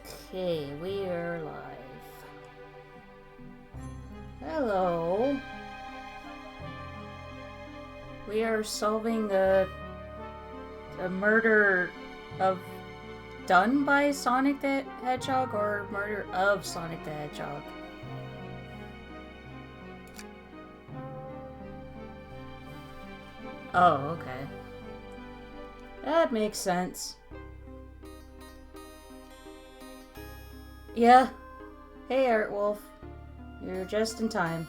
Okay, we are live. Hello. We are solving a murder of done by Sonic the Hedgehog or murder of Sonic the Hedgehog. Oh, okay. That makes sense. Yeah. Hey, Art Wolf. You're just in time.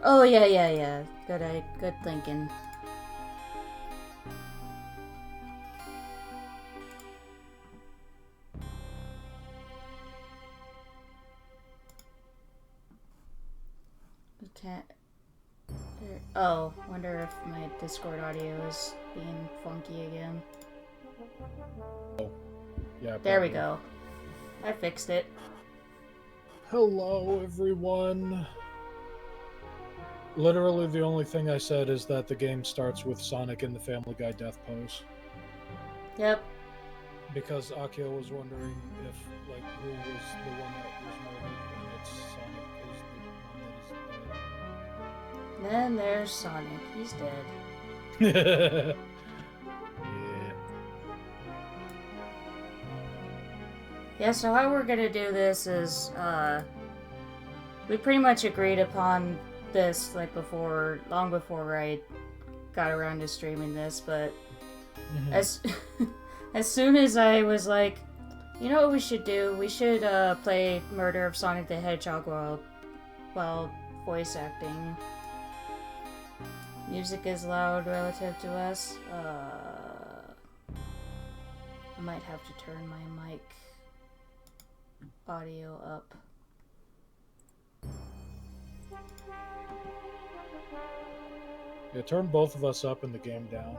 Oh, yeah. Good thinking. Okay. Oh, wonder if my Discord audio is being funky again. Yeah, there we probably. go. I fixed it. Hello, everyone. Literally, the only thing I said is that the game starts with Sonic in the Family Guy death pose. Yep. Because Akio was wondering if, who was the one that was murdered, and it's Sonic is the one that Then there's Sonic. He's dead. is dead. Yeah, so how we're gonna do this is, we pretty much agreed upon this, long before I got around to streaming this, but as as soon as I was like, you know what we should do? We should play Murder of Sonic the Hedgehog while voice acting. Music is loud relative to us. I might have to turn my mic audio up. Yeah, turn both of us up and the game down.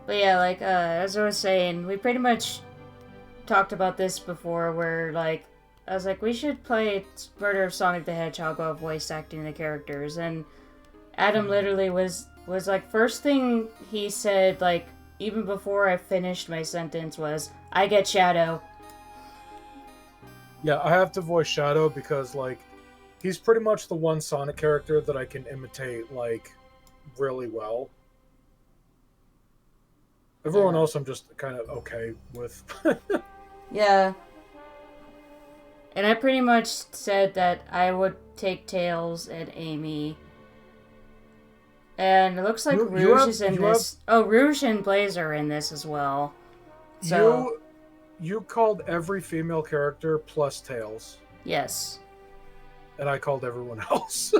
But yeah, as I was saying, we pretty much talked about this before, where, I was like, we should play Murder of Sonic the Hedgehog while voice acting the characters, and Adam literally was like, first thing he said, even before I finished my sentence was, I get Shadow. Yeah, I have to voice Shadow because, he's pretty much the one Sonic character that I can imitate, really well. Everyone else I'm just kind of okay with. Yeah. And I pretty much said that I would take Tails and Amy. And it looks like Rouge is in this. Oh, Rouge and Blaze are in this as well. So You called every female character plus Tails. yes. And I called everyone else.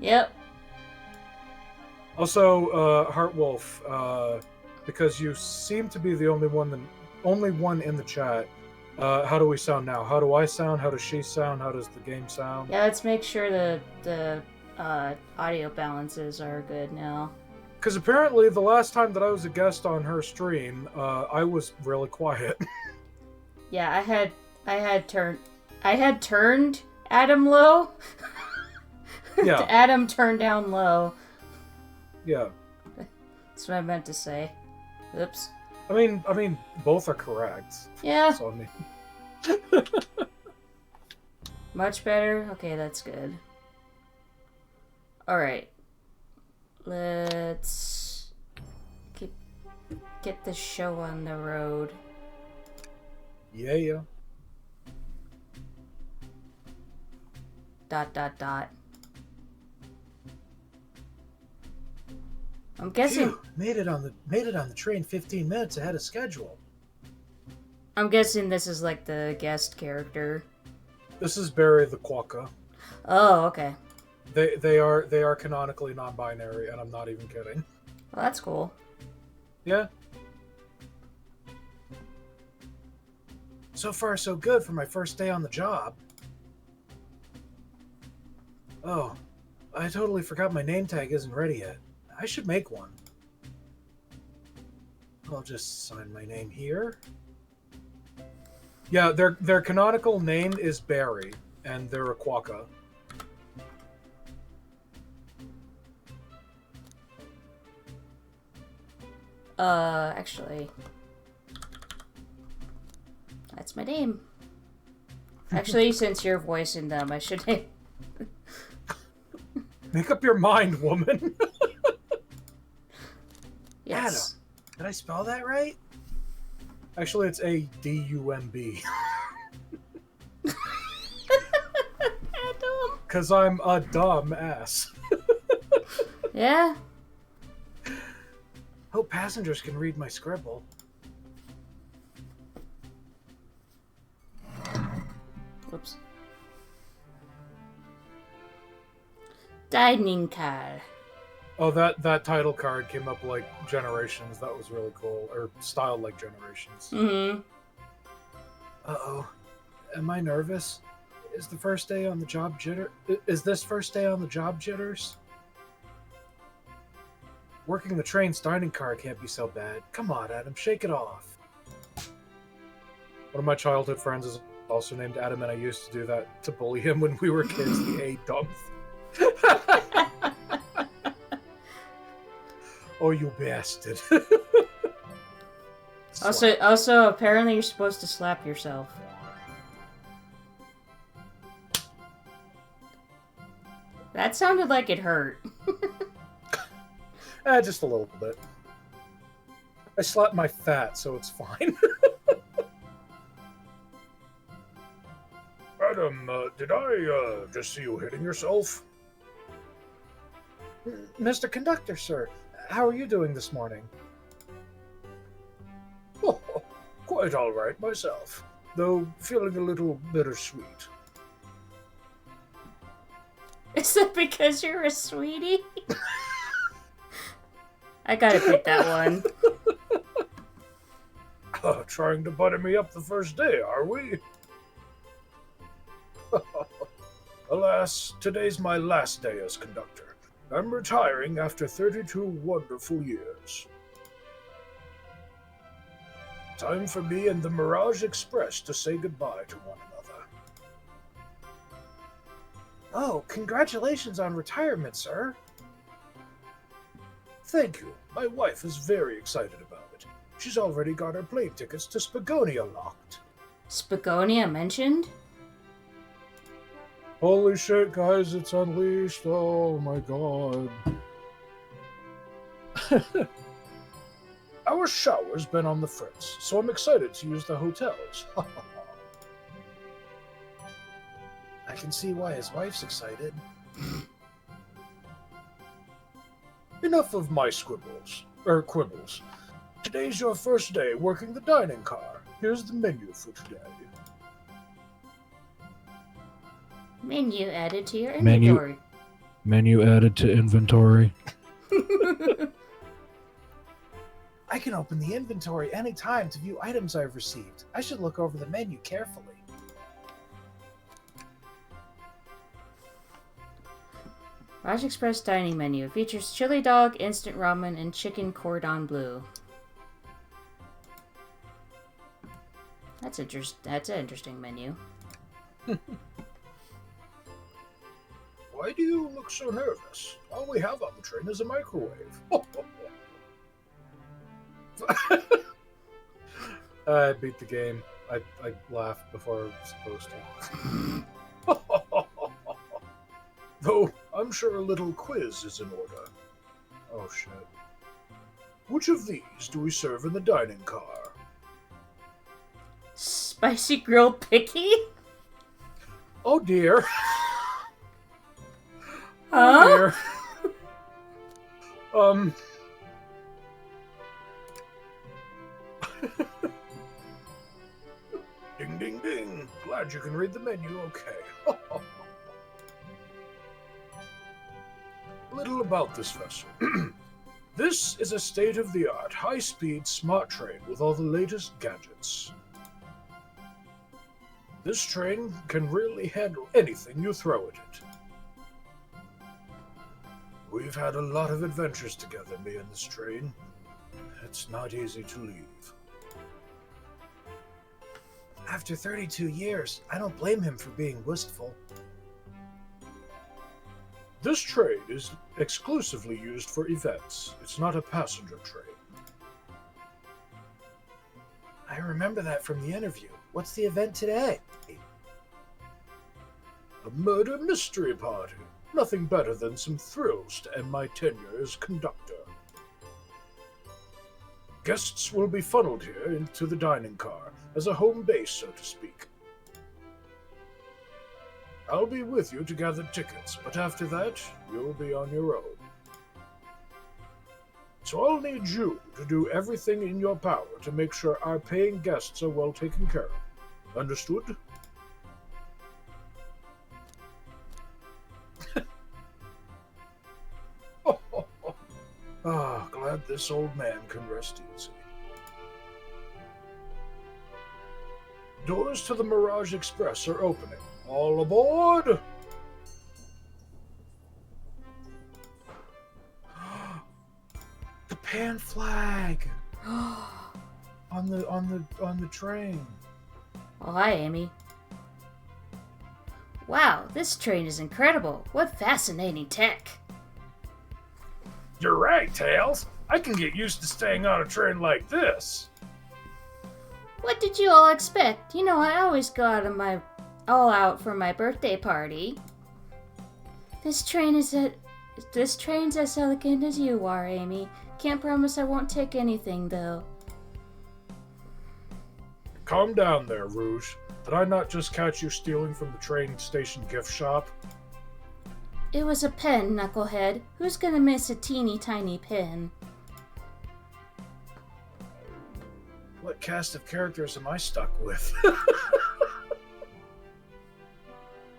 Yep. Also, Heartwolf, because you seem to be the only one in the chat. How do we sound now? How do I sound? How does she sound? How does the game sound? Yeah, let's make sure the audio balances are good now. Because apparently the last time that I was a guest on her stream, I was really quiet. Yeah, I had turned Adam low. Yeah. Adam turned down low. Yeah. That's what I meant to say. Oops. I mean, both are correct. Yeah. So, Much better? Okay, that's good. Alright. Let's get the show on the road. Yeah. Dot. I'm guessing. Phew, made it on the train 15 minutes ahead of schedule. I'm guessing this is like the guest character. This is Barry the Quokka. Oh, okay. They are canonically non-binary, and I'm not even kidding. Well, that's cool. Yeah? So far, so good for my first day on the job. Oh, I totally forgot my name tag isn't ready yet. I should make one. I'll just sign my name here. Yeah, their canonical name is Barry, and they're a quokka. Actually, that's my name. Actually, since you're voicing them, I should name. Make up your mind, woman. Yes. Adam, did I spell that right? Actually, it's A-D-U-M-B. Adam. Because I'm a dumb ass. Yeah. Hope passengers can read my scribble. Whoops. Dining car. Oh, that title card came up like Generations. That was really cool. Or styled like Generations. Mm-hmm. Uh-oh. Am I nervous? Is this first day on the job jitters? Working the train's dining car can't be so bad. Come on, Adam, shake it off. One of my childhood friends is also named Adam, and I used to do that to bully him when we were kids. The A-dump. Oh, you bastard. Also, apparently you're supposed to slap yourself. That sounded like it hurt. Just a little bit. I slapped my fat, so it's fine. Adam, did I just see you hitting yourself? Mr. Conductor, sir, how are you doing this morning? Oh, quite all right myself, though feeling a little bittersweet. Is that because you're a sweetie? I gotta pick that one. Trying to butter me up the first day, are we? Alas, today's my last day as conductor. I'm retiring after 32 wonderful years. Time for me and the Mirage Express to say goodbye to one another. Oh, congratulations on retirement, sir. Thank you. My wife is very excited about it. She's already got her plane tickets to Spagonia locked. Spagonia mentioned? Holy shit, guys, it's unleashed. Oh my god. Our shower's been on the fritz, so I'm excited to use the hotels. I can see why his wife's excited. Enough of my quibbles. Today's your first day working the dining car. Here's the menu for today. Menu added to your inventory. Menu added to inventory. I can open the inventory anytime to view items I've received. I should look over the menu carefully. Raj Express dining menu features chili dog, instant ramen, and chicken cordon bleu. That's an interesting menu. Why do you look so nervous? All we have on the train is a microwave. I beat the game. I laughed before I was supposed to. Though, I'm sure a little quiz is in order. Oh shit. Which of these do we serve in the dining car? Spicy grilled picky? Oh dear. Huh? Oh dear. Ding ding ding. Glad you can read the menu, okay. Little about this vessel. This is a state-of-the-art, high-speed, smart train with all the latest gadgets. This train can really handle anything you throw at it. We've had a lot of adventures together, me and this train. It's not easy to leave. After 32 years, I don't blame him for being wistful. This train is exclusively used for events. It's not a passenger train. I remember that from the interview. What's the event today? A murder mystery party. Nothing better than some thrills to end my tenure as conductor. Guests will be funneled here into the dining car, as a home base, so to speak. I'll be with you to gather tickets, but after that, you'll be on your own. So I'll need you to do everything in your power to make sure our paying guests are well taken care of. Understood? Glad this old man can rest easy. Doors to the Mirage Express are opening. All aboard! The pan flag on the train. Oh, hi, Amy. Wow, this train is incredible. What fascinating tech. You're right, Tails. I can get used to staying on a train like this. What did you all expect? You know, I always go all out for my birthday party. This train's as elegant as you are, Amy. Can't promise I won't take anything, though. Calm down there, Rouge. Did I not just catch you stealing from the train station gift shop? It was a pen, Knucklehead. Who's gonna miss a teeny tiny pen? What cast of characters am I stuck with?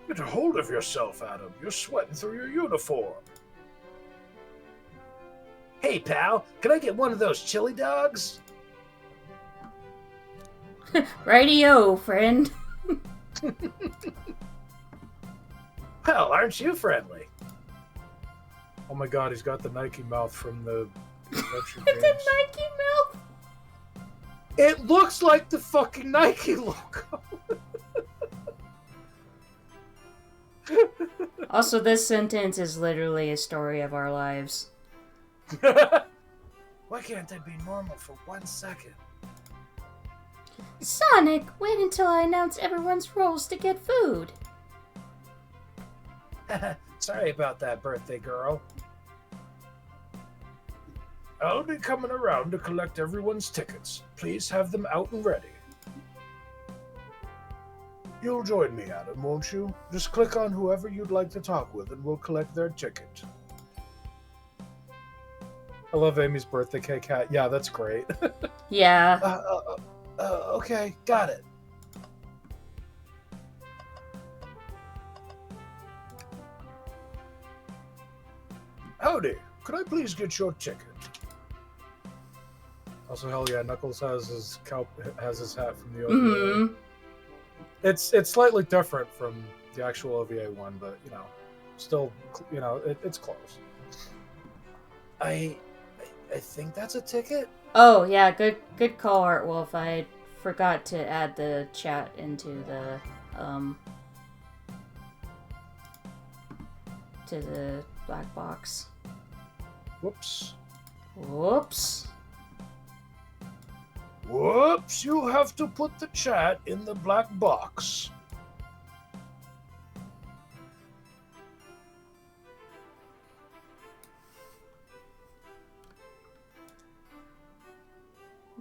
Get a hold of yourself, Adam. You're sweating through your uniform. Hey, pal, can I get one of those chili dogs? Rightio, friend. Well, aren't you friendly? Oh my god, he's got the Nike mouth from the Adventure The Games. Nike mouth. It looks like the fucking Nike logo. Also, this sentence is literally a story of our lives. Why can't I be normal for 1 second? Sonic, wait until I announce everyone's roles to get food. Sorry about that, birthday girl. I'll be coming around to collect everyone's tickets. Please have them out and ready. You'll join me, Adam, won't you? Just click on whoever you'd like to talk with and we'll collect their ticket. I love Amy's birthday cake hat. Yeah, that's great. Yeah. Okay, got it. Howdy, could I please get your ticket? Also, hell yeah, Knuckles has his hat from the OVA. Mm-hmm. It's slightly different from the actual OVA one, but you know, still, you know, it's close. I think that's a ticket. Oh yeah, good call, Art Wolf. I forgot to add the chat into the to the black box. Whoops. Whoops. Whoops, you have to put the chat in the black box.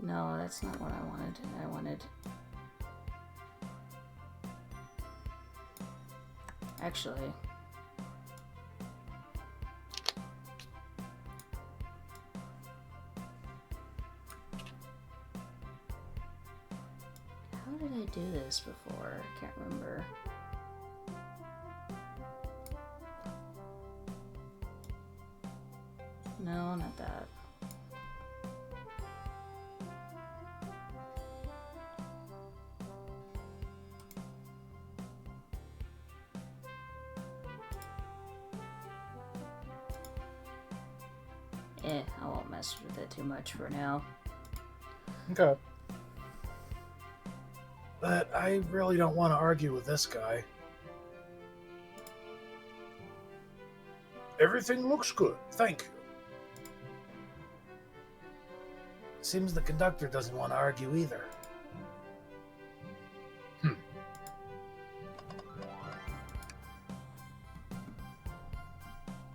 No, that's not what I wanted. I wanted... Actually... How did I do this before? I can't remember. No, not that. I won't mess with it too much for now. Okay. But I really don't want to argue with this guy. Everything looks good, thank you. Seems the conductor doesn't want to argue either.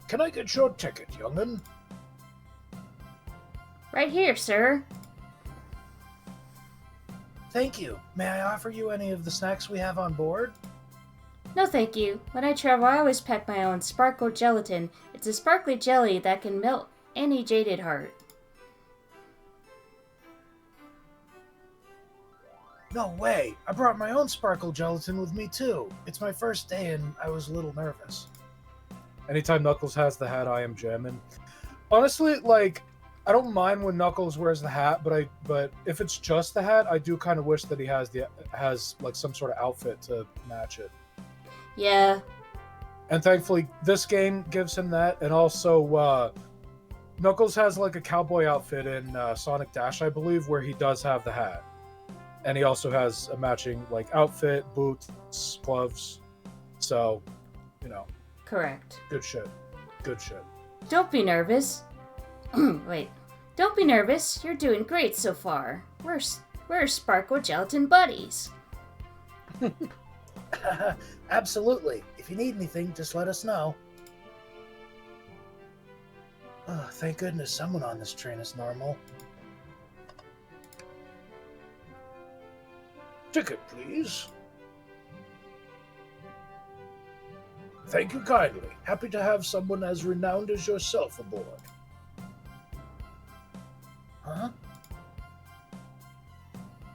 Can I get your ticket, young'un? Right here, sir. Thank you. May I offer you any of the snacks we have on board? No, thank you. When I travel, I always pack my own sparkle gelatin. It's a sparkly jelly that can melt any jaded heart. No way! I brought my own sparkle gelatin with me too. It's my first day and I was a little nervous. Anytime Knuckles has the hat, I am jamming. Honestly, like, I don't mind when Knuckles wears the hat, but if it's just the hat, I do kind of wish that he has like some sort of outfit to match it. Yeah. And thankfully, this game gives him that, and also Knuckles has like a cowboy outfit in Sonic Dash, I believe, where he does have the hat, and he also has a matching like outfit, boots, gloves. So, you know. Correct. Good shit. Good shit. Don't be nervous. Wait. Don't be nervous. You're doing great so far. We're Sparkle Gelatin buddies. Absolutely. If you need anything, just let us know. Oh, thank goodness someone on this train is normal. Ticket, please. Thank you kindly. Happy to have someone as renowned as yourself aboard. Huh?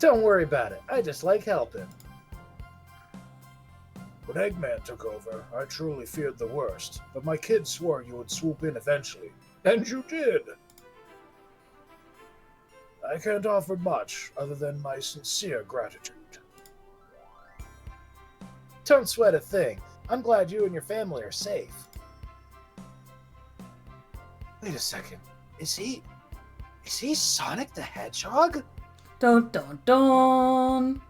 Don't worry about it. I just like helping. When Eggman took over, I truly feared the worst, but my kids swore you would swoop in eventually. And you did! I can't offer much other than my sincere gratitude. Don't sweat a thing. I'm glad you and your family are safe. Wait a second. Is he Sonic the Hedgehog? Dun dun dun!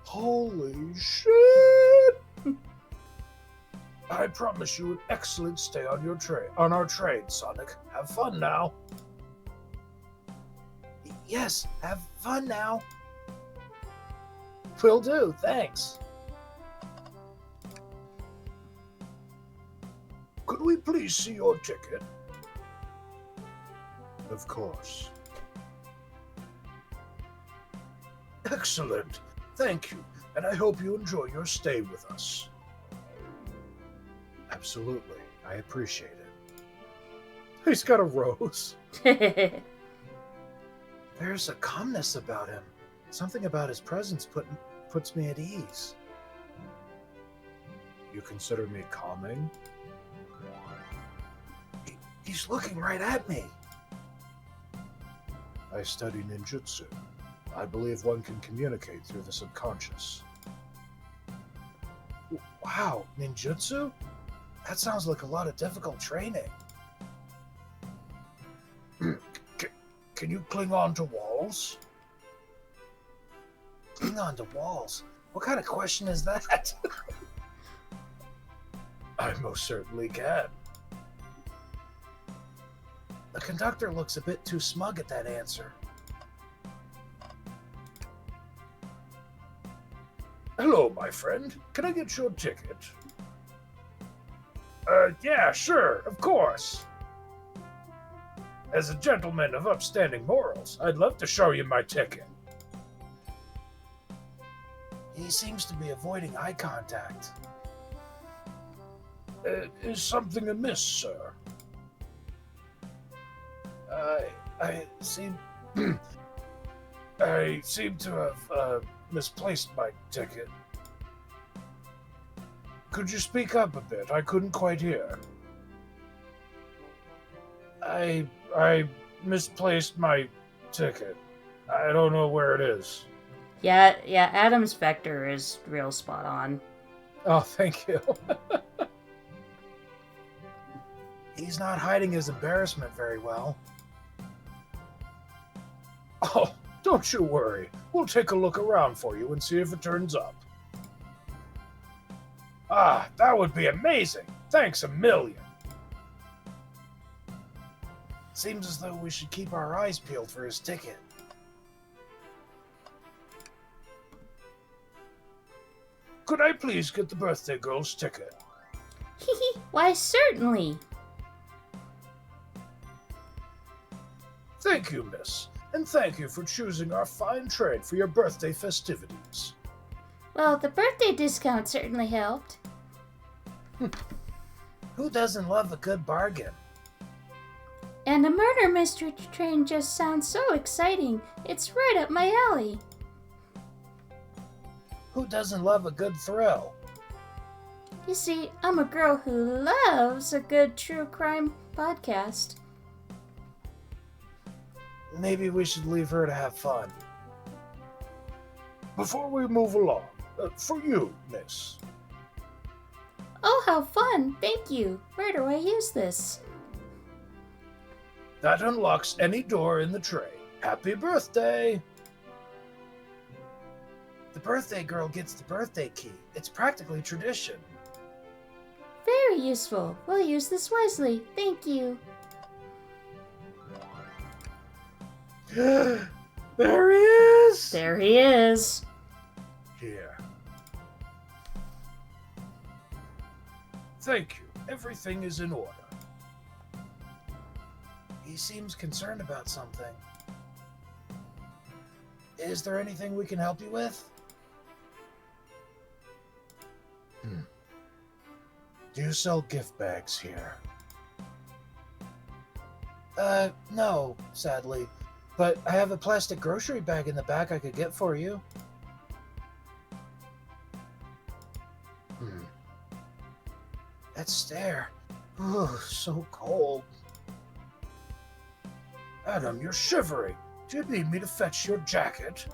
Holy shit! I promise you an excellent stay on our train, Sonic. Have fun now. Yes, have fun now. Will do, thanks. Could we please see your ticket? Of course. Excellent. Thank you, and I hope you enjoy your stay with us. Absolutely. I appreciate it. He's got a rose. There's a calmness about him. Something about his presence puts me at ease. You consider me calming? He's looking right at me. I study ninjutsu. I believe one can communicate through the subconscious. Wow, ninjutsu? That sounds like a lot of difficult training. Can you cling on to walls? Cling on to walls? What kind of question is that? I most certainly can. The conductor looks a bit too smug at that answer. Hello, my friend. Can I get your ticket? Yeah, sure, of course. As a gentleman of upstanding morals, I'd love to show you my ticket. He seems to be avoiding eye contact. Is something amiss, sir? I seem to have misplaced my ticket. Could you speak up a bit? I couldn't quite hear. I misplaced my ticket. I don't know where it is. Yeah, Adam's vector is real spot on. Oh, thank you. He's not hiding his embarrassment very well. Oh, don't you worry. We'll take a look around for you and see if it turns up. Ah, that would be amazing. Thanks a million. Seems as though we should keep our eyes peeled for his ticket. Could I please get the birthday girl's ticket? Why, certainly. Thank you, miss. And thank you for choosing our fine trade for your birthday festivities. Well, the birthday discount certainly helped. Who doesn't love a good bargain? And a murder mystery train just sounds so exciting. It's right up my alley. Who doesn't love a good thrill? You see, I'm a girl who loves a good true crime podcast. Maybe we should leave her to have fun. Before we move along, for you, miss. Oh, how fun! Thank you. Where do I use this? That unlocks any door in the tray. Happy birthday! The birthday girl gets the birthday key. It's practically tradition. Very useful. We'll use this wisely. Thank you. There he is! There he is. Here. Thank you. Everything is in order. He seems concerned about something. Is there anything we can help you with? Do you sell gift bags here? No, sadly. But I have a plastic grocery bag in the back I could get for you. That stare. Oh, so cold. Adam, you're shivering. Do you need me to fetch your jacket?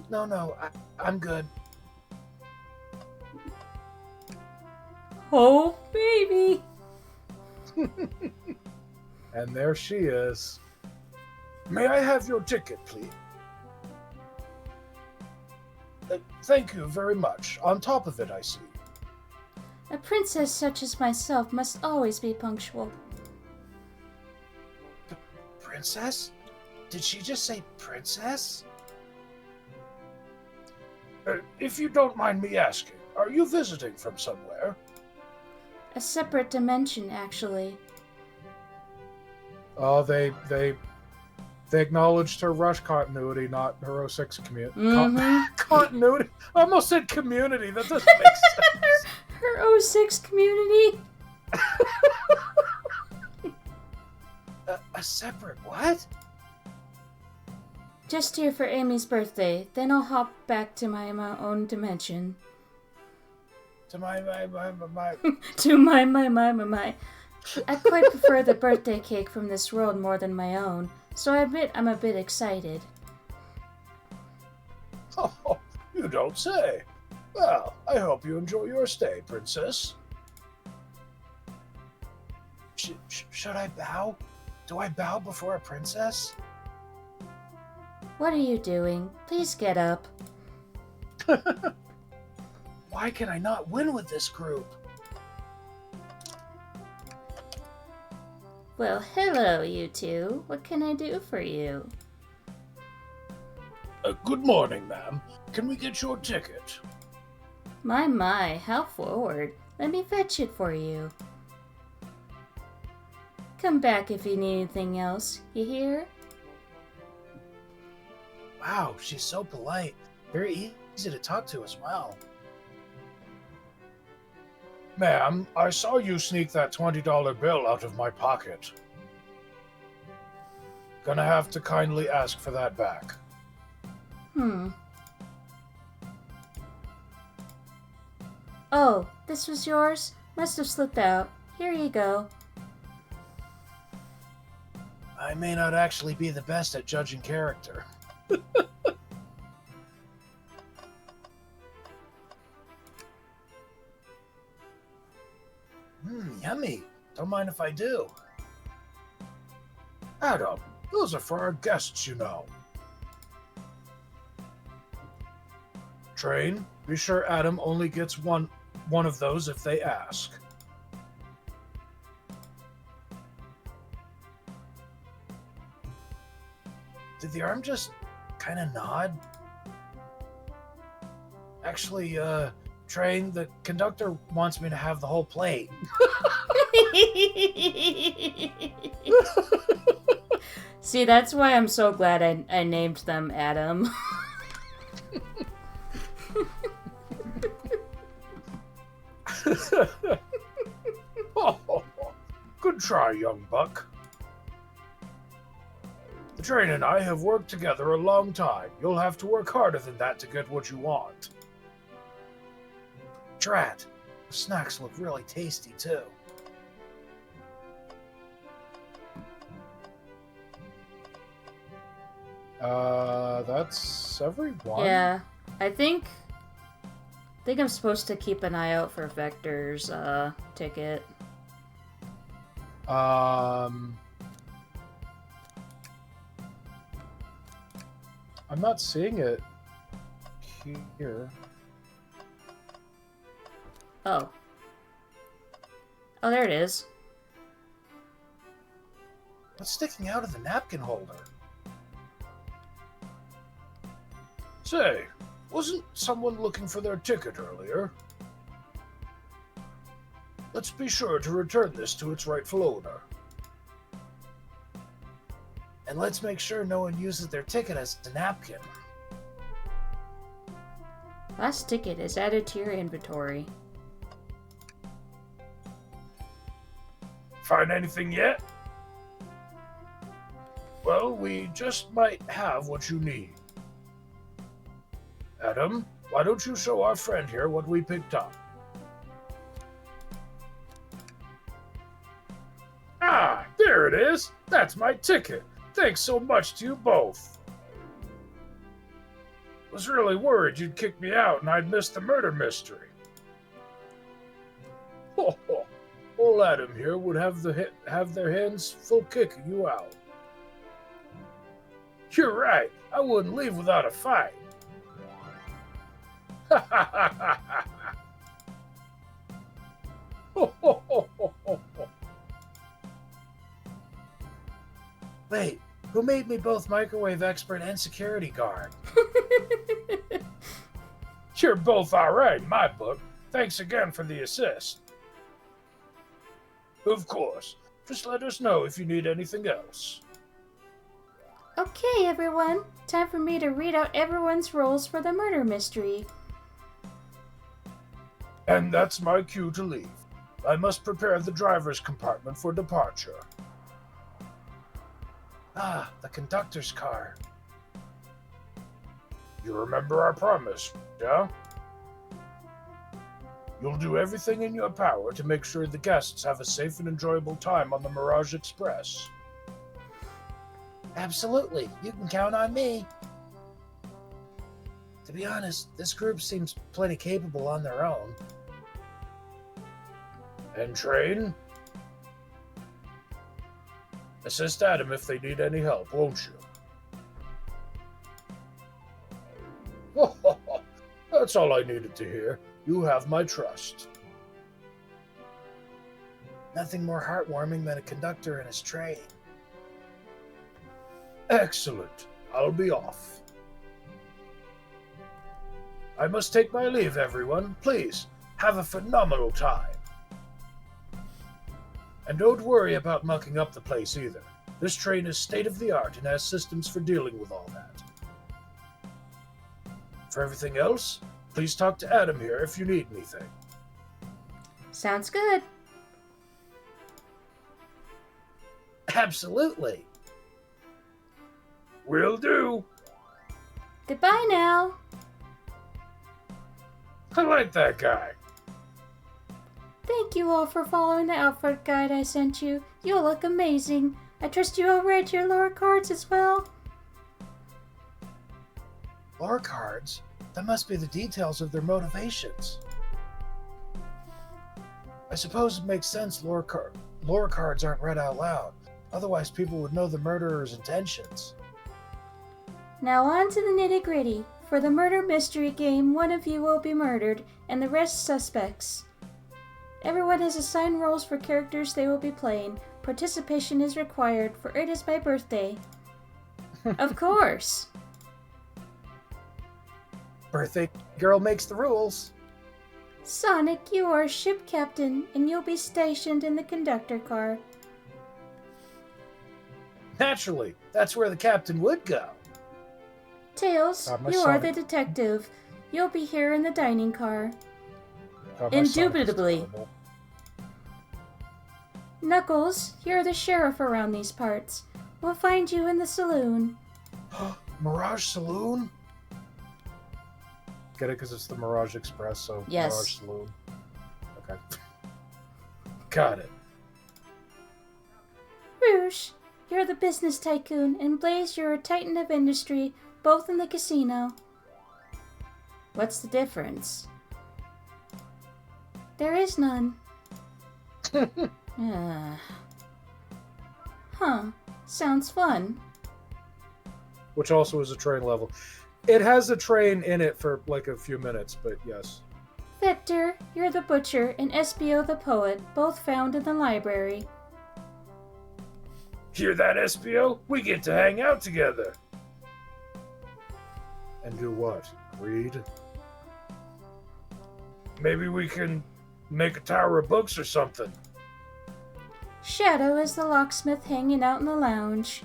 No, I'm good. Oh, baby. And there she is. May I have your ticket, please? Thank you very much. On top of it, I see. A princess such as myself must always be punctual. Princess? Did she just say princess? If you don't mind me asking, are you visiting from somewhere? A separate dimension, actually. Oh, they acknowledged her Rush continuity, not her 06 community. Mm-hmm. Continuity? I almost said community. That doesn't make sense. Her 06 community. A separate what? Just here for Amy's birthday, then I'll hop back to my own dimension. To my. To my. I quite prefer the birthday cake from this world more than my own, so I admit I'm a bit excited. Oh, you don't say. Well, I hope you enjoy your stay, princess. Should I bow? Do I bow before a princess? What are you doing? Please get up. Why can I not win with this group? Well, hello, you two. What can I do for you? Good morning, ma'am. Can we get your ticket? My, how forward. Let me fetch it for you. Come back if you need anything else, you hear? Wow, she's so polite. Very easy to talk to as well. Ma'am, I saw you sneak that $20 bill out of my pocket. Gonna have to kindly ask for that back. Oh, this was yours? Must have slipped out. Here you go. I may not actually be the best at judging character. Yummy. Don't mind if I do. Adam, those are for our guests, you know. Train, be sure Adam only gets one of those if they ask. Did the arm just kind of nod? Actually, Train, the conductor wants me to have the whole plate. See, that's why I'm so glad I named them Adam. Oh, good try, young buck. The train and I have worked together a long time. You'll have to work harder than that to get what you want. Drat, the snacks look really tasty, too. That's everyone. Yeah, I think I'm supposed to keep an eye out for Vector's ticket. I'm not seeing it here. Oh, there it is. What's sticking out of the napkin holder? Say, wasn't someone looking for their ticket earlier? Let's be sure to return this to its rightful owner. And let's make sure no one uses their ticket as a napkin. Last ticket is added to your inventory. Find anything yet? Well, we just might have what you need. Adam, why don't you show our friend here what we picked up? Ah, there it is! That's my ticket! Thanks so much to you both! Was really worried you'd kick me out and I'd miss the murder mystery. Ho ho! Old Adam here would have their hands full kicking you out. You're right, I wouldn't leave without a fight. Ha ha ha ha ha! Ho ho ho ho ho ho! Wait, who made me both microwave expert and security guard? You're both alright in my book. Thanks again for the assist. Of course. Just let us know if you need anything else. Okay, everyone. Time for me to read out everyone's roles for the murder mystery. And that's my cue to leave. I must prepare the driver's compartment for departure. Ah, the conductor's car. You remember our promise, yeah? You'll do everything in your power to make sure the guests have a safe and enjoyable time on the Mirage Express. Absolutely. You can count on me. To be honest, this group seems plenty capable on their own. And Train? Assist Adam if they need any help, won't you? That's all I needed to hear. You have my trust. Nothing more heartwarming than a conductor and his train. Excellent. I'll be off. I must take my leave, everyone. Please, have a phenomenal time. And don't worry about mucking up the place either. This train is state-of-the-art and has systems for dealing with all that. For everything else, please talk to Adam here if you need anything. Sounds good. Absolutely. Will do. Goodbye now. I like that guy. Thank you all for following the outfit guide I sent you. You'll look amazing. I trust you all read your lore cards as well. Lore cards? That must be the details of their motivations. I suppose it makes sense lore cards aren't read out loud. Otherwise, people would know the murderer's intentions. Now on to the nitty-gritty. For the murder mystery game, one of you will be murdered, and the rest suspects. Everyone has assigned roles for characters they will be playing. Participation is required, for it is my birthday. Of course. Birthday girl makes the rules. Sonic, you are ship captain, and you'll be stationed in the conductor car. Naturally, that's where the captain would go. Tails, God, my you are the Sonic- detective. You'll be here in the dining car. God, my Sonic is Indubitably. terrible. Knuckles, you're the sheriff around these parts. We'll find you in the saloon. Mirage Saloon? Get it? Because it's the Mirage Express, so Yes. Mirage Saloon. Okay. Got it. Rouge, you're the business tycoon, and Blaze, you're a titan of industry, both in the casino. What's the difference? There is none. Huh. Sounds fun. Which also is a train level. It has a train in it for like a few minutes, but yes. Vector, you're the butcher, and Espio the poet, both found in the library. Hear that, Espio? We get to hang out together. And do what? Read? Maybe we can make a tower of books or something. Shadow is the locksmith hanging out in the lounge.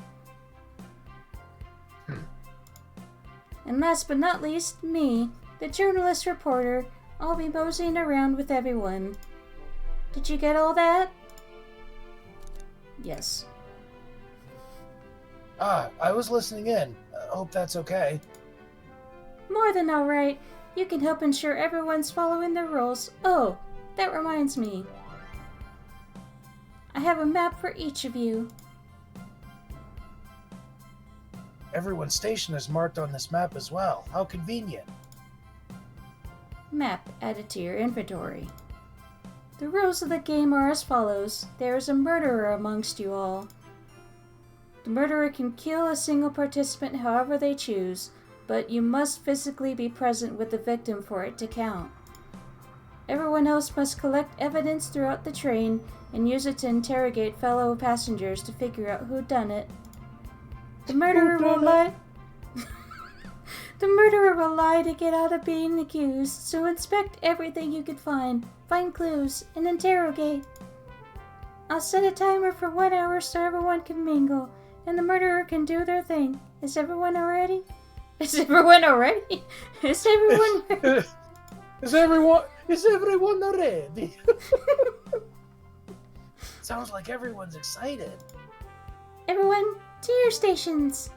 And last but not least, me, the journalist reporter. I'll be moseying around with everyone. Did you get all that? Yes. I was listening in. Hope that's okay. More than alright. You can help ensure everyone's following the rules. Oh, that reminds me. I have a map for each of you. Everyone's station is marked on this map as well. How convenient. Map added to your inventory. The rules of the game are as follows. There is a murderer amongst you all. The murderer can kill a single participant however they choose, but you must physically be present with the victim for it to count. Everyone else must collect evidence throughout the train and use it to interrogate fellow passengers to figure out who done it. The murderer will lie. The murderer will lie to get out of being accused, so inspect everything you can find clues, and interrogate. I'll set a timer for 1 hour so everyone can mingle, and the murderer can do their thing. Is everyone already? Is everyone already? Is everyone ready? Is everyone ready? Sounds like everyone's excited. Everyone, to your stations.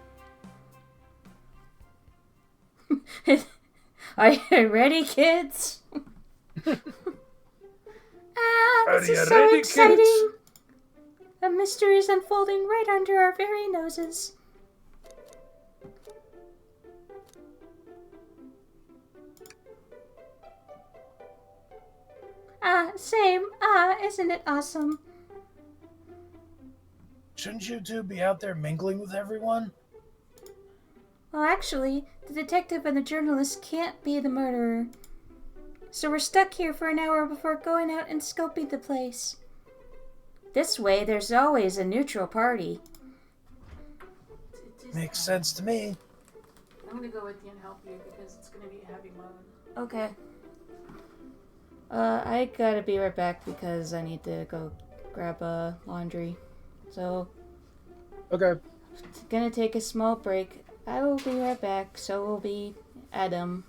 Are you ready, kids? This is so exciting. Kids? A mystery is unfolding right under our very noses. Same. Isn't it awesome? Shouldn't you two be out there mingling with everyone? Well, actually, the detective and the journalist can't be the murderer. So we're stuck here for an hour before going out and scoping the place. This way, there's always a neutral party. Makes sense to me. I'm gonna go with you and help you because it's gonna be a heavy load. Okay. I gotta be right back because I need to go grab laundry. So, Okay. gonna take a small break. I will be right back. So will be Adam.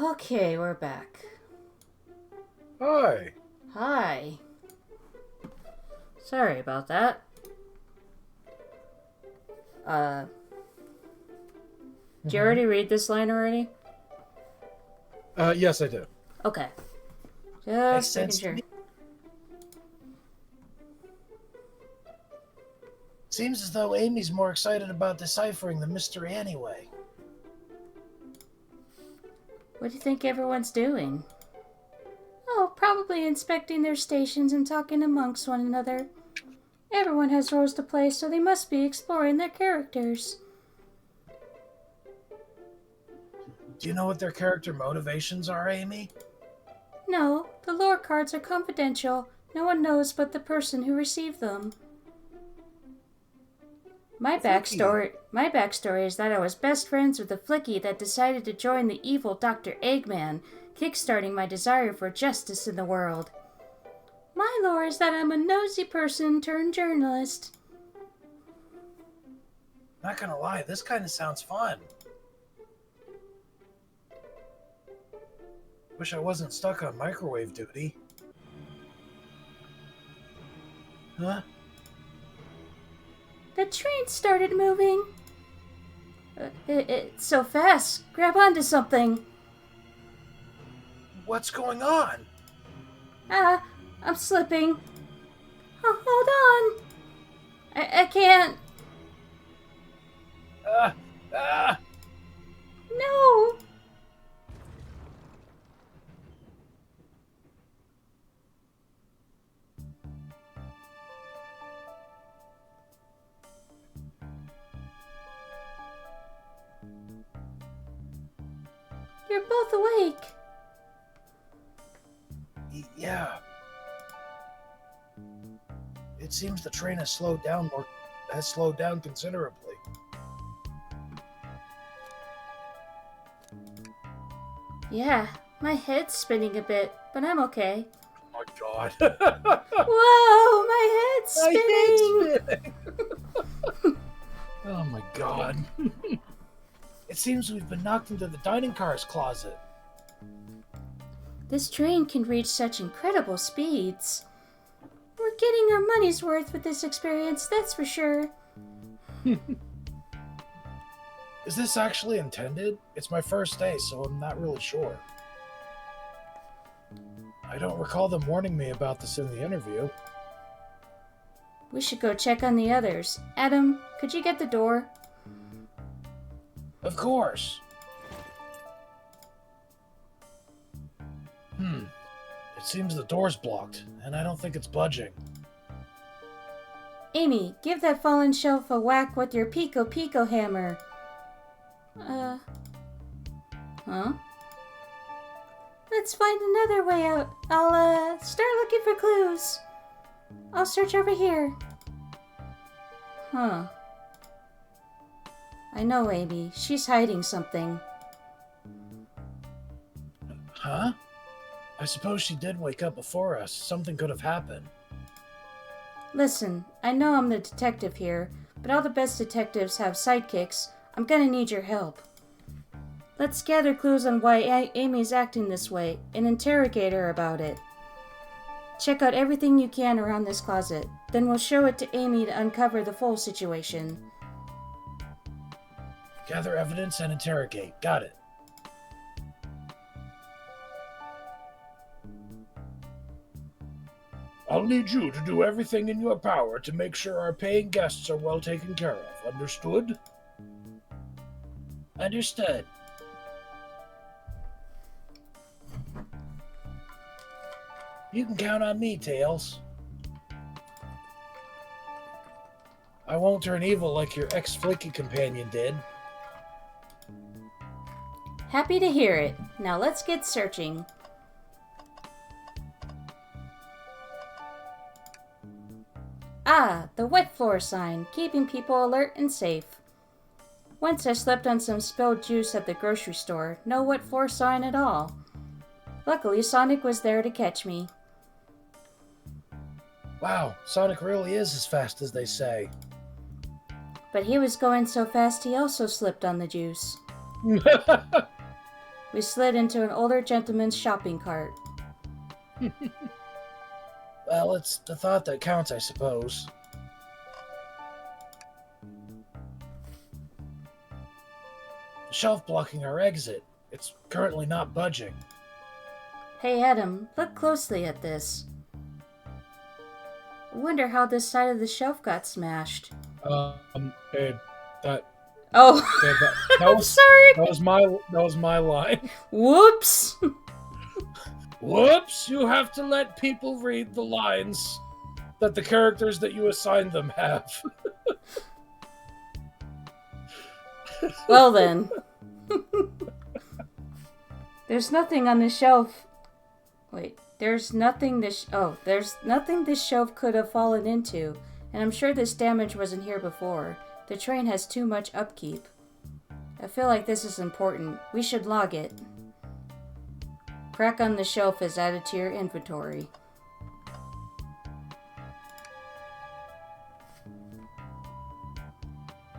Okay, we're back. Hi. Hi. Sorry about that. Did you already read this line already? Yes, I do. Okay. Makes Just making sense to sure. me. Seems as though Amy's more excited about deciphering the mystery anyway. What do you think everyone's doing? Oh, probably inspecting their stations and talking amongst one another. Everyone has roles to play, so they must be exploring their characters. Do you know what their character motivations are, Amy? No, the lore cards are confidential. No one knows but the person who received them. My backstory is that I was best friends with a flicky that decided to join the evil Dr. Eggman, kickstarting my desire for justice in the world. My lore is that I'm a nosy person turned journalist. Not gonna lie, this kind of sounds fun. Wish I wasn't stuck on microwave duty. Huh? The train started moving. It's so fast. Grab onto something. What's going on? Ah, I'm slipping. Hold on. I can't. Ah! No. You're both awake. Yeah. It seems the train has slowed down considerably. Yeah, my head's spinning a bit, but I'm okay. Oh my god. Whoa, my head's spinning. Oh my god. It seems we've been knocked into the dining car's closet. This train can reach such incredible speeds. We're getting our money's worth with this experience, that's for sure. Is this actually intended? It's my first day, so I'm not really sure. I don't recall them warning me about this in the interview. We should go check on the others. Adam, could you get the door? Of course. It seems the door's blocked, and I don't think it's budging. Amy, give that fallen shelf a whack with your Pico Pico hammer. Huh? Let's find another way out. I'll, start looking for clues. I'll search over here. Huh. I know, Amy. She's hiding something. Huh? I suppose she did wake up before us. Something could have happened. Listen, I know I'm the detective here, but all the best detectives have sidekicks. I'm gonna need your help. Let's gather clues on why Amy's acting this way and interrogate her about it. Check out everything you can around this closet. Then we'll show it to Amy to uncover the full situation. Gather evidence and interrogate. Got it. I'll need you to do everything in your power to make sure our paying guests are well taken care of. Understood? Understood. You can count on me, Tails. I won't turn evil like your ex-flicky companion did. Happy to hear it. Now let's get searching. Ah, the wet floor sign, keeping people alert and safe. Once I slept on some spilled juice at the grocery store. No wet floor sign at all. Luckily, Sonic was there to catch me. Wow, Sonic really is as fast as they say. But he was going so fast he also slipped on the juice. We slid into an older gentleman's shopping cart. Well, it's the thought that counts, I suppose. The shelf blocking our exit. It's currently not budging. Hey Adam, look closely at this. I wonder how this side of the shelf got smashed. Babe, that Oh, babe, that I'm was sorry. that was my line. Whoops. Whoops! You have to let people read the lines that the characters that you assign them have. Well then. There's nothing on the shelf. Wait, there's nothing this shelf could have fallen into, and I'm sure this damage wasn't here before. The train has too much upkeep. I feel like this is important. We should log it. Crack on the shelf is added to your inventory.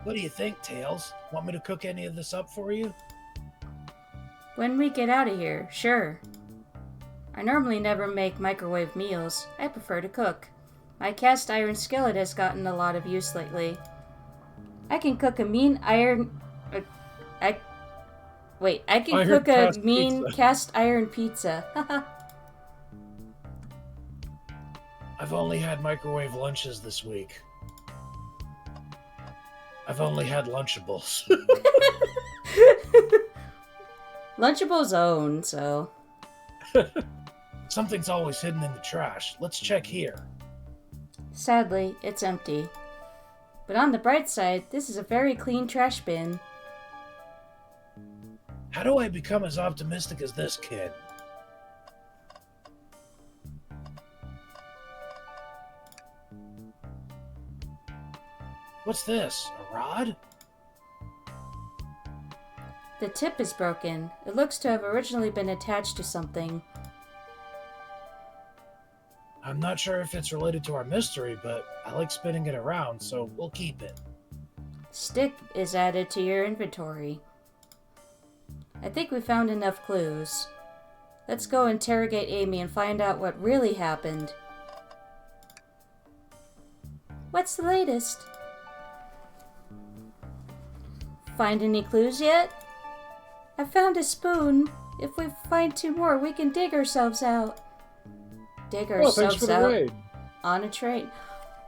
What do you think, Tails? Want me to cook any of this up for you? When we get out of here, sure. I normally never make microwave meals. I prefer to cook. My cast iron skillet has gotten a lot of use lately. I can cook a mean iron... I can Iron cook a cast mean pizza. cast iron pizza. Haha. I've only had microwave lunches this week. I've only had Lunchables. Lunchables own, so... Something's always hidden in the trash. Let's check here. Sadly, it's empty. But on the bright side, this is a very clean trash bin. How do I become as optimistic as this kid? What's this? A rod? The tip is broken. It looks to have originally been attached to something. I'm not sure if it's related to our mystery, but I like spinning it around, so we'll keep it. Stick is added to your inventory. I think we found enough clues. Let's go interrogate Amy and find out what really happened. What's the latest? Find any clues yet? I found a spoon. If we find 2 more, we can dig ourselves out. Dig Oh, thanks ourselves for the out raid. on a train.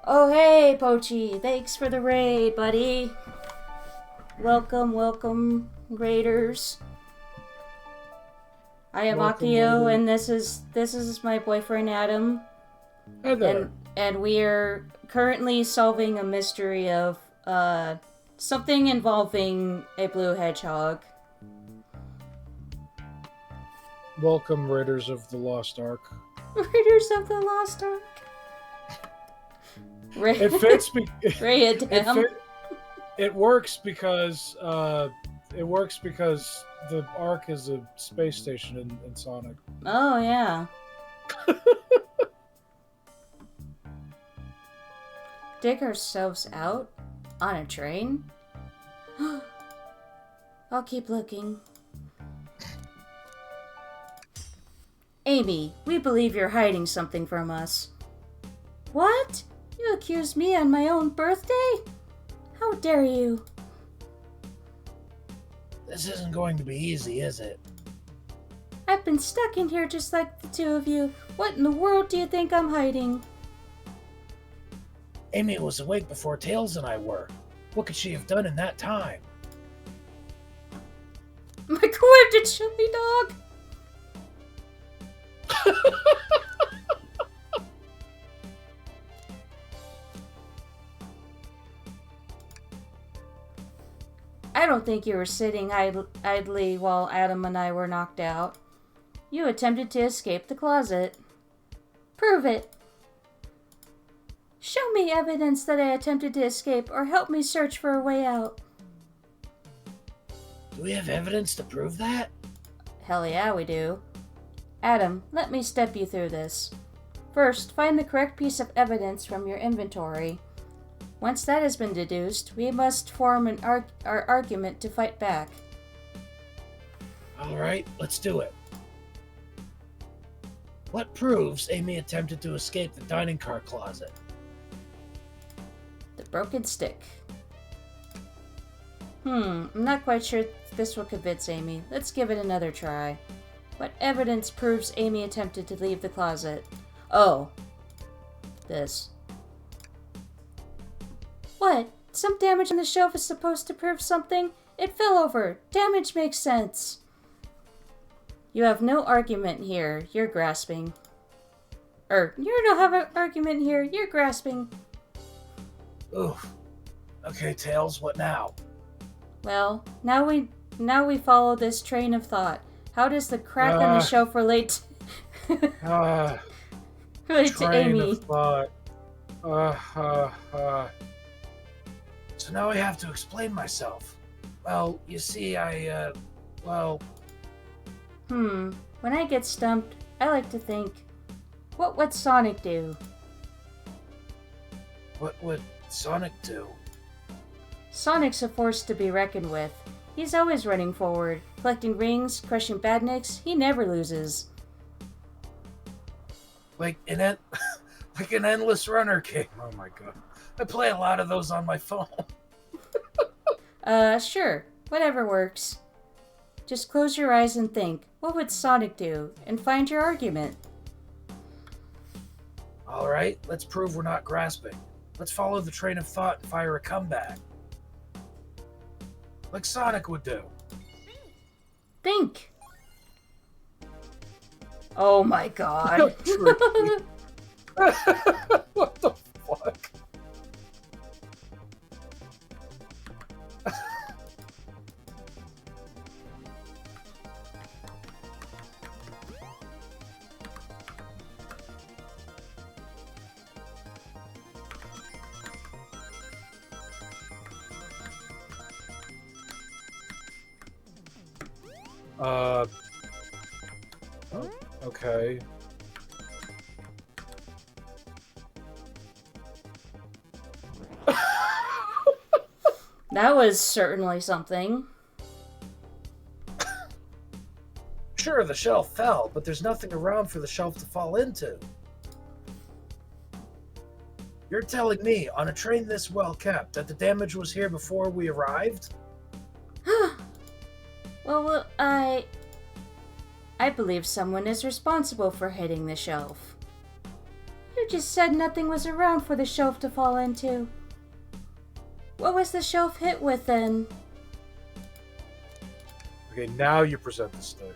Oh, hey, Pochi. Thanks for the raid, buddy. Welcome, welcome, raiders. I am Welcome, Akio, raider. and this is my boyfriend Adam, Hi there. and we are currently solving a mystery of something involving a blue hedgehog. Welcome, Raiders of the Lost Ark. Raiders of the Lost Ark. It fits. Raidam. It works because the Ark is a space station in Sonic. Oh yeah. Dig ourselves out on a train? I'll keep looking. Amy, we believe you're hiding something from us. What? You accused me on my own birthday? How dare you? This isn't going to be easy, is it? I've been stuck in here just like the 2 of you. What in the world do you think I'm hiding? Amy was awake before Tails and I were. What could she have done in that time? Microwaved a chili dog? I don't think you were sitting idly while Adam and I were knocked out. You attempted to escape the closet. Prove it. Show me evidence that I attempted to escape, or help me search for a way out. Do we have evidence to prove that? Hell yeah, we do. Adam, let me step you through this. First, find the correct piece of evidence from your inventory. Once that has been deduced, we must form our argument to fight back. All right, let's do it. What proves Amy attempted to escape the dining car closet? The broken stick. I'm not quite sure this will convince Amy. Let's give it another try. What evidence proves Amy attempted to leave the closet? Oh. This. What? Some damage on the shelf is supposed to prove something? It fell over. Damage makes sense. You have no argument here. You're grasping. You don't have an argument here. You're grasping. Oof. Okay, Tails, what now? Well, now we follow this train of thought. How does the crack on the shelf relate relate to Amy? Of thought. So now I have to explain myself. Well, you see, When I get stumped, I like to think, what would Sonic do? What would Sonic do? Sonic's a force to be reckoned with. He's always running forward, collecting rings, crushing badniks. He never loses. Like an endless runner game. Oh my god. I play a lot of those on my phone. Sure. Whatever works. Just close your eyes and think, what would Sonic do? And find your argument. Alright, let's prove we're not grasping. Let's follow the train of thought and fire a comeback. Like Sonic would do. Think! Oh my god. What the fuck? Okay. That was certainly something. Sure, the shelf fell, but there's nothing around for the shelf to fall into. You're telling me, on a train this well kept, that the damage was here before we arrived? Well, I believe someone is responsible for hitting the shelf. You just said nothing was around for the shelf to fall into. What was the shelf hit with then? Okay, now you present the stick.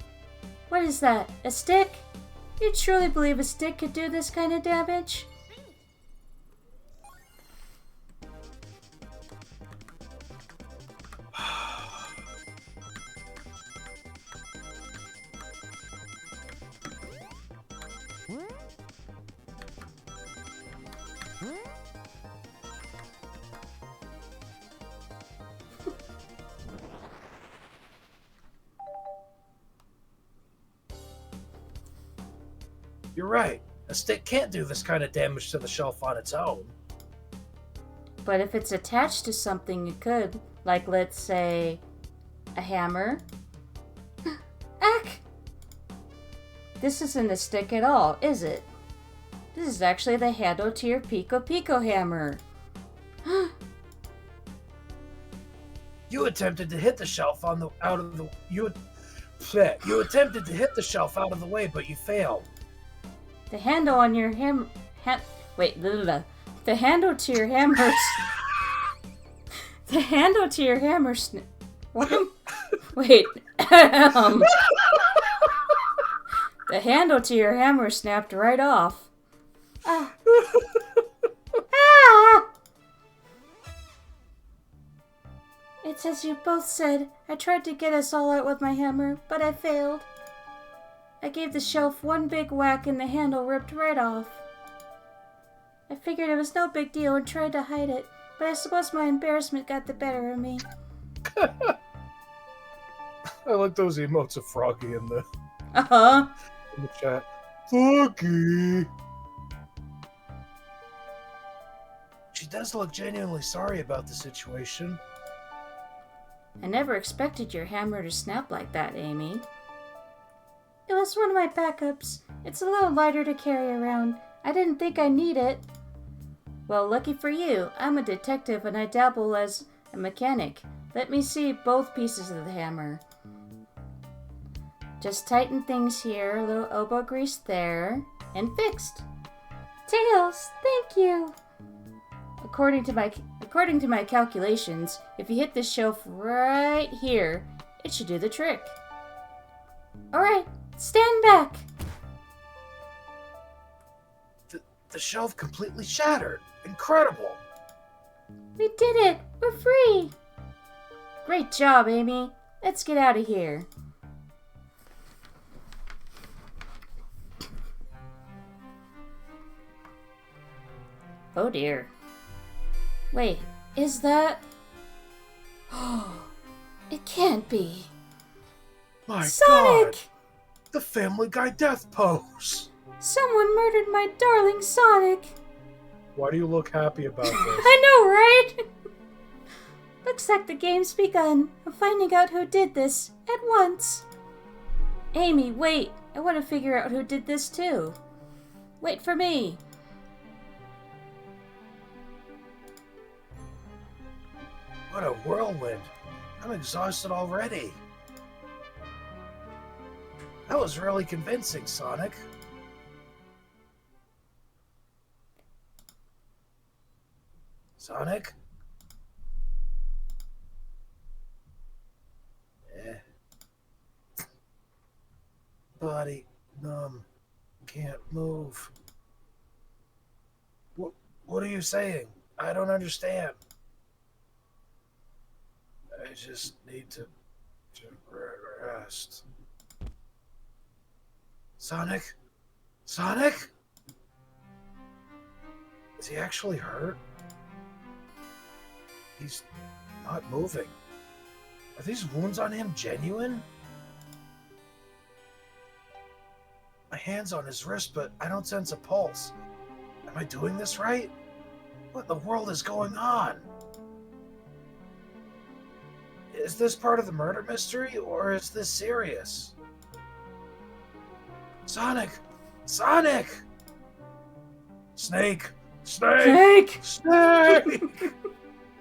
What is that? A stick? You truly believe a stick could do this kind of damage? You're right. A stick can't do this kind of damage to the shelf on its own. But if it's attached to something, it could. Like, let's say, a hammer. Ack! This isn't a stick at all, is it? This is actually the handle to your Pico Pico hammer. You attempted to hit the shelf you attempted to hit the shelf out of the way, but you failed. The handle on your The handle to your hammer. The handle to your hammer. What? Wait. The handle to your hammer snapped right off. Ah. Ah! It's as you both said. I tried to get us all out with my hammer, but I failed. I gave the shelf one big whack and the handle ripped right off. I figured it was no big deal and tried to hide it, but I suppose my embarrassment got the better of me. I like those emotes of Froggy in the chat. Froggy! She does look genuinely sorry about the situation. I never expected your hammer to snap like that, Amy. It was one of my backups. It's a little lighter to carry around. I didn't think I'd need it. Well, lucky for you, I'm a detective and I dabble as a mechanic. Let me see both pieces of the hammer. Just tighten things here, a little elbow grease there, and fixed. Tails, thank you. According to my calculations, if you hit this shelf right here, it should do the trick. All right, stand back. The shelf completely shattered. Incredible. We did it. We're free. Great job, Amy. Let's get out of here. Oh dear. Wait, is that... It can't be. My Sonic! God. The Family Guy death pose. Someone murdered my darling Sonic. Why do you look happy about this? I know, right? Looks like the game's begun. I'm finding out who did this at once. Amy, wait. I want to figure out who did this too. Wait for me. What a whirlwind. I'm exhausted already. That was really convincing, Sonic. Sonic? Body numb. Can't move. What are you saying? I don't understand. I just need to rest. Sonic? Sonic? Is he actually hurt? He's not moving. Are these wounds on him genuine? My hand's on his wrist, but I don't sense a pulse. Am I doing this right? What in the world is going on? Is this part of the murder mystery, or is this serious? Sonic! Sonic! Snake! Snake! Snake! Snake!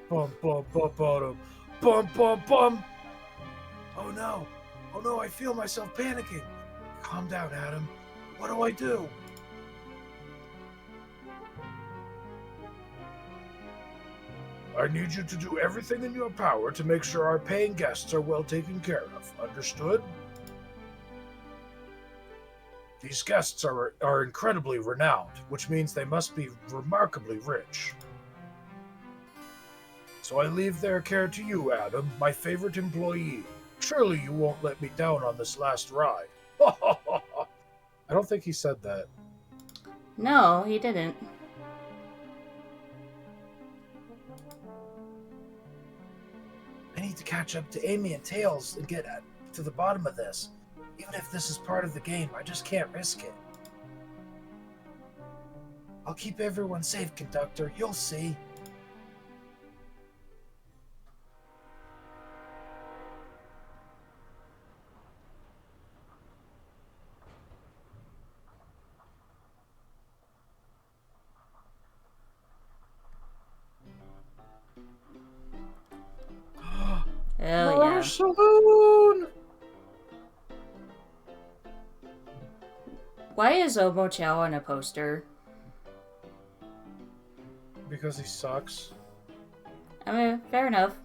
Bum, bum, bum, bum, bum, bum, bum. Oh no! Oh no, I feel myself panicking. Calm down, Adam. What do I do? I need you to do everything in your power to make sure our paying guests are well taken care of. Understood? These guests are incredibly renowned, which means they must be remarkably rich. So I leave their care to you, Adam, my favorite employee. Surely you won't let me down on this last ride. I don't think he said that. No, he didn't. I need to catch up to Amy and Tails and get to the bottom of this. Even if this is part of the game, I just can't risk it. I'll keep everyone safe, conductor. You'll see. Hell yeah. Saloon! Why is Omo Chow on a poster? Because he sucks. I mean, fair enough.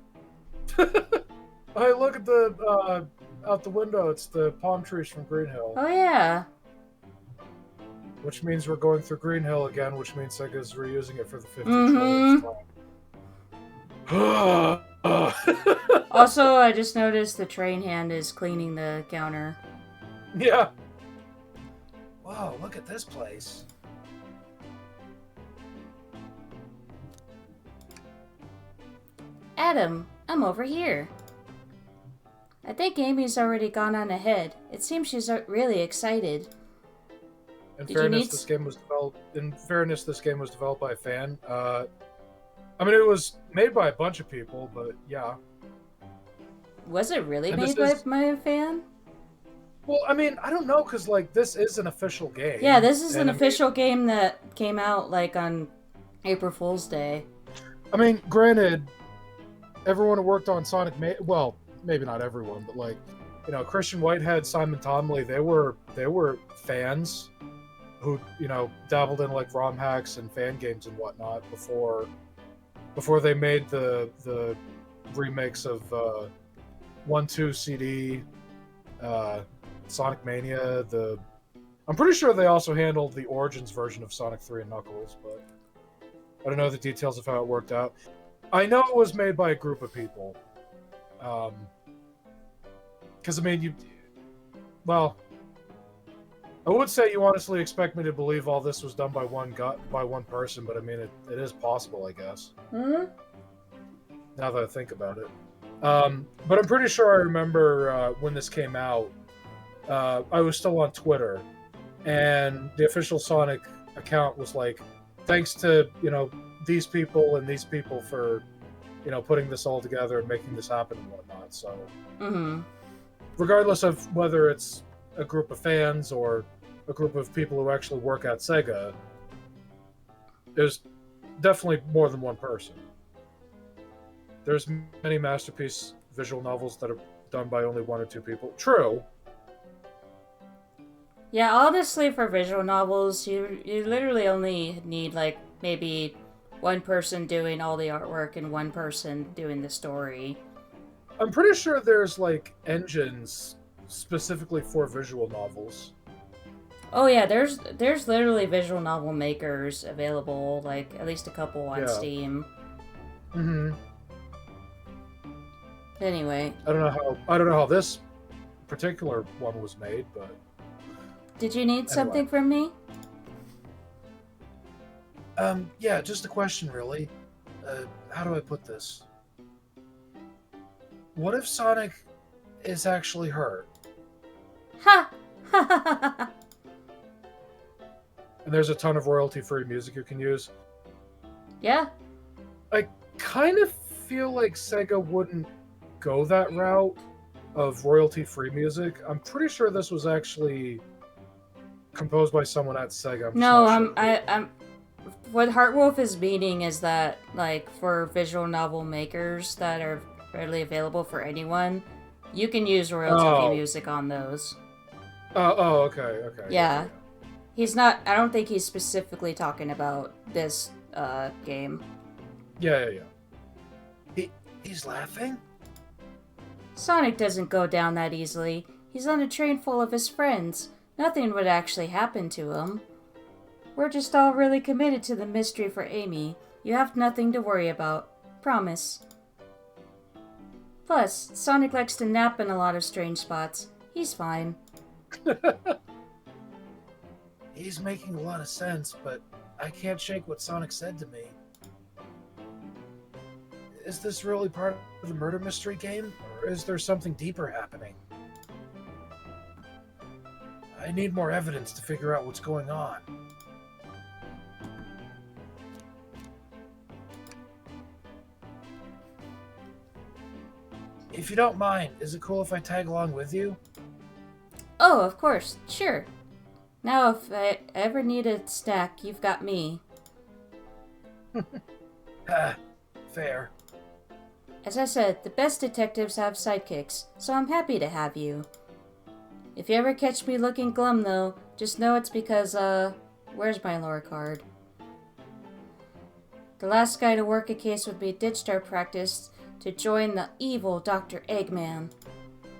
Hey, look at the out the window. It's the palm trees from Green Hill, Oh yeah. which means we're going through Green Hill again, which means Sega's reusing it for the 50 Mhm. trillionth time. Also, I just noticed the train hand is cleaning the counter. Yeah. Whoa, look at this place. Adam, I'm over here. I think Amy's already gone on ahead. It seems she's really excited. In Did you fairness, need- this game was developed by a fan. I mean, it was made by a bunch of people, but yeah. Was it really And made this by is- my fan? Well, I mean, I don't know, because, like, this is an official game. Yeah, this is and an I mean- official game that came out, like, on April Fool's Day. I mean, granted, everyone who worked on Sonic, well, maybe not everyone, but like, you know, Christian Whitehead, Simon Tomley, they were fans who, you know, dabbled in like ROM hacks and fan games and whatnot before they made the remakes of 1-2 CD, Sonic Mania. I'm pretty sure they also handled the Origins version of Sonic 3 and Knuckles, but I don't know the details of how it worked out. I know it was made by a group of people. Because, I mean, well, I would say you honestly expect me to believe all this was done by one person, but I mean, it is possible, I guess. Hmm? Now that I think about it. But I'm pretty sure I remember when this came out, I was still on Twitter, and the official Sonic account was like, thanks to, you know, these people and these people for, you know, putting this all together and making this happen and whatnot. So, Mm-hmm. regardless of whether it's a group of fans or a group of people who actually work at Sega, there's definitely more than one person. There's many masterpiece visual novels that are done by only one or two people. True. Yeah, honestly, for visual novels, you literally only need, like, maybe one person doing all the artwork and one person doing the story. I'm pretty sure there's, like, engines specifically for visual novels. Oh yeah, there's literally visual novel makers available, like at least a couple on Yeah. Steam. Mm-hmm. Anyway, I don't know how this particular one was made, but did you need something from me? Yeah, just a question, really. How do I put this? What if Sonic is actually hurt? Ha! Ha ha ha ha! and there's a ton of royalty-free music you can use. Yeah. I kind of feel like Sega wouldn't go that route of royalty-free music. I'm pretty sure this was actually composed by someone at Sega. I'm just No, not sure. I'm. What Heartwolf is meaning is that, like, for visual novel makers that are readily available for anyone, you can use royalty-free Oh. music on those. Okay. Yeah. He's not. I don't think he's specifically talking about this game. Yeah. He's laughing? Sonic doesn't go down that easily. He's on a train full of his friends. Nothing would actually happen to him. We're just all really committed to the mystery for Amy. You have nothing to worry about. Promise. Plus, Sonic likes to nap in a lot of strange spots. He's fine. He's making a lot of sense, but I can't shake what Sonic said to me. Is this really part of the murder mystery game, or is there something deeper happening? I need more evidence to figure out what's going on. If you don't mind, is it cool if I tag along with you? Oh, of course. Sure. Now, if I ever need a snack, you've got me. Ah, fair. As I said, the best detectives have sidekicks, so I'm happy to have you. If you ever catch me looking glum, though, just know it's because, where's my lore card? The last guy to work a case with me ditched our practice to join the evil Dr. Eggman.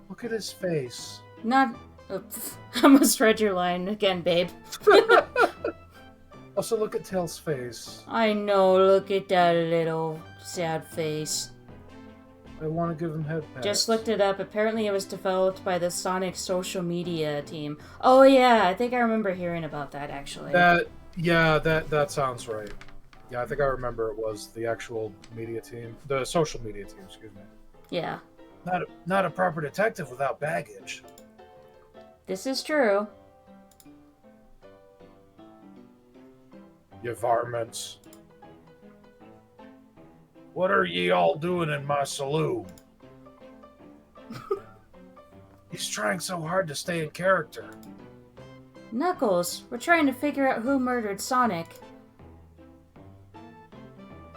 Look at his face. Not... Oh, pff, I almost read your line again, babe. Also, look at Tails' face. I know, look at that little sad face. I want to give him head pats. Just looked it up. Apparently it was developed by the Sonic social media team. Oh yeah, I think I remember hearing about that actually. That sounds right. Yeah, I think I remember it was the actual media team, the social media team. Excuse me. Yeah, Not a proper detective without baggage. this is true. You varmints. What are ye all doing in my saloon? He's trying so hard to stay in character. Knuckles, we're trying to figure out who murdered Sonic.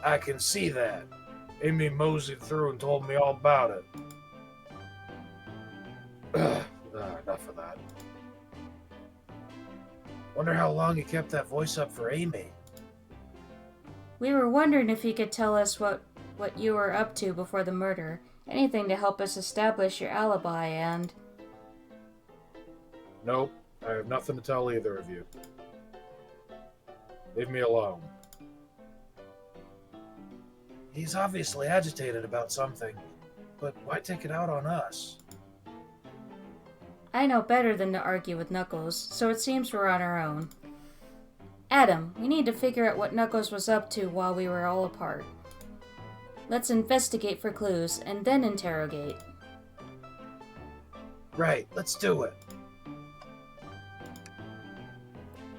I can see that. Amy moseyed through and told me all about it. Enough of that. Wonder how long he kept that voice up for Amy. We were wondering if you could tell us what you were up to before the murder. Anything to help us establish your alibi and... Nope, I have nothing to tell either of you. Leave me alone. He's obviously agitated about something, but why take it out on us? I know better than to argue with Knuckles, so it seems we're on our own. Adam, we need to figure out what Knuckles was up to while we were all apart. Let's investigate for clues, and then interrogate. Right, let's do it.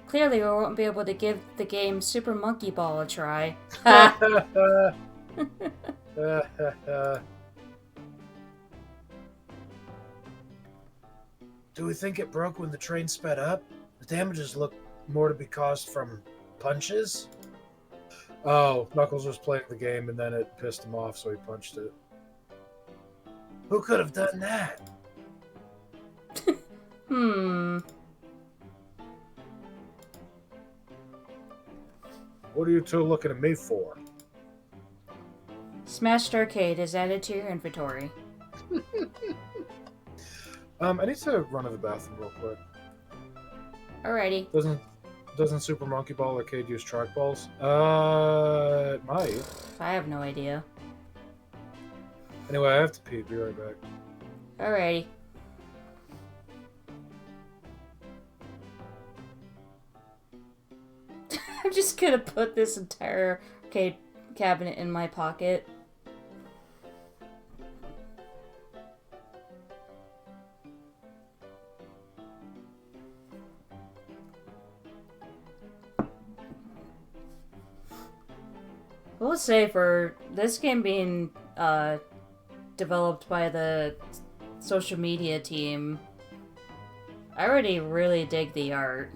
Clearly we won't be able to give the game Super Monkey Ball a try. Do we think it broke when the train sped up? The damages look more to be caused from punches? Oh, Knuckles was playing the game and then it pissed him off, so he punched it. Who could have done that? What are you two looking at me for? Smashed Arcade is added to your inventory. I need to run to the bathroom real quick. Alrighty. Doesn't Super Monkey Ball Arcade use trackballs? It might. I have no idea. Anyway, I have to pee. Be right back. Alrighty. I'm just gonna put this entire arcade cabinet in my pocket. We'll say for this game being developed by the social media team, I already really dig the art.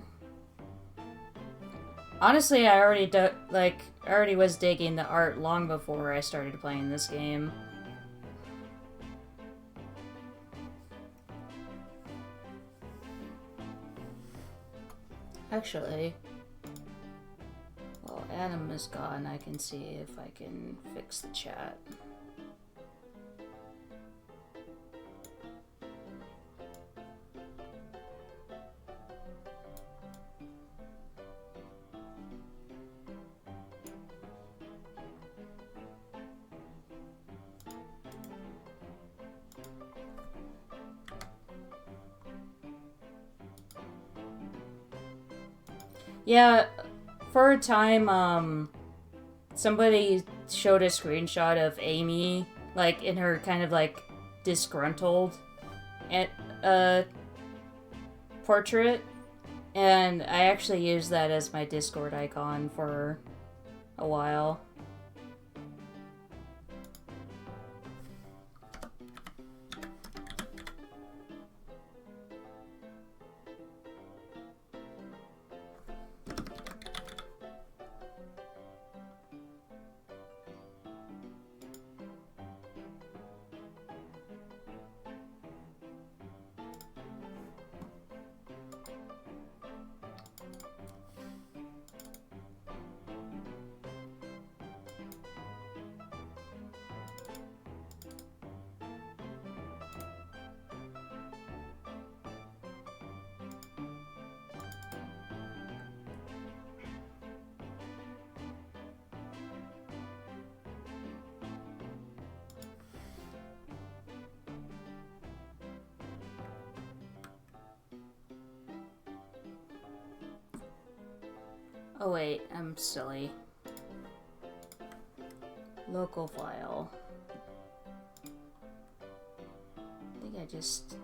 Honestly, I already was digging the art long before I started playing this game. Actually, while Adam is gone, I can see if I can fix the chat. Yeah, for a time, somebody showed a screenshot of Amy, like, in her kind of, like, disgruntled portrait, and I actually used that as my Discord icon for a while. Oh wait, I'm silly. Local file. I think I just...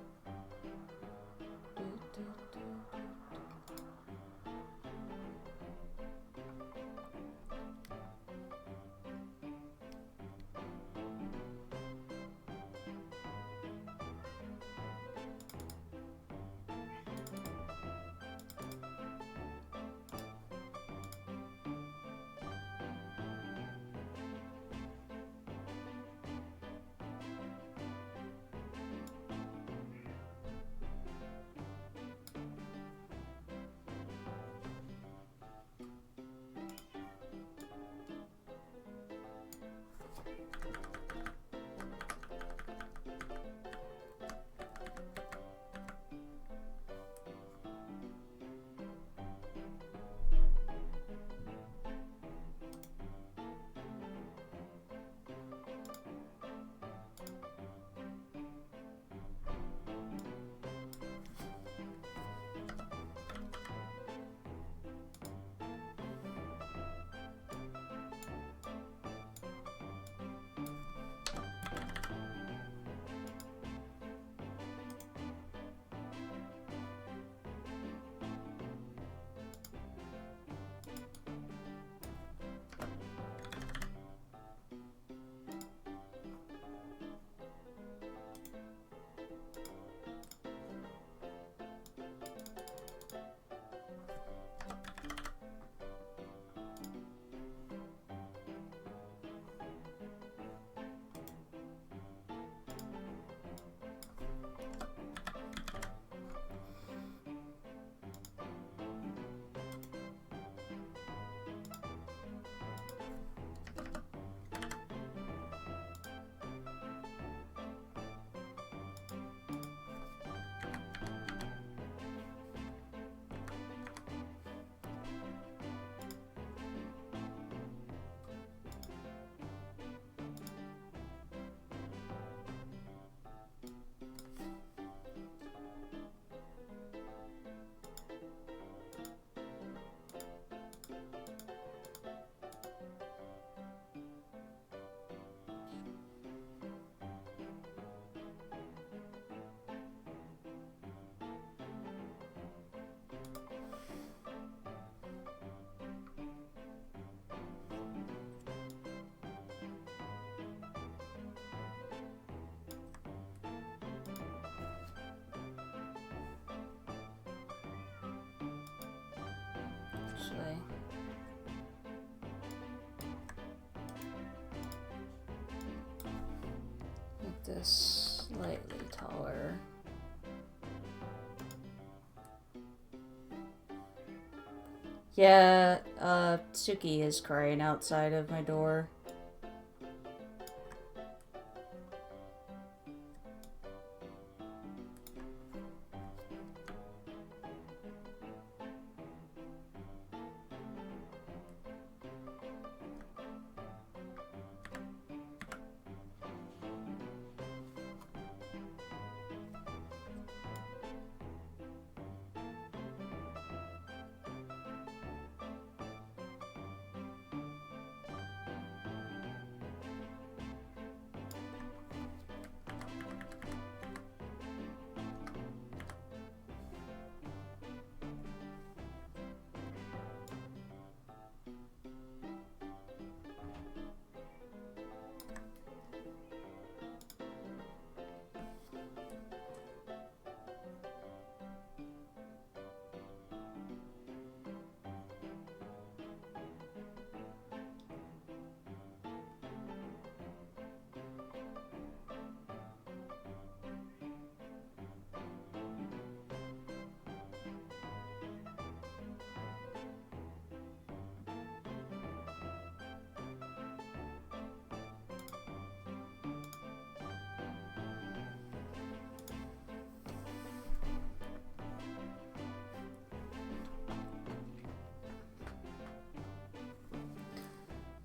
this slightly taller. Yeah, Suki is crying outside of my door.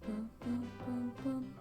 Boom, boom, boom, boom.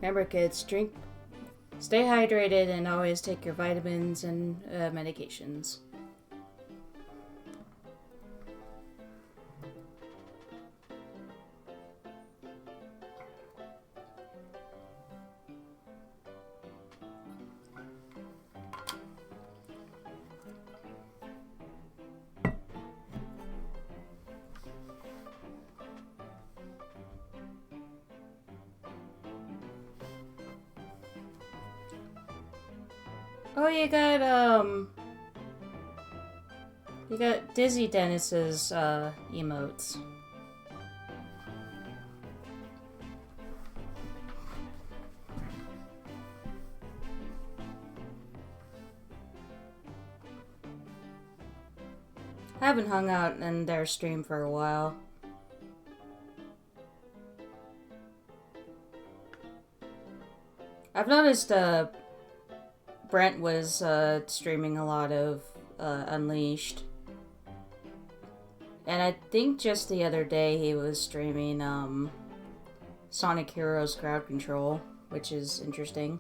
Remember, kids, stay hydrated, and always take your vitamins and medications. Oh, you got Dizzy Dennis's emotes. I haven't hung out in their stream for a while. I've noticed Brent was streaming a lot of Unleashed. And I think just the other day he was streaming Sonic Heroes Crowd Control, which is interesting.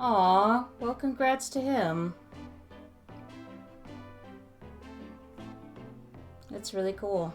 Aw, well, congrats to him. That's really cool.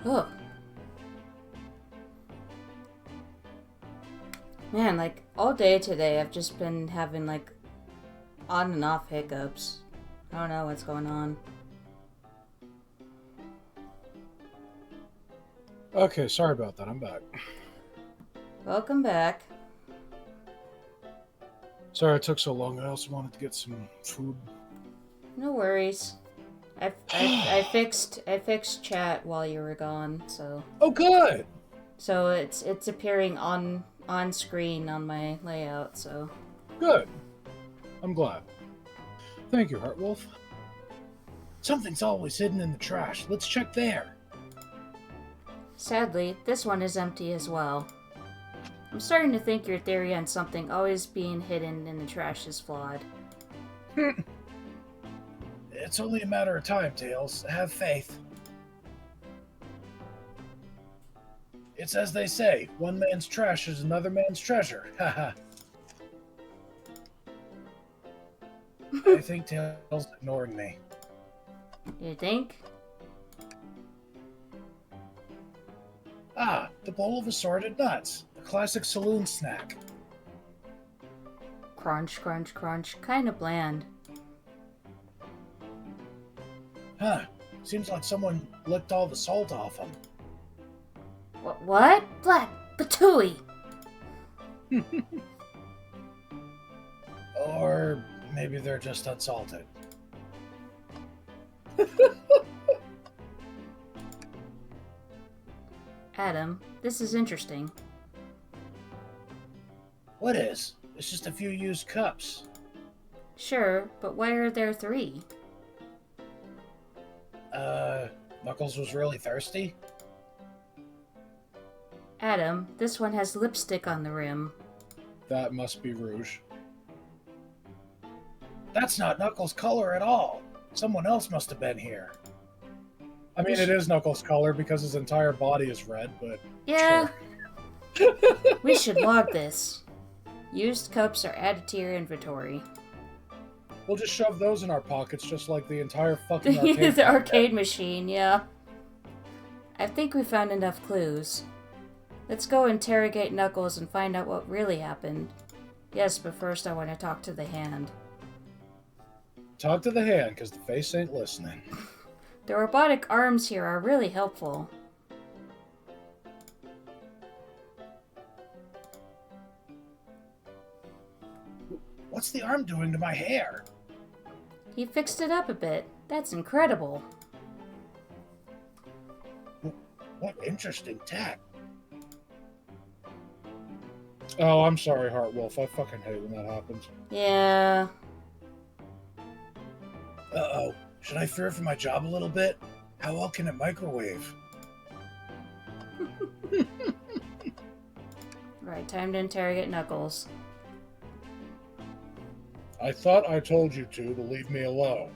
Ugh. Man, like, all day today I've just been having, like, on and off hiccups. I don't know what's going on. Okay, sorry about that. I'm back. Welcome back. Sorry it took so long. I also wanted to get some food. No worries. I fixed chat while you were gone, so Oh, good. it's appearing on screen on my layout, so Good. I'm glad. Thank you, Heartwolf. Something's always hidden in the trash. Let's check there. sadly, this one is empty as well. I'm starting to think your theory on something always being hidden in the trash is flawed. It's only a matter of time, Tails. Have faith. It's as they say, one man's trash is another man's treasure. Haha. I think Tails ignoring me. You think? Ah, the bowl of assorted nuts. A classic saloon snack. Crunch, crunch, crunch. Kinda bland. Huh. Seems like someone licked all the salt off them. What? Black Batui! Or maybe they're just unsalted. Adam, this is interesting. What is? It's just a few used cups. Sure, but why are there 3? Knuckles was really thirsty? Adam, this one has lipstick on the rim. That must be Rouge. That's not Knuckles' color at all. Someone else must have been here. I mean, it is Knuckles' color because his entire body is red, but... Yeah, Sure. we should log this. Used cups are added to your inventory. We'll just shove those in our pockets just like the entire fucking arcade. The arcade machine, yeah. I think we found enough clues. Let's go interrogate Knuckles and find out what really happened. Yes, but first I want to talk to the hand. Talk to the hand, because the face ain't listening. The robotic arms here are really helpful. What's the arm doing to my hair? He fixed it up a bit. That's incredible. What interesting tech. Oh, I'm sorry, Heartwolf. I fucking hate when that happens. Yeah. Uh-oh. Should I fear for my job a little bit? How well can it microwave? Right, time to interrogate Knuckles. I thought I told you to leave me alone.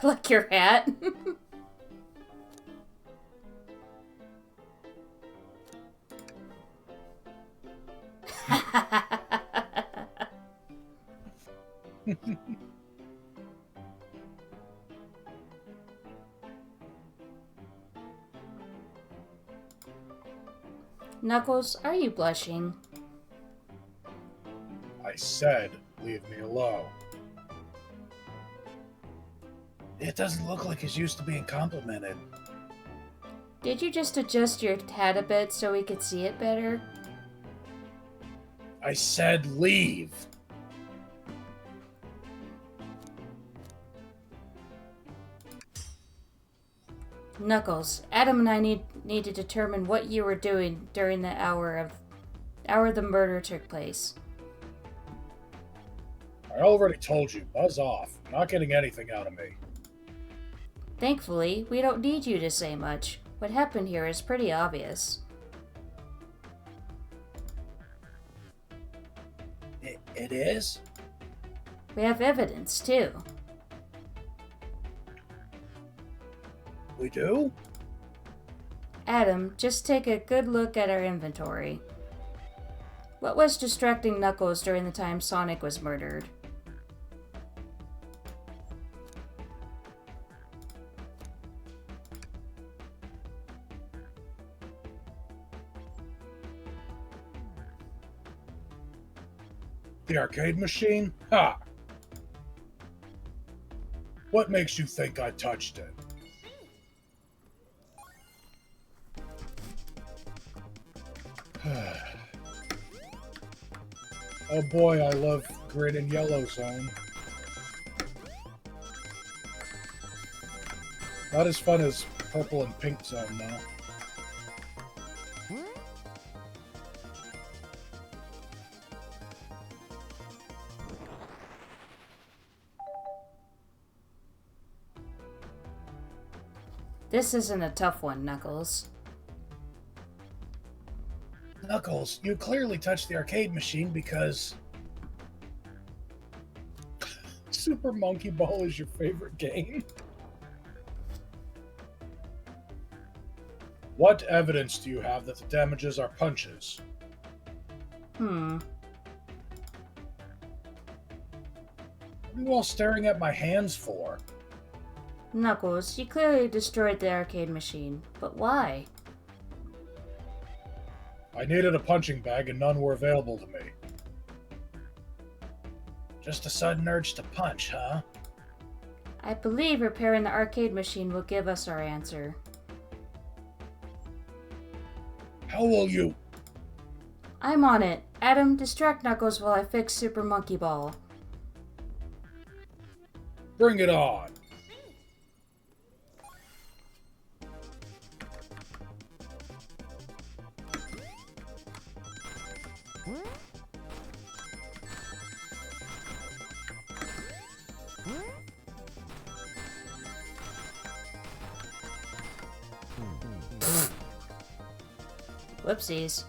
Like your hat. Knuckles, are you blushing? I said, leave me alone. It doesn't look like he's used to being complimented. Did you just adjust your hat a bit so we could see it better? I said leave. Knuckles, Adam and I need to determine what you were doing during the hour the murder took place. I already told you, buzz off. You're not getting anything out of me. Thankfully, we don't need you to say much. What happened here is pretty obvious. It is? We have evidence, too. We do? Adam, just take a good look at our inventory. What was distracting Knuckles during the time Sonic was murdered? The arcade machine? Ha! What makes you think I touched it? Oh boy, I love green and yellow zone. Not as fun as purple and pink zone, though. This isn't a tough one, Knuckles. Knuckles, you clearly touched the arcade machine because Super Monkey Ball is your favorite game. What evidence do you have that the damages are punches? Hmm. What are you all staring at my hands for? Knuckles, you clearly destroyed the arcade machine, but why? I needed a punching bag and none were available to me. Just a sudden urge to punch, huh? I believe repairing the arcade machine will give us our answer. How will you? I'm on it. Adam, distract Knuckles while I fix Super Monkey Ball. Bring it on. Whoopsies.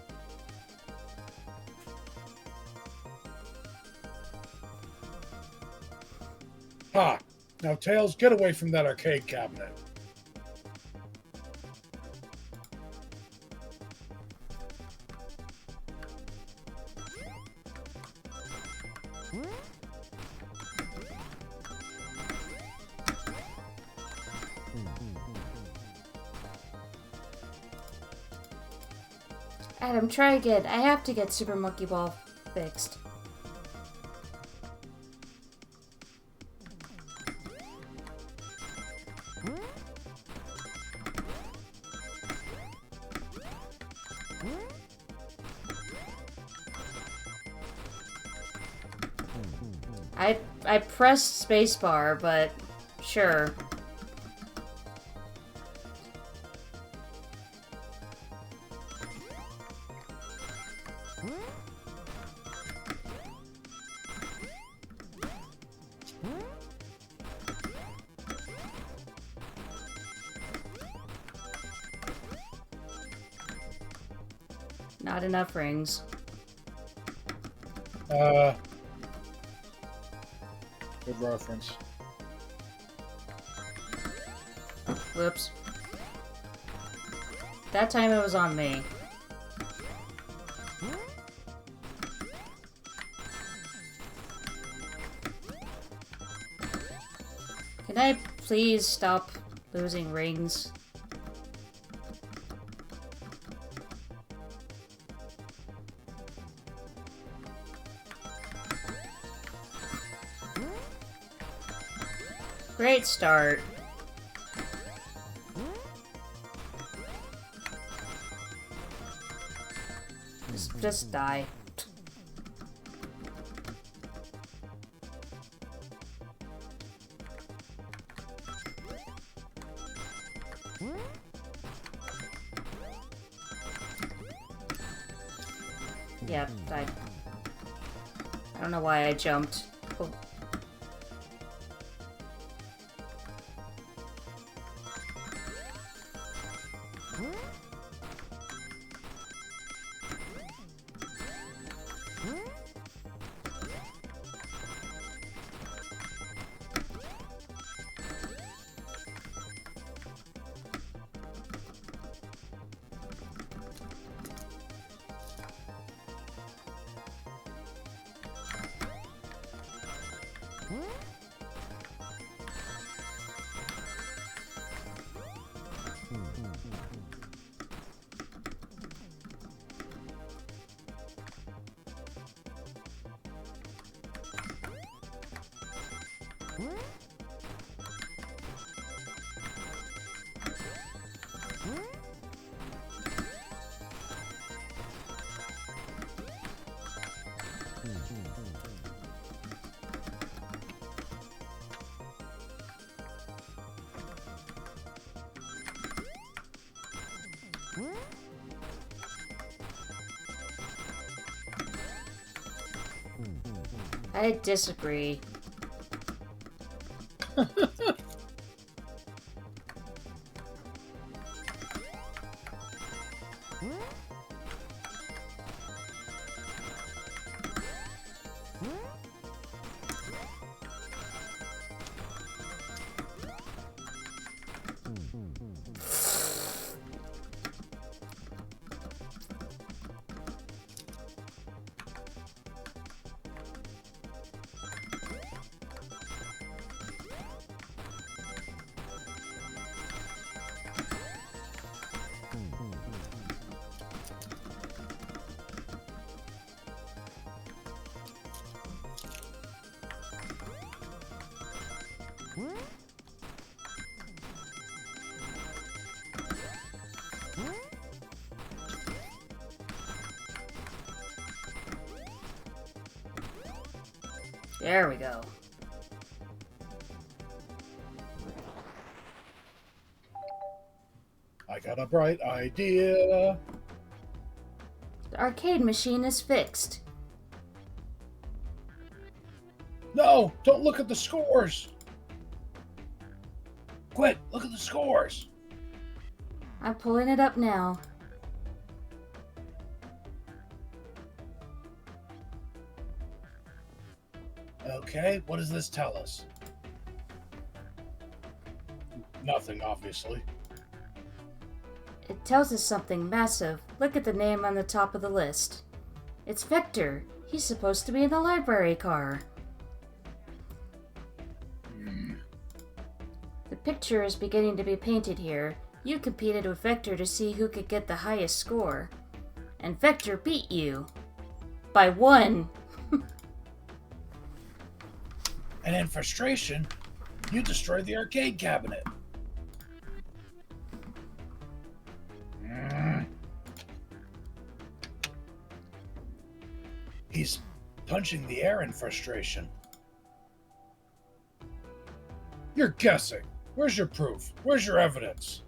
Ha! Now, Tails, get away from that arcade cabinet. Adam, try again. I have to get Super Monkey Ball fixed. I pressed spacebar, but sure. Not enough rings. Good reference. Whoops. That time it was on me. Can I please stop losing rings? Great start. Just die. Yep, I don't know why I jumped. Oh. I disagree. There we go. I got a bright idea. The arcade machine is fixed. No, don't look at the scores. Quit, look at the scores. I'm pulling it up now. Okay, what does this tell us? Nothing, obviously. It tells us something massive. Look at the name on the top of the list. It's Vector. He's supposed to be in the library car. The picture is beginning to be painted here. You competed with Vector to see who could get the highest score. And Vector beat you. By 1. And in frustration, you destroyed the arcade cabinet. He's punching the air in frustration. You're guessing. Where's your proof? Where's your evidence?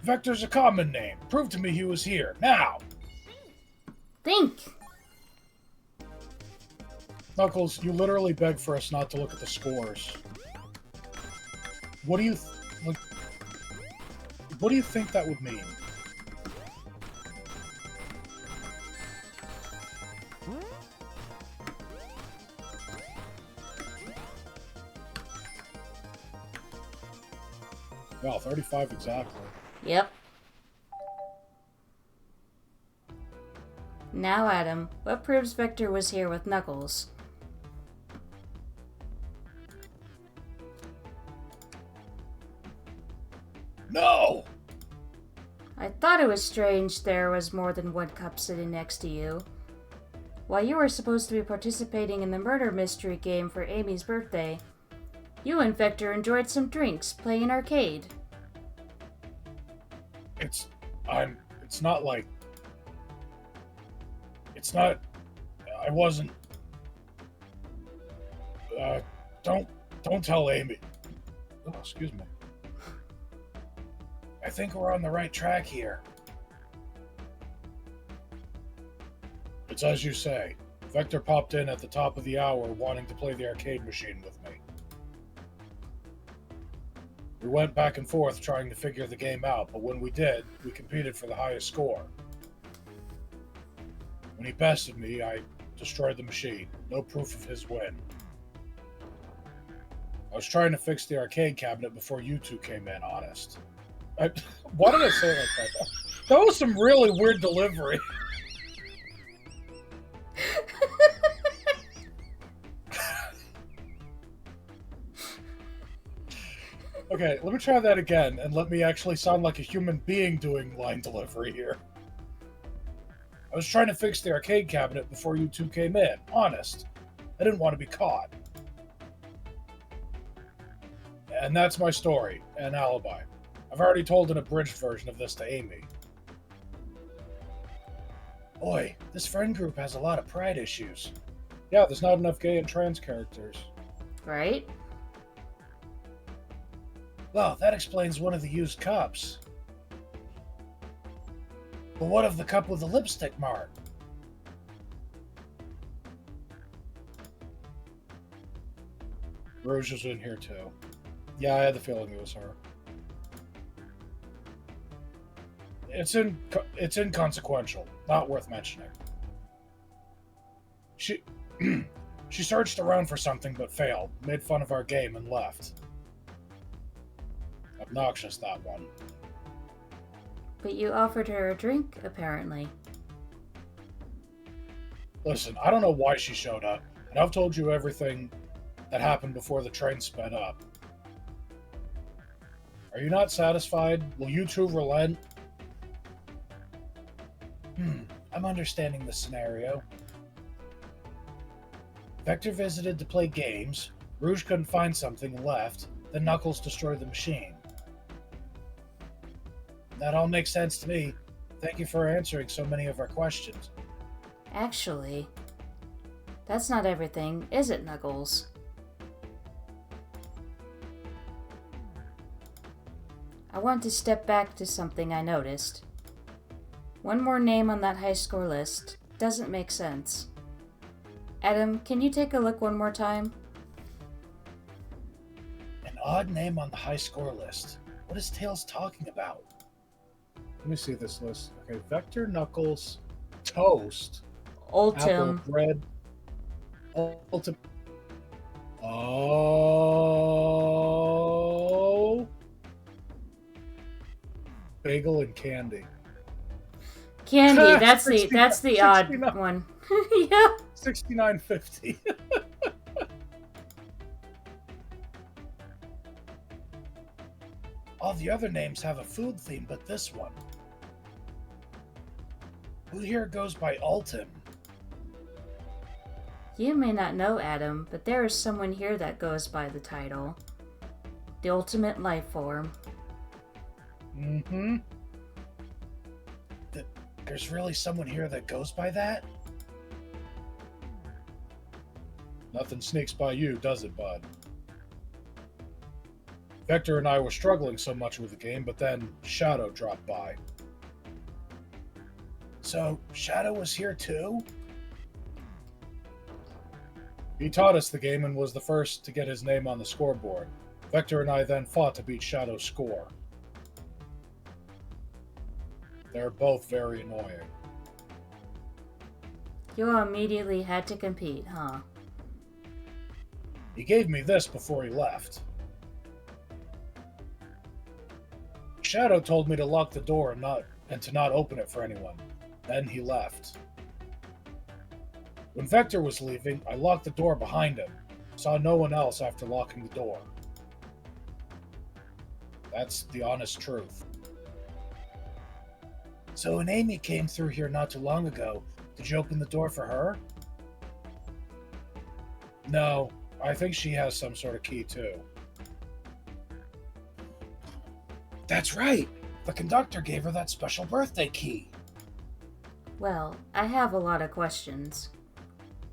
Vector's a common name. Prove to me he was here. Now! Think! Knuckles, you literally begged for us not to look at the scores. What do you what do you think that would mean? Wow, 35 exactly. Yep. Now, Adam, what proves Vector was here with Knuckles? No! I thought it was strange there was more than one cup sitting next to you. While you were supposed to be participating in the murder mystery game for Amy's birthday, you and Vector enjoyed some drinks playing arcade. It's not like... It's not... I wasn't... Don't tell Amy. Oh, excuse me. I think we're on the right track here. It's as you say. Vector popped in at the top of the hour wanting to play the arcade machine with me. We went back and forth trying to figure the game out, but when we did, we competed for the highest score. When he bested me, I destroyed the machine. No proof of his win. I was trying to fix the arcade cabinet before you two came in, honest. Why did I say it like that? That was some really weird delivery. Okay, let me try that again, and let me actually sound like a human being doing line delivery here. I was trying to fix the arcade cabinet before you two came in, honest. I didn't want to be caught. And that's my story and alibi. I've already told an abridged version of this to Amy. Boy, this friend group has a lot of pride issues. Yeah, there's not enough gay and trans characters. Right? Well, that explains one of the used cups. But what of the cup with the lipstick mark? Rouge was in here too. Yeah, I had the feeling it was her. It's inconsequential, not worth mentioning. She she searched around for something but failed, made fun of our game and left. Obnoxious, that one. But you offered her a drink, apparently. Listen, I don't know why she showed up, and I've told you everything that happened before the train sped up. Are you not satisfied? Will you two relent? I'm understanding the scenario. Vector visited to play games, Rouge couldn't find something and left, then Knuckles destroyed the machine. That all makes sense to me. Thank you for answering so many of our questions. Actually, that's not everything, is it, Knuckles? I want to step back to something I noticed. One more name on that high score list doesn't make sense. Adam, can you take a look one more time? An odd name on the high score list. What is Tails talking about? Let me see this list. Okay, Vector, Knuckles, Toast, Ultim. Apple, Bread, Ultim. Oh. Bagel and Candy. Candy, that's the 69 odd one. Yeah. 6950. All the other names have a food theme, but this one. Who here goes by Ultim? You may not know, Adam, but there is someone here that goes by the title. The ultimate life form. Mm-hmm. There's really someone here that goes by that? Nothing sneaks by you, does it, bud? Vector and I were struggling so much with the game, but then Shadow dropped by. So, Shadow was here too? He taught us the game and was the first to get his name on the scoreboard. Vector and I then fought to beat Shadow's score. They're both very annoying. You immediately had to compete, huh? He gave me this before he left. Shadow told me to lock the door and to not open it for anyone. Then he left. When Vector was leaving, I locked the door behind him. Saw no one else after locking the door. That's the honest truth. So when Amy came through here not too long ago, did you open the door for her? No, I think she has some sort of key too. That's right! The conductor gave her that special birthday key. Well, I have a lot of questions.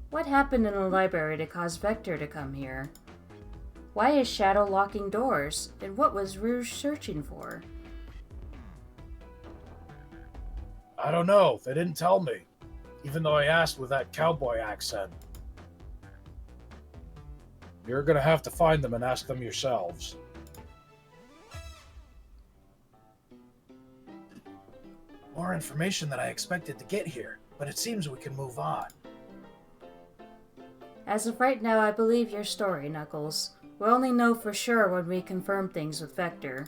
What happened in the library to cause Vector to come here? Why is Shadow locking doors? And what was Rouge searching for? I don't know. They didn't tell me. Even though I asked with that cowboy accent. You're gonna have to find them and ask them yourselves. More information than I expected to get here, but it seems we can move on. As of right now, I believe your story, Knuckles. We'll only know for sure when we confirm things with Vector.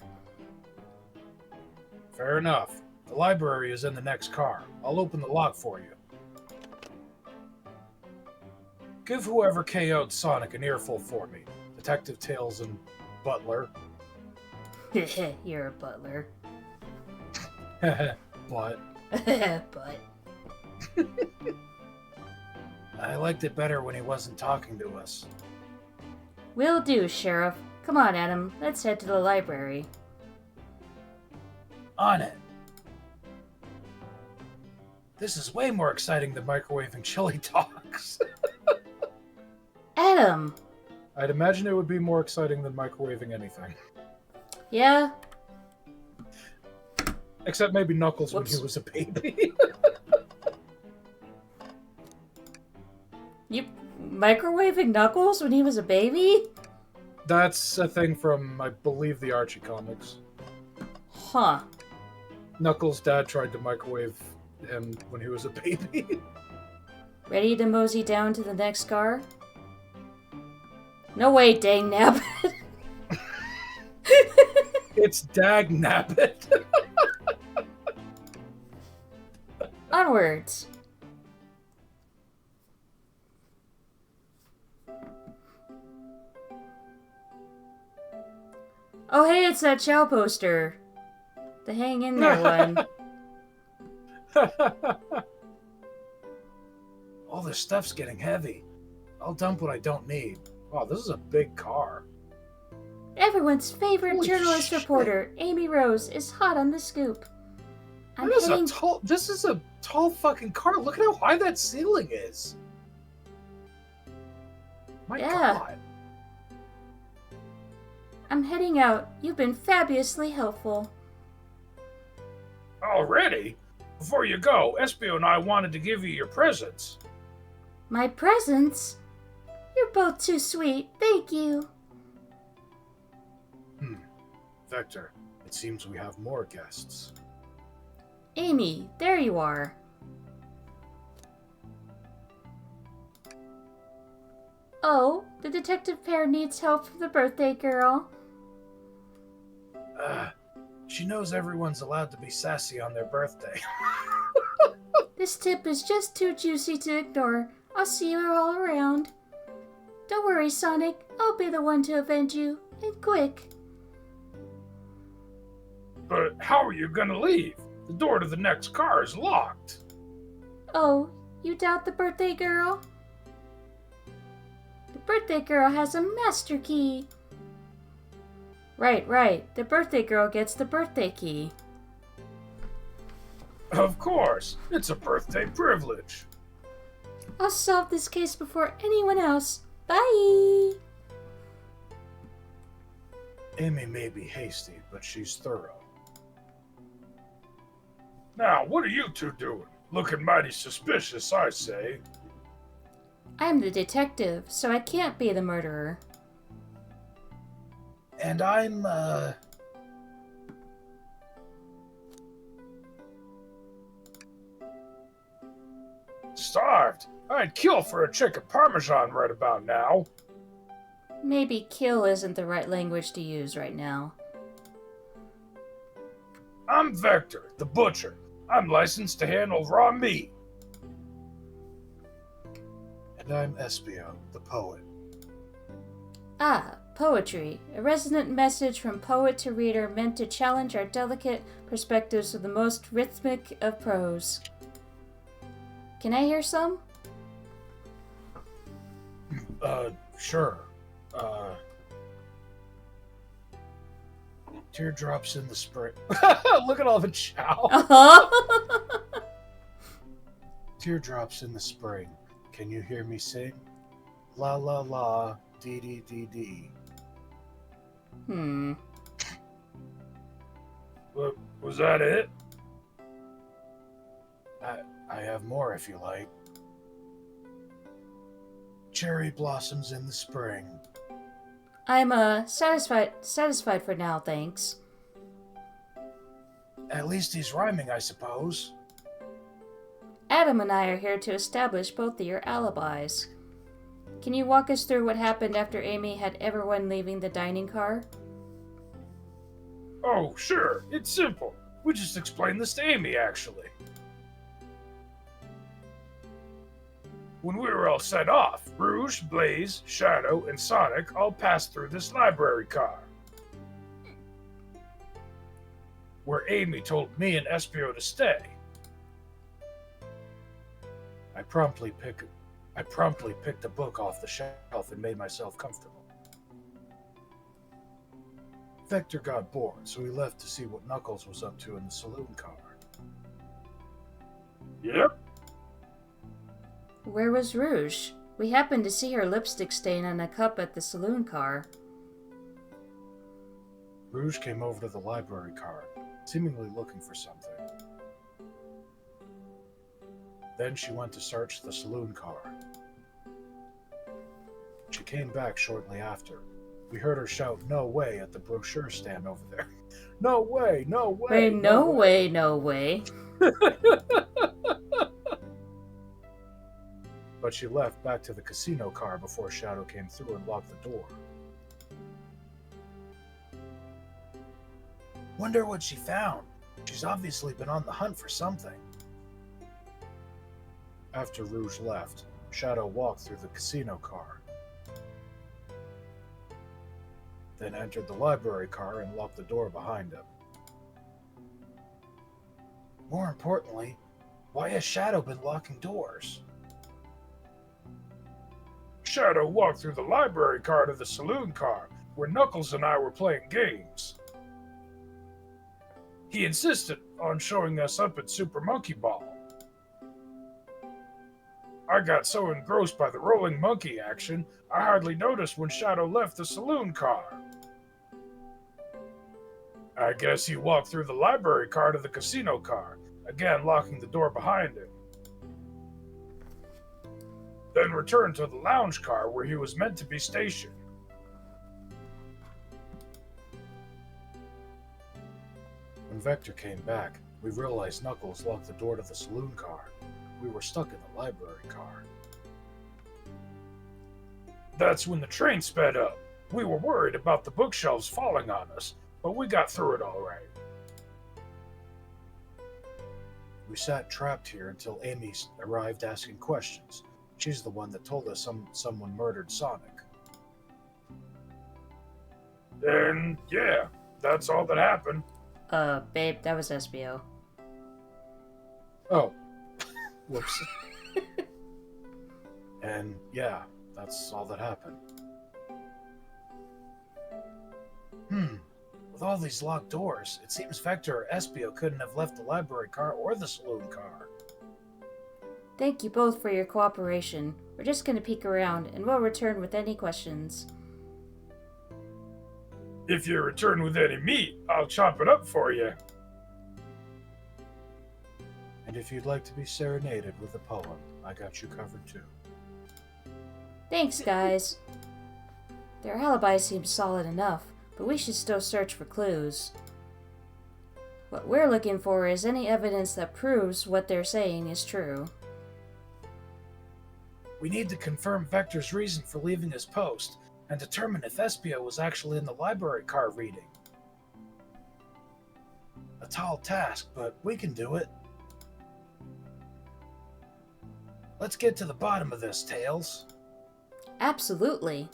Fair enough. The library is in the next car. I'll open the lock for you. Give whoever KO'd Sonic an earful for me. Detective Tails and Butler. You're a butler. But But... I liked it better when he wasn't talking to us. Will do, Sheriff. Come on, Adam. Let's head to the library. On it. This is way more exciting than microwaving chili dogs. Adam! I'd imagine it would be more exciting than microwaving anything. Yeah? Except maybe Knuckles Whoops. when he was a baby. You microwaving Knuckles when he was a baby? That's a thing from, I believe, the Archie comics. Huh. Knuckles' dad tried to microwave him when he was a baby. Ready to mosey down to the next car? No way, dang nabbit. It's Dag Nabbit. Onwards. Oh hey, it's that Chow poster. The hang in there one. All this stuff's getting heavy. I'll dump what I don't need. Wow, this is a big car. Everyone's favorite Holy journalist shit. reporter, Amy Rose, is hot on the scoop. I'm This heading... is a tall fucking car. Look at how high that ceiling is. My Yeah. God. I'm heading out. You've been fabulously helpful. Already? Before you go, Espio and I wanted to give you your presents. My presents? You're both too sweet. Thank you. Vector, it seems we have more guests. Amy, there you are. Oh, the detective pair needs help from the birthday girl. She knows everyone's allowed to be sassy on their birthday. This tip is just too juicy to ignore. I'll see you all around. Don't worry, Sonic. I'll be the one to avenge you. And quick. But how are you gonna leave? The door to the next car is locked. Oh, you doubt the birthday girl? The birthday girl has a master key. Right. The birthday girl gets the birthday key. Of course, it's a birthday privilege. I'll solve this case before anyone else. Bye! Amy may be hasty, but she's thorough. Now, what are you two doing? Looking mighty suspicious, I say. I'm the detective, so I can't be the murderer. And I'm, starved. I'd kill for a chicken parmesan right about now. Maybe kill isn't the right language to use right now. I'm Vector, the butcher. I'm licensed to handle raw meat. And I'm Espio, the poet. Ah, poetry. A resonant message from poet to reader meant to challenge our delicate perspectives with the most rhythmic of prose. Can I hear some? Sure. Teardrops in the spring. Look at all the chow. Uh-huh. Teardrops in the spring. Can you hear me sing? La la la, dee dee dee dee. Was that it? I have more if you like. Cherry blossoms in the spring. I'm satisfied for now, thanks. At least he's rhyming, I suppose. Adam and I are here to establish both of your alibis. Can you walk us through what happened after Amy had everyone leaving the dining car? Oh, sure. It's simple. We just explained this to Amy, actually. When we were all set off, Rouge, Blaze, Shadow, and Sonic all passed through this library car, where Amy told me and Espio to stay. I promptly I promptly picked a book off the shelf and made myself comfortable. Vector got bored, so he left to see what Knuckles was up to in the saloon car. Yep. Where was Rouge? We happened to see her lipstick stain on a cup at the saloon car. Rouge came over to the library car, seemingly looking for something. Then she went to search the saloon car. She came back shortly after. We heard her shout, "No way," at the brochure stand over there. No way, no way. Wait, no way, no way. But she left back to the casino car before Shadow came through and locked the door. Wonder what she found. She's obviously been on the hunt for something. After Rouge left, Shadow walked through the casino car, then entered the library car and locked the door behind him. More importantly, why has Shadow been locking doors? Shadow walked through the library car to the saloon car, where Knuckles and I were playing games. He insisted on showing us up at Super Monkey Ball. I got so engrossed by the rolling monkey action, I hardly noticed when Shadow left the saloon car. I guess he walked through the library car to the casino car, again locking the door behind him. Then returned to the lounge car where he was meant to be stationed. When Vector came back, we realized Knuckles locked the door to the saloon car. We were stuck in the library car. That's when the train sped up. We were worried about the bookshelves falling on us, but we got through it all right. We sat trapped here until Amy arrived asking questions. She's the one that told us someone murdered Sonic. And yeah, that's all that happened. Babe, that was SBO. Oh. Whoops. And yeah, that's all that happened. With all these locked doors, it seems Vector or Espio couldn't have left the library car or the saloon car. Thank you both for your cooperation. We're just gonna peek around, and we'll return with any questions. If you return with any meat, I'll chop it up for you. And if you'd like to be serenaded with a poem, I got you covered too. Thanks, guys. Their alibi seems solid enough, but we should still search for clues. What we're looking for is any evidence that proves what they're saying is true. We need to confirm Vector's reason for leaving his post and determine if Espio was actually in the library car reading. A tall task, but we can do it. Let's get to the bottom of this, Tails. Absolutely.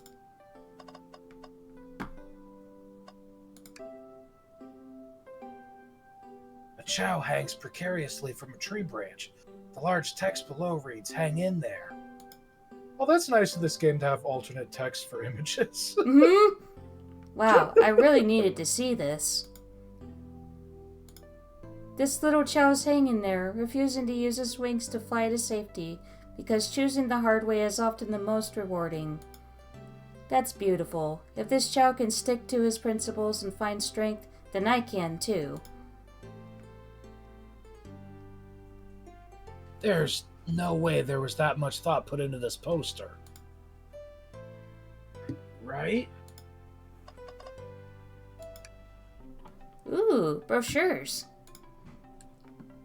A chow hangs precariously from a tree branch. The large text below reads, "Hang in there." Well, that's nice of this game to have alternate text for images. Mm-hmm. Wow, I really needed to see this. This little chow's hanging there, refusing to use his wings to fly to safety, because choosing the hard way is often the most rewarding. That's beautiful. If this chow can stick to his principles and find strength, then I can too. There's no way there was that much thought put into this poster. Right? Ooh, brochures.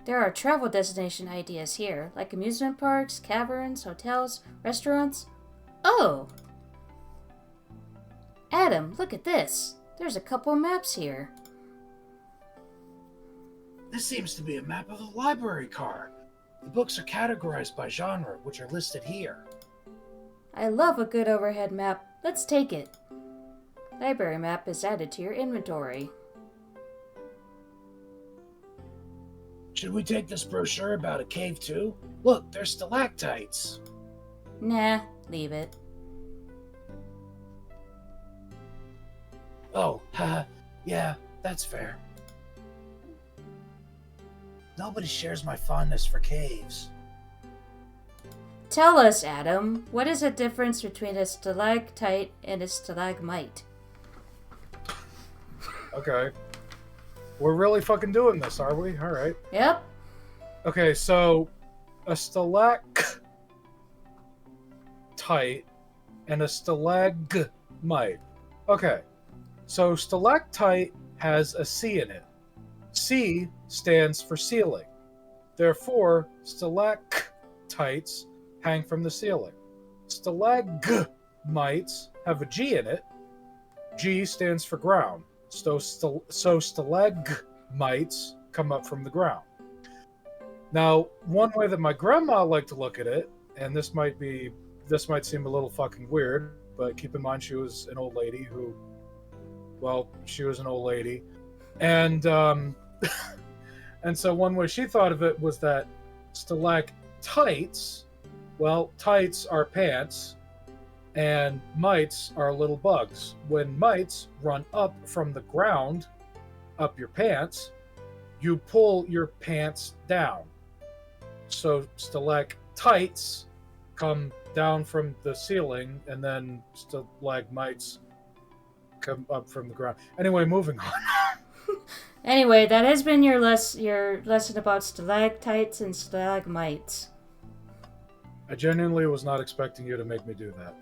There are travel destination ideas here, like amusement parks, caverns, hotels, restaurants. Oh! Adam, look at this. There's a couple maps here. This seems to be a map of the library car. The books are categorized by genre, which are listed here. I love a good overhead map. Let's take it. Library map is added to your inventory. Should we take this brochure about a cave too? Look, there's stalactites. Nah, leave it. Oh, haha, yeah, that's fair. Nobody shares my fondness for caves. Tell us, Adam, what is the difference between a stalactite and a stalagmite? Okay. We're really fucking doing this, are we? All right. Yep. Okay, so a stalactite and a stalagmite. Okay. So stalactite has a C in it. C stands for ceiling. Therefore, stalactites hang from the ceiling. Stalagmites have a G in it. G stands for ground. So stalagmites come up from the ground. Now, one way that my grandma liked to look at it, and this might seem a little fucking weird, but keep in mind she was an old lady who, well, she was an old lady, and and so one way she thought of it was that stalactites, well, tights are pants, and mites are little bugs. When mites run up from the ground, up your pants, you pull your pants down. So stalactites come down from the ceiling, and then stalagmites come up from the ground. Anyway, moving on. Anyway, that has been your lesson about stalactites and stalagmites. I genuinely was not expecting you to make me do that.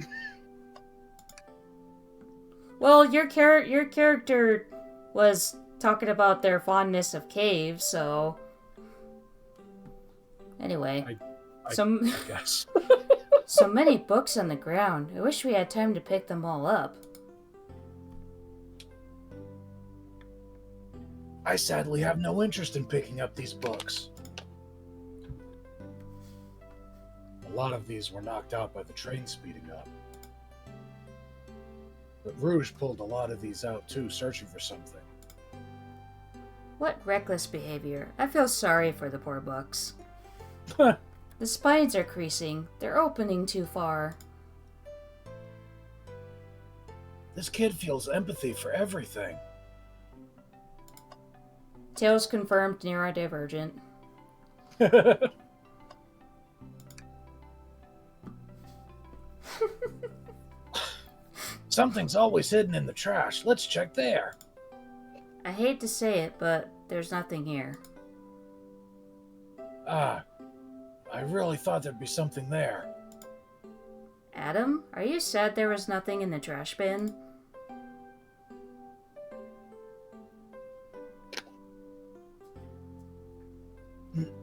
Well, your character was talking about their fondness of caves, so anyway, I guess. so many books on the ground. I wish we had time to pick them all up. I sadly have no interest in picking up these books. A lot of these were knocked out by the train speeding up. But Rouge pulled a lot of these out too, searching for something. What reckless behavior. I feel sorry for the poor books. Huh. The spines are creasing. They're opening too far. This kid feels empathy for everything. Tails confirmed neurodivergent. Something's always hidden in the trash. Let's check there. I hate to say it, but there's nothing here. Ah, I really thought there'd be something there. Adam, are you sad there was nothing in the trash bin?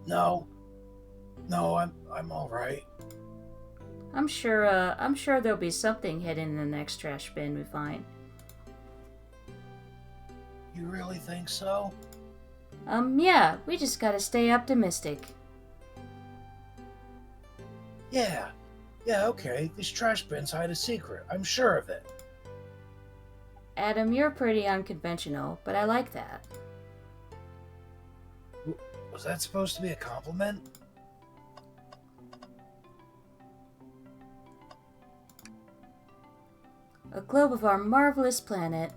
No, I'm all right. I'm sure there'll be something hidden in the next trash bin we find. You really think so? Yeah, we just gotta stay optimistic. Yeah, okay. These trash bins hide a secret. I'm sure of it. Adam, you're pretty unconventional, but I like that. Was that supposed to be a compliment? A globe of our marvelous planet.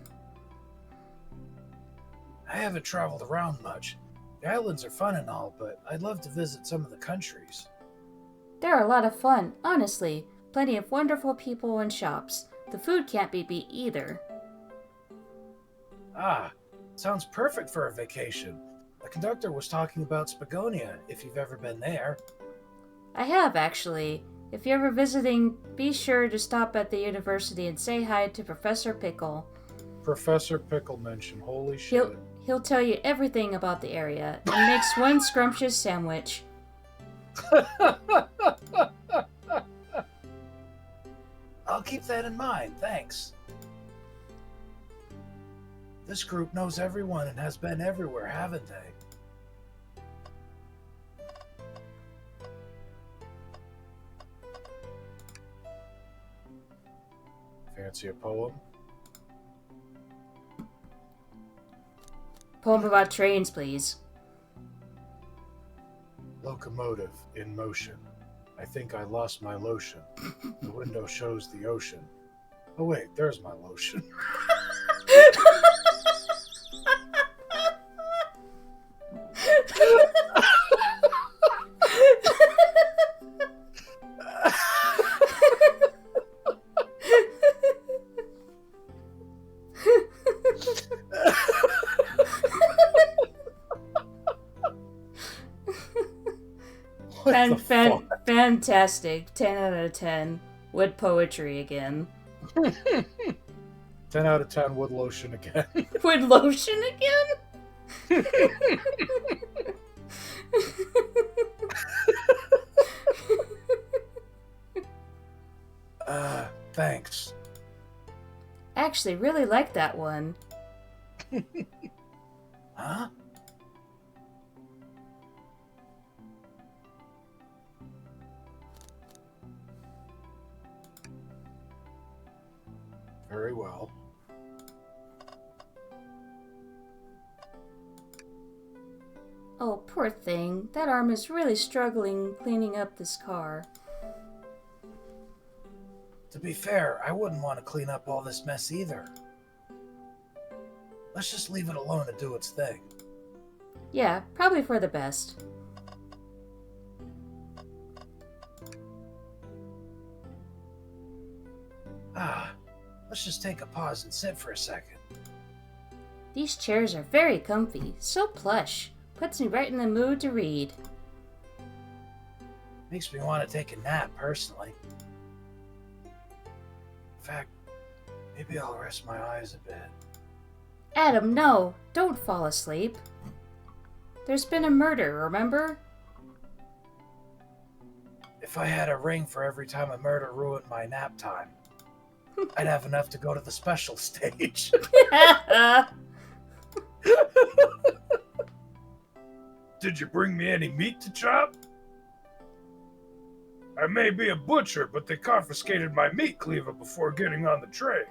I haven't traveled around much. The islands are fun and all, but I'd love to visit some of the countries. They're a lot of fun, honestly. Plenty of wonderful people and shops. The food can't be beat either. Ah, sounds perfect for a vacation. The conductor was talking about Spagonia, if you've ever been there. I have, actually. If you're ever visiting, be sure to stop at the university and say hi to Professor Pickle. Professor Pickle mentioned, holy shit. He'll tell you everything about the area and makes one scrumptious sandwich. I'll keep that in mind, thanks. This group knows everyone and has been everywhere, haven't they? Fancy a poem? Poem about trains, please. Locomotive in motion. I I think I lost my lotion. The window shows the ocean. Oh wait, there's my lotion. What the fuck? Fantastic. 10 out of 10. Wood poetry again. 10 out of 10 wood lotion again. Wood lotion again? Thanks. Actually, really like that one. Huh? Very well. Oh, poor thing. That arm is really struggling cleaning up this car. To be fair, I wouldn't want to clean up all this mess either. Let's just leave it alone to do its thing. Yeah, probably for the best. Let's just take a pause and sit for a second. These chairs are very comfy, so plush. Puts me right in the mood to read. Makes me want to take a nap, personally. In fact, maybe I'll rest my eyes a bit. Adam, no! Don't fall asleep. There's been a murder, remember? If I had a ring for every time a murder ruined my nap time, I'd have enough to go to the special stage. Did you bring me any meat to chop? I may be a butcher, but they confiscated my meat cleaver before getting on the train.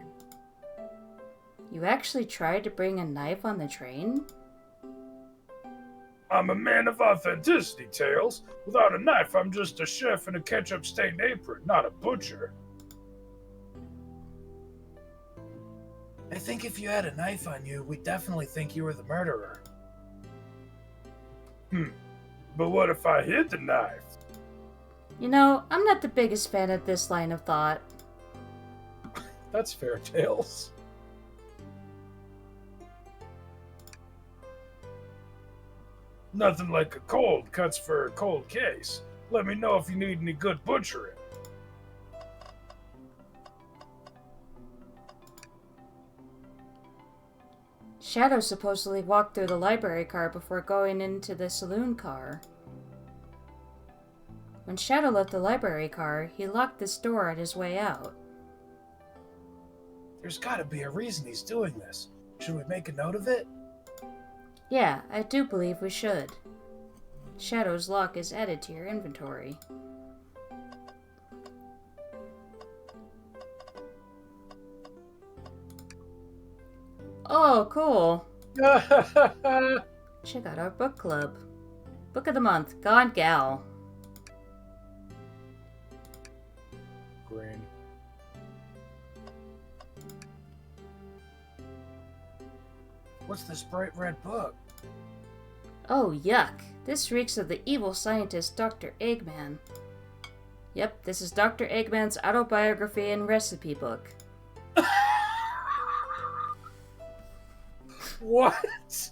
You actually tried to bring a knife on the train? I'm a man of authenticity, Tails. Without a knife, I'm just a chef in a ketchup-stained apron, not a butcher. I think if you had a knife on you, we'd definitely think you were the murderer. But what if I hid the knife? You know, I'm not the biggest fan of this line of thought. That's fair, Tails. Nothing like a cold cuts for a cold case. Let me know if you need any good butchering. Shadow supposedly walked through the library car before going into the saloon car. When Shadow left the library car, he locked this door on his way out. There's gotta be a reason he's doing this. Should we make a note of it? Yeah, I do believe we should. Shadow's lock is added to your inventory. Oh, cool. Check out our book club. Book of the month, Gone Gal. Green. What's this bright red book? Oh, yuck. This reeks of the evil scientist Dr. Eggman. Yep, this is Dr. Eggman's autobiography and recipe book. What?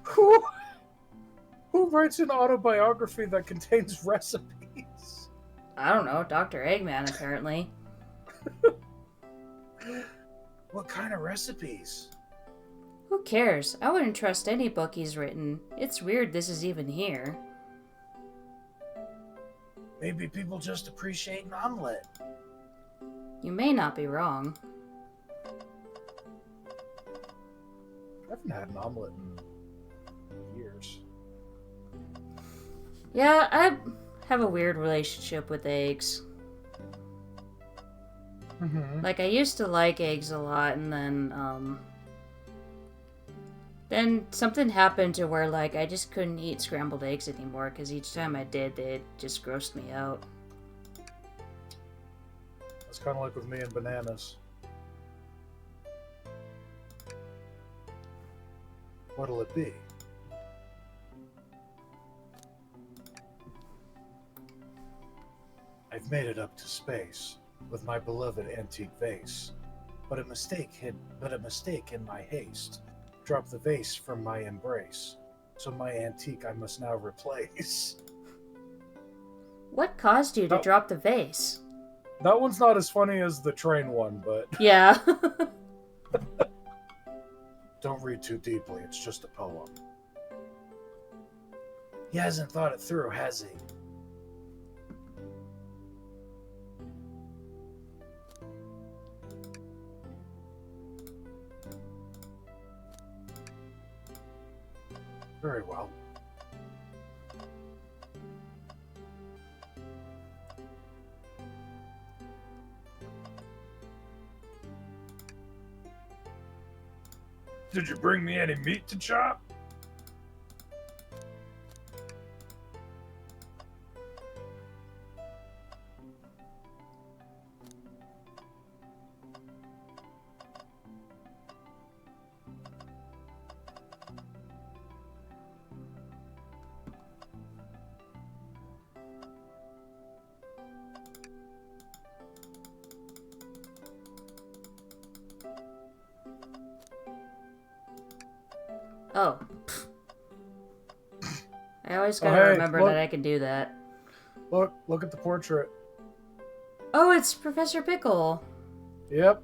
Who writes an autobiography that contains recipes? I don't know, Dr. Eggman apparently. What kind of recipes? Who cares? I wouldn't trust any book he's written. It's weird this is even here. Maybe people just appreciate an omelet. You may not be wrong. I haven't had an omelet in years. Yeah, I have a weird relationship with eggs. Mm-hmm. Like, I used to like eggs a lot, and then, Then something happened to where, like, I just couldn't eat scrambled eggs anymore, because each time I did, they just grossed me out. That's kind of like with me and bananas. What'll it be? I've made it up to space with my beloved antique vase, but a mistake in my haste dropped the vase from my embrace. So my antique I must now replace. What caused you to Oh. drop the vase? That one's not as funny as the train one, but Yeah. don't read too deeply. It's just a poem. He hasn't thought it through, has he? Very well. Did you bring me any meat to chop? Oh. I always gotta hey, remember look. that I can do that. Look at the portrait. Oh, it's Professor Pickle. Yep.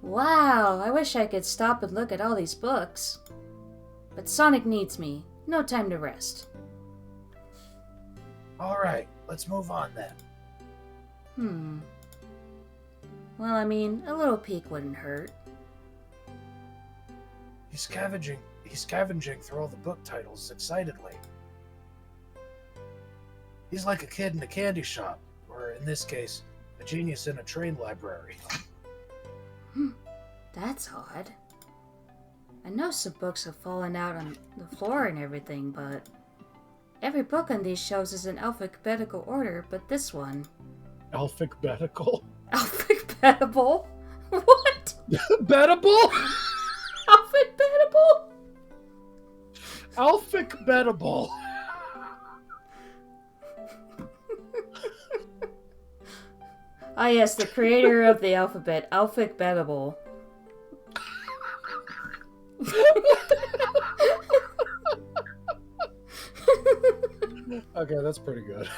Wow, I wish I could stop and look at all these books. But Sonic needs me. No time to rest. All right, let's move on then. Well, I mean, a little peek wouldn't hurt. He's scavenging through all the book titles excitedly. He's like a kid in a candy shop, or in this case, a genius in a train library. That's odd. I know some books have fallen out on the floor and everything, but every book on these shelves is in alphabetical order, but this one. Alphabetical? Alphabetical? What? Bettable? Alphabetical? Alphabetical. Ah, yes, the creator of the alphabet, alphabetical. Okay, that's pretty good.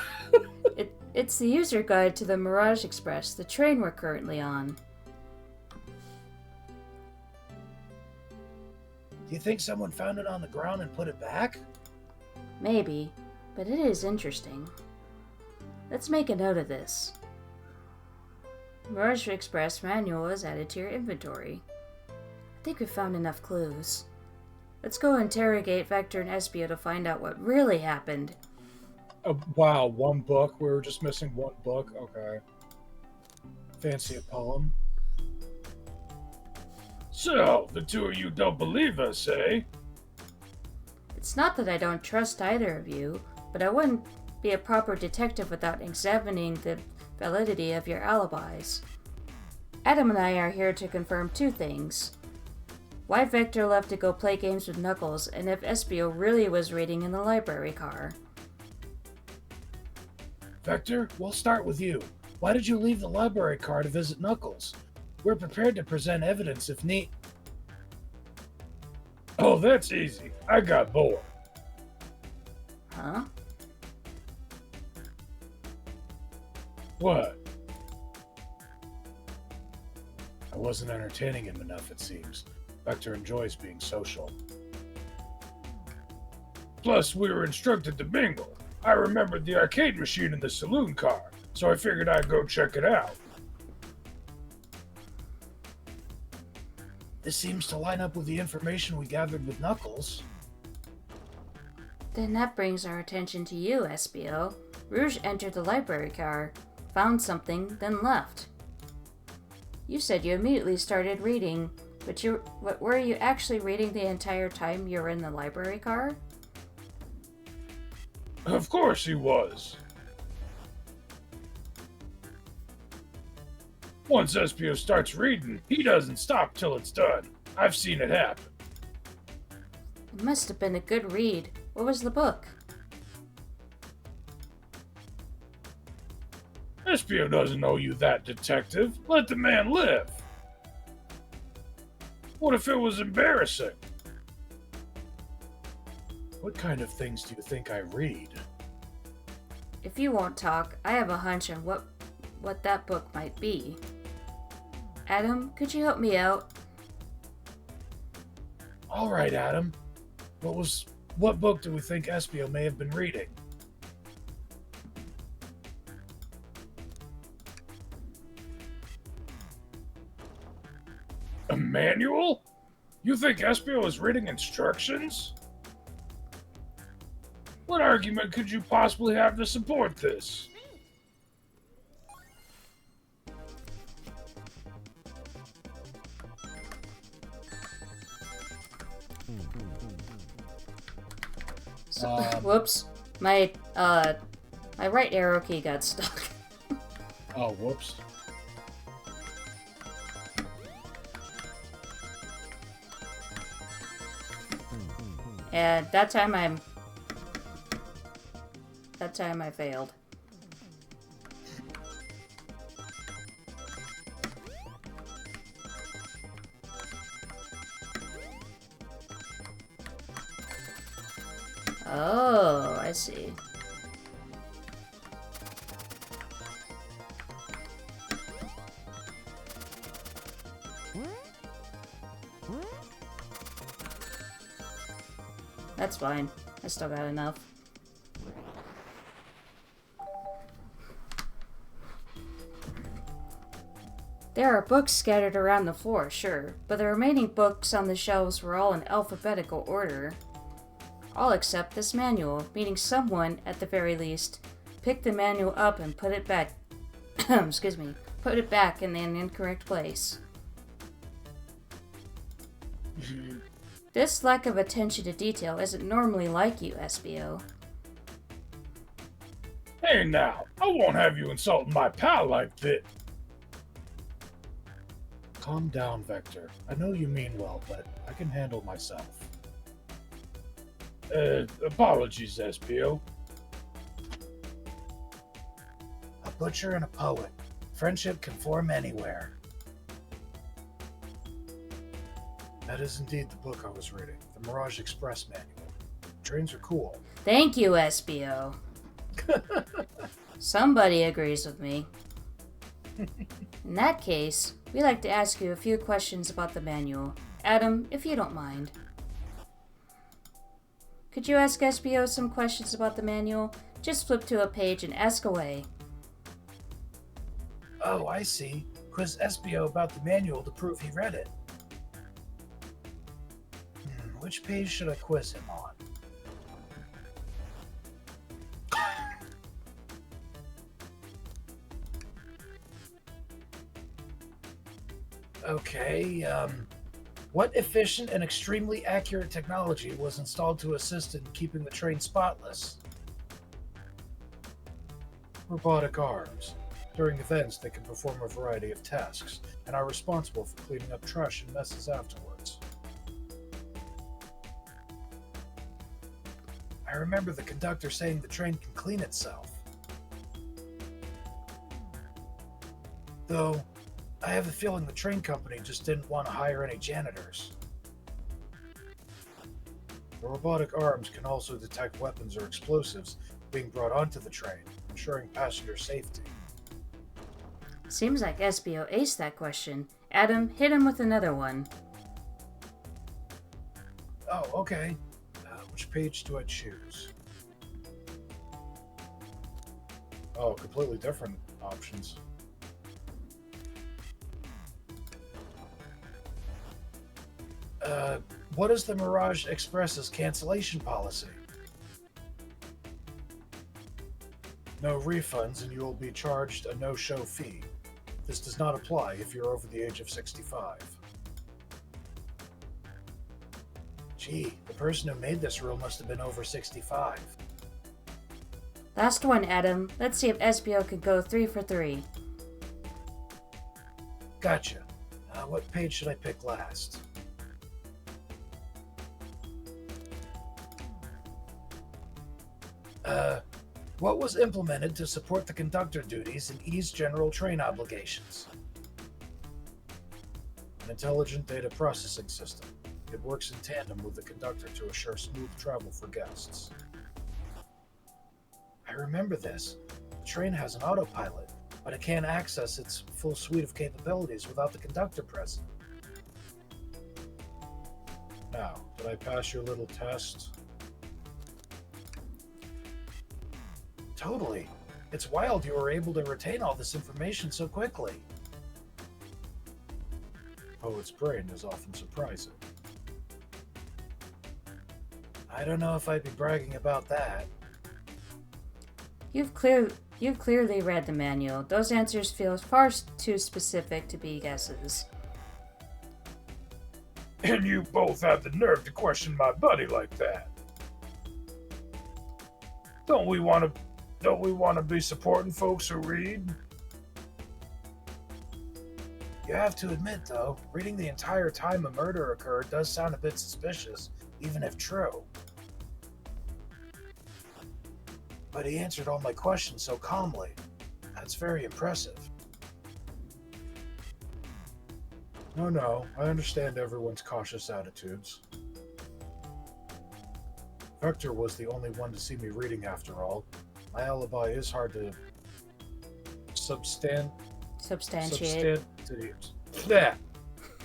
It's the user guide to the Mirage Express, the train we're currently on. Do you think someone found it on the ground and put it back? Maybe, but it is interesting. Let's make a note of this. Mirage Express manual is added to your inventory. I think we found enough clues. Let's go interrogate Vector and Espio to find out what really happened. Wow, one book. We were just missing one book. Okay. Fancy a poem? So, the two of you don't believe us, eh? It's not that I don't trust either of you, but I wouldn't be a proper detective without examining the validity of your alibis. Adam and I are here to confirm two things. Why Vector left to go play games with Knuckles, and if Espio really was reading in the library car. Vector, we'll start with you. Why did you leave the library car to visit Knuckles? We're prepared to present evidence if need. Oh, that's easy. I got bored. Huh? What? I wasn't entertaining him enough, it seems. Vector enjoys being social. Plus, we were instructed to mingle. I remembered the arcade machine in the saloon car, so I figured I'd go check it out. This seems to line up with the information we gathered with Knuckles. Then that brings our attention to you, Espio. Rouge entered the library car, found something, then left. You said you immediately started reading, But were you actually reading the entire time you were in the library car? Of course he was. Once Espio starts reading, he doesn't stop till it's done. I've seen it happen. It must have been a good read. What was the book? Espio doesn't owe you that, detective. Let the man live. What if it was embarrassing? What kind of things do you think I read? If you won't talk, I have a hunch on what that book might be. Adam, could you help me out? All right, Adam. What book do we think Espio may have been reading? A manual? You think Espio is reading instructions? What argument could you possibly have to support this? Whoops. My right arrow key got stuck. Oh, whoops. And that time I failed. Oh, I see. That's fine. I still got enough. There are books scattered around the floor, sure, but the remaining books on the shelves were all in alphabetical order. All except this manual, meaning someone, at the very least, picked the manual up and put it back excuse me, put it back in an incorrect place. This lack of attention to detail isn't normally like you, Espio. Hey now, I won't have you insulting my pal like this. Calm down, Vector. I know you mean well, but I can handle myself. Apologies, Espio. A butcher and a poet. Friendship can form anywhere. That is indeed the book I was reading, the Mirage Express manual. Trains are cool. Thank you, Espio. Somebody agrees with me. In that case, we'd like to ask you a few questions about the manual. Adam, if you don't mind. Could you ask Espio some questions about the manual? Just flip to a page and ask away. Oh, I see. Quiz Espio about the manual to prove he read it. Which page should I quiz him on? Okay, what efficient and extremely accurate technology was installed to assist in keeping the train spotless? Robotic arms. During events, they can perform a variety of tasks and are responsible for cleaning up trash and messes afterwards. I remember the conductor saying the train can clean itself. Though, I have a feeling the train company just didn't want to hire any janitors. The robotic arms can also detect weapons or explosives being brought onto the train, ensuring passenger safety. Seems like Espio aced that question. Adam, hit him with another one. Oh, okay. Which page do I choose? Oh, completely different options. What is the Mirage Express's cancellation policy? No refunds and you will be charged a no-show fee. This does not apply if you're over the age of 65. Gee, the person who made this rule must have been over 65. Last one, Adam. Let's see if SBO can go 3 for 3. Gotcha. What page should I pick last? What was implemented to support the conductor duties and ease general train obligations? An intelligent data processing system. It works in tandem with the conductor to assure smooth travel for guests. I remember this. The train has an autopilot, but it can't access its full suite of capabilities without the conductor present. Now, did I pass your little test? Totally. It's wild you were able to retain all this information so quickly. Poet's brain is often surprising. I don't know if I'd be bragging about that. You've clearly read the manual. Those answers feel far too specific to be guesses. And you both have the nerve to question my buddy like that. Don't we want to be supporting folks who read? You have to admit, though, reading the entire time a murder occurred does sound a bit suspicious, even if true. But he answered all my questions so calmly. That's very impressive. No, I understand everyone's cautious attitudes. Vector was the only one to see me reading after all. My alibi is hard to Substantiate.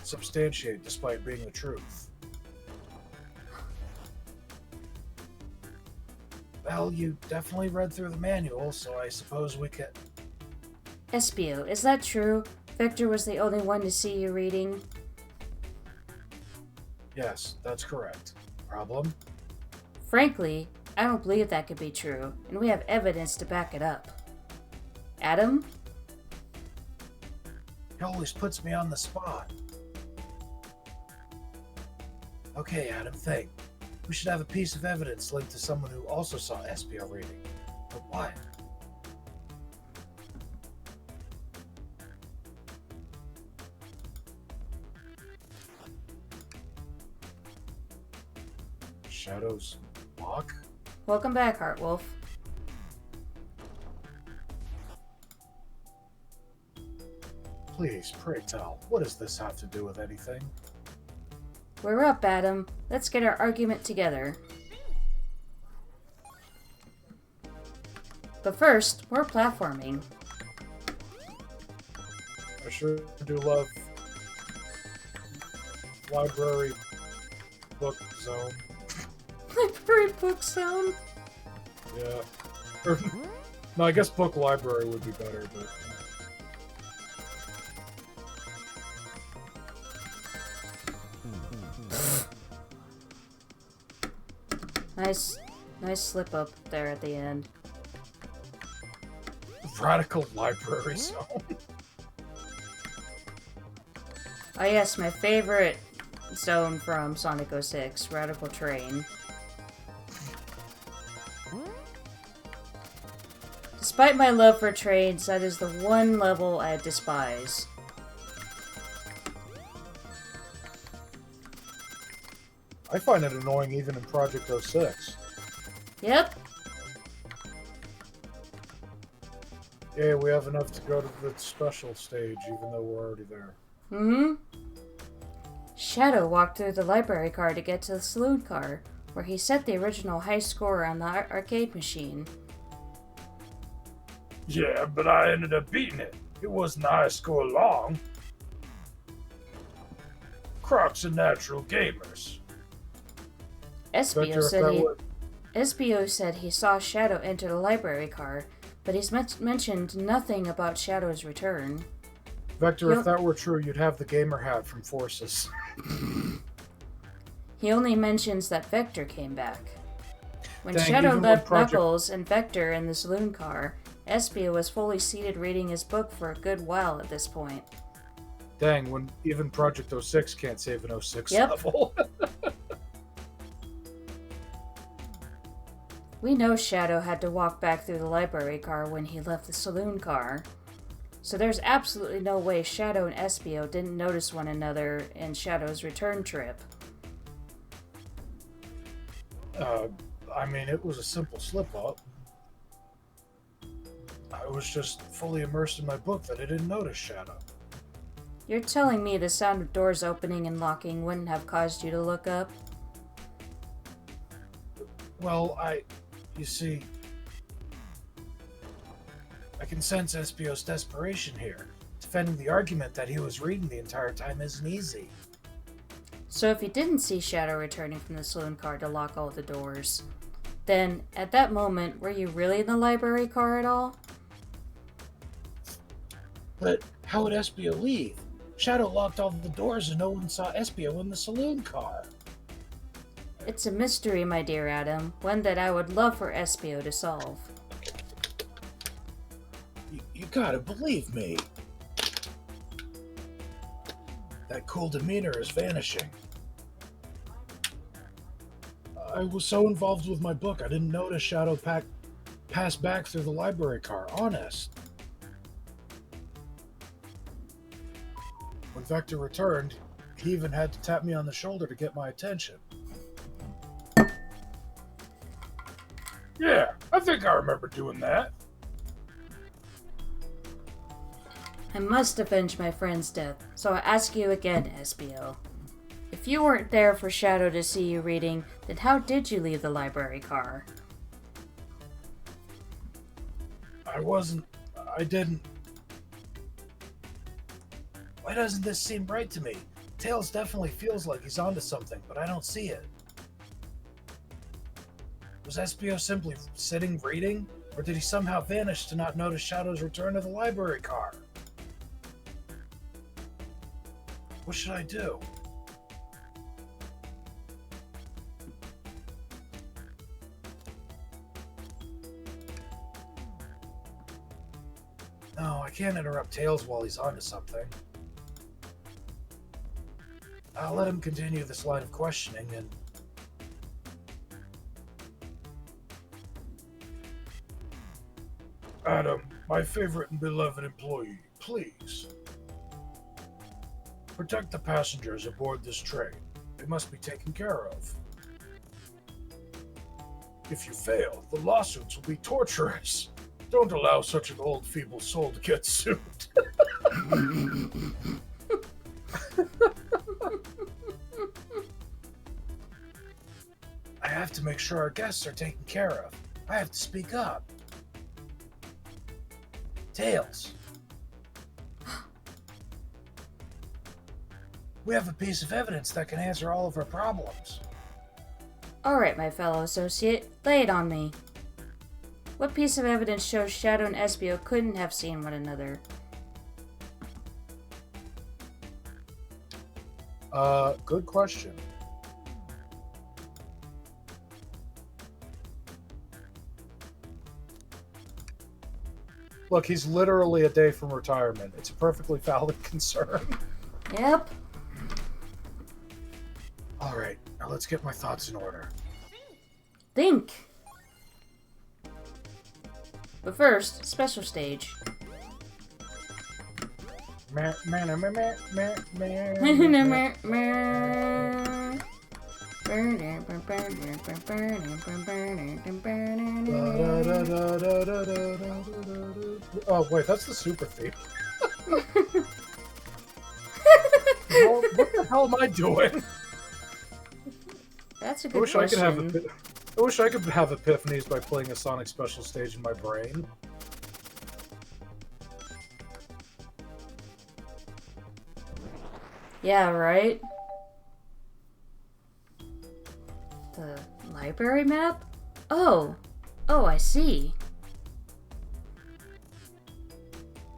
substantiate despite being the truth. Well, you definitely read through the manual, so I suppose we could... SBO, is that true? Victor was the only one to see you reading? Yes, that's correct. Problem? Frankly, I don't believe that could be true, and we have evidence to back it up. Adam? He always puts me on the spot. Okay, Adam, think. We should have a piece of evidence linked to someone who also saw SPO reading. But what? Shadow's lock? Welcome back, Heartwolf. Please, pray tell, what does this have to do with anything? We're up, Adam. Let's get our argument together. But first, we're platforming. I sure do love library book zone. Library book sound. Yeah. No, I guess book library would be better, but... Nice slip up there at the end. Radical library zone. Oh yes, my favorite zone from Sonic 06, Radical Train. Despite my love for trains, that is the one level I despise. I find it annoying even in Project 06. Yep. Yeah, we have enough to go to the special stage, even though we're already there. Mm-hmm. Shadow walked through the library car to get to the saloon car, where he set the original high score on the arcade machine. Yeah, but I ended up beating it. It wasn't a high score long. Crocs are natural gamers. SBO said he saw Shadow enter the library car, but he's mentioned nothing about Shadow's return. Vector, if that were true, you'd have the gamer hat from Forces. He only mentions that Vector came back. When Dang, Shadow even left when Knuckles and Vector in the saloon car, SBO was fully seated reading his book for a good while at this point. Dang, when even Project 06 can't save an 06 Yep. level. We know Shadow had to walk back through the library car when he left the saloon car. So there's absolutely no way Shadow and Espio didn't notice one another in Shadow's return trip. I mean, it was a simple slip-up. I was just fully immersed in my book that I didn't notice Shadow. You're telling me the sound of doors opening and locking wouldn't have caused you to look up? Well, you see, I can sense Espio's desperation here. Defending the argument that he was reading the entire time isn't easy. So if you didn't see Shadow returning from the saloon car to lock all the doors, then at that moment, were you really in the library car at all? But how would Espio leave? Shadow locked all the doors and no one saw Espio in the saloon car. It's a mystery, my dear Adam, one that I would love for Espio to solve. You gotta believe me. That cool demeanor is vanishing. I was so involved with my book, I didn't notice Shadow pass back through the library car, honest. When Vector returned, he even had to tap me on the shoulder to get my attention. Yeah, I think I remember doing that. I must avenge my friend's death, so I ask you again, Espio. If you weren't there for Shadow to see you reading, then how did you leave the library car? I didn't. Why doesn't this seem right to me? Tails definitely feels like he's onto something, but I don't see it. Was Espio simply sitting reading, or did he somehow vanish to not notice Shadow's return to the library car? What should I do? No, I can't interrupt Tails while he's onto something. I'll let him continue this line of questioning and... Adam, my favorite and beloved employee, please. Protect the passengers aboard this train. They must be taken care of. If you fail, the lawsuits will be torturous. Don't allow such an old, feeble soul to get sued. I have to make sure our guests are taken care of. I have to speak up. Tails. We have a piece of evidence that can answer all of our problems. Alright, my fellow associate, lay it on me. What piece of evidence shows Shadow and Espio couldn't have seen one another? Good question. Look, he's literally a day from retirement. It's a perfectly valid concern. Yep. All right, now let's get my thoughts in order. Think! But first, special stage. Meh, meh, meh, meh, meh, meh, Oh, wait, that's the super theme. Well, what the hell am I doing? That's a I good wish question. I wish I could have epiphanies by playing a Sonic special stage in my brain. Yeah, right? The library map? Oh! Oh, I see.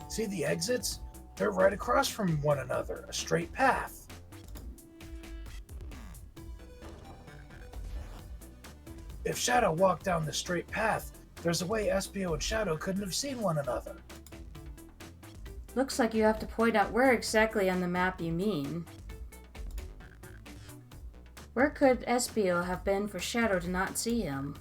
See the exits? They're right across from one another, a straight path. If Shadow walked down the straight path, there's a way Espio and Shadow couldn't have seen one another. Looks like you have to point out where exactly on the map you mean. Where could Espio have been for Shadow to not see him?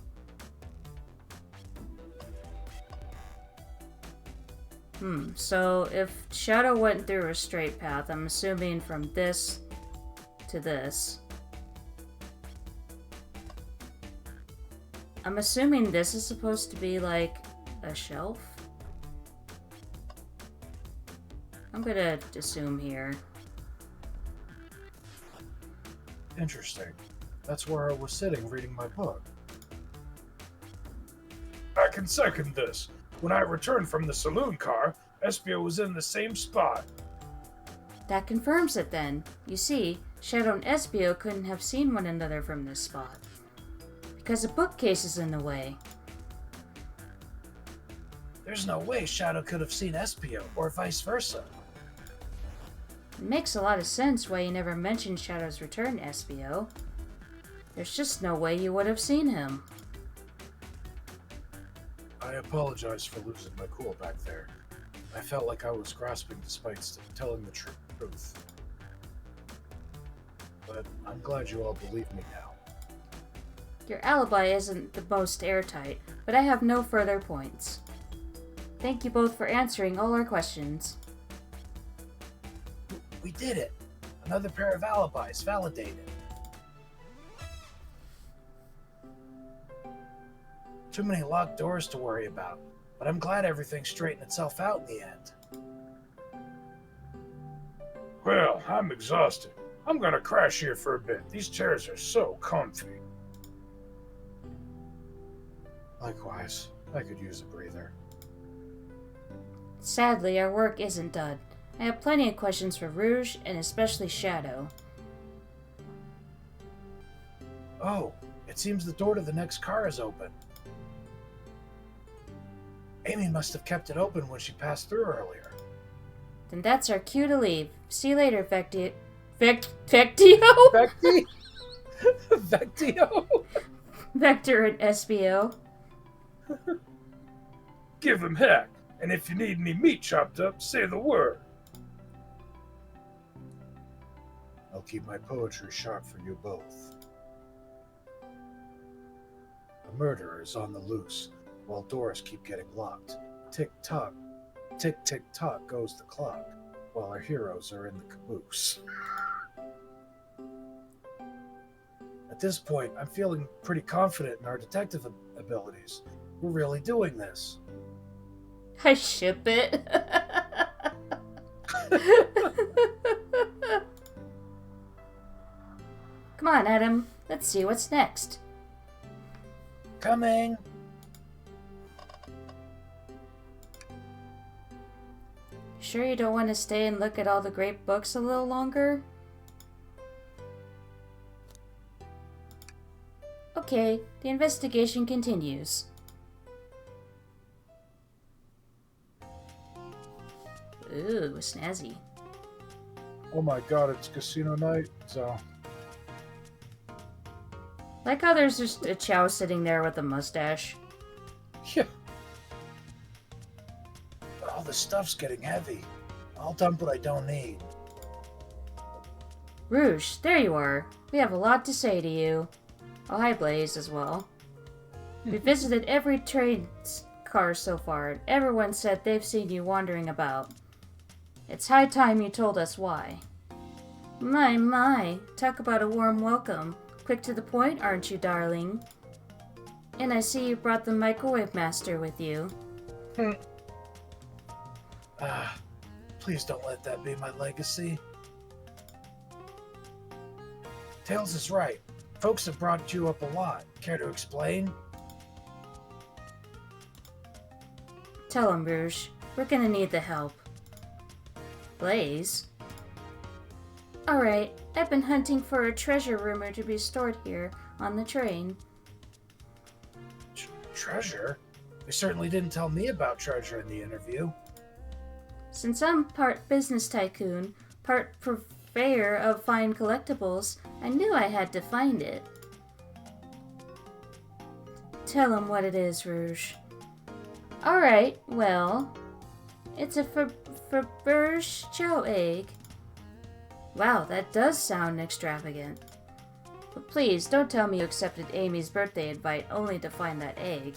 So if Shadow went through a straight path, I'm assuming from this to this. I'm assuming this is supposed to be like a shelf. I'm gonna assume here. Interesting. That's where I was sitting reading my book. I can second this. When I returned from the saloon car, Espio was in the same spot. That confirms it then. You see, Shadow and Espio couldn't have seen one another from this spot. Because a bookcase is in the way. There's no way Shadow could have seen Espio, or vice versa. It makes a lot of sense why you never mentioned Shadow's return, Espio. There's just no way you would have seen him. I apologize for losing my cool back there. I felt like I was grasping despite telling the truth. But I'm glad you all believe me now. Your alibi isn't the most airtight, but I have no further points. Thank you both for answering all our questions. We did it. Another pair of alibis validated. Too many locked doors to worry about, but I'm glad everything straightened itself out in the end. Well, I'm exhausted. I'm gonna crash here for a bit. These chairs are so comfy. Likewise, I could use a breather. Sadly, our work isn't done. I have plenty of questions for Rouge, and especially Shadow. Oh, it seems the door to the next car is open. Amy must have kept it open when she passed through earlier. Then that's our cue to leave. See you later, Vectio? Vecti? Vectio? Vector and Espio. Give him heck, and if you need any meat chopped up, say the word. I'll keep my poetry sharp for you both. A murderer is on the loose, while doors keep getting locked. Tick-tock, tick-tick-tock goes the clock, while our heroes are in the caboose. At this point, I'm feeling pretty confident in our detective abilities. We're really doing this. I ship it. Come on, Adam. Let's see what's next. Coming! Sure you don't want to stay and look at all the great books a little longer? Okay, the investigation continues. Ooh, snazzy. Oh my god, it's casino night, so... Like how there's just a Chow sitting there with a mustache. Yeah. All the stuff's getting heavy. I'll dump what I don't need. Rouge, there you are. We have a lot to say to you. Oh, hi Blaze as well. We visited every train car so far, and everyone said they've seen you wandering about. It's high time you told us why. My, talk about a warm welcome. Quick to the point, aren't you, darling? And I see you brought the microwave master with you. Please don't let that be my legacy. Tails is right. Folks have brought you up a lot. Care to explain? Tell him, Rouge. We're gonna need the help. Blaze? Alright, I've been hunting for a treasure rumored to be stored here on the train. Treasure? They certainly didn't tell me about treasure in the interview. Since I'm part business tycoon, part purveyor of fine collectibles, I knew I had to find it. Tell him what it is, Rouge. Alright, well, it's a Faberge Chow egg. Wow, that does sound extravagant. But please, don't tell me you accepted Amy's birthday invite only to find that egg.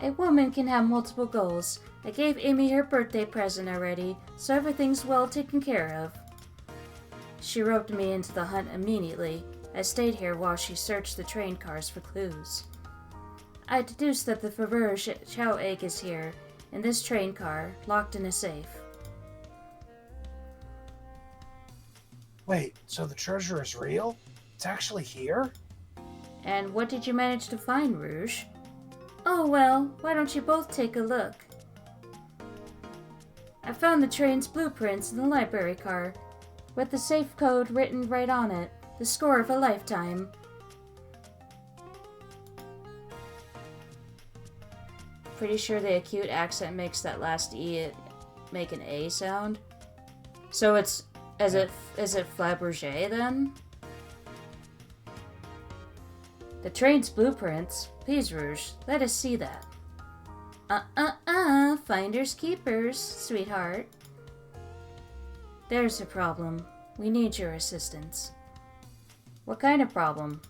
A woman can have multiple goals. I gave Amy her birthday present already, so everything's well taken care of. She roped me into the hunt immediately. I stayed here while she searched the train cars for clues. I deduced that the Faberge Chow egg is here, in this train car, locked in a safe. Wait, so the treasure is real? It's actually here? And what did you manage to find, Rouge? Oh well, why don't you both take a look? I found the train's blueprints in the library car, with the safe code written right on it, the score of a lifetime. Pretty sure the acute accent makes that last E make an A sound. So is it Fabergé then? The train's blueprints. Please, Rouge, let us see that. Finders keepers, sweetheart. There's a problem. We need your assistance. What kind of problem?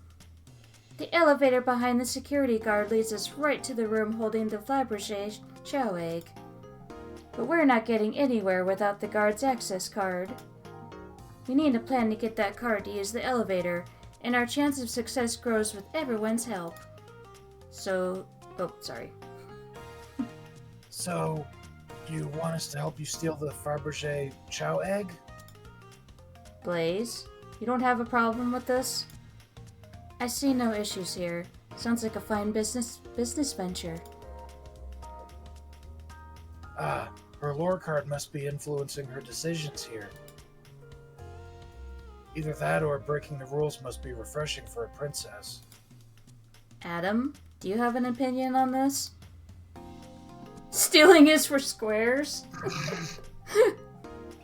The elevator behind the security guard leads us right to the room holding the Fabergé chow egg. But we're not getting anywhere without the guard's access card. We need a plan to get that card to use the elevator, and our chance of success grows with everyone's help. So, you want us to help you steal the Fabergé chow egg? Blaze, you don't have a problem with this? I see no issues here. Sounds like a fine business venture. Her lore card must be influencing her decisions here. Either that or breaking the rules must be refreshing for a princess. Adam, do you have an opinion on this? Stealing is for squares?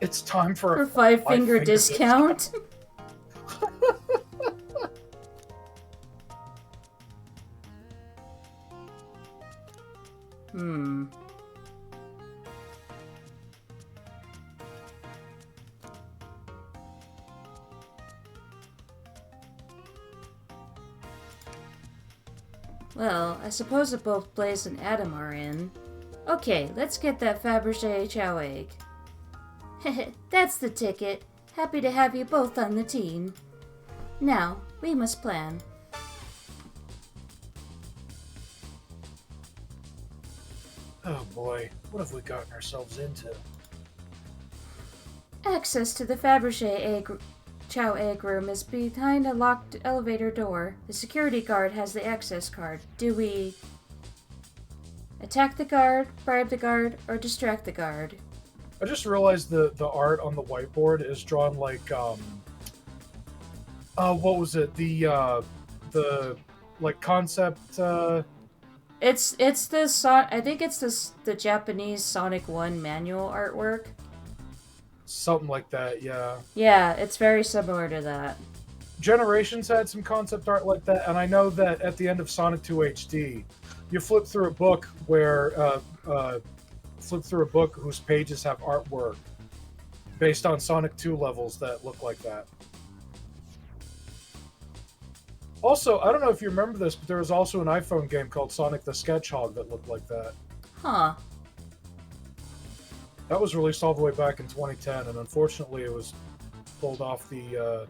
It's time for For a five-finger discount? Well, I suppose that both Blaze and Adam are in. Okay, let's get that Fabergé chow egg. That's the ticket. Happy to have you both on the team. Now, we must plan. Oh boy, what have we gotten ourselves into? Access to the Fabergé chow egg room is behind a locked elevator door. The security guard has the access card. Do we attack the guard, bribe the guard, or distract the guard? I just realized the art on the whiteboard is drawn like what was it? The like concept It's the I think it's the Japanese Sonic 1 manual artwork. something like that, yeah. Yeah, it's very similar to that. Generations had some concept art like that, and I know that at the end of Sonic 2 HD, you flip through a book whose pages have artwork based on Sonic 2 levels that look like that. Also, I don't know if you remember this, but there was also an iPhone game called Sonic the Hedgehog that looked like that. Huh. That was released all the way back in 2010, and unfortunately it was pulled off the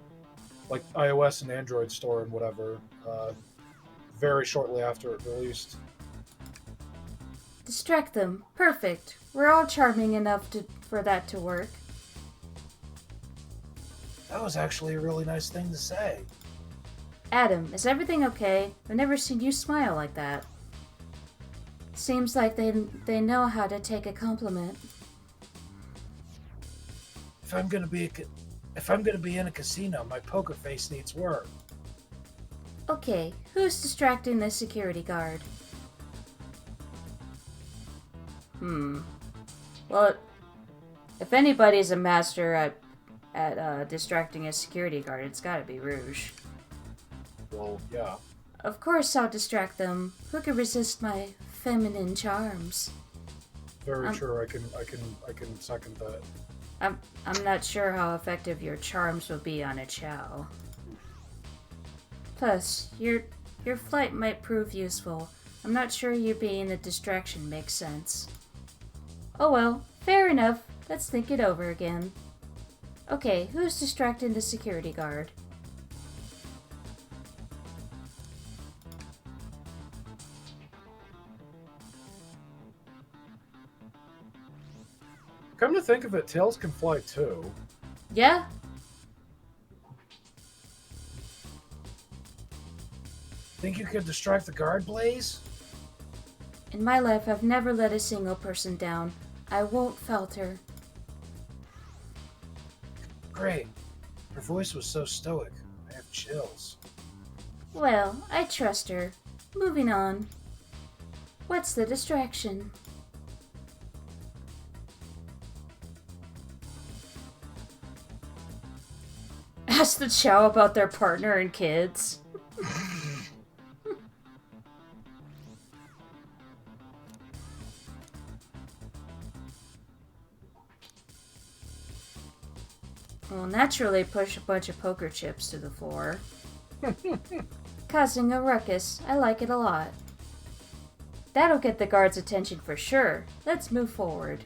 like iOS and Android store and whatever very shortly after it released. Distract them. Perfect. We're all charming enough for that to work. That was actually a really nice thing to say. Adam, is everything okay? I've never seen you smile like that. Seems like they know how to take a compliment. If I'm gonna be in a casino, my poker face needs work. Okay, who's distracting the security guard? Well, if anybody's a master at distracting a security guard, it's gotta be Rouge. Well, yeah. Of course I'll distract them. Who can resist my feminine charms? Very true. I can second that. I'm not sure how effective your charms will be on a chow. Plus, your flight might prove useful. I'm not sure you being a distraction makes sense. Oh well, fair enough. Let's think it over again. Okay, who's distracting the security guard? Come to think of it, Tails can fly too. Yeah? Think you could distract the guard, Blaze? In my life, I've never let a single person down. I won't falter. Great. Her voice was so stoic. I have chills. Well, I trust her. Moving on. What's the distraction? Ask the Chow about their partner and kids. Well, naturally push a bunch of poker chips to the floor. Causing a ruckus. I like it a lot. That'll get the guard's attention for sure. Let's move forward.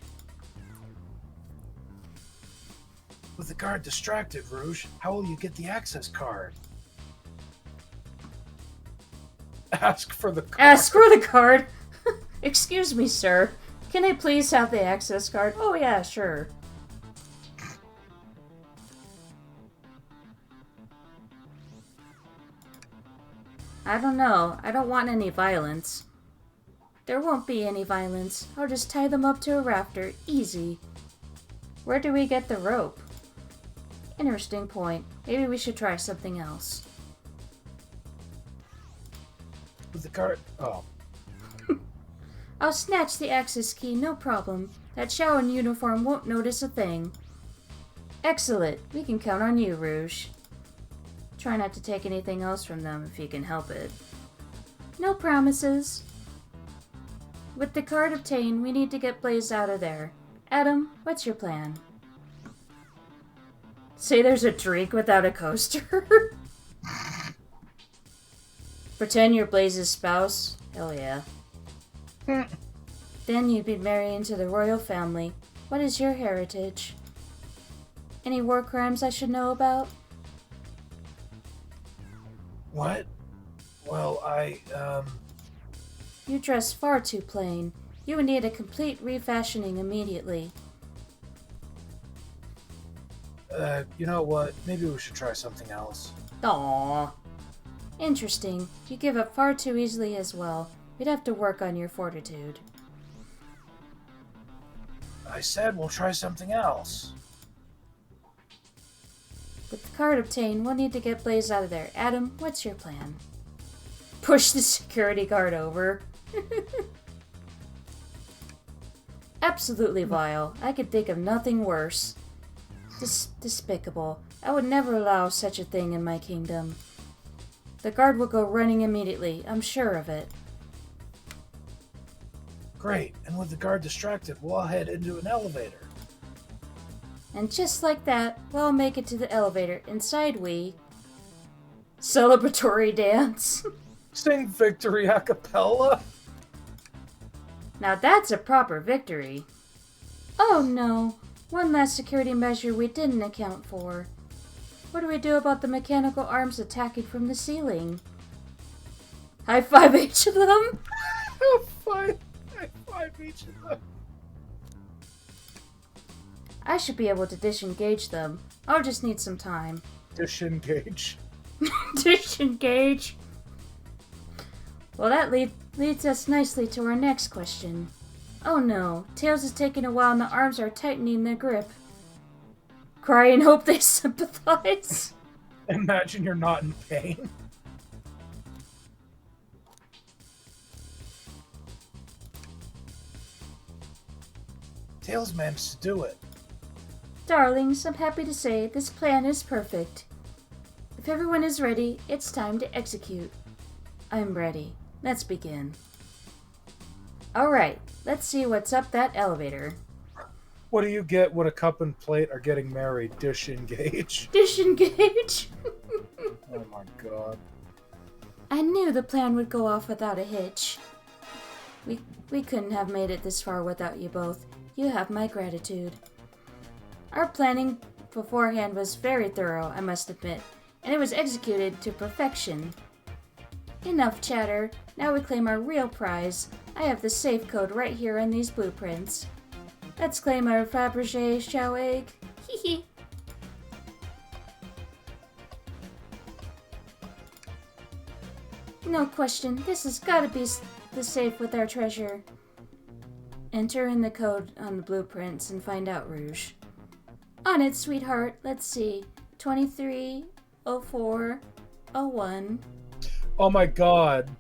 With the guard distracted, Rouge, how will you get the access card? Ask for the card. Ask for the card! Excuse me, sir. Can I please have the access card? Oh yeah, sure. I don't know. I don't want any violence. There won't be any violence. I'll just tie them up to a rafter. Easy. Where do we get the rope? Interesting point. Maybe we should try something else. With the guard... Oh. I'll snatch the access key, no problem. That Shao in uniform won't notice a thing. Excellent. We can count on you, Rouge. Try not to take anything else from them if you can help it. No promises. With the card obtained, we need to get Blaze out of there. Adam, what's your plan? Say there's a drink without a coaster? Pretend you're Blaze's spouse? Hell yeah. Then you'd be married into the royal family. What is your heritage? Any war crimes I should know about? What? Well, You dress far too plain. You would need a complete refashioning immediately. You know what? Maybe we should try something else. Aww. Interesting. You give up far too easily as well. You'd have to work on your fortitude. I said we'll try something else. With the card obtained, we'll need to get Blaze out of there. Adam, what's your plan? Push the security guard over. Absolutely vile. I could think of nothing worse. Despicable. I would never allow such a thing in my kingdom. The guard will go running immediately. I'm sure of it. Great. And with the guard distracted, we'll all head into an elevator. And just like that, we'll all make it to the elevator. Inside we... Celebratory dance. Sing victory a cappella. Now that's a proper victory. Oh no! One last security measure we didn't account for. What do we do about the mechanical arms attacking from the ceiling? High five each of them? High five each of them. I should be able to disengage them. I'll just need some time. Disengage. Disengage? Well, that leads us nicely to our next question. Oh no, Tails is taking a while and the arms are tightening their grip. Cry and hope they sympathize. Imagine you're not in pain. Tails managed to do it. Darlings, I'm happy to say this plan is perfect. If everyone is ready, it's time to execute. I'm ready. Let's begin. Alright, let's see what's up that elevator. What do you get when a cup and plate are getting married? Disengage. Disengage? Oh my god. I knew the plan would go off without a hitch. We couldn't have made it this far without you both. You have my gratitude. Our planning beforehand was very thorough, I must admit, and it was executed to perfection. Enough chatter. Now we claim our real prize. I have the safe code right here in these blueprints. Let's claim our Fabergé shell egg. Hee hee. No question, this has gotta be the safe with our treasure. Enter in the code on the blueprints and find out, Rouge. On it, sweetheart. Let's see. 230401. Oh my god.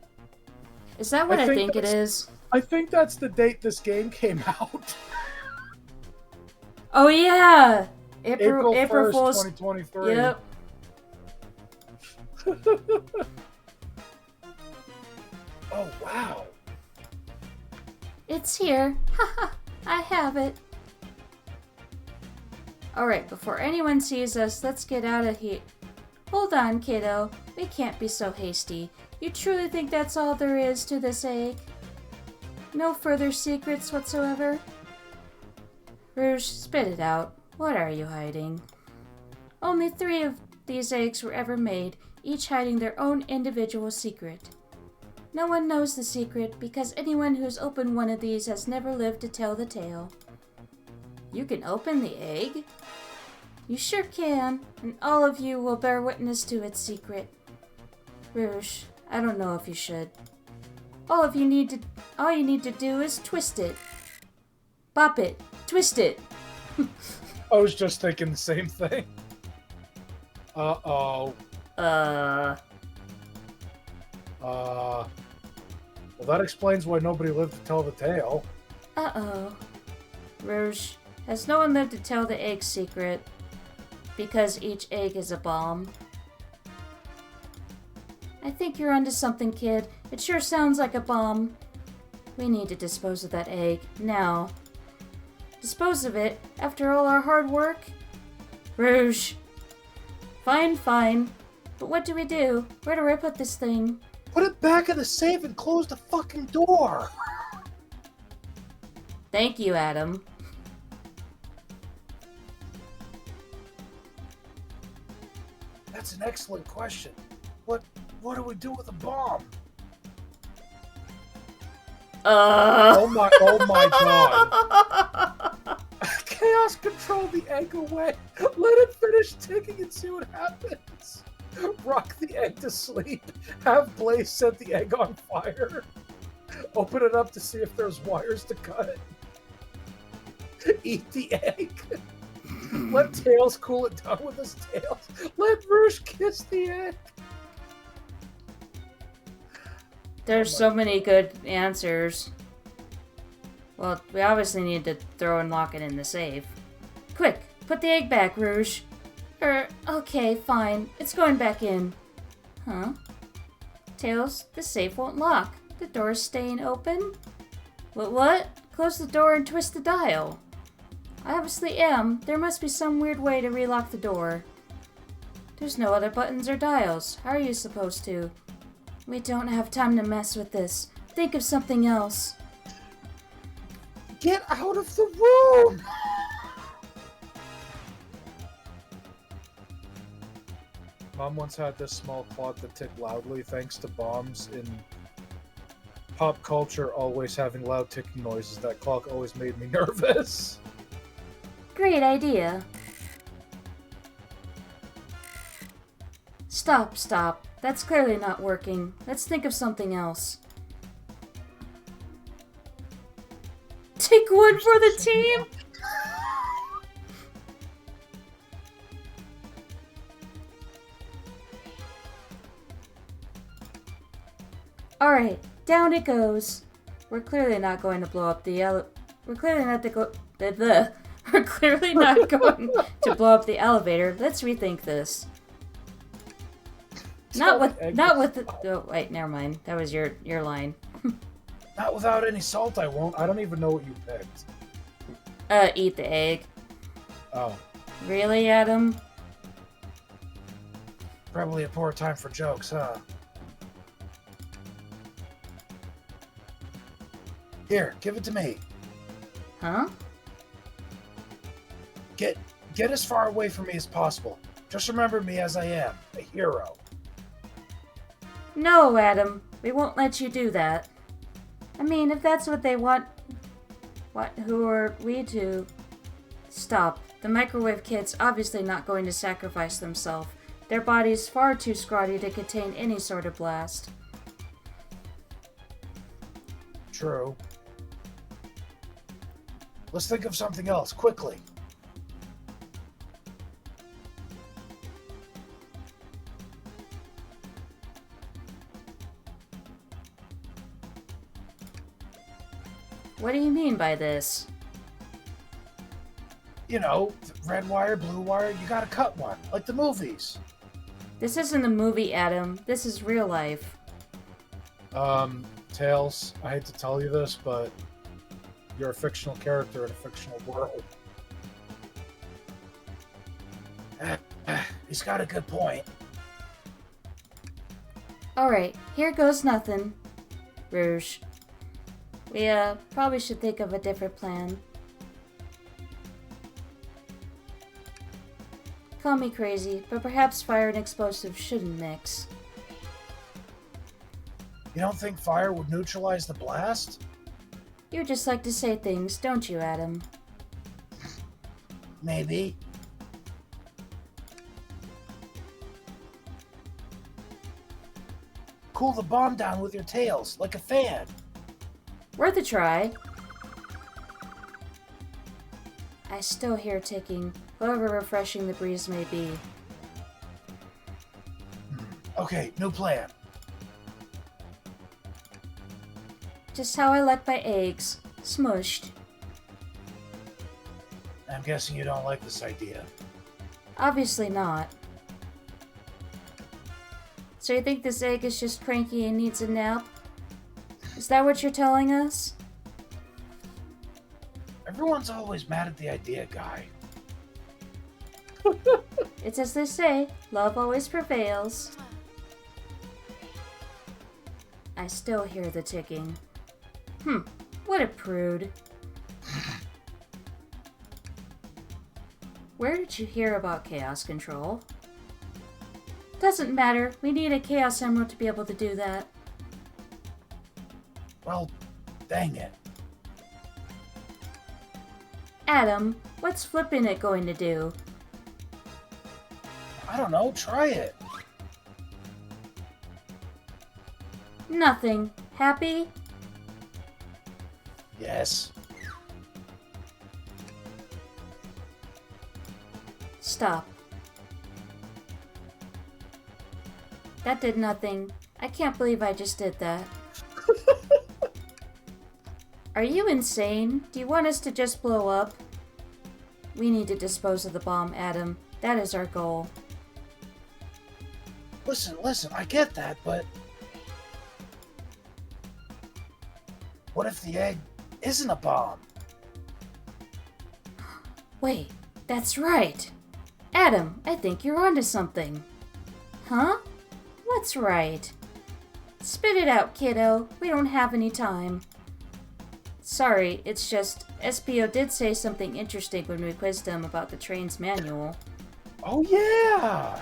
Is that what I think it that's- is? I think that's the date this game came out. Oh yeah! April 1st, Fool's. 2023. Yep. Oh, wow. It's here. Haha, I have it. Alright, before anyone sees us, let's get out of here. Hold on, kiddo. We can't be so hasty. You truly think that's all there is to this egg? No further secrets whatsoever? Rouge, spit it out. What are you hiding? Only 3 of these eggs were ever made, each hiding their own individual secret. No one knows the secret because anyone who's opened one of these has never lived to tell the tale. You can open the egg? You sure can, and all of you will bear witness to its secret. Rouge, I don't know if you should. All you need to do is twist it. Bop it. Twist it. I was just thinking the same thing. Uh-oh. Well, that explains why nobody lived to tell the tale. Uh-oh. Rouge, has no one lived to tell the egg secret? Because each egg is a bomb. I think you're onto something, kid. It sure sounds like a bomb. We need to dispose of that egg, now. Dispose of it after all our hard work? Rouge. Fine, fine. But what do we do? Where do I put this thing? Put it back in the safe and close the fucking door. Thank you, Adam. That's an excellent question. What do we do with a bomb? Oh my god. Chaos, control the egg away. Let it finish ticking and see what happens. Rock the egg to sleep. Have Blaze set the egg on fire. Open it up to see if there's wires to cut it. Eat the egg. Let Tails cool it down with his tails. Let Rouge kiss the egg. There's so many good answers. Well, we obviously need to throw and lock it in the safe. Quick, put the egg back, Rouge. Okay, fine. It's going back in. Huh? Tails, the safe won't lock. The door's staying open? What? Close the door and twist the dial. I obviously am. There must be some weird way to relock the door. There's no other buttons or dials. How are you supposed to? We don't have time to mess with this. Think of something else. Get out of the room! Mom once had this small clock that ticked loudly thanks to bombs in pop culture always having loud ticking noises. That clock always made me nervous. Great idea. Stop. That's clearly not working. Let's think of something else. Take one for the team! Alright, down it goes. We're clearly not going to blow up the We're clearly not We're clearly not going to blow up the elevator. Let's rethink this. Not with the. Oh wait, never mind. That was your line. Not without any salt, I won't. I don't even know what you picked. Eat the egg. Oh. Really, Adam? Probably a poor time for jokes, huh? Here, give it to me. Huh? Get as far away from me as possible. Just remember me as I am, a hero. No, Adam. We won't let you do that. I mean, if that's what they want... who are we to... Stop. The microwave kid's obviously not going to sacrifice themselves. Their body's far too scrawny to contain any sort of blast. True. Let's think of something else, quickly. What do you mean by this? You know, red wire, blue wire, you gotta cut one, like the movies. This isn't a movie, Adam. This is real life. Tails, I hate to tell you this, but you're a fictional character in a fictional world. He's got a good point. Alright, here goes nothing. Rouge. We, probably should think of a different plan. Call me crazy, but perhaps fire and explosives shouldn't mix. You don't think fire would neutralize the blast? You just like to say things, don't you, Adam? Maybe. Cool the bomb down with your tails, like a fan. Worth a try. I still hear ticking, however refreshing the breeze may be. Okay, new plan. Just how I like my eggs. Smushed. I'm guessing you don't like this idea. Obviously not. So you think this egg is just cranky and needs a nap? Is that what you're telling us? Everyone's always mad at the idea, guy. It's as they say, love always prevails. I still hear the ticking. What a prude. Where did you hear about chaos control? Doesn't matter, we need a chaos emerald to be able to do that. Well, dang it. Adam, what's flipping it going to do? I don't know, try it. Nothing. Happy? Yes. Stop. That did nothing. I can't believe I just did that. Are you insane? Do you want us to just blow up? We need to dispose of the bomb, Adam. That is our goal. Listen, I get that, but... what if the egg isn't a bomb? Wait, that's right. Adam, I think you're onto something. Huh? What's right? Spit it out, kiddo. We don't have any time. Sorry, it's just SPO did say something interesting when we quizzed him about the train's manual. Oh yeah!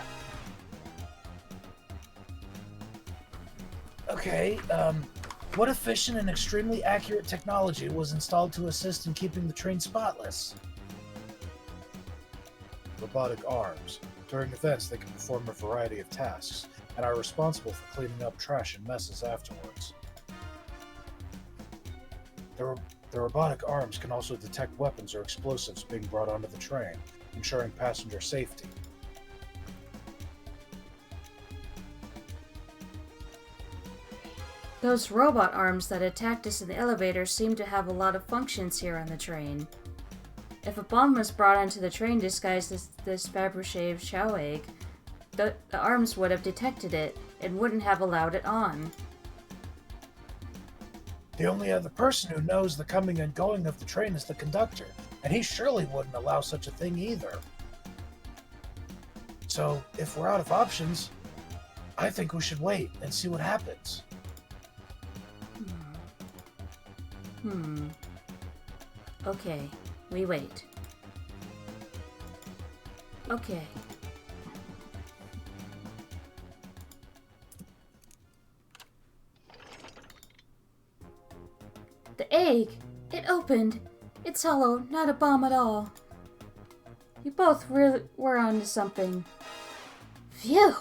Okay, what efficient and extremely accurate technology was installed to assist in keeping the train spotless? Robotic arms. During events, they can perform a variety of tasks, and are responsible for cleaning up trash and messes afterwards. The robotic arms can also detect weapons or explosives being brought onto the train, ensuring passenger safety. Those robot arms that attacked us in the elevator seem to have a lot of functions here on the train. If a bomb was brought onto the train disguised as this Fabergé chow egg, the arms would have detected it and wouldn't have allowed it on. The only other person who knows the coming and going of the train is the conductor, and he surely wouldn't allow such a thing either. So, if we're out of options, I think we should wait and see what happens. Okay, we wait. Okay. The egg! It opened! It's hollow, not a bomb at all. You both really were onto something. Phew!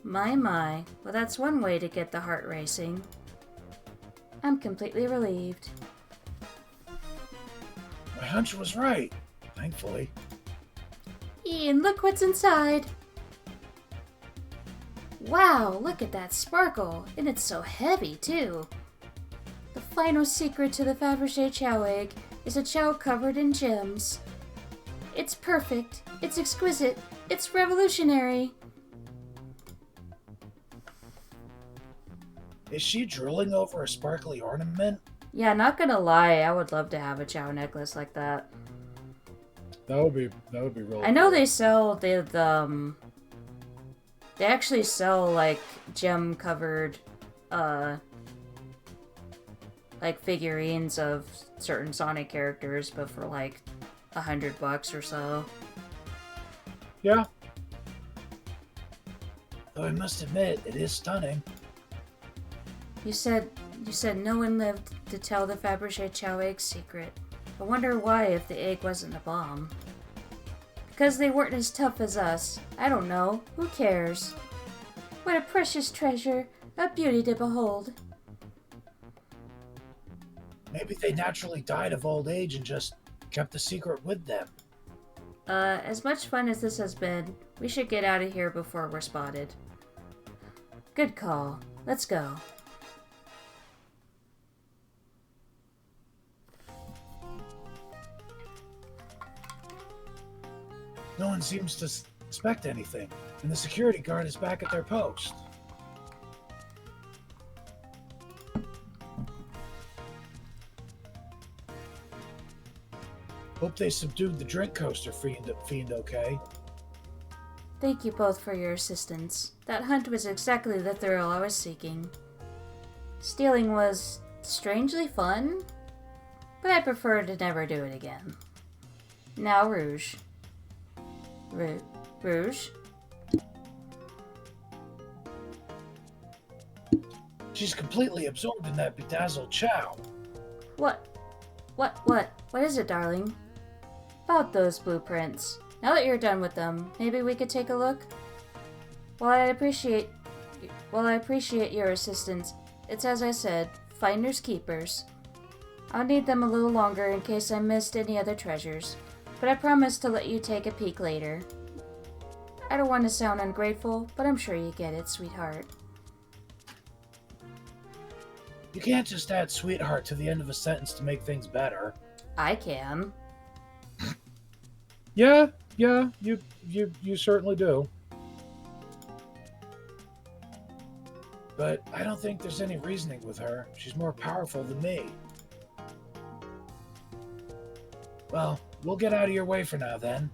My. Well, that's one way to get the heart racing. I'm completely relieved. My hunch was right, thankfully. Ian, look what's inside! Wow, look at that sparkle! And it's so heavy, too! The final secret to the Fabergé Chow egg is a chow covered in gems. It's perfect, it's exquisite, it's revolutionary! Is she drooling over a sparkly ornament? Yeah, not gonna lie, I would love to have a chow necklace like that. That would be really I know cool. they sell they actually sell like gem covered like figurines of certain Sonic characters, but for like $100 or so. Yeah. Though I must admit, it is stunning. You said no one lived to tell the Fabergé Chow egg secret. I wonder why if the egg wasn't a bomb. Because they weren't as tough as us. I don't know. Who cares? What a precious treasure. A beauty to behold. Maybe they naturally died of old age and just kept the secret with them. As much fun as this has been, we should get out of here before we're spotted. Good call. Let's go. No one seems to suspect anything, and the security guard is back at their post. Hope they subdued the drink coaster fiend okay. Thank you both for your assistance. That hunt was exactly the thrill I was seeking. Stealing was strangely fun, but I prefer to never do it again. Now, Rouge. Rouge? She's completely absorbed in that bedazzled chow. What is it, darling? About those blueprints. Now that you're done with them, maybe we could take a look? While I appreciate your assistance, it's as I said, finders keepers. I'll need them a little longer in case I missed any other treasures, but I promise to let you take a peek later. I don't want to sound ungrateful, but I'm sure you get it, sweetheart. You can't just add sweetheart to the end of a sentence to make things better. I can. Yeah, you certainly do. But I don't think there's any reasoning with her. She's more powerful than me. Well, we'll get out of your way for now then.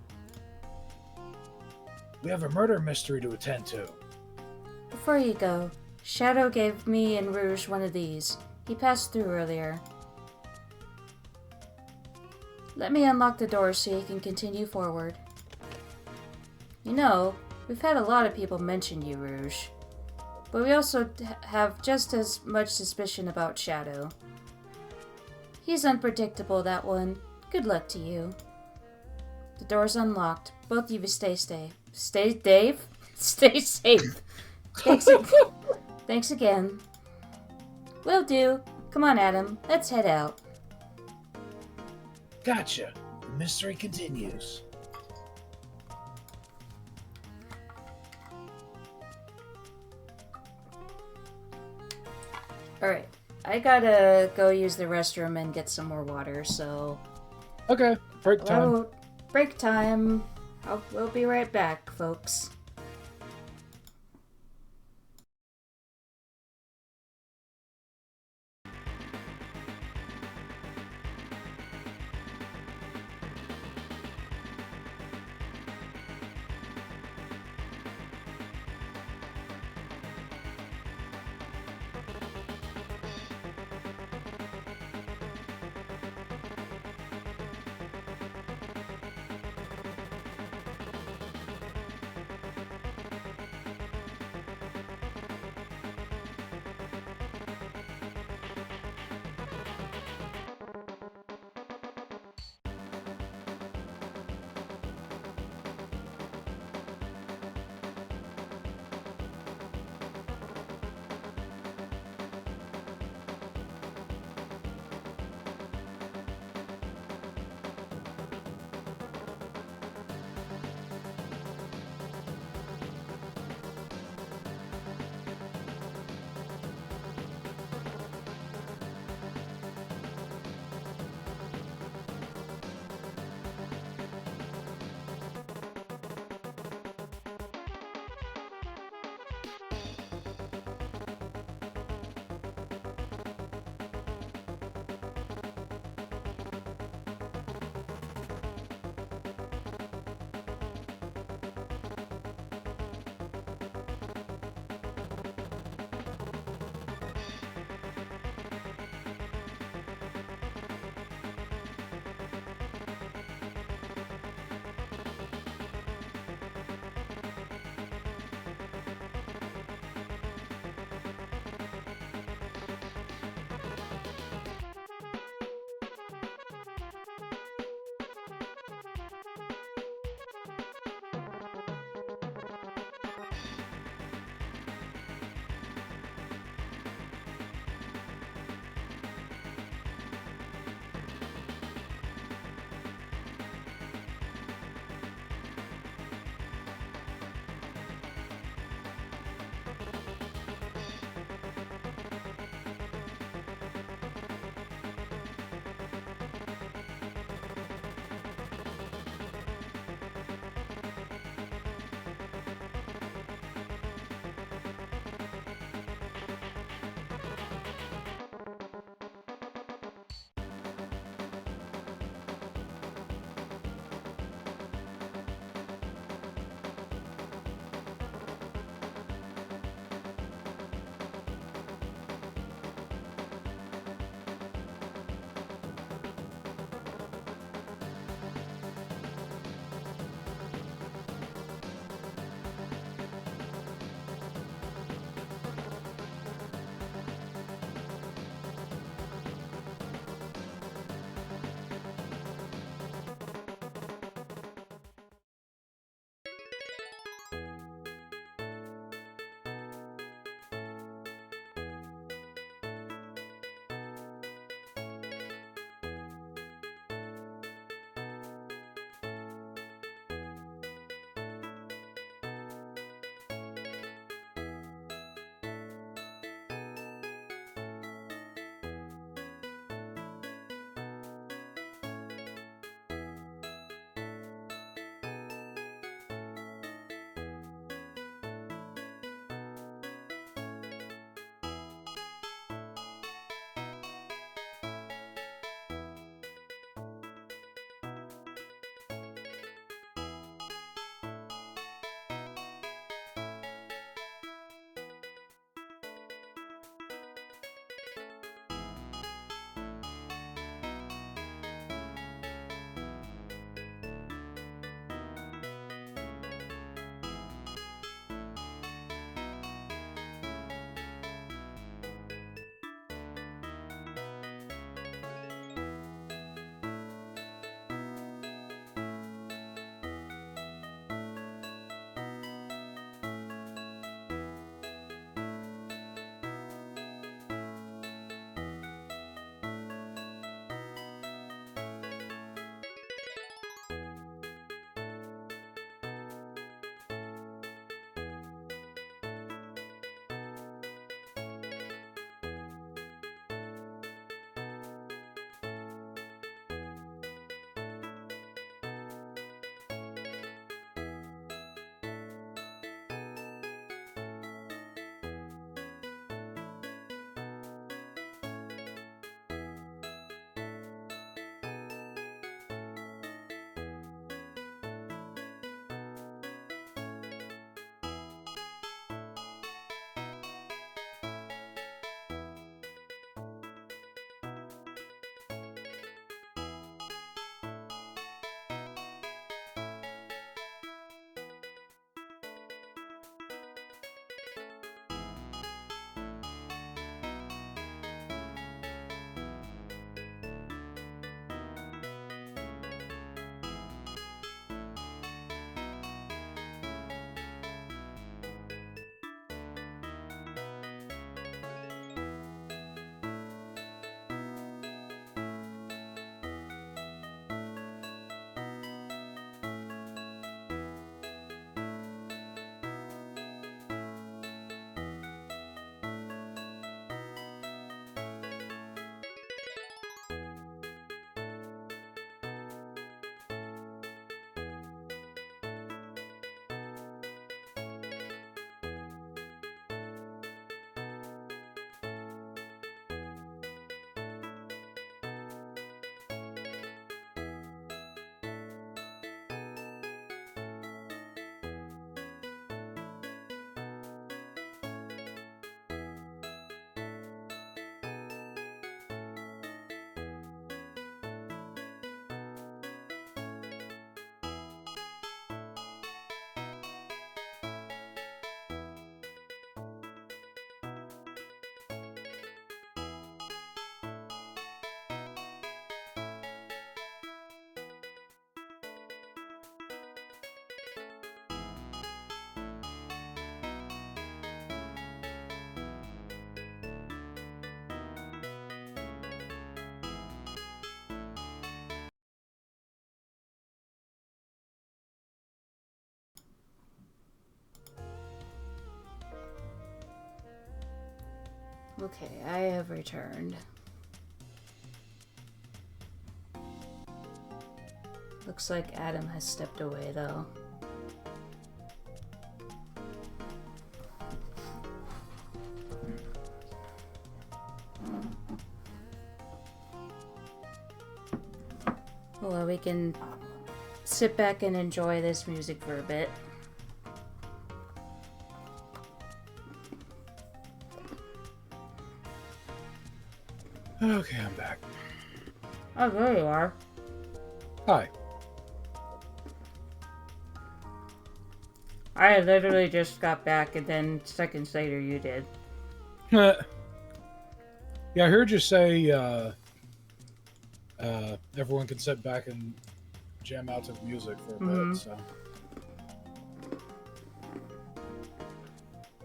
We have a murder mystery to attend to. Before you go, Shadow gave me and Rouge one of these. He passed through earlier. Let me unlock the door so you can continue forward. You know, we've had a lot of people mention you, Rouge. But we also have just as much suspicion about Shadow. He's unpredictable, that one. Good luck to you. The door's unlocked. Both of you stay safe. Stay safe. Thanks again. Will do. Come on, Adam. Let's head out. Gotcha. The mystery continues. Alright. I gotta go use the restroom and get some more water, so... Okay, break time. Oh, break time. We'll be right back, folks. Okay, I have returned. Looks like Adam has stepped away, though. Well, we can sit back and enjoy this music for a bit. Okay, I'm back. Oh, there you are. Hi. I literally just got back, and then seconds later you did. Yeah, I heard you say everyone can sit back and jam out to the music for a bit, so.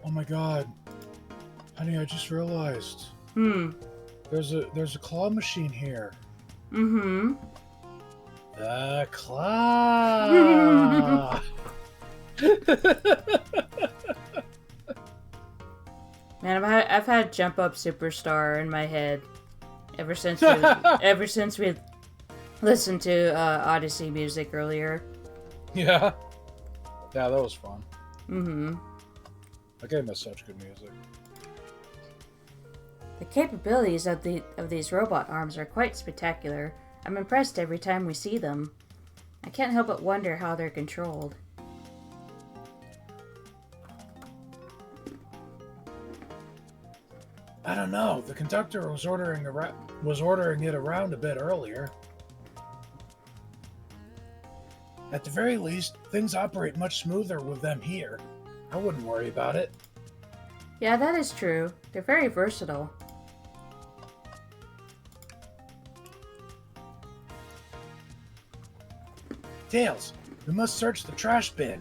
Oh my god. Honey, I just realized. There's a claw machine here. The claw. Man, I've had Jump Up Superstar in my head ever since we listened to Odyssey music earlier. Yeah. Yeah, that was fun. Mm-hmm. That game has such good music. The capabilities of these robot arms are quite spectacular. I'm impressed every time we see them. I can't help but wonder how they're controlled. I don't know. The conductor was ordering it around a bit earlier. At the very least, things operate much smoother with them here. I wouldn't worry about it. Yeah, that is true. They're very versatile. Tails, we must search the trash bin.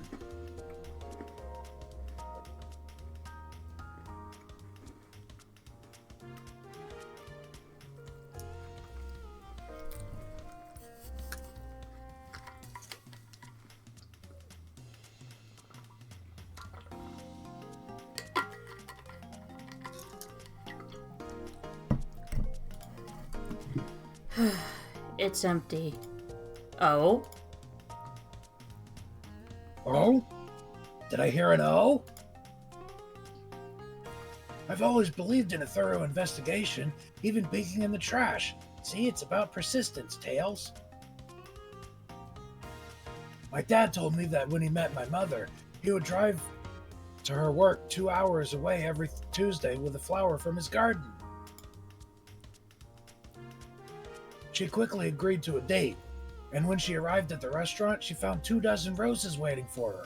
It's empty. Oh? Oh? Did I hear an O? I've always believed in a thorough investigation, even peeking in the trash. See, it's about persistence, Tails. My dad told me that when he met my mother, he would drive to her work 2 hours away every Tuesday with a flower from his garden. She quickly agreed to a date, and when she arrived at the restaurant, she found 24 roses waiting for her.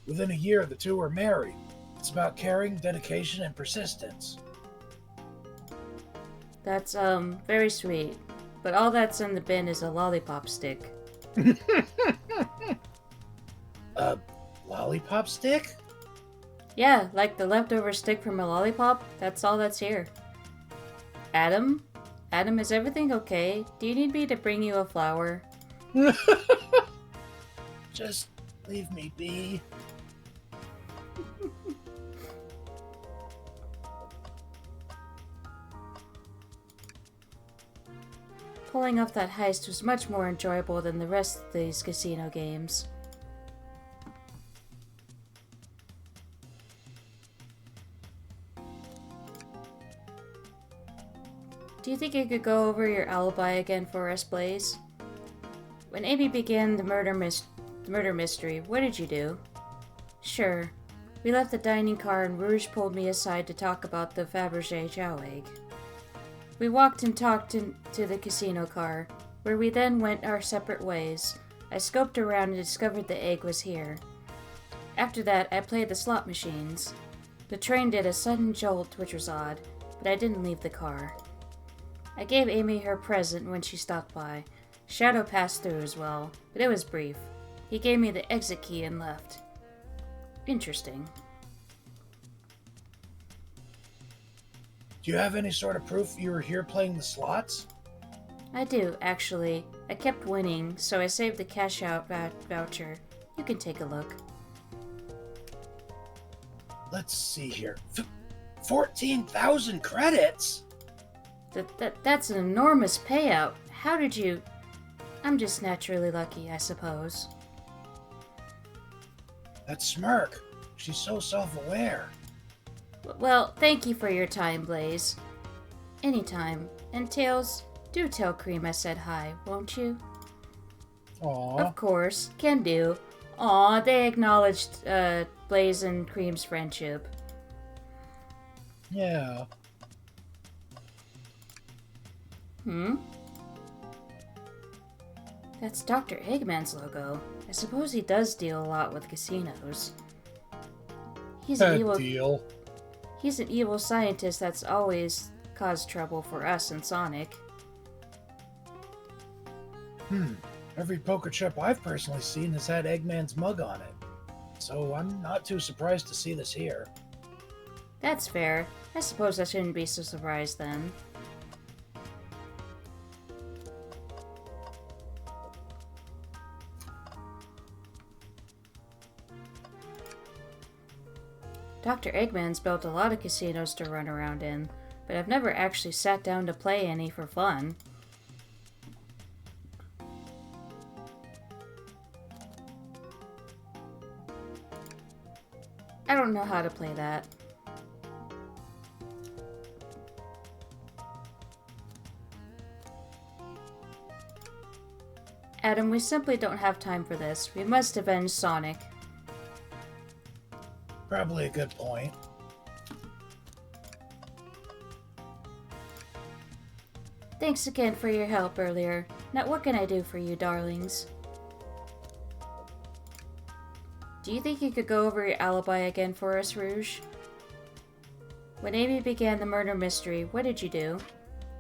Within a year, the two were married. It's about caring, dedication, and persistence. That's, very sweet. But all that's in the bin is a lollipop stick. A lollipop stick? Yeah, like the leftover stick from a lollipop, that's all that's here. Adam? Adam, is everything okay? Do you need me to bring you a flower? Just leave me be. Pulling off that heist was much more enjoyable than the rest of these casino games. Do you think you could go over your alibi again for us, Blaze? When Amy began the murder mystery, what did you do? Sure. We left the dining car and Rouge pulled me aside to talk about the Fabergé chow egg. We walked and talked to the casino car, where we then went our separate ways. I scoped around and discovered the egg was here. After that, I played the slot machines. The train did a sudden jolt, which was odd, but I didn't leave the car. I gave Amy her present when she stopped by. Shadow passed through as well, but it was brief. He gave me the exit key and left. Interesting. Do you have any sort of proof you were here playing the slots? I do, actually. I kept winning, so I saved the cash out voucher. You can take a look. Let's see here. 14,000 credits? That's an enormous payout. How did you... I'm just naturally lucky, I suppose. That smirk. She's so self-aware. Well, thank you for your time, Blaze. Anytime. And Tails, do tell Cream I said hi, won't you? Aw. Of course, can do. Aw, they acknowledged Blaze and Cream's friendship. Yeah. That's Dr. Eggman's logo. I suppose he does deal a lot with casinos. He's an That evil... deal. He's an evil scientist that's always caused trouble for us and Sonic. Every poker chip I've personally seen has had Eggman's mug on it. So I'm not too surprised to see this here. That's fair. I suppose I shouldn't be so surprised then. Dr. Eggman's built a lot of casinos to run around in, but I've never actually sat down to play any for fun. I don't know how to play that. Adam, we simply don't have time for this. We must avenge Sonic. Probably a good point. Thanks again for your help earlier. Now what can I do for you, darlings? Do you think you could go over your alibi again for us, Rouge? When Amy began the murder mystery, what did you do?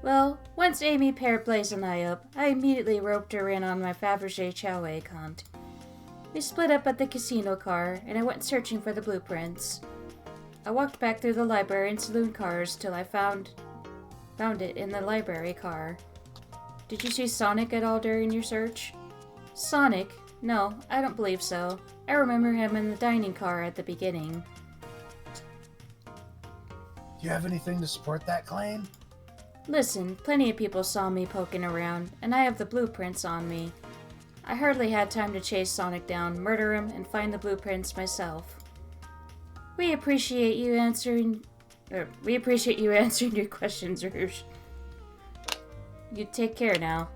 Well, once Amy paired Blaze and I up, I immediately roped her in on my Fabergé Chow egg hunt. We split up at the casino car, and I went searching for the blueprints. I walked back through the library and saloon cars till I found it in the library car. Did you see Sonic at all during your search? Sonic? No, I don't believe so. I remember him in the dining car at the beginning. Do you have anything to support that claim? Listen, plenty of people saw me poking around, and I have the blueprints on me. I hardly had time to chase Sonic down, murder him, and find the blueprints myself. We appreciate you answering your questions, Rouge. You take care now.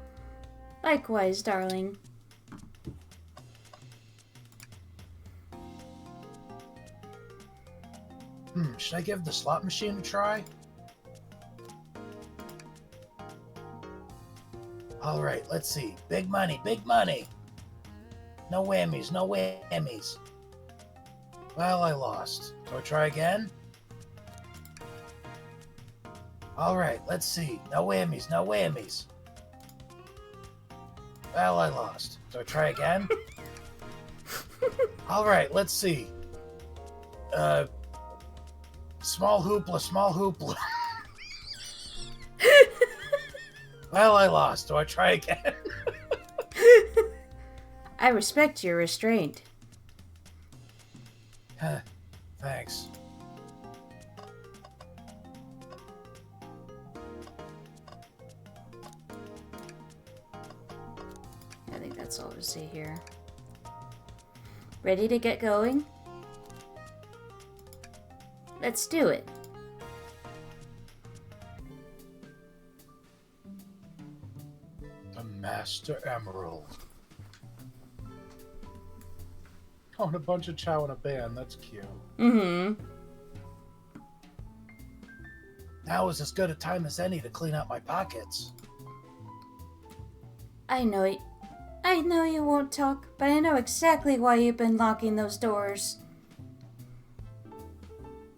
Likewise, darling. Should I give the slot machine a try? Alright, let's see. Big money, big money! No whammies, no whammies. Well, I lost. So I try again? Alright, let's see. No whammies, no whammies. Well, I lost. So I try again? Alright, let's see. Small hoopla, small hoopla. Well, I lost. Do I try again? I respect your restraint. Thanks. I think that's all to see here. Ready to get going? Let's do it. The Master Emerald. Oh, and a bunch of chow in a band. That's cute. Mm-hmm. Now is as good a time as any to clean out my pockets. I know you won't talk, but I know exactly why you've been locking those doors.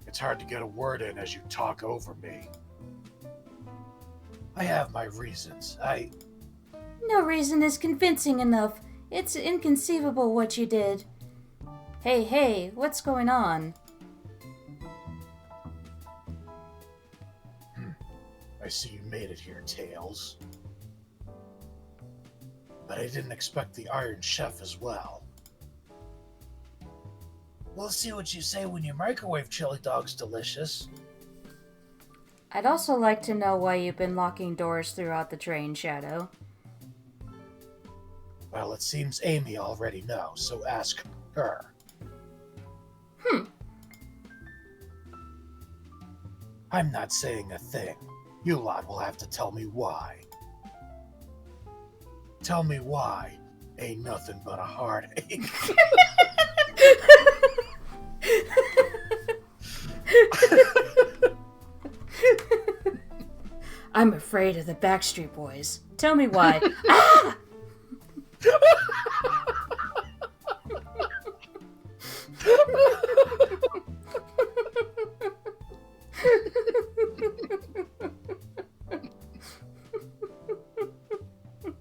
It's hard to get a word in as you talk over me. I have my reasons. No reason is convincing enough. It's inconceivable what you did. Hey, what's going on? I see you made it here, Tails. But I didn't expect the Iron Chef as well. We'll see what you say when your microwave chili dog's delicious. I'd also like to know why you've been locking doors throughout the train, Shadow. Well, it seems Amy already knows, so ask her. I'm not saying a thing. You lot will have to tell me why. Tell me why. Ain't nothing but a heartache. I'm afraid of the Backstreet Boys. Tell me why. Ah!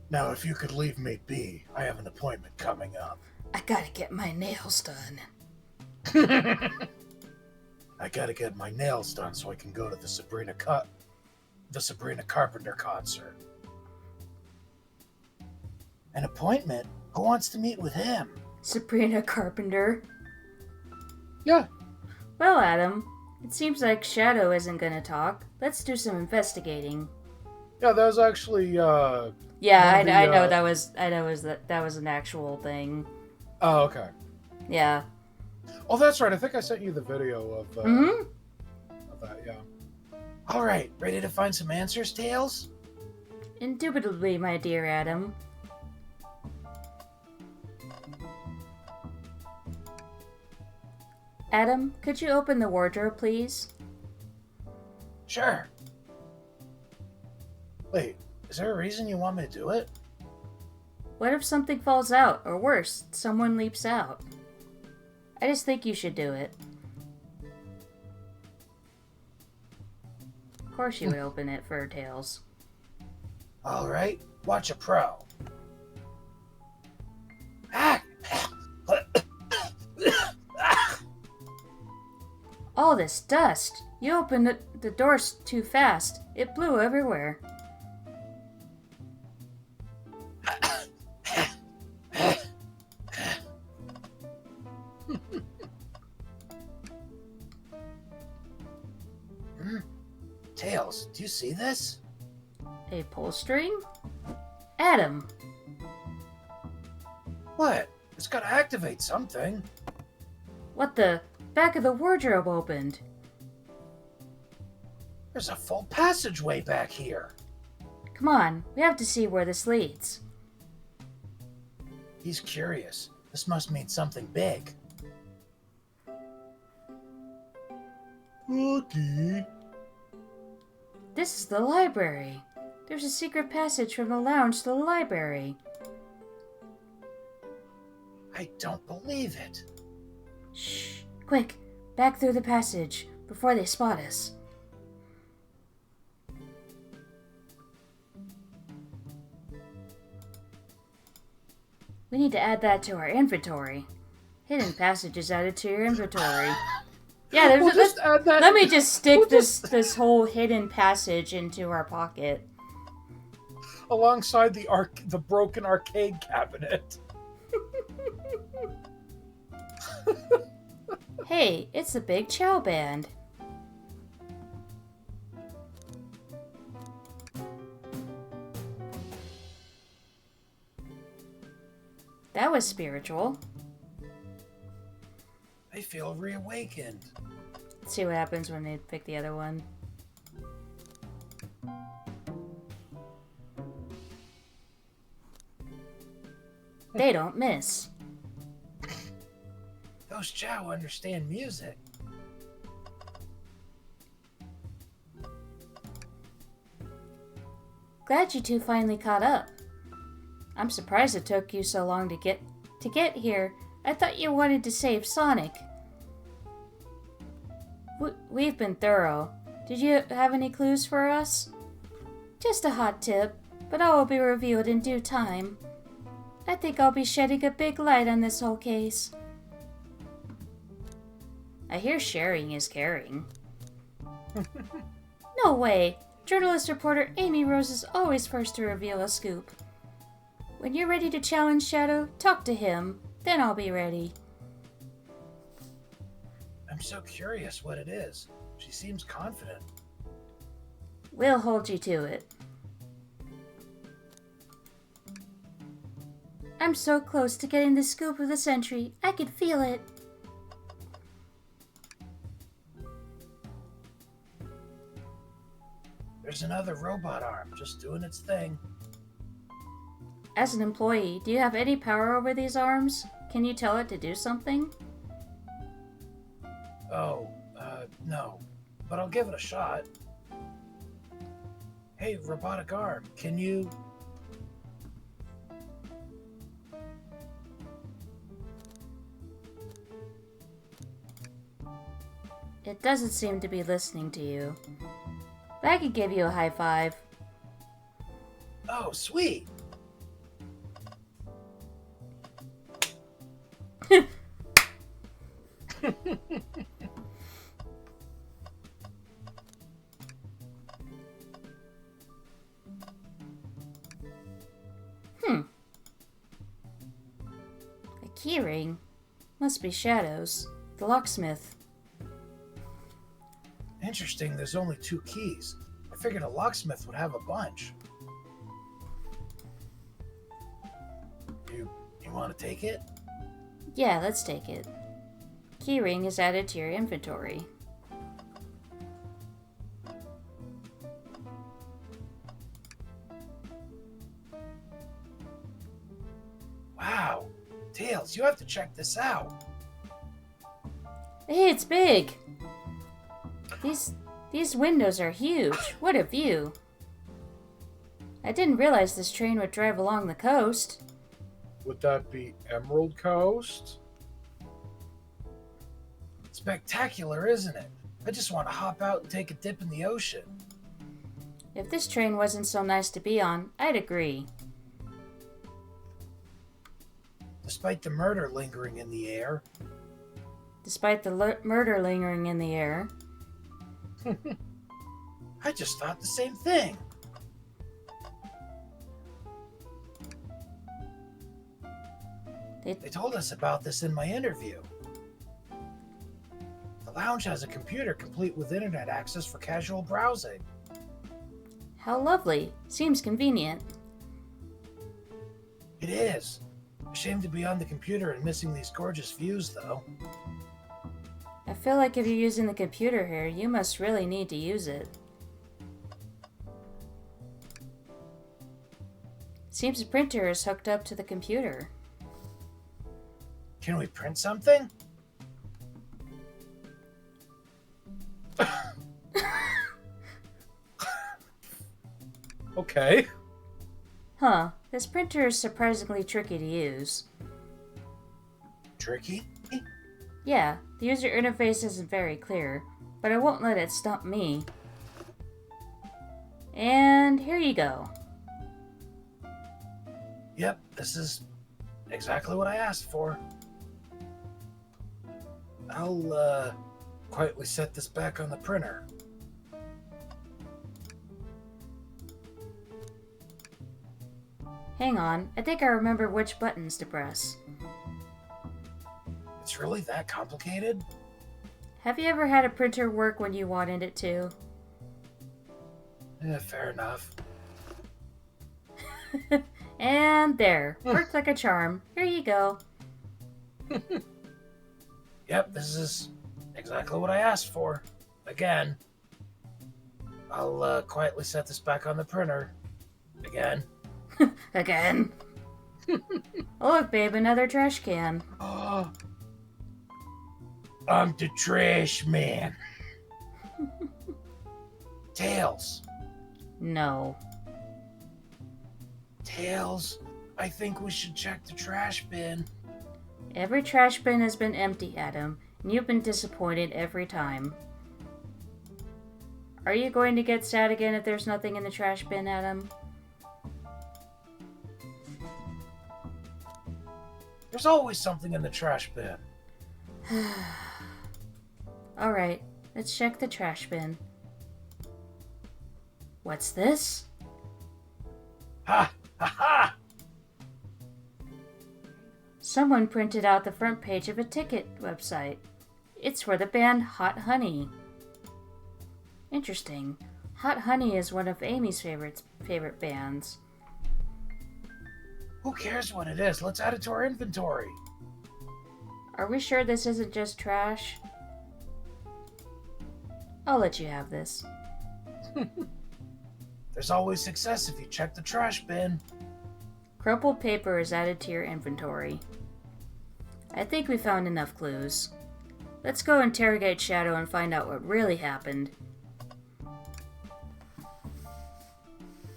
Now, if you could leave me be, I have an appointment coming up. I gotta get my nails done. I gotta get my nails done so I can go to the Sabrina Carpenter concert. An appointment? Who wants to meet with him? Sabrina Carpenter. Yeah. Well, Adam, it seems like Shadow isn't gonna talk. Let's do some investigating. Yeah, that was actually, Yeah, One of the, I know that was an actual thing. Oh, okay. Yeah. Oh, that's right. I think I sent you the video of Mm-hmm. that, yeah. Alright, ready to find some answers, Tails? Indubitably, my dear Adam. Adam, could you open the wardrobe, please? Sure. Wait, is there a reason you want me to do it? What if something falls out, or worse, someone leaps out? I just think you should do it. Of course you would open it for Tails. Alright, watch a pro. Ah! All this dust! You opened the doors too fast. It blew everywhere. Tails, do you see this? A pull string? Adam! What? It's gotta activate something. What the? Back of the wardrobe opened. There's a full passageway back here. Come on, we have to see where this leads. He's curious. This must mean something big. Okay. This is the library. There's a secret passage from the lounge to the library. I don't believe it. Shh. Quick, back through the passage before they spot us. We need to add that to our inventory. Hidden passages added to your inventory. Yeah, there's We'll just add that. let me just stick this whole hidden passage into our pocket. Alongside the broken arcade cabinet. Hey, it's the Big Chow Band. That was spiritual. I feel reawakened. Let's see what happens when they pick the other one. They don't miss. Those Chow understand music. Glad you two finally caught up. I'm surprised it took you so long to get here. I thought you wanted to save Sonic. We've been thorough. Did you have any clues for us? Just a hot tip, but all will be revealed in due time. I think I'll be shedding a big light on this whole case. I hear sharing is caring. No way! Journalist reporter Amy Rose is always first to reveal a scoop. When you're ready to challenge Shadow, talk to him. Then I'll be ready. I'm so curious what it is. She seems confident. We'll hold you to it. I'm so close to getting the scoop of the century. I could feel it. There's another robot arm just doing its thing. As an employee, do you have any power over these arms? Can you tell it to do something? Oh, no. But I'll give it a shot. Hey, robotic arm, can you... It doesn't seem to be listening to you. But I could give you a high five. Oh, sweet! A keyring? Must be Shadows, the locksmith. Interesting, there's only 2 keys. I figured a locksmith would have a bunch. You want to take it? Yeah, let's take it. Keyring is added to your inventory. Wow! Tails, you have to check this out. Hey, it's big! These windows are huge. What a view. I didn't realize this train would drive along the coast. Would that be Emerald Coast? Spectacular, isn't it? I just want to hop out and take a dip in the ocean. If this train wasn't so nice to be on, I'd agree. Despite the murder lingering in the air. Despite the murder lingering in the air. I just thought the same thing. They told us about this in my interview. The lounge has a computer complete with internet access for casual browsing. How lovely. Seems convenient. It is. A shame to be on the computer and missing these gorgeous views, though. I feel like if you're using the computer here, you must really need to use it. Seems the printer is hooked up to the computer. Can we print something? Okay. Huh, this printer is surprisingly tricky to use. Tricky? Yeah, the user interface isn't very clear, but I won't let it stump me. And here you go. Yep, this is exactly what I asked for. I'll, quietly set this back on the printer. Hang on, I think I remember which buttons to press. It's really that complicated? Have you ever had a printer work when you wanted it to? Fair enough. And there, worked like a charm. Here you go. Yep, this is exactly what I asked for. Again. I'll, quietly set this back on the printer. Again. Again. Oh, look, babe, another trash can. Oh, I'm the trash man. Tails. No. Tails, I think we should check the trash bin. Every trash bin has been empty, Adam, and you've been disappointed every time. Are you going to get sad again if there's nothing in the trash bin, Adam? There's always something in the trash bin. Alright, let's check the trash bin. What's this? Ha! Ha ha! Someone printed out the front page of a ticket website. It's for the band Hot Honey. Interesting. Hot Honey is one of Amy's favorite bands. Who cares what it is? Let's add it to our inventory. Are we sure this isn't just trash? I'll let you have this. There's always success if you check the trash bin. Crumpled paper is added to your inventory. I think we found enough clues. Let's go interrogate Shadow and find out what really happened.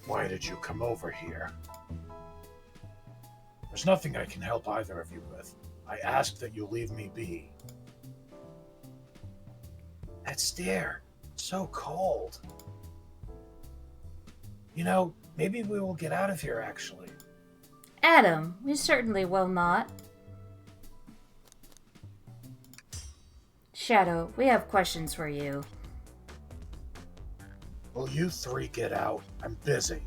Why did you come over here? There's nothing I can help either of you with. I asked that you leave me be. That stare, so cold. You know, maybe we will get out of here, actually. Adam, we certainly will not. Shadow, we have questions for you. Will you three get out? I'm busy.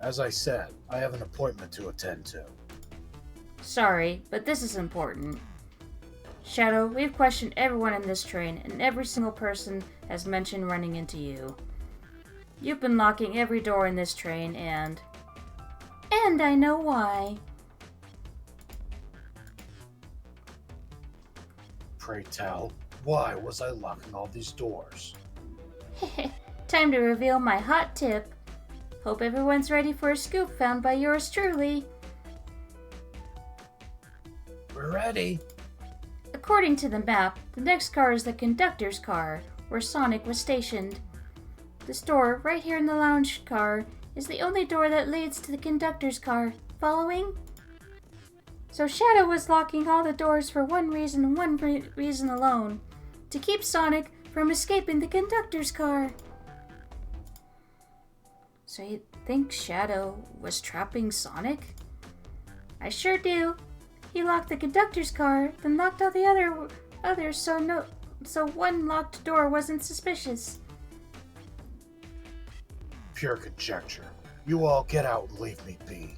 As I said, I have an appointment to attend to. Sorry, but this is important. Shadow, we've questioned everyone in this train, and every single person has mentioned running into you. You've been locking every door in this train, and I know why. Pray tell, why was I locking all these doors? Time to reveal my hot tip. Hope everyone's ready for a scoop found by yours truly. We're ready. According to the map, the next car is the conductor's car, where Sonic was stationed. This door, right here in the lounge car, is the only door that leads to the conductor's car. Following? So Shadow was locking all the doors for one reason and one reason alone. To keep Sonic from escaping the conductor's car. So you think Shadow was trapping Sonic? I sure do. He locked the conductor's car, then locked all the others so one locked door wasn't suspicious. Pure conjecture. You all get out and leave me be.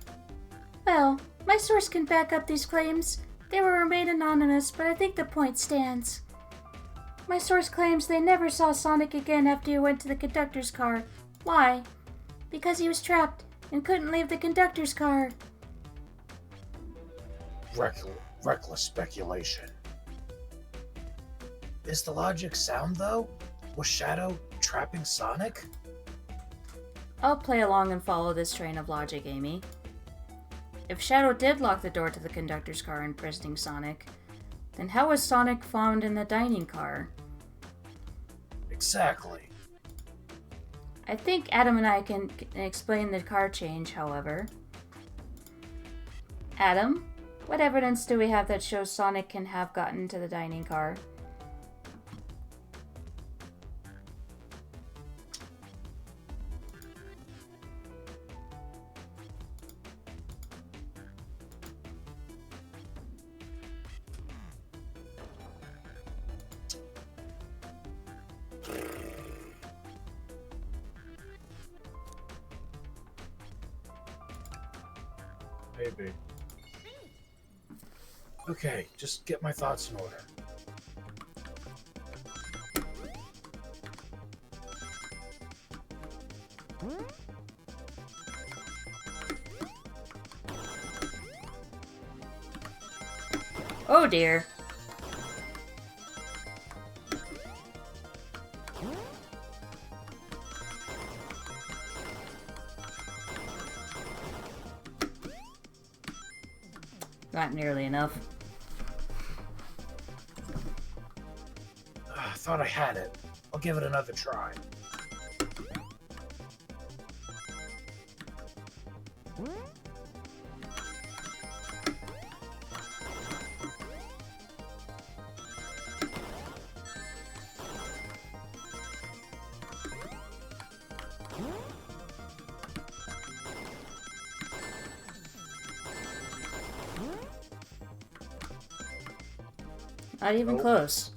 Well, my source can back up these claims. They will remain anonymous, but I think the point stands. My source claims they never saw Sonic again after he went to the conductor's car. Why? Because he was trapped and couldn't leave the conductor's car. Reckless speculation. Is the logic sound, though? Was Shadow trapping Sonic? I'll play along and follow this train of logic, Amy. If Shadow did lock the door to the conductor's car imprisoning Sonic, then how was Sonic found in the dining car? Exactly. I think Adam and I can explain the car change, however. Adam, what evidence do we have that shows Sonic can have gotten to the dining car? Maybe. Okay, just get my thoughts in order. Oh dear. Not nearly enough. I thought I had it. I'll give it another try. Not even Nope. close.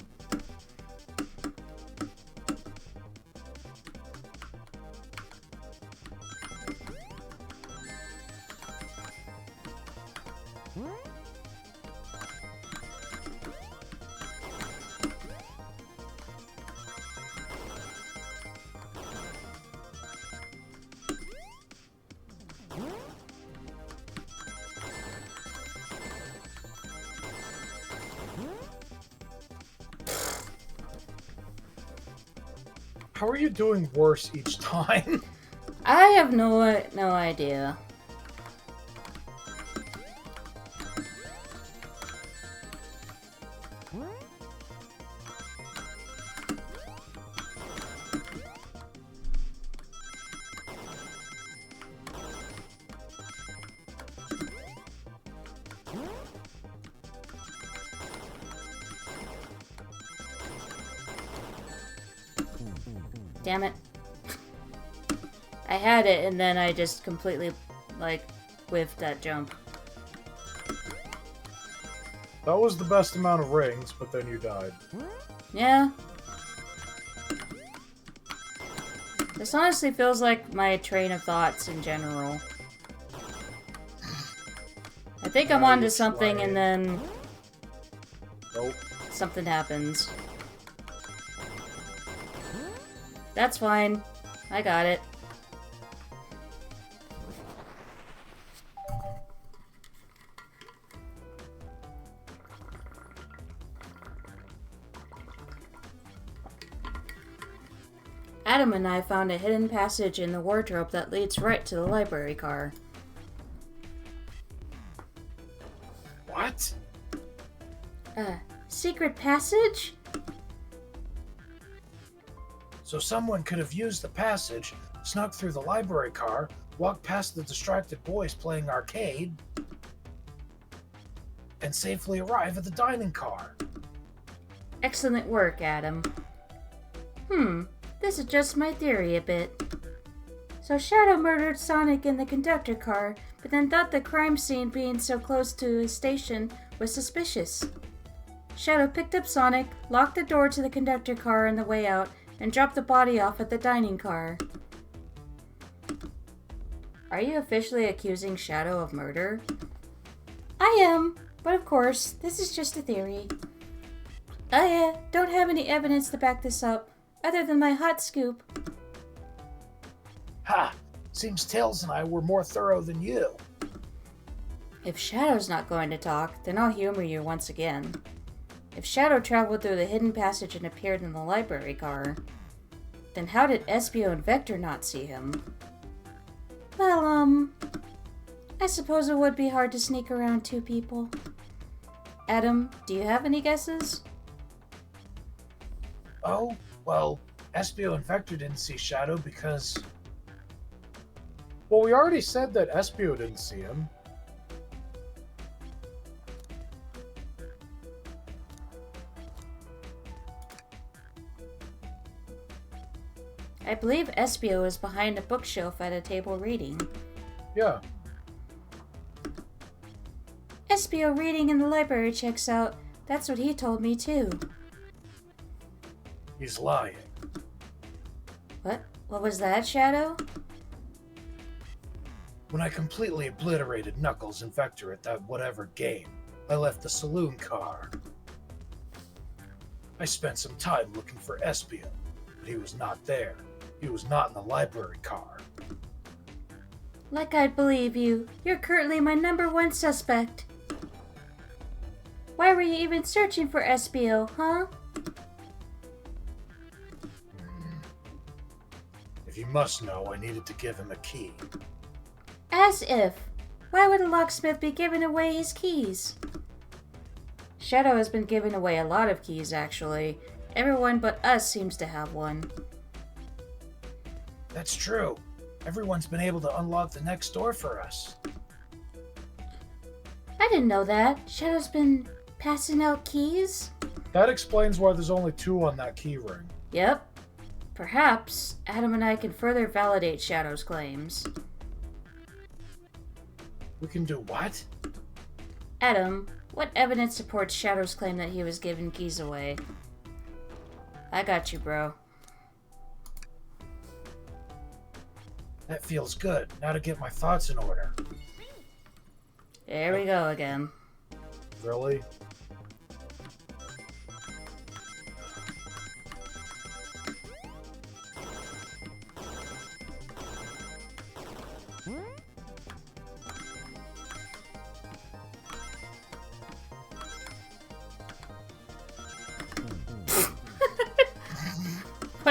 How are you doing worse each time? I have no idea. Damn it. I had it, and then I just completely, like, whiffed that jump. That was the best amount of rings, but then you died. Yeah. This honestly feels like my train of thoughts in general. I think I'm Now onto you're something, trying. and then Nope. something happens. That's fine. I got it. Adam and I found a hidden passage in the wardrobe that leads right to the library car. What? Secret passage? So someone could have used the passage, snuck through the library car, walked past the distracted boys playing arcade, and safely arrive at the dining car. Excellent work, Adam. This adjusts my theory a bit. So Shadow murdered Sonic in the conductor car, but then thought the crime scene being so close to his station was suspicious. Shadow picked up Sonic, locked the door to the conductor car on the way out, and dropped the body off at the dining car. Are you officially accusing Shadow of murder? I am, but of course, this is just a theory. I don't have any evidence to back this up, other than my hot scoop. Ha! Seems Tails and I were more thorough than you. If Shadow's not going to talk, then I'll humor you once again. If Shadow traveled through the hidden passage and appeared in the library car, then how did Espio and Vector not see him? Well, I suppose it would be hard to sneak around two people. Adam, do you have any guesses? Oh, well, Espio and Vector didn't see Shadow because... Well, we already said that Espio didn't see him. I believe Espio is behind a bookshelf at a table reading. Yeah. Espio reading in the library checks out. That's what he told me too. he's lying. What was that, Shadow? When I completely obliterated Knuckles and Vector at that whatever game, I left the saloon car. I spent some time looking for Espio, but he was not there. He was not in the library car. Like I'd believe you. You're currently my #1 suspect. Why were you even searching for Espio, huh? If you must know, I needed to give him a key. As if. Why would a locksmith be giving away his keys? Shadow has been giving away a lot of keys, actually. Everyone but us seems to have one. That's true. Everyone's been able to unlock the next door for us. I didn't know that. Shadow's been passing out keys? That explains why there's only 2 on that key ring. Yep. Perhaps Adam and I can further validate Shadow's claims. We can do what? Adam, what evidence supports Shadow's claim that he was giving keys away? I got you, bro. That feels good. Now to get my thoughts in order. There we go again. Really?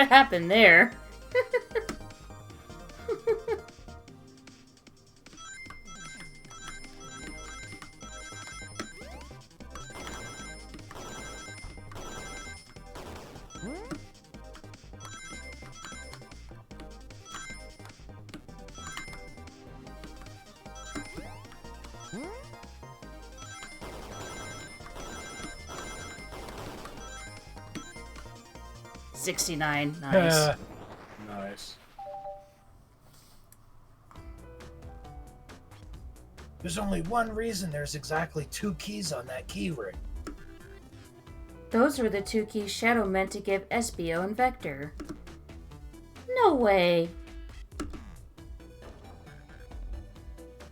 what happened there. $69. Nice. Nice. There's only one reason there's exactly 2 keys on that key ring. Those were the 2 keys Shadow meant to give Espio and Vector. No way.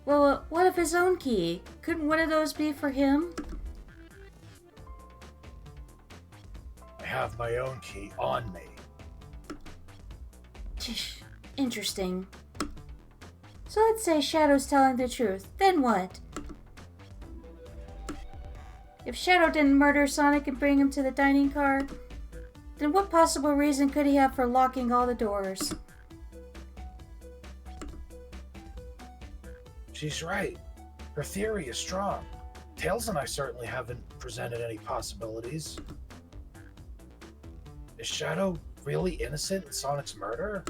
Well, what of his own key? Couldn't one of those be for him? I have my own key on me. Interesting. So let's say Shadow's telling the truth. Then what? If Shadow didn't murder Sonic and bring him to the dining car, then what possible reason could he have for locking all the doors? She's right. Her theory is strong. Tails and I certainly haven't presented any possibilities. Is Shadow really innocent in Sonic's murder?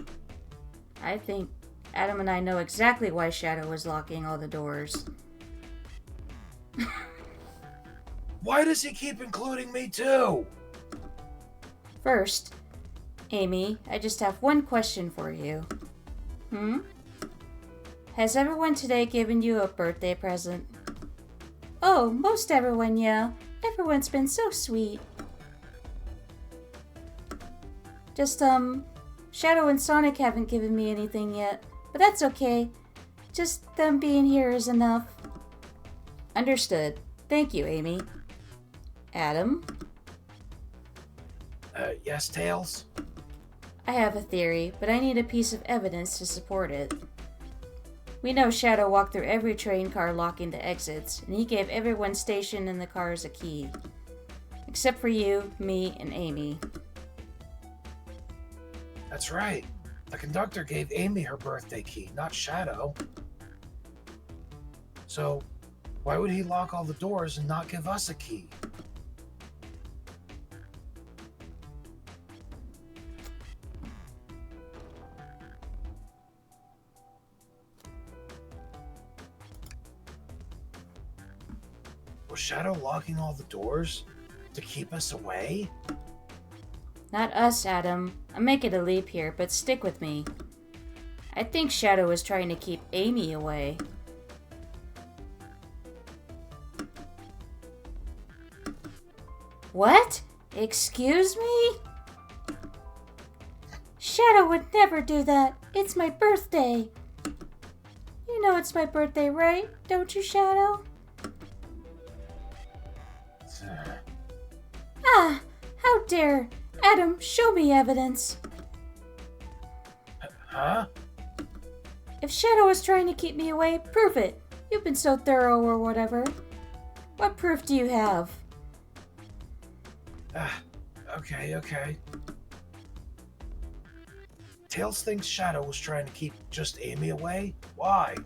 I think Adam and I know exactly why Shadow was locking all the doors. Why does he keep including me too? First, Amy, I just have one question for you. Has everyone today given you a birthday present? Oh, most everyone, yeah. Everyone's been so sweet. Just, Shadow and Sonic haven't given me anything yet, but that's okay. Just them being here is enough. Understood. Thank you, Amy. Adam? Yes, Tails? I have a theory, but I need a piece of evidence to support it. We know Shadow walked through every train car locking the exits, and he gave everyone stationed in the cars a key. Except for you, me, and Amy. That's right. The conductor gave Amy her birthday key, not Shadow. So, why would he lock all the doors and not give us a key? Was Shadow locking all the doors to keep us away? Not us, Adam. I'm making a leap here, but stick with me. I think Shadow was trying to keep Amy away. What? Excuse me? Shadow would never do that. It's my birthday. You know it's my birthday, right? Don't you, Shadow? Ah, how dare! Adam, show me evidence. Huh? If Shadow was trying to keep me away, prove it. You've been so thorough or whatever. What proof do you have? Okay. Tails thinks Shadow was trying to keep just Amy away? Why?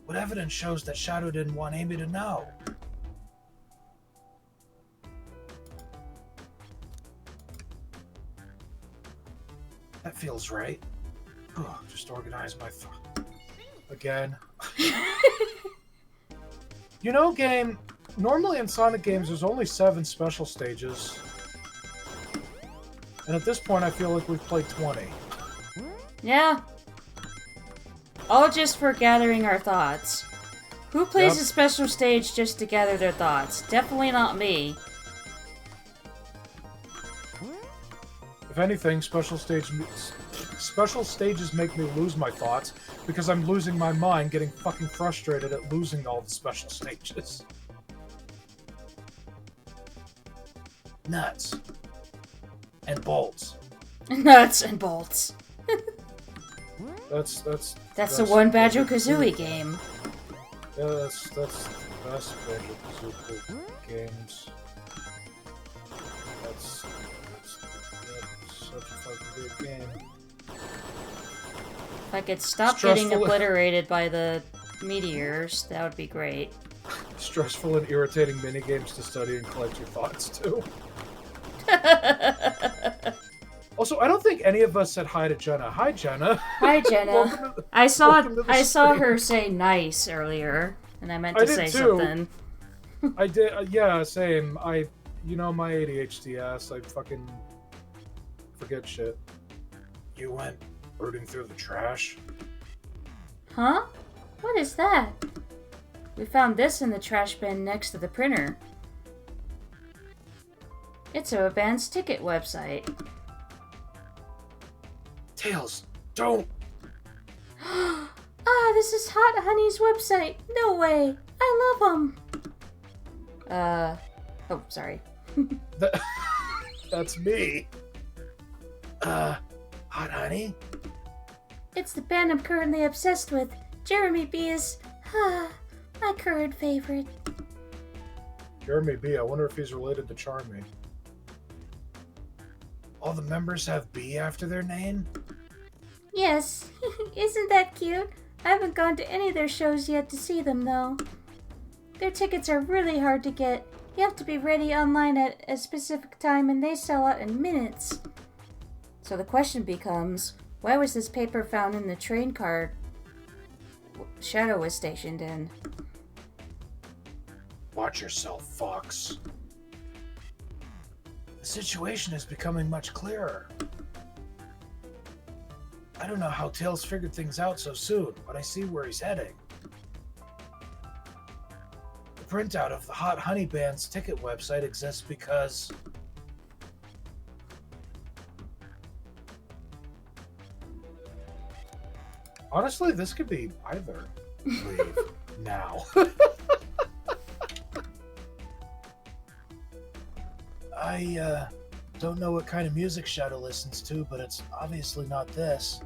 What evidence shows that Shadow didn't want Amy to know? That feels right. Just organize my thoughts. Again. You know, game, normally in Sonic games there's only 7 special stages. And at this point I feel like we've played 20. Yeah. All just for gathering our thoughts. Who plays a special stage just to gather their thoughts? Definitely not me. If anything, special stages make me lose my thoughts because I'm losing my mind, getting fucking frustrated at losing all the special stages. Nuts. And bolts. Nuts and bolts. That's the one Banjo-Kazooie game. Yeah, that's the best Banjo-Kazooie games. That's the fucking good game. If I could stop getting Stressful. obliterated by the meteors, that would be great. Stressful and irritating minigames to study and collect your thoughts too. Also, I don't think any of us said hi to Jenna. Hi, Jenna. Hi, Jenna. Welcome to- I saw welcome to the stream. her say nice earlier, and I meant I to did say too. something. I did, yeah, same. My ADHD ass, I fucking forget shit. You went rooting through the trash? Huh? What is that? We found this in the trash bin next to the printer. It's a band's ticket website. Tails, don't! This is Hot Honey's website. No way. I love them. Oh, sorry. That's me. Hot Honey? It's the band I'm currently obsessed with. Jeremy B is, my current favorite. Jeremy B. I wonder if he's related to Charmy. All the members have B after their name? Yes, isn't that cute? I haven't gone to any of their shows yet to see them, though. Their tickets are really hard to get. You have to be ready online at a specific time, and they sell out in minutes. So the question becomes, why was this paper found in the train car Shadow was stationed in? Watch yourself, Fox. The situation is becoming much clearer. I don't know how Tails figured things out so soon, but I see where he's heading. The printout of the Hot Honey Band's ticket website exists because... Honestly, this could be either. Leave now. I don't know what kind of music Shadow listens to, but it's obviously not this.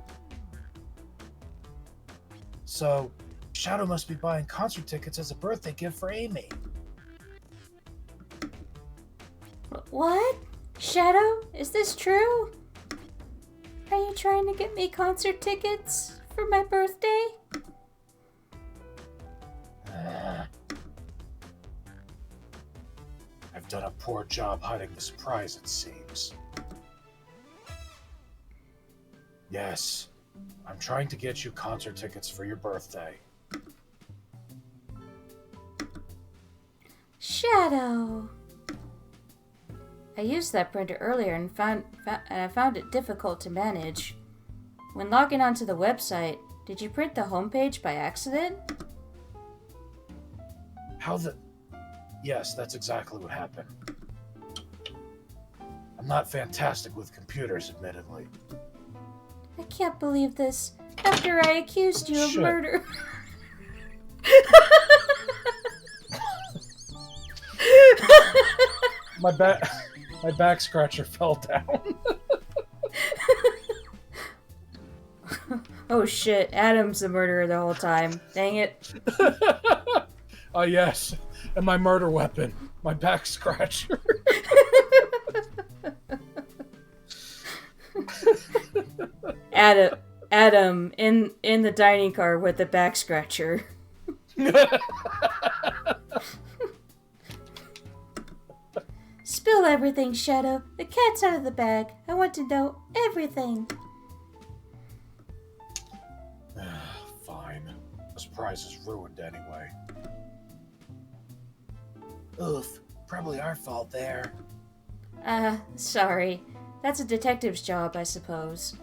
So, Shadow must be buying concert tickets as a birthday gift for Amy. What? Shadow? Is this true? Are you trying to get me concert tickets for my birthday? I've done a poor job hiding the surprise, it seems. Yes, I'm trying to get you concert tickets for your birthday. Shadow. I used that printer earlier and I found it difficult to manage. When logging onto the website, did you print the homepage by accident? Yes, that's exactly what happened. I'm not fantastic with computers, admittedly. I can't believe this. After I accused you of Shit. murder. My back scratcher fell down. Oh shit, Adam's the murderer the whole time. Dang it. Oh yes, and my murder weapon, my back scratcher. Adam in the dining car with the back scratcher. Spill everything, Shadow. The cat's out of the bag. I want to know everything. Fine. The surprise is ruined anyway. Oof. Probably our fault there. Sorry. That's a detective's job, I suppose.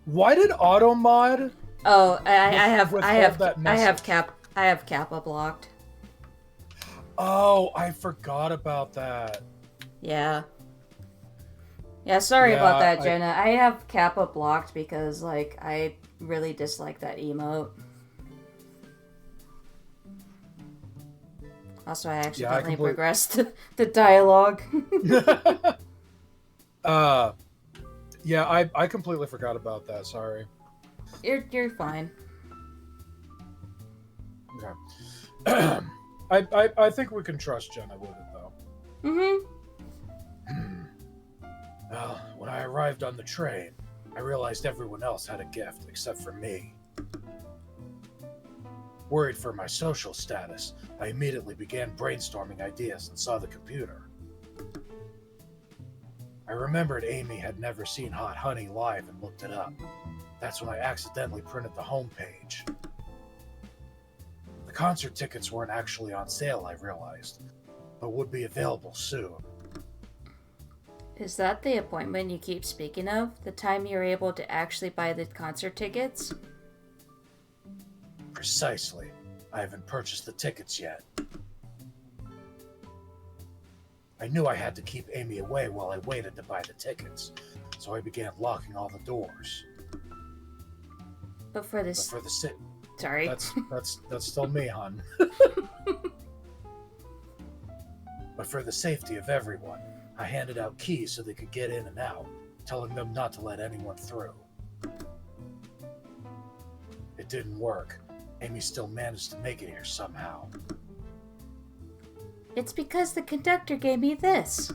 Why did Automod? Oh, I have that Kappa blocked. Oh, I forgot about that. Yeah. Yeah, sorry about Yeah, that, Jenna. I have Kappa blocked because, like, I really dislike that emote. Also, I accidentally progressed the dialogue. Yeah, I completely forgot about that. Sorry. You're fine. Okay. I think we can trust Jenna with it, though. Mm-hmm. Well, when I arrived on the train, I realized everyone else had a gift except for me. Worried for my social status, I immediately began brainstorming ideas and saw the computer. I remembered Amy had never seen Hot Honey live and looked it up. That's when I accidentally printed the homepage. The concert tickets weren't actually on sale, I realized, but would be available soon. Is that the appointment you keep speaking of? The time you were able to actually buy the concert tickets? Precisely. I haven't purchased the tickets yet. I knew I had to keep Amy away while I waited to buy the tickets, so I began locking all the doors. But for this... Sorry. That's still me, hon. But for the safety of everyone, I handed out keys so they could get in and out, telling them not to let anyone through. It didn't work. Amy still managed to make it here somehow. It's because the conductor gave me this.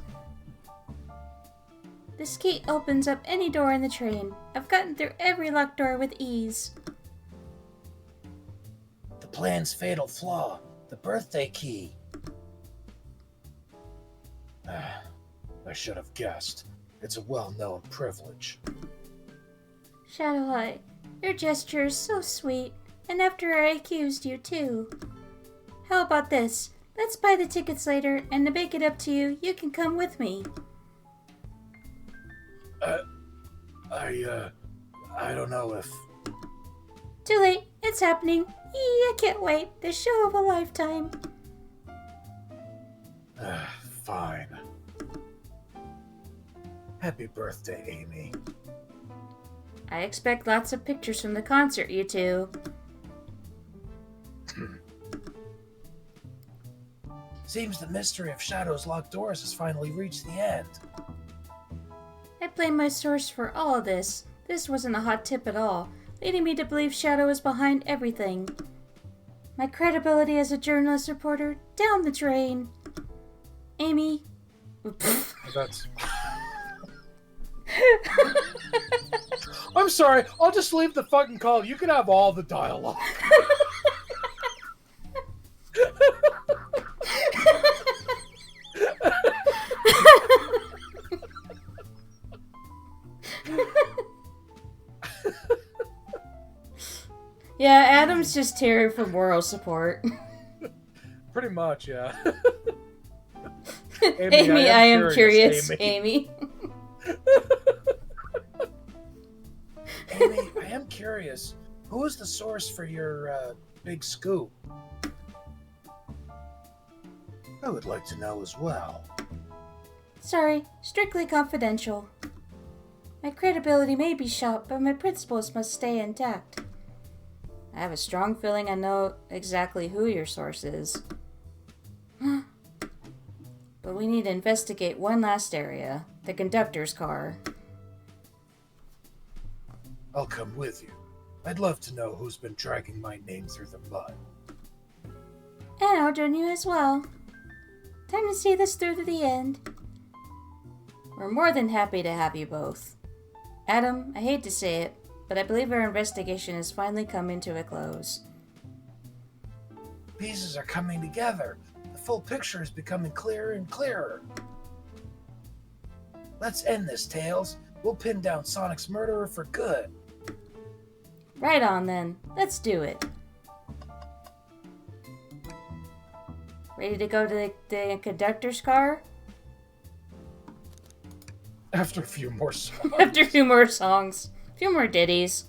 This key opens up any door in the train. I've gotten through every locked door with ease. The plan's fatal flaw, the birthday key. I should have guessed. It's a well-known privilege. Shadowlight, your gesture is so sweet. And after I accused you, too. How about this? Let's buy the tickets later, and to make it up to you, you can come with me. I don't know if... Too late. It's happening. I can't wait. The show of a lifetime. Fine. Happy birthday, Amy. I expect lots of pictures from the concert, you two. Seems the mystery of Shadow's locked doors has finally reached the end. I blame my source for all of this. This wasn't a hot tip at all, leading me to believe Shadow is behind everything. My credibility as a journalist reporter, down the drain. Amy. That's... I'm sorry, I'll just leave the fucking call. You can have all the dialogue. Yeah, Adam's just here for moral support. Pretty much, yeah. Amy, I am curious, Amy. Amy, I am curious. Who is the source for your big scoop? I would like to know as well. Sorry, strictly confidential. My credibility may be shot, but my principles must stay intact. I have a strong feeling I know exactly who your source is. But we need to investigate one last area, the conductor's car. I'll come with you. I'd love to know who's been dragging my name through the mud. And I'll join you as well. Time to see this through to the end. We're more than happy to have you both. Adam, I hate to say it, but I believe our investigation is finally coming to a close. Pieces are coming together. The full picture is becoming clearer and clearer. Let's end this, Tails. We'll pin down Sonic's murderer for good. Right on then. Let's do it. Ready to go to the conductor's car? After a few more songs. After a few more songs. A few more ditties.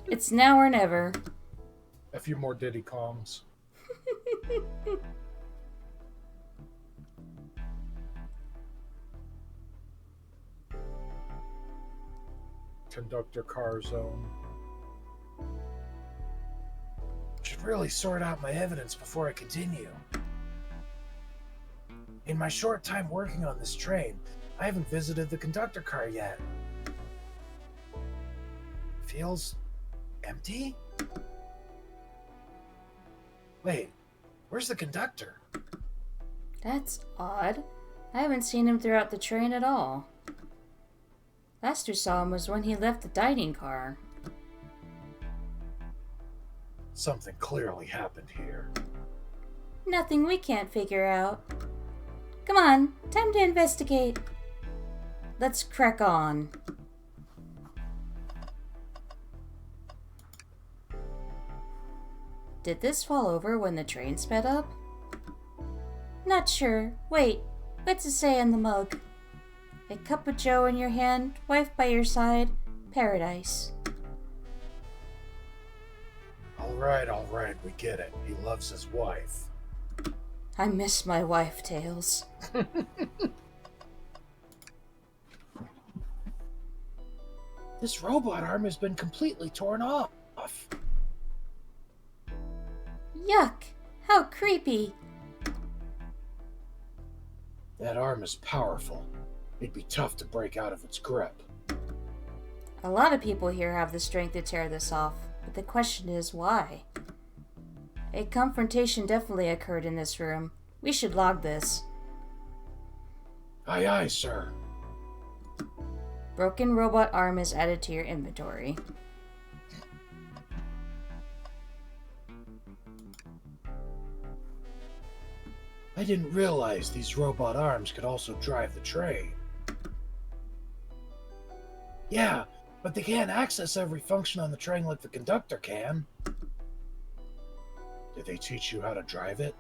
It's now or never. A few more Diddy Kongs. Conductor car zone. Should really sort out my evidence before I continue. In my short time working on this train, I haven't visited the conductor car yet. Feels empty? Wait, Where's the conductor? That's odd. I haven't seen him throughout the train at all. Last we saw him was when he left the dining car. Something clearly happened here. Nothing we can't figure out. Come on, time to investigate. Let's crack on. Did this fall over when the train sped up? Not sure. Wait, what's it say on the mug? A cup of joe in your hand, wife by your side, paradise. All right, we get it. He loves his wife. I miss my wife, Tails. This robot arm has been completely torn off. Yuck! How creepy! That arm is powerful. It'd be tough to break out of its grip. A lot of people here have the strength to tear this off, but the question is why? A confrontation definitely occurred in this room. We should log this. Aye, aye, sir. Broken robot arm is added to your inventory. I didn't realize these robot arms could also drive the train. Yeah, but they can't access every function on the train like the conductor can. Did they teach you how to drive it?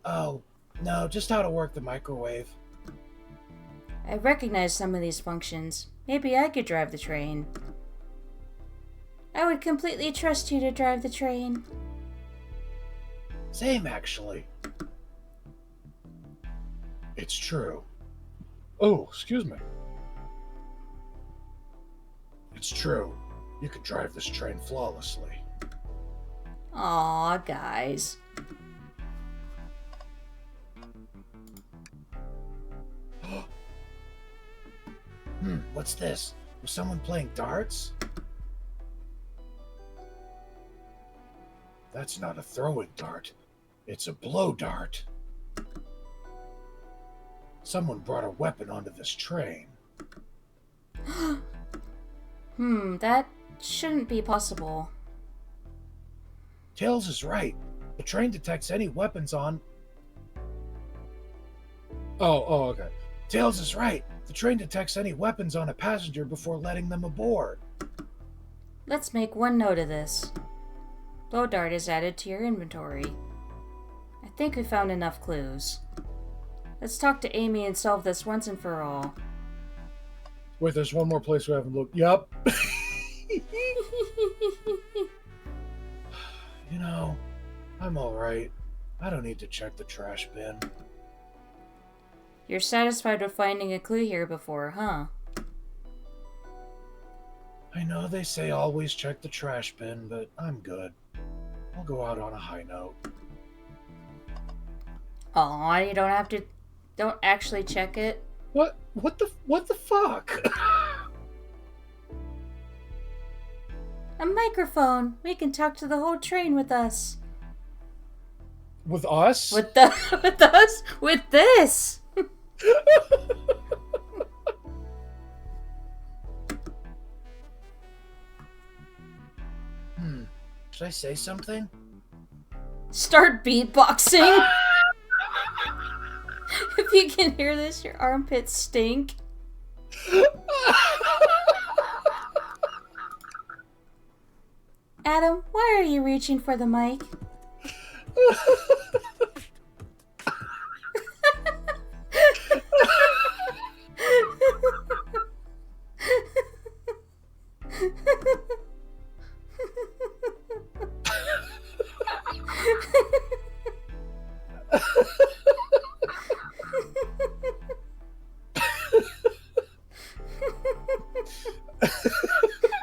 Oh, no, just how to work the microwave. I recognize some of these functions. Maybe I could drive the train. I would completely trust you to drive the train. Same, actually. It's true. Oh, excuse me. It's true. You can drive this train flawlessly. Aw, guys. What's this? Was someone playing darts? That's not a throwing dart. It's a blow dart. Someone brought a weapon onto this train. That shouldn't be possible. Tails is right. The train detects any weapons on... Oh, okay. Tails is right. The train detects any weapons on a passenger before letting them aboard. Let's make one note of this. Blow dart is added to your inventory. I think we found enough clues. Let's talk to Amy and solve this once and for all. Wait, there's one more place we haven't looked. Yep. You know, I'm alright. I don't need to check the trash bin. You're satisfied with finding a clue here before, huh? I know they say always check the trash bin, but I'm good. I'll go out on a high note. Aw, you don't have to... Don't actually check it. What the fuck? A microphone! We can talk to the whole train with us. With us? With us? With this! Should I say something? Start beatboxing! If you can hear this, your armpits stink. Adam, why are you reaching for the mic?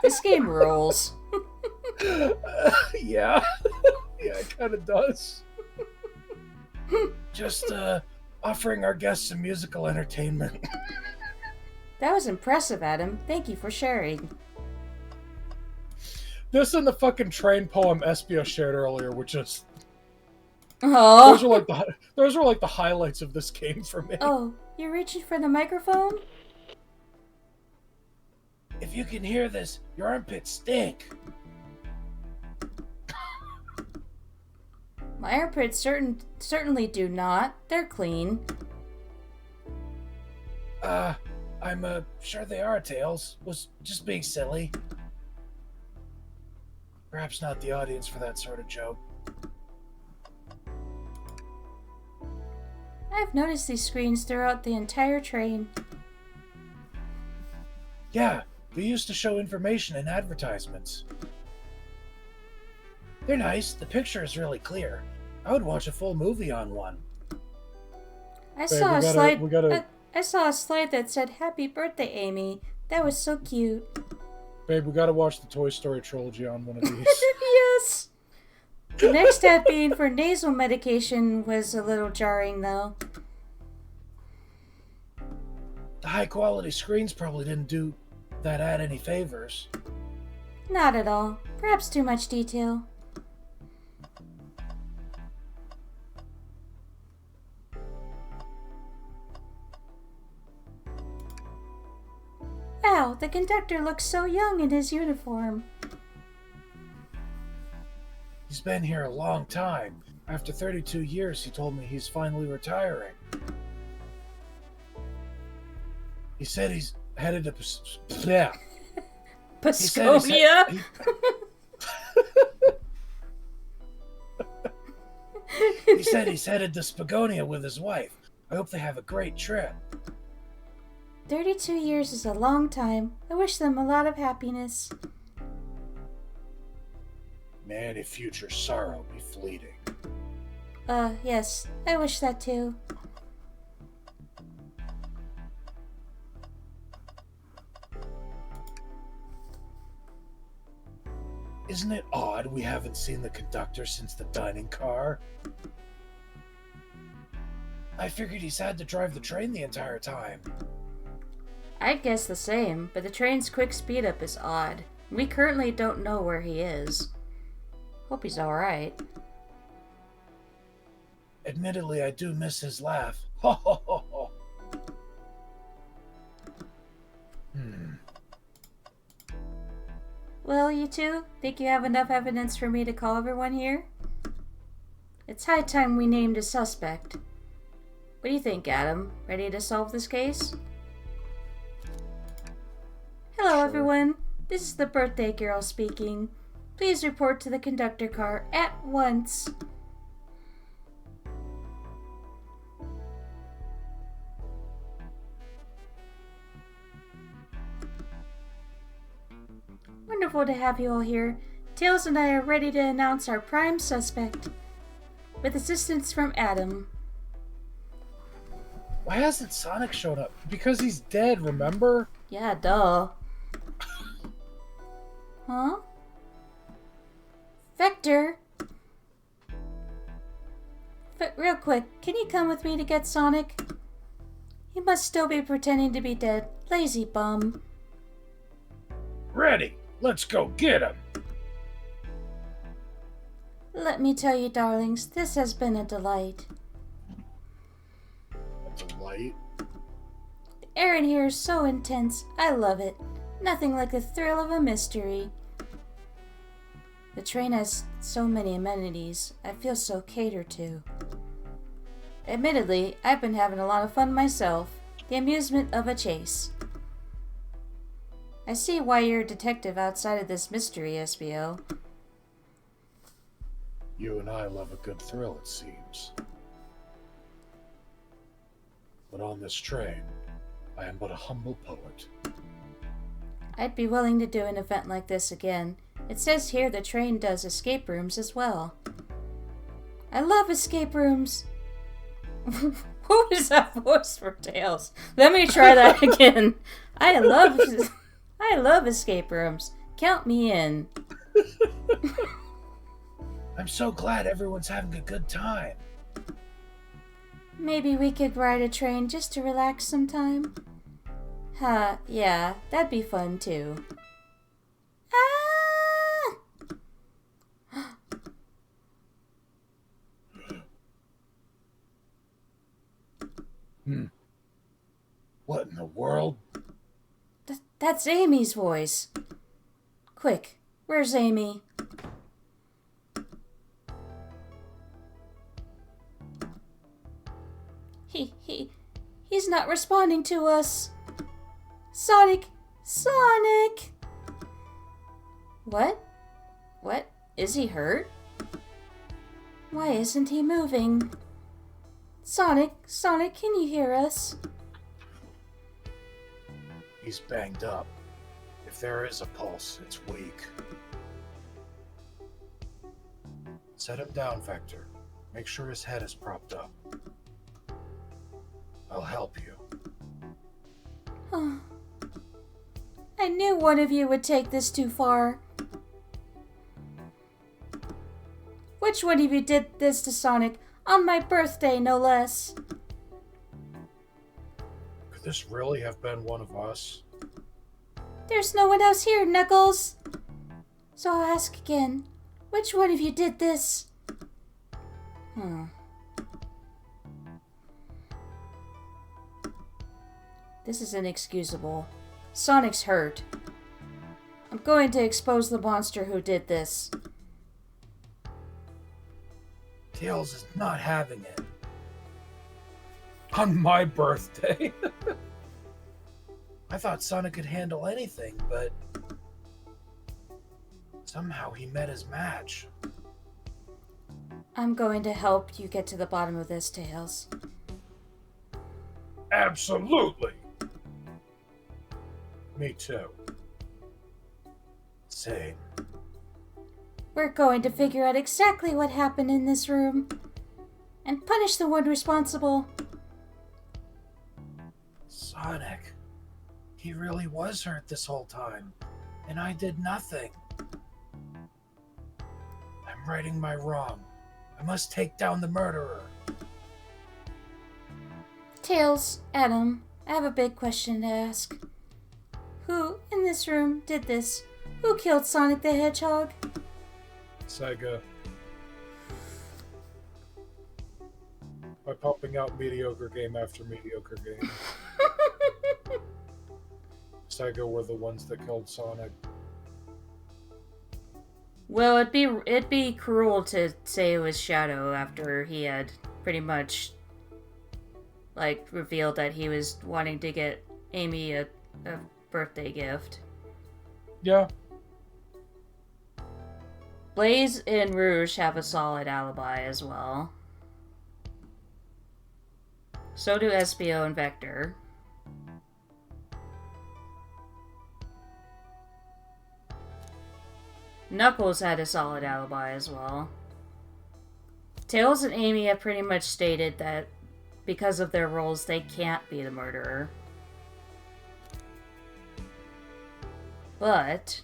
This game rules. Yeah. Yeah, it kind of does. Just, offering our guests some musical entertainment. That was impressive, Adam. Thank you for sharing. This and the fucking train poem Espio shared earlier, which is Oh. those are like the highlights of this game for me. Oh, you're reaching for the microphone? If you can hear this, your armpits stink. My armpits certainly do not. They're clean. I'm sure they are, Tails. Was just being silly. Perhaps not the audience for that sort of joke. I've noticed these screens throughout the entire train. Yeah, they used to show information in advertisements. They're nice. The picture is really clear. I would watch a full movie on one. I saw a slide. we gotta- I saw a slide that said "Happy Birthday, Amy." That was so cute. Babe, we gotta watch the Toy Story trilogy on one of these. Yes. The next step being for nasal medication was a little jarring, though. The high quality screens probably didn't do that ad any favors. Not at all. Perhaps too much detail. Wow, the conductor looks so young in his uniform. He's been here a long time. After 32 years, he told me he's finally retiring. He said he's headed to Pasconia? He said he's headed to Spagonia with his wife. I hope they have a great trip. 32 years is a long time. I wish them a lot of happiness. Man, if future sorrow be fleeting. Yes. I wish that too. Isn't it odd we haven't seen the conductor since the dining car? I figured he's had to drive the train the entire time. I'd guess the same, but the train's quick speed up is odd. We currently don't know where he is. Hope he's alright. Admittedly, I do miss his laugh. Ho ho ho ho. Well, you two, think you have enough evidence for me to call everyone here? It's high time we named a suspect. What do you think, Adam? Ready to solve this case? Hello, Sure. everyone. This is the birthday girl speaking. Please report to the conductor car at once. Wonderful to have you all here. Tails and I are ready to announce our prime suspect. With assistance from Adam. Why hasn't Sonic showed up? Because he's dead, remember? Yeah, duh. Huh? Vector? Real quick, can you come with me to get Sonic? He must still be pretending to be dead. Lazy bum. Ready! Let's go get him! Let me tell you, darlings, this has been a delight. A delight. The air in here is so intense. I love it. Nothing like the thrill of a mystery. The train has so many amenities. I feel so catered to. Admittedly, I've been having a lot of fun myself. The amusement of a chase. I see why you're a detective outside of this mystery, SBO. You and I love a good thrill, it seems. But on this train, I am but a humble poet. I'd be willing to do an event like this again. It says here the train does escape rooms as well. I love escape rooms! What was that voice for Tails? Let me try that again. I love escape rooms. Count me in. I'm so glad everyone's having a good time. Maybe we could ride a train just to relax sometime? Huh, yeah, that'd be fun too. Ah! What in the world? That's Amy's voice. Quick, where's Amy? He's not responding to us. Sonic! Sonic! What? What? Is he hurt? Why isn't he moving? Sonic, can you hear us? He's banged up. If there is a pulse, it's weak. Set him down, Vector. Make sure his head is propped up. I'll help you. Oh. I knew one of you would take this too far. Which one of you did this to Sonic? On my birthday, no less. Could this really have been one of us? There's no one else here, Knuckles. So I'll ask again. Which one of you did this? This is inexcusable. Sonic's hurt. I'm going to expose the monster who did this. Tails is not having it. On my birthday. I thought Sonic could handle anything, but somehow he met his match. I'm going to help you get to the bottom of this, Tails. Absolutely. Me too. Same. We're going to figure out exactly what happened in this room and punish the one responsible. Sonic. He really was hurt this whole time, and I did nothing. I'm righting my wrong. I must take down the murderer. Tails, Adam, I have a big question to ask. Who in this room did this? Who killed Sonic the Hedgehog? Sega. By pumping out mediocre game after mediocre game. Sega were the ones that killed Sonic. Well, it'd be cruel to say it was Shadow after he had pretty much revealed that he was wanting to get Amy a birthday gift. Yeah. Blaze and Rouge have a solid alibi as well. So do Espio and Vector. Knuckles had a solid alibi as well. Tails and Amy have pretty much stated that because of their roles, they can't be the murderer. But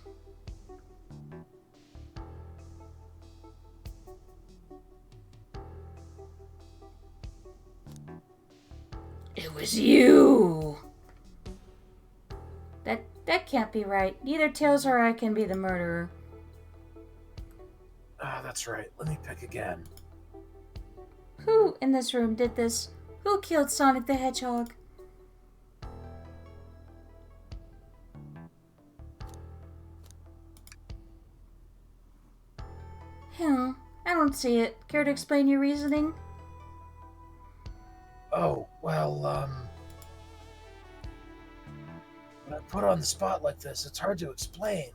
it was you! That can't be right. Neither Tails or I can be the murderer. Ah, that's right. Let me pick again. Who in this room did this? Who killed Sonic the Hedgehog? I don't see it. Care to explain your reasoning? Oh, well, when I'm put on the spot like this, it's hard to explain.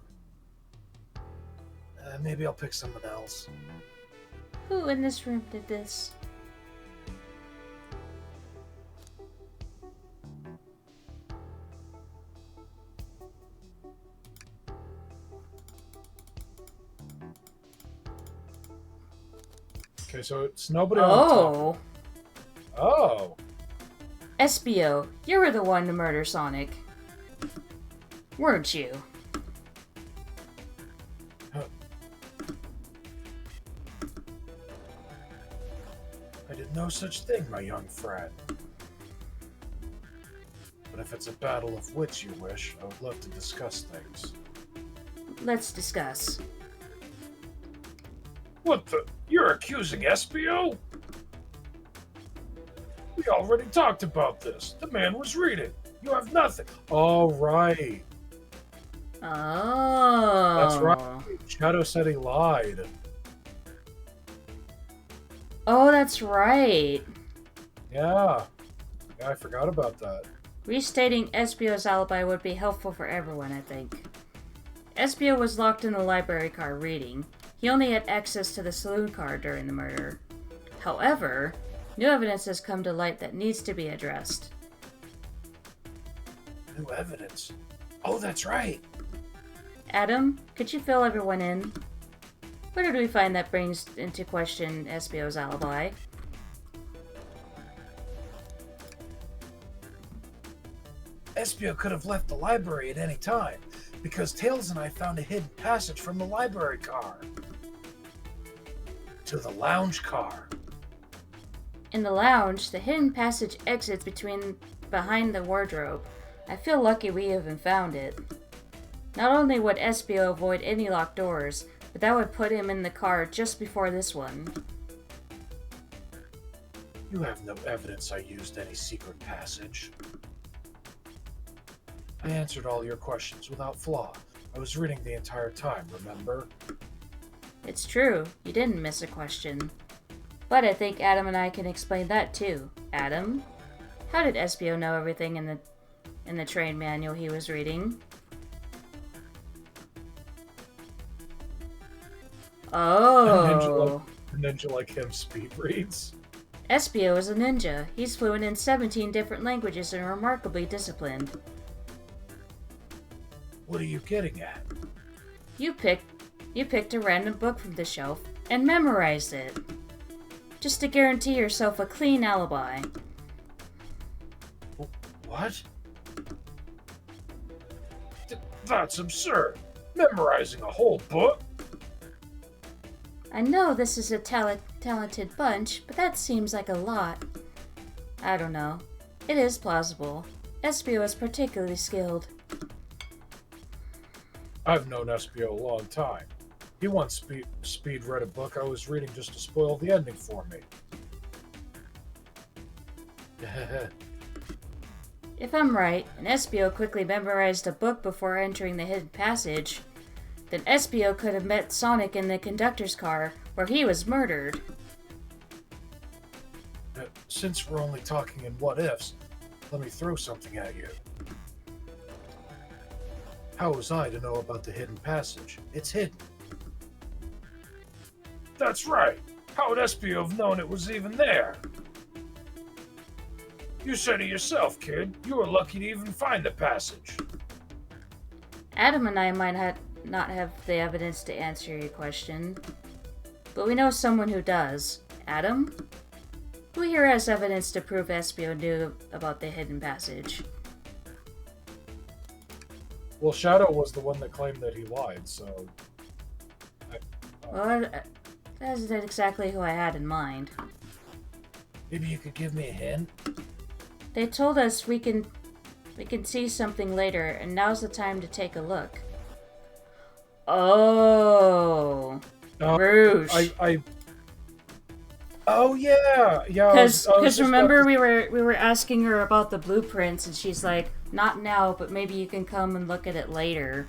Maybe I'll pick someone else. Who in this room did this? Okay, so it's nobody on top. Oh! Oh. Espio, you were the one to murder Sonic. Weren't you? I did no such thing, my young friend. But if it's a battle of wits you wish, I would love to discuss things. Let's discuss. What the? You're accusing Espio? We already talked about this. The man was reading. You have nothing. All right. Oh. That's right. Shadow said he lied. Oh, that's right. Yeah. Yeah, I forgot about that. Restating Espio's alibi would be helpful for everyone, I think. Espio was locked in the library car reading. He only had access to the saloon car during the murder. However, new evidence has come to light that needs to be addressed. New evidence. Oh, that's right. Adam, could you fill everyone in? Where did we find that brings into question Espio's alibi? Espio could have left the library at any time, because Tails and I found a hidden passage from the library car to the lounge car. In the lounge, the hidden passage exits behind the wardrobe. I feel lucky we even found it. Not only would Espio avoid any locked doors, but that would put him in the car just before this one. You have no evidence I used any secret passage. I answered all your questions without flaw. I was reading the entire time, remember? It's true, you didn't miss a question. But I think Adam and I can explain that too. Adam? How did Espio know everything in the train manual he was reading? Oh. A ninja like him speed reads. Espio is a ninja. He's fluent in 17 different languages and remarkably disciplined. What are you getting at? You picked a random book from the shelf and memorized it. Just to guarantee yourself a clean alibi. What? That's absurd. Memorizing a whole book? I know this is a talented bunch, but that seems like a lot. I don't know. It is plausible. Espio is particularly skilled. I've known Espio a long time. He once speed read a book I was reading just to spoil the ending for me. If I'm right, and Espio quickly memorized a book before entering the hidden passage, then Espio could have met Sonic in the conductor's car where he was murdered. Since we're only talking in what-ifs, let me throw something at you. How was I to know about the hidden passage? It's hidden. That's right. How would Espio have known it was even there? You said it yourself, kid. You were lucky to even find the passage. Adam and I might not have the evidence to answer your question, but we know someone who does. Adam? Who here has evidence to prove Espio knew about the hidden passage? Well, Shadow was the one that claimed that he lied, so... Well, that isn't exactly who I had in mind. Maybe you could give me a hint? They told us we can see something later, and now's the time to take a look. Oh, Rouge. Oh yeah, yeah. Because remember we were asking her about the blueprints, and she's like, "Not now, but maybe you can come and look at it later."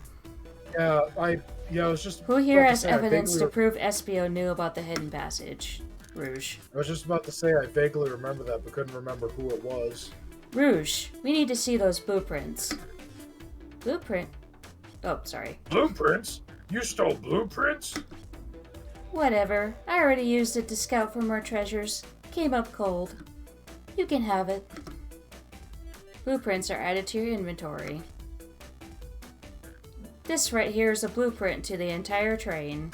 Yeah, I was just. Who here has evidence to prove Espio knew about the hidden passage? Rouge. I was just about to say I vaguely remember that, but couldn't remember who it was. Rouge, we need to see those blueprints. Blueprint? Oh, sorry. Blueprints? You stole blueprints? Whatever. I already used it to scout for more treasures. Came up cold. You can have it. Blueprints are added to your inventory. This right here is a blueprint to the entire train.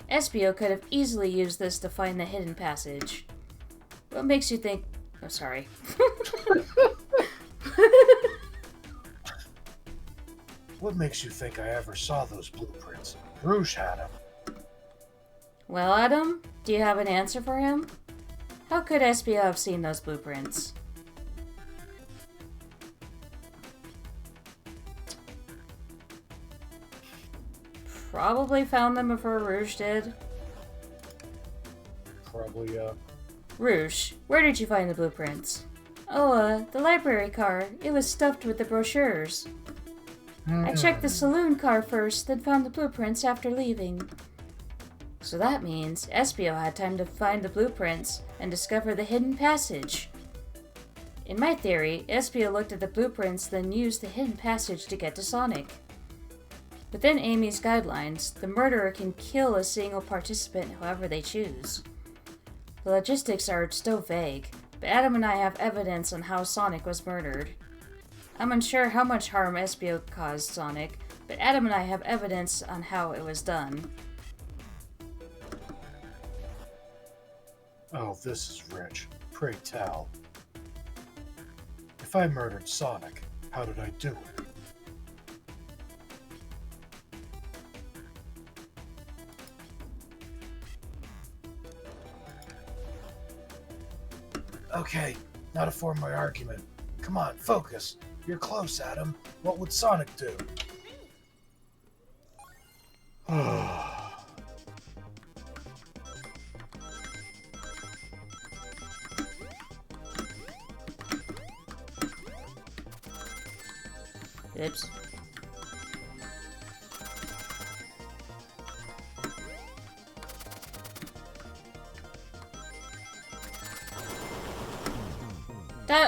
Espio could have easily used this to find the hidden passage. What makes you think... Oh, sorry. What makes you think I ever saw those blueprints? Rouge had them. Well, Adam, do you have an answer for him? How could Espio have seen those blueprints? Probably found them before Rouge did. Probably, Rouge, where did you find the blueprints? Oh, the library car. It was stuffed with the brochures. I checked the saloon car first, then found the blueprints after leaving. So that means Espio had time to find the blueprints and discover the hidden passage. In my theory, Espio looked at the blueprints, then used the hidden passage to get to Sonic. Within Amy's guidelines, the murderer can kill a single participant however they choose. The logistics are still vague, but Adam and I have evidence on how Sonic was murdered. I'm unsure how much harm Espio caused Sonic, but Adam and I have evidence on how it was done. Oh, this is rich. Pray tell. If I murdered Sonic, how did I do it? Okay, now to form my argument. Come on, focus. You're close, Adam. What would Sonic do? Oops.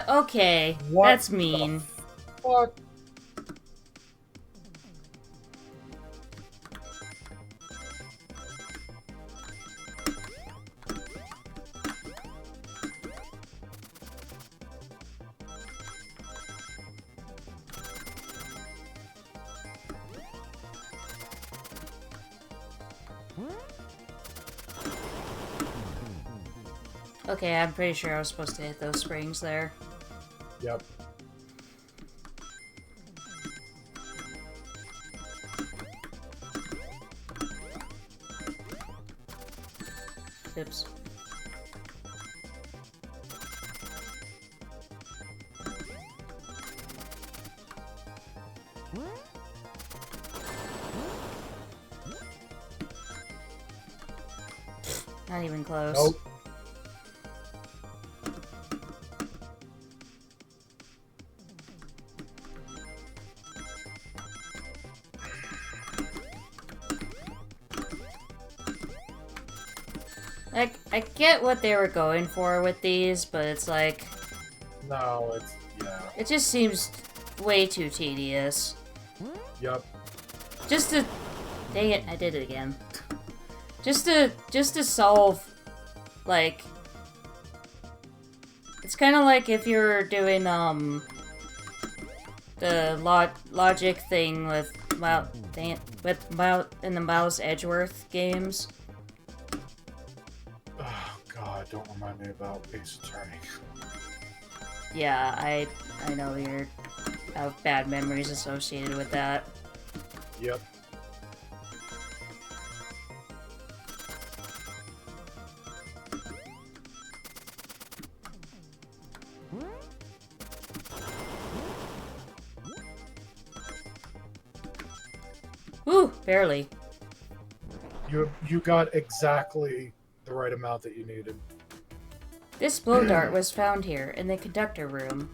Okay, What that's mean. Fuck. Okay, I'm pretty sure I was supposed to hit those springs there. Yep. Oops. Not even close. Nope. Like, I get what they were going for with these, but it's like, No, it's yeah. it just seems way too tedious. Yep. Just to, dang it, I did it again. Just to solve, like, it's kind of like if you're doing the logic thing with in the Mouse Edgeworth games. Oh God, don't remind me about Ace Attorney. Yeah, I know you have bad memories associated with that. Yep. Ooh, barely. You got exactly the right amount that you needed. This blow dart was found here in the conductor room.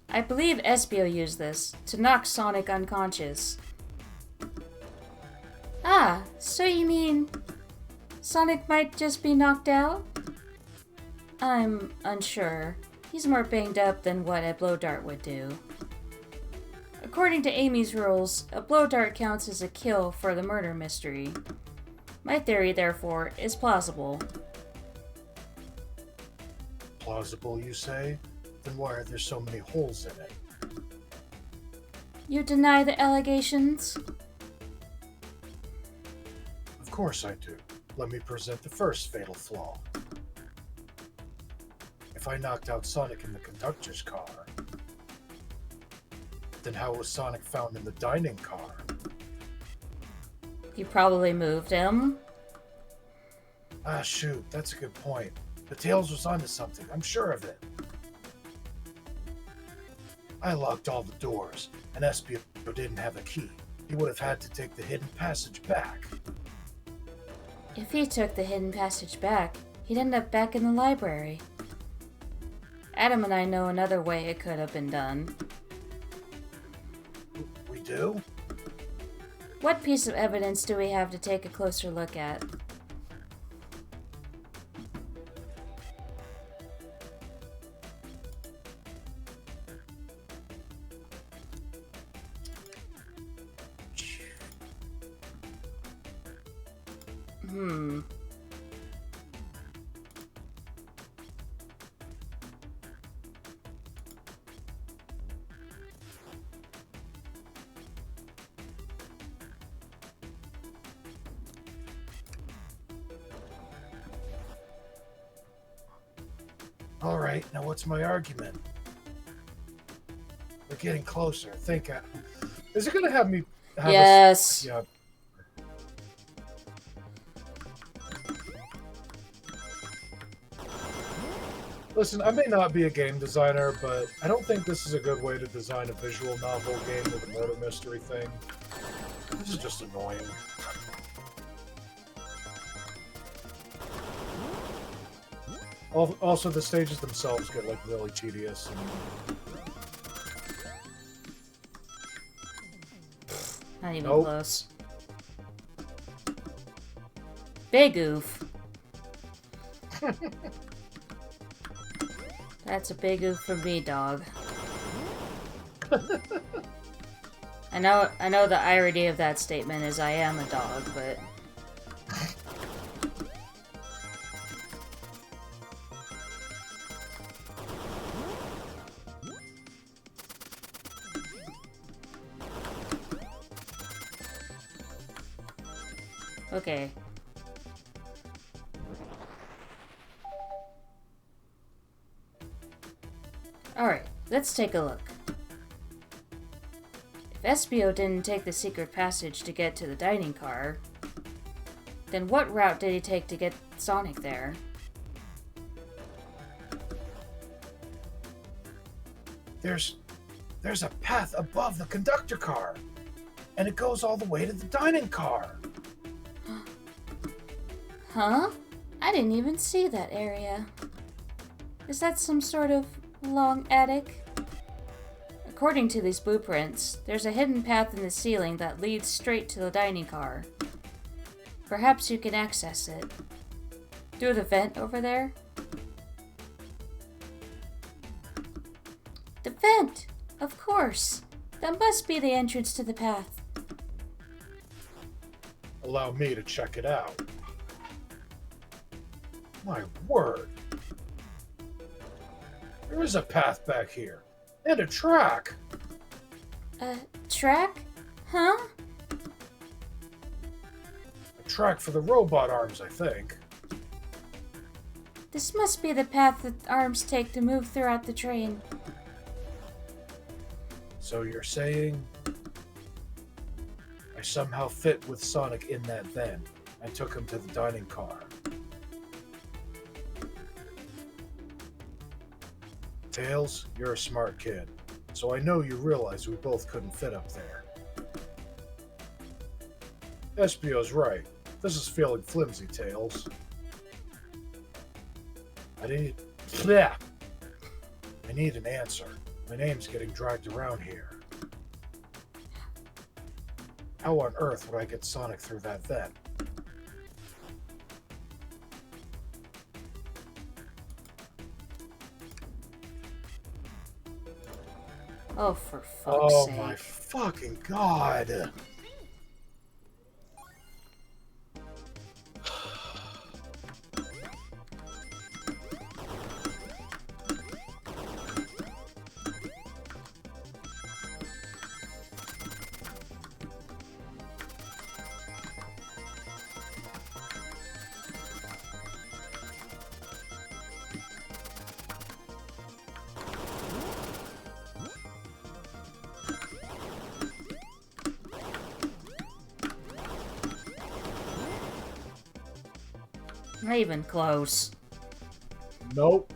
I believe Espio used this to knock Sonic unconscious. Ah, so you mean Sonic might just be knocked out? I'm unsure. He's more banged up than what a blow dart would do. According to Amy's rules, a blow dart counts as a kill for the murder mystery. My theory, therefore, is plausible. Plausible, you say? Then why are there so many holes in it? You deny the allegations? Of course I do. Let me present the first fatal flaw. If I knocked out Sonic in the conductor's car, then how was Sonic found in the dining car? You probably moved him. Ah, shoot, that's a good point. The Tails was onto something, I'm sure of it. I locked all the doors, and Espio didn't have a key. He would have had to take the hidden passage back. If he took the hidden passage back, he'd end up back in the library. Adam and I know another way it could have been done. We do? What piece of evidence do we have to take a closer look at? All right, now what's my argument? We're getting closer. Is it gonna have me? Have Yes. Yeah. Listen, I may not be a game designer, but I don't think this is a good way to design a visual novel game with a murder mystery thing. This is just annoying. Also, the stages themselves get like really tedious. Not even Nope. close. Big oof. That's a big oof for me, dog. I know the irony of that statement is I am a dog, but... Okay. Alright, let's take a look. If Espio didn't take the secret passage to get to the dining car, then what route did he take to get Sonic there? There's a path above the conductor car, and it goes all the way to the dining car. Huh? I didn't even see that area. Is that some sort of long attic? According to these blueprints, there's a hidden path in the ceiling that leads straight to the dining car. Perhaps you can access it. Through the vent over there? The vent! Of course! That must be the entrance to the path. Allow me to check it out. My word! There is a path back here, and a track. A track? Huh? A track for the robot arms, I think. This must be the path that arms take to move throughout the train. So you're saying I somehow fit with Sonic in that vent and took him to the dining car? Tails, you're a smart kid, so I know you realize we both couldn't fit up there. Espio's right. This is feeling flimsy, Tails. I need an answer. My name's getting dragged around here. How on earth would I get Sonic through that vent? Oh, for fuck's Oh sake. my fucking god! Not even close. Nope.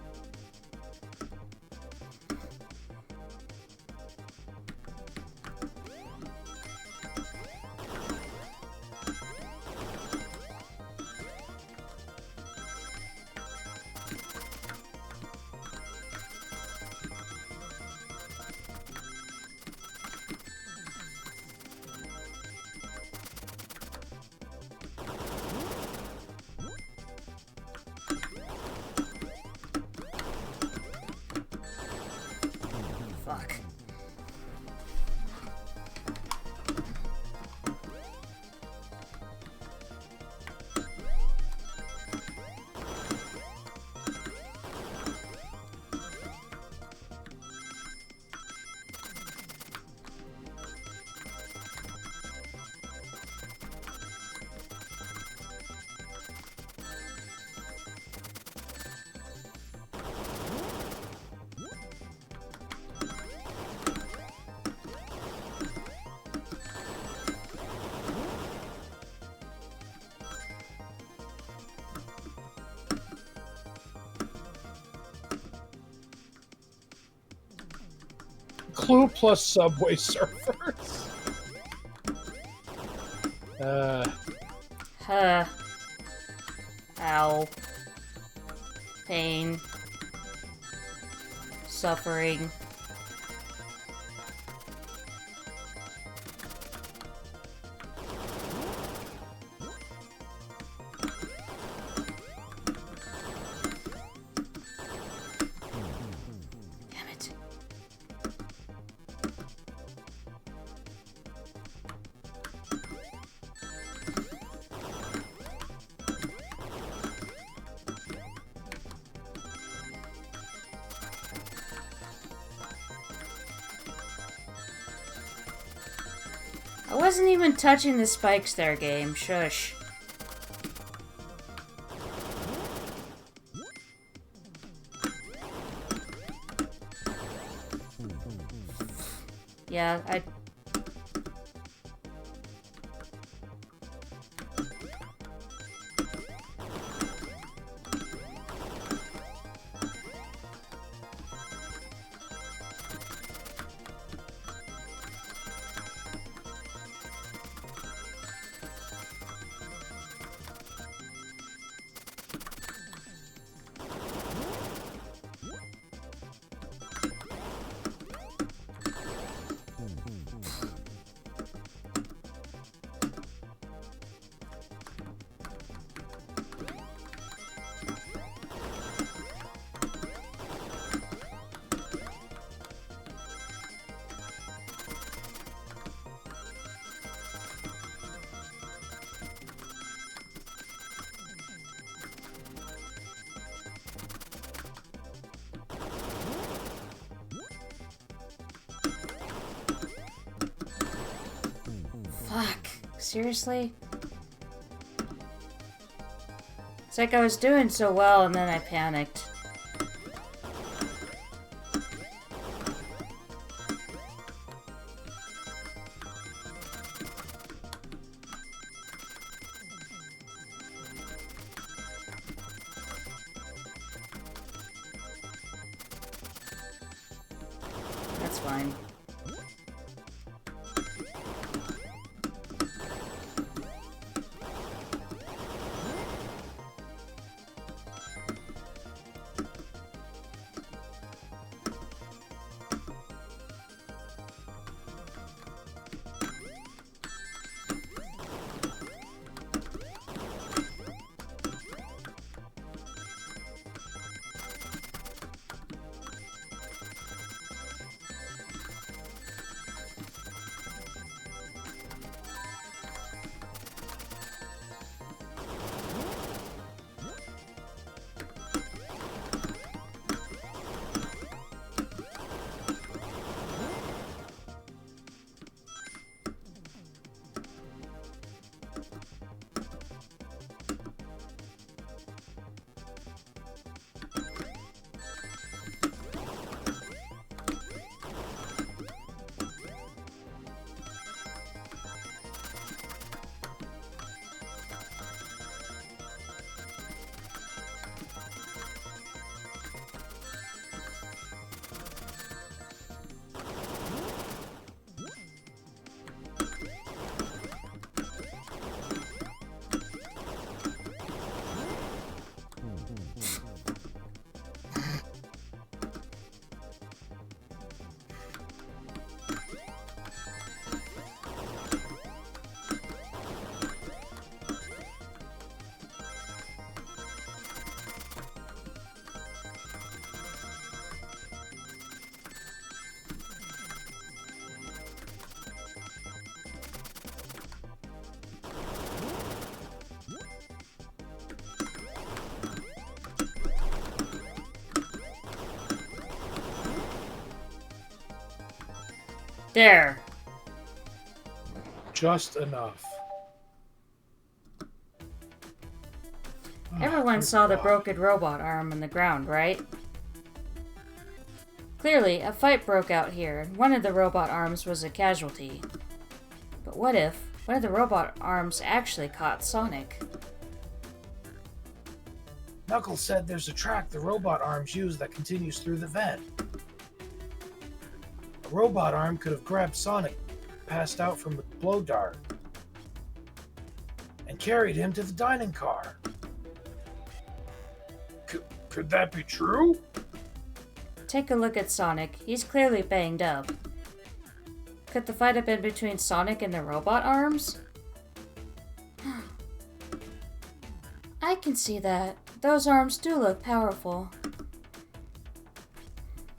Clue plus Subway Surfers. Huh. Ow. Pain. Suffering. Damn it. I wasn't even touching the spikes there, game. Shush. Yeah, Fuck. Seriously? It's like I was doing so well and then I panicked. That's fine. There. Just enough. Everyone saw the broken robot arm on the ground, right? Clearly, a fight broke out here, and one of the robot arms was a casualty. But what if one of the robot arms actually caught Sonic? Knuckles said there's a track the robot arms use that continues through the vent. A robot arm could have grabbed Sonic, passed out from the blow dart, and carried him to the dining car. Could that be true? Take a look at Sonic. He's clearly banged up. Could the fight have been between Sonic and the robot arms? I can see that. Those arms do look powerful.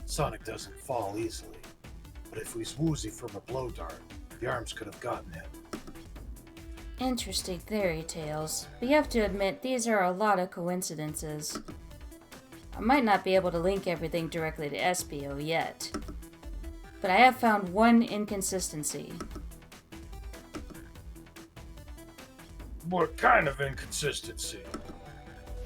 Sonic doesn't fall easily, but if he's woozy from a blow dart, the arms could have gotten him. Interesting theory, Tails. But you have to admit, these are a lot of coincidences. I might not be able to link everything directly to Espio yet, but I have found one inconsistency. What kind of inconsistency?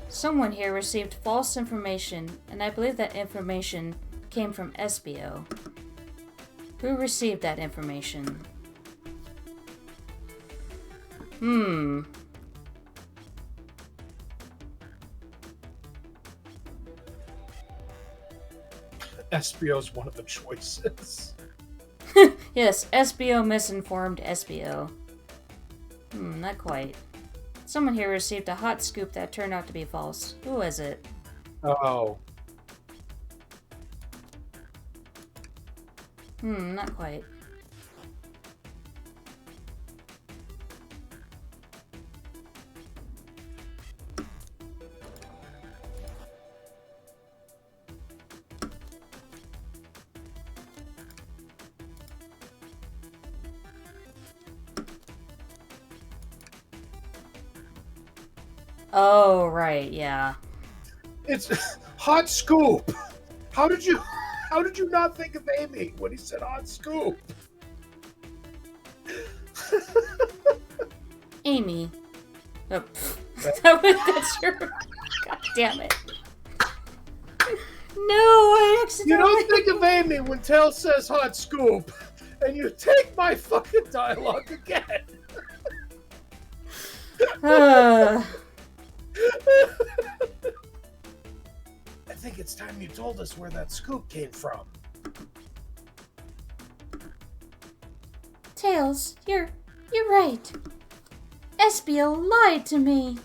Someone here received false information, and I believe that information came from Espio. Who received that information? Espio's one of the choices. Yes, Espio misinformed Espio. Not quite. Someone here received a hot scoop that turned out to be false. Who is it? Oh. Not quite. Oh, right, yeah. It's hot scoop. How did you not think of Amy when he said hot scoop? Amy. Oh, that's your... God damn it. No, I You accidentally... don't think of Amy when Tails says hot scoop, and you take my fucking dialogue again. I think it's time you told us where that scoop came from. Tails, you're right. Espio lied to me.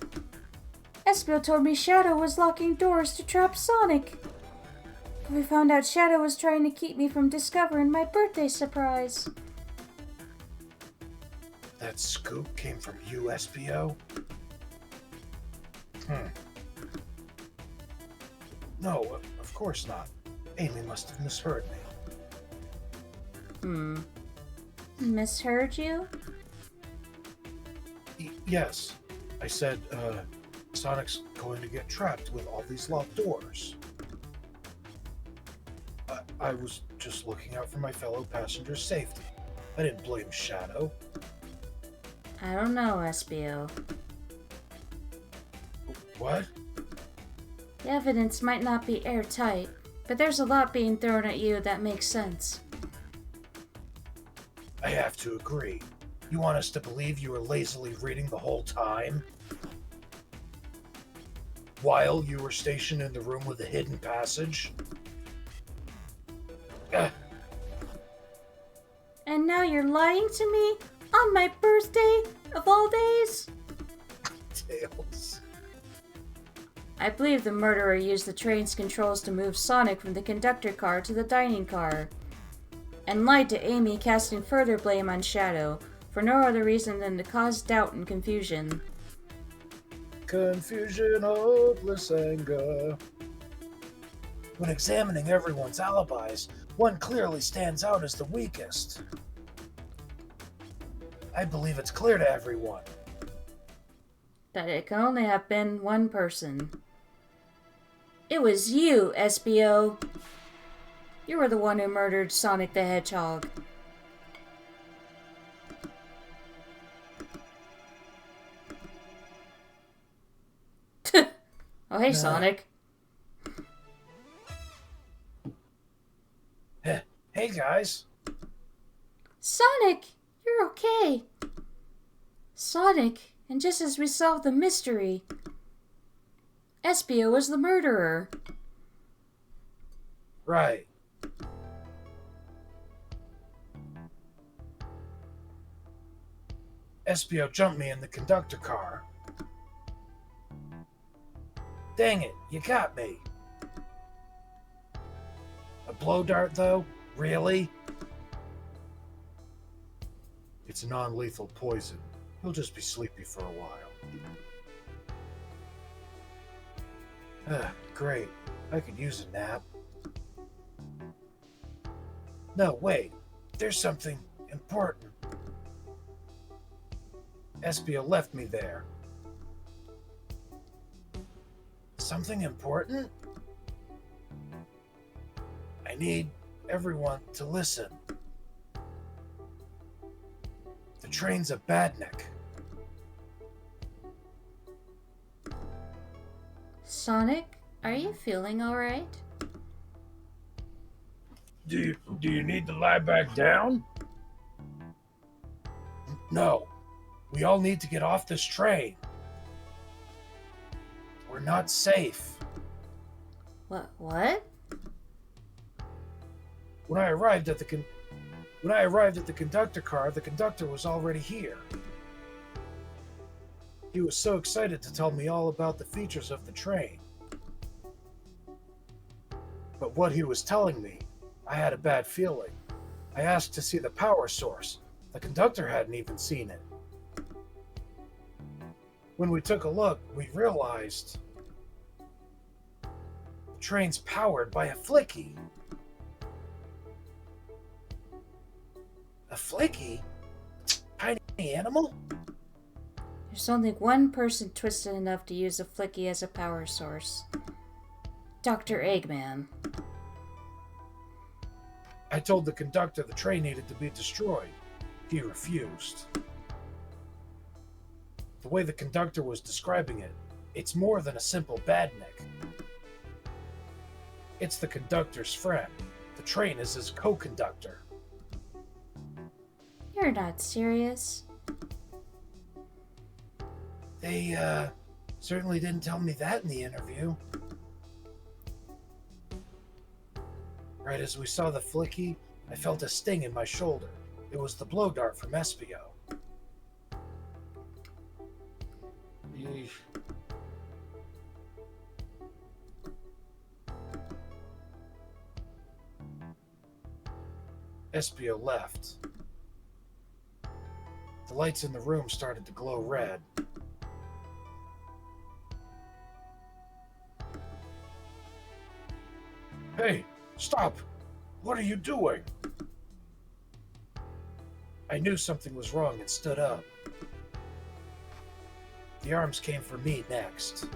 Espio told me Shadow was locking doors to trap Sonic. We found out Shadow was trying to keep me from discovering my birthday surprise. That scoop came from you, Espio? No, of course not. Amy must have misheard me. Misheard you? Yes. I said, Sonic's going to get trapped with all these locked doors. I was just looking out for my fellow passengers' safety. I didn't blame Shadow. I don't know, Espio. What? The evidence might not be airtight, but there's a lot being thrown at you that makes sense. I have to agree. You want us to believe you were lazily reading the whole time? While you were stationed in the room with the hidden passage? And now you're lying to me? On my birthday? Of all days? Tails. I believe the murderer used the train's controls to move Sonic from the conductor car to the dining car, and lied to Amy, casting further blame on Shadow, for no other reason than to cause doubt and confusion. Confusion, hopeless anger. When examining everyone's alibis, one clearly stands out as the weakest. I believe it's clear to everyone. That it can only have been one person. It was you, Espio. You were the one who murdered Sonic the Hedgehog. Oh, hey, Sonic. Hey, guys. Sonic, you're okay. Sonic, and just as we solved the mystery, Espio was the murderer. Right. Espio jumped me in the conductor car. Dang it, you got me. A blow dart, though? Really? It's non-lethal poison. He'll just be sleepy for a while. Great. I could use a nap. No, wait. There's something important. Espio left me there. Something important? I need everyone to listen. The train's a badnik. Sonic, are you feeling alright? Do you need to lie back down? No. We all need to get off this train. We're not safe. What? When I arrived at the conductor car, the conductor was already here. He was so excited to tell me all about the features of the train. But what he was telling me, I had a bad feeling. I asked to see the power source. The conductor hadn't even seen it. When we took a look, we realized the train's powered by a flicky. A flicky? Tiny animal? There's only one person twisted enough to use a flicky as a power source. Dr. Eggman. I told the conductor the train needed to be destroyed. He refused. The way the conductor was describing it, it's more than a simple badnik. It's the conductor's friend. The train is his co-conductor. You're not serious. They, certainly didn't tell me that in the interview. Right as we saw the flicky, I felt a sting in my shoulder. It was the blow dart from Espio. Yeesh. Espio left. The lights in the room started to glow red. Hey, stop! What are you doing? I knew something was wrong and stood up. The arms came for me next.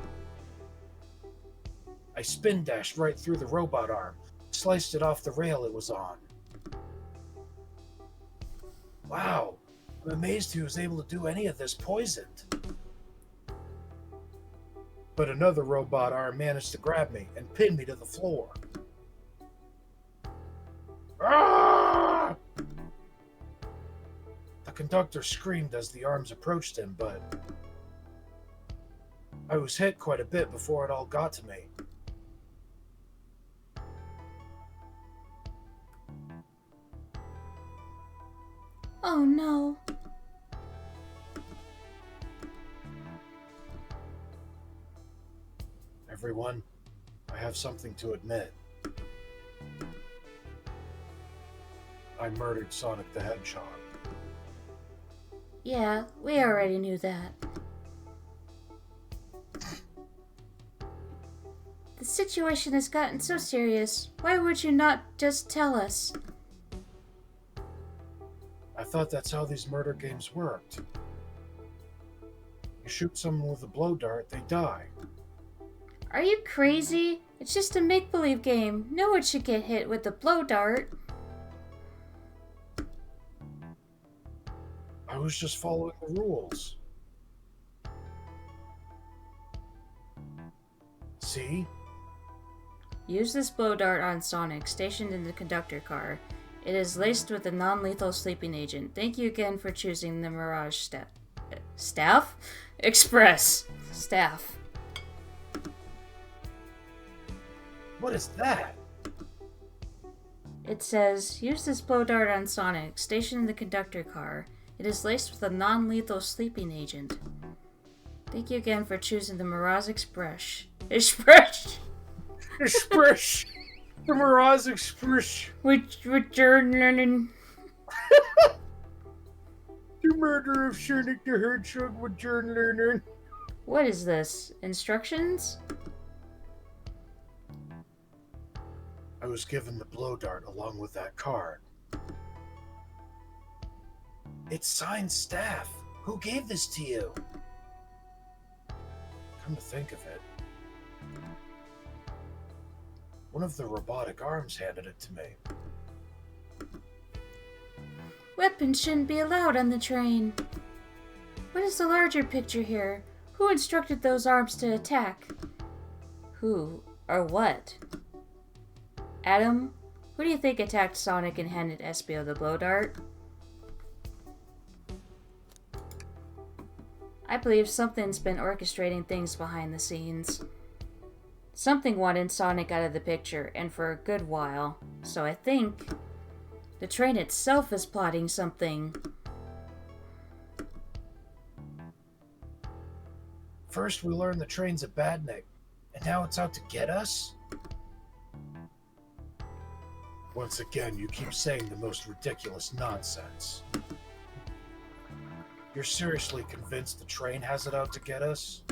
I spin dashed right through the robot arm, sliced it off the rail it was on. Wow, I'm amazed he was able to do any of this poisoned. But another robot arm managed to grab me and pin me to the floor. Ah! The conductor screamed as the arms approached him, but I was hit quite a bit before it all got to me. Oh no. Everyone, I have something to admit. I murdered Sonic the Hedgehog. Yeah, we already knew that. The situation has gotten so serious. Why would you not just tell us? I thought that's how these murder games worked. You shoot someone with a blow dart, they die. Are you crazy? It's just a make-believe game. No one should get hit with a blow dart. I was just following the rules. See? Use this blow dart on Sonic, stationed in the conductor car. It is laced with a non-lethal sleeping agent. Thank you again for choosing the Mirage Staff? Express. Staff. What is that? It says, use this blow dart on Sonic, stationed in the conductor car. It is laced with a non-lethal sleeping agent. Thank you again for choosing the Mirage Express. Express! The Mirage Express! Which learning. The murder of Sonic the Hedgehog with John Lennon. What is this? Instructions? I was given the blow dart along with that card. It's signed staff. Who gave this to you? Come to think of it, one of the robotic arms handed it to me. Weapons shouldn't be allowed on the train. What is the larger picture here? Who instructed those arms to attack? Who or what? Adam, who do you think attacked Sonic and handed Espio the blow dart? I believe something's been orchestrating things behind the scenes. Something wanted Sonic out of the picture, and for a good while. So I think the train itself is plotting something. First we learned the train's a badnik, and now it's out to get us? Once again, you keep saying the most ridiculous nonsense. You're seriously convinced the train has it out to get us?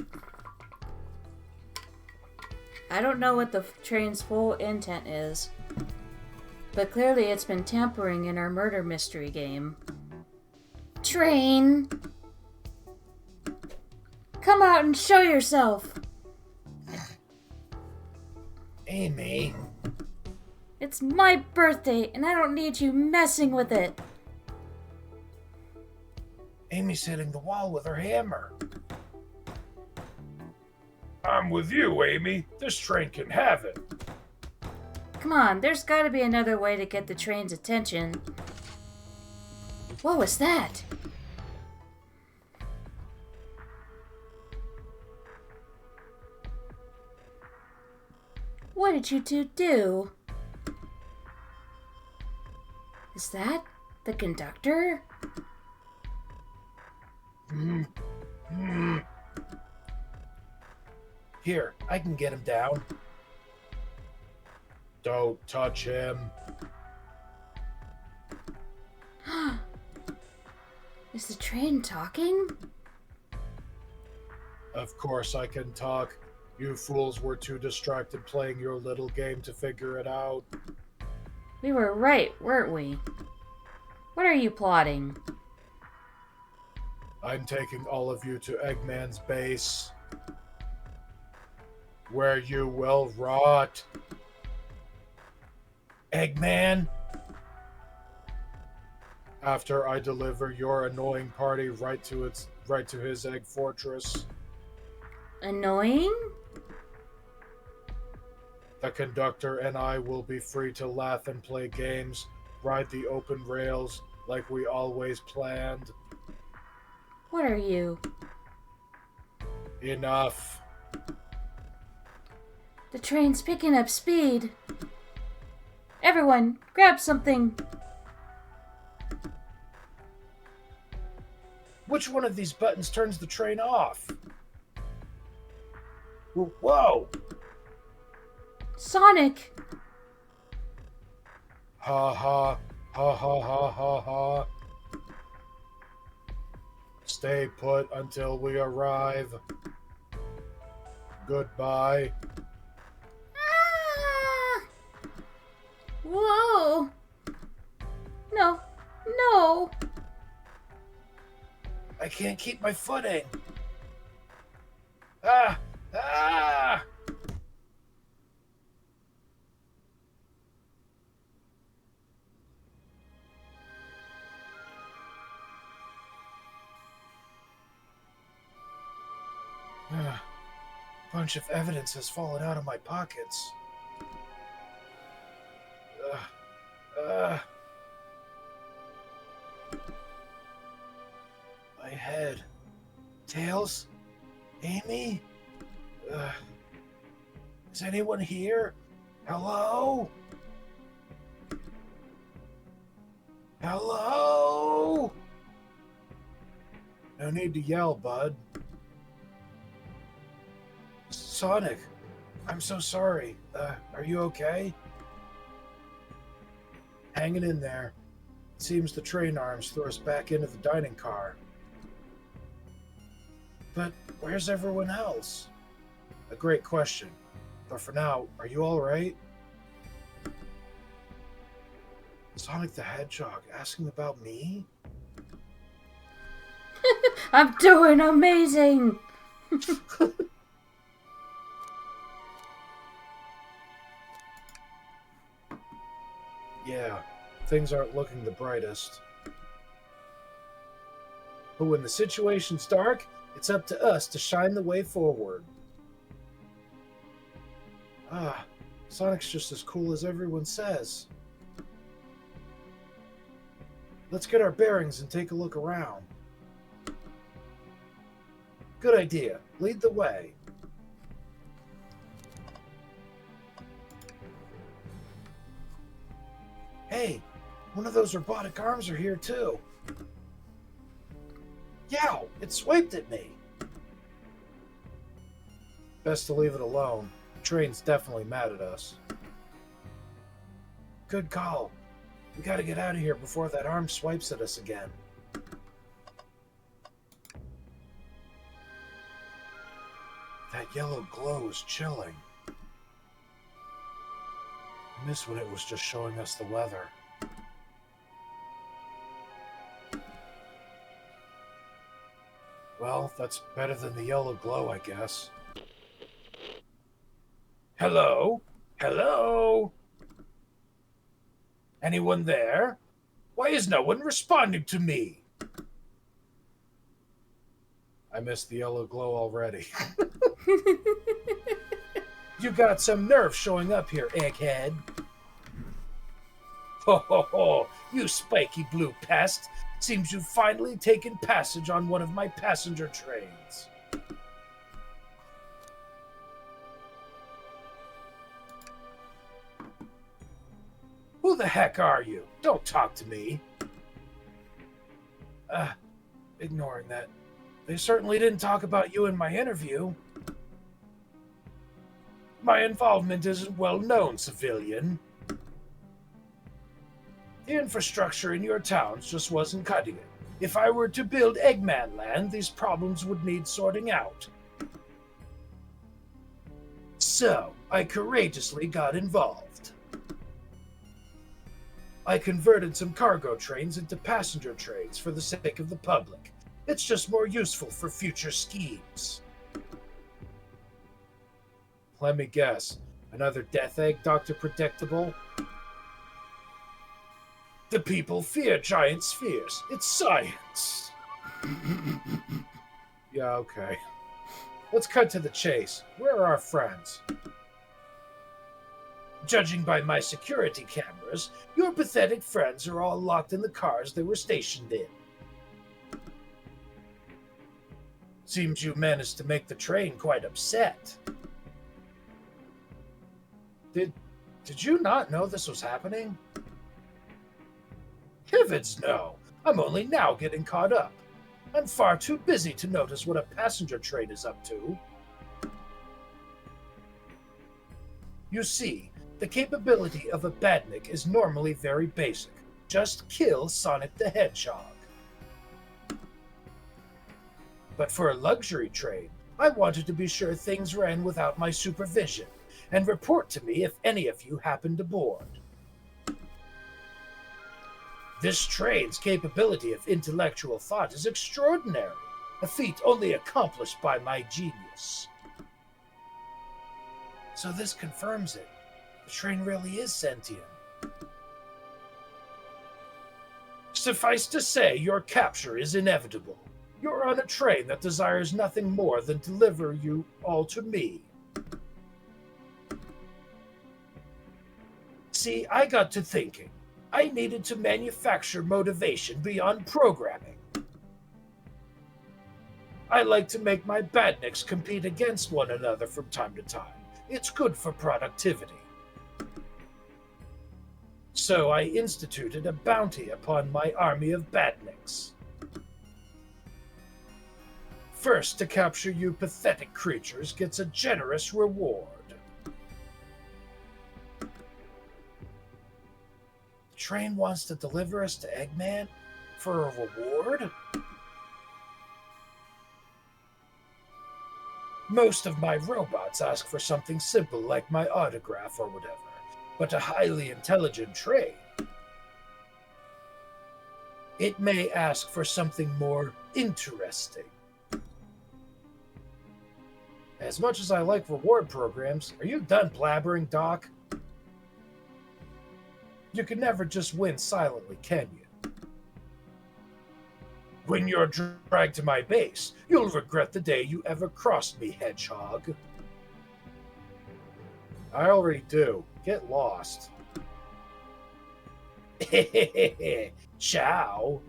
I don't know what the train's full intent is, but clearly it's been tampering in our murder mystery game. Train! Come out and show yourself! Amy. It's my birthday, and I don't need you messing with it. Amy's hitting the wall with her hammer. I'm with you, Amy. This train can have it. Come on, there's gotta be another way to get the train's attention. What was that? What did you two do? Is that the conductor? Here, I can get him down. Don't touch him. Is the train talking? Of course I can talk. You fools were too distracted playing your little game to figure it out. We were right, weren't we? What are you plotting? I'm taking all of you to Eggman's base, where you will rot. Eggman? After I deliver your annoying party right to his egg fortress. Annoying? The conductor and I will be free to laugh and play games, ride the open rails like we always planned. What are you? Enough. The train's picking up speed. Everyone, grab something. Which one of these buttons turns the train off? Whoa! Sonic! Ha ha, ha ha ha ha ha. Stay put until we arrive. Goodbye. Ah! Whoa! No, no! I can't keep my footing. Ah! Ah! Bunch of evidence has fallen out of my pockets. My head. Tails? Amy? Is anyone here? Hello? Hello? No need to yell, bud. Sonic, I'm so sorry. Are you okay? Hanging in there. It seems the train arms threw us back into the dining car. But where's everyone else? A great question. But for now, are you all right? Sonic the Hedgehog asking about me? I'm doing amazing! Yeah, things aren't looking the brightest. But when the situation's dark, it's up to us to shine the way forward. Ah, Sonic's just as cool as everyone says. Let's get our bearings and take a look around. Good idea. Lead the way. Hey, one of those robotic arms are here too. Yow, it swiped at me. Best to leave it alone. The train's definitely mad at us. Good call. We gotta get out of here before that arm swipes at us again. That yellow glow is chilling. I miss when it was just showing us the weather. Well, that's better than the yellow glow, I guess. Hello? Hello? Anyone there? Why is no one responding to me? I missed the yellow glow already. You got some nerve showing up here, egghead. Ho ho ho, you spiky blue pest. Seems you've finally taken passage on one of my passenger trains. Who the heck are you? Don't talk to me. Ignoring that. They certainly didn't talk about you in my interview. My involvement isn't well known, civilian. The infrastructure in your towns just wasn't cutting it. If I were to build Eggman Land, these problems would need sorting out. So, I courageously got involved. I converted some cargo trains into passenger trains for the sake of the public. It's just more useful for future schemes. Let me guess. Another death egg, Dr. Predictable? The people fear giant spheres. It's science. Yeah, okay. Let's cut to the chase. Where are our friends? Judging by my security cameras, your pathetic friends are all locked in the cars they were stationed in. Seems you managed to make the train quite upset. Did you not know this was happening? Heavens no! I'm only now getting caught up. I'm far too busy to notice what a passenger train is up to. You see, the capability of a badnik is normally very basic. Just kill Sonic the Hedgehog. But for a luxury train, I wanted to be sure things ran without my supervision, and report to me if any of you happened aboard. This train's capability of intellectual thought is extraordinary, a feat only accomplished by my genius. So this confirms it. The train really is sentient. Suffice to say, your capture is inevitable. You're on a train that desires nothing more than to deliver you all to me. See, I got to thinking. I needed to manufacture motivation beyond programming. I like to make my badniks compete against one another from time to time. It's good for productivity. So I instituted a bounty upon my army of badniks. First to capture you pathetic creatures gets a generous reward. The train wants to deliver us to Eggman for a reward? Most of my robots ask for something simple like my autograph or whatever, but a highly intelligent train, it may ask for something more interesting. As much as I like reward programs, are you done blabbering, Doc? You can never just win silently, can you? When you're dragged to my base, you'll regret the day you ever crossed me, Hedgehog. I already do. Get lost. Ciao.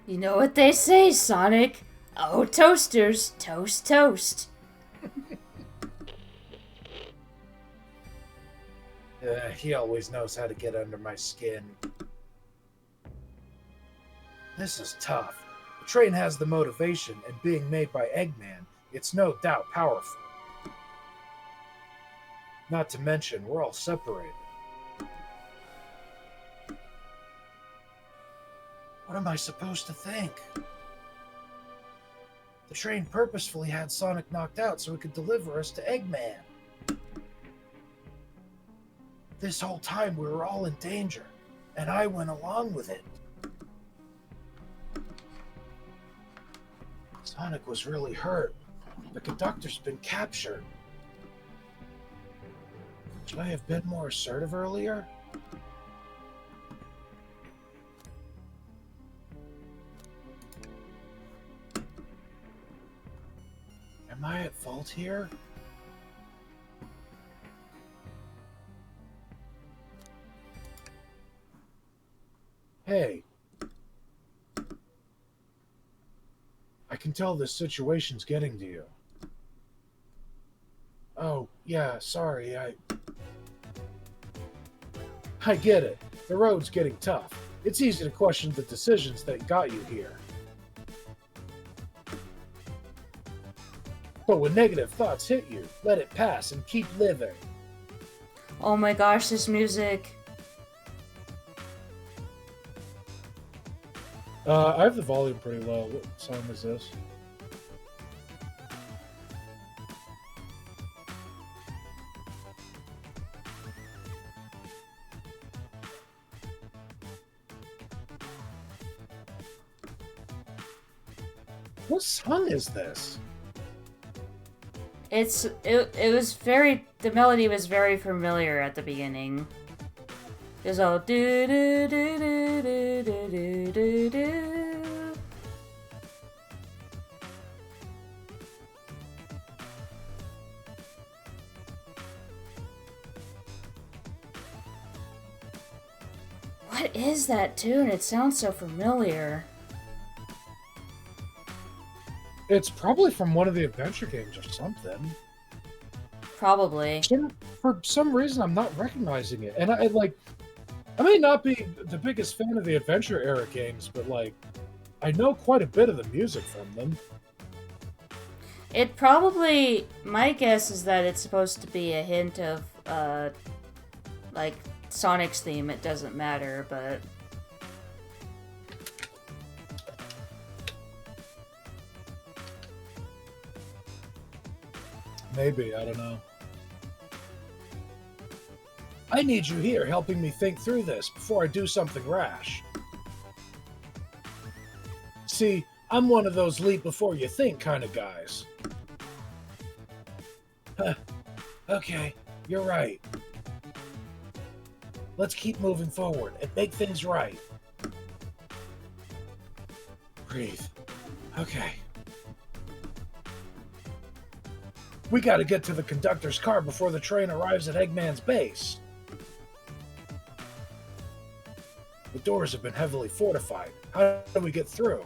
You know what they say, Sonic? Oh, toasters, toast, toast. He always knows how to get under my skin. This is tough. The train has the motivation, and being made by Eggman, it's no doubt powerful. Not to mention, we're all separated. What am I supposed to think? The train purposefully had Sonic knocked out so it could deliver us to Eggman. This whole time we were all in danger, and I went along with it. Sonic was really hurt. The conductor's been captured. Should I have been more assertive earlier? Am I at fault here? Hey. I can tell this situation's getting to you. Oh, yeah, sorry, I get it. The road's getting tough. It's easy to question the decisions that got you here. But when negative thoughts hit you, let it pass and keep living. Oh my gosh, this music. I have the volume pretty low. What song is this? What song is this? It was very, the melody was very familiar at the beginning. It was all do do do do do do do do. What is that tune? It sounds so familiar. It's probably from one of the adventure games or something. Probably. For some reason, I'm not recognizing it. And I may not be the biggest fan of the adventure era games, but I know quite a bit of the music from them. It probably, my guess is that it's supposed to be a hint of, Sonic's theme. It doesn't matter, but... Maybe, I don't know. I need you here helping me think through this before I do something rash. See, I'm one of those leap before you think kind of guys. Huh. Okay, you're right. Let's keep moving forward and make things right. Breathe. Okay. We gotta get to the conductor's car before the train arrives at Eggman's base. The doors have been heavily fortified. How do we get through?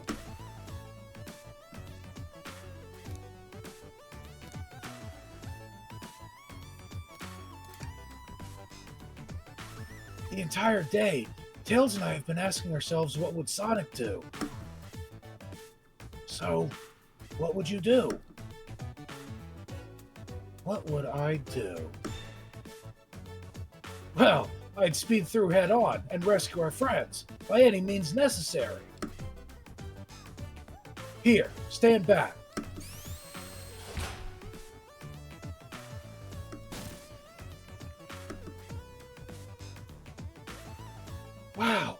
The entire day, Tails and I have been asking ourselves what would Sonic do? So, what would you do? What would I do? Well, I'd speed through head on and rescue our friends by any means necessary. Here, stand back. Wow,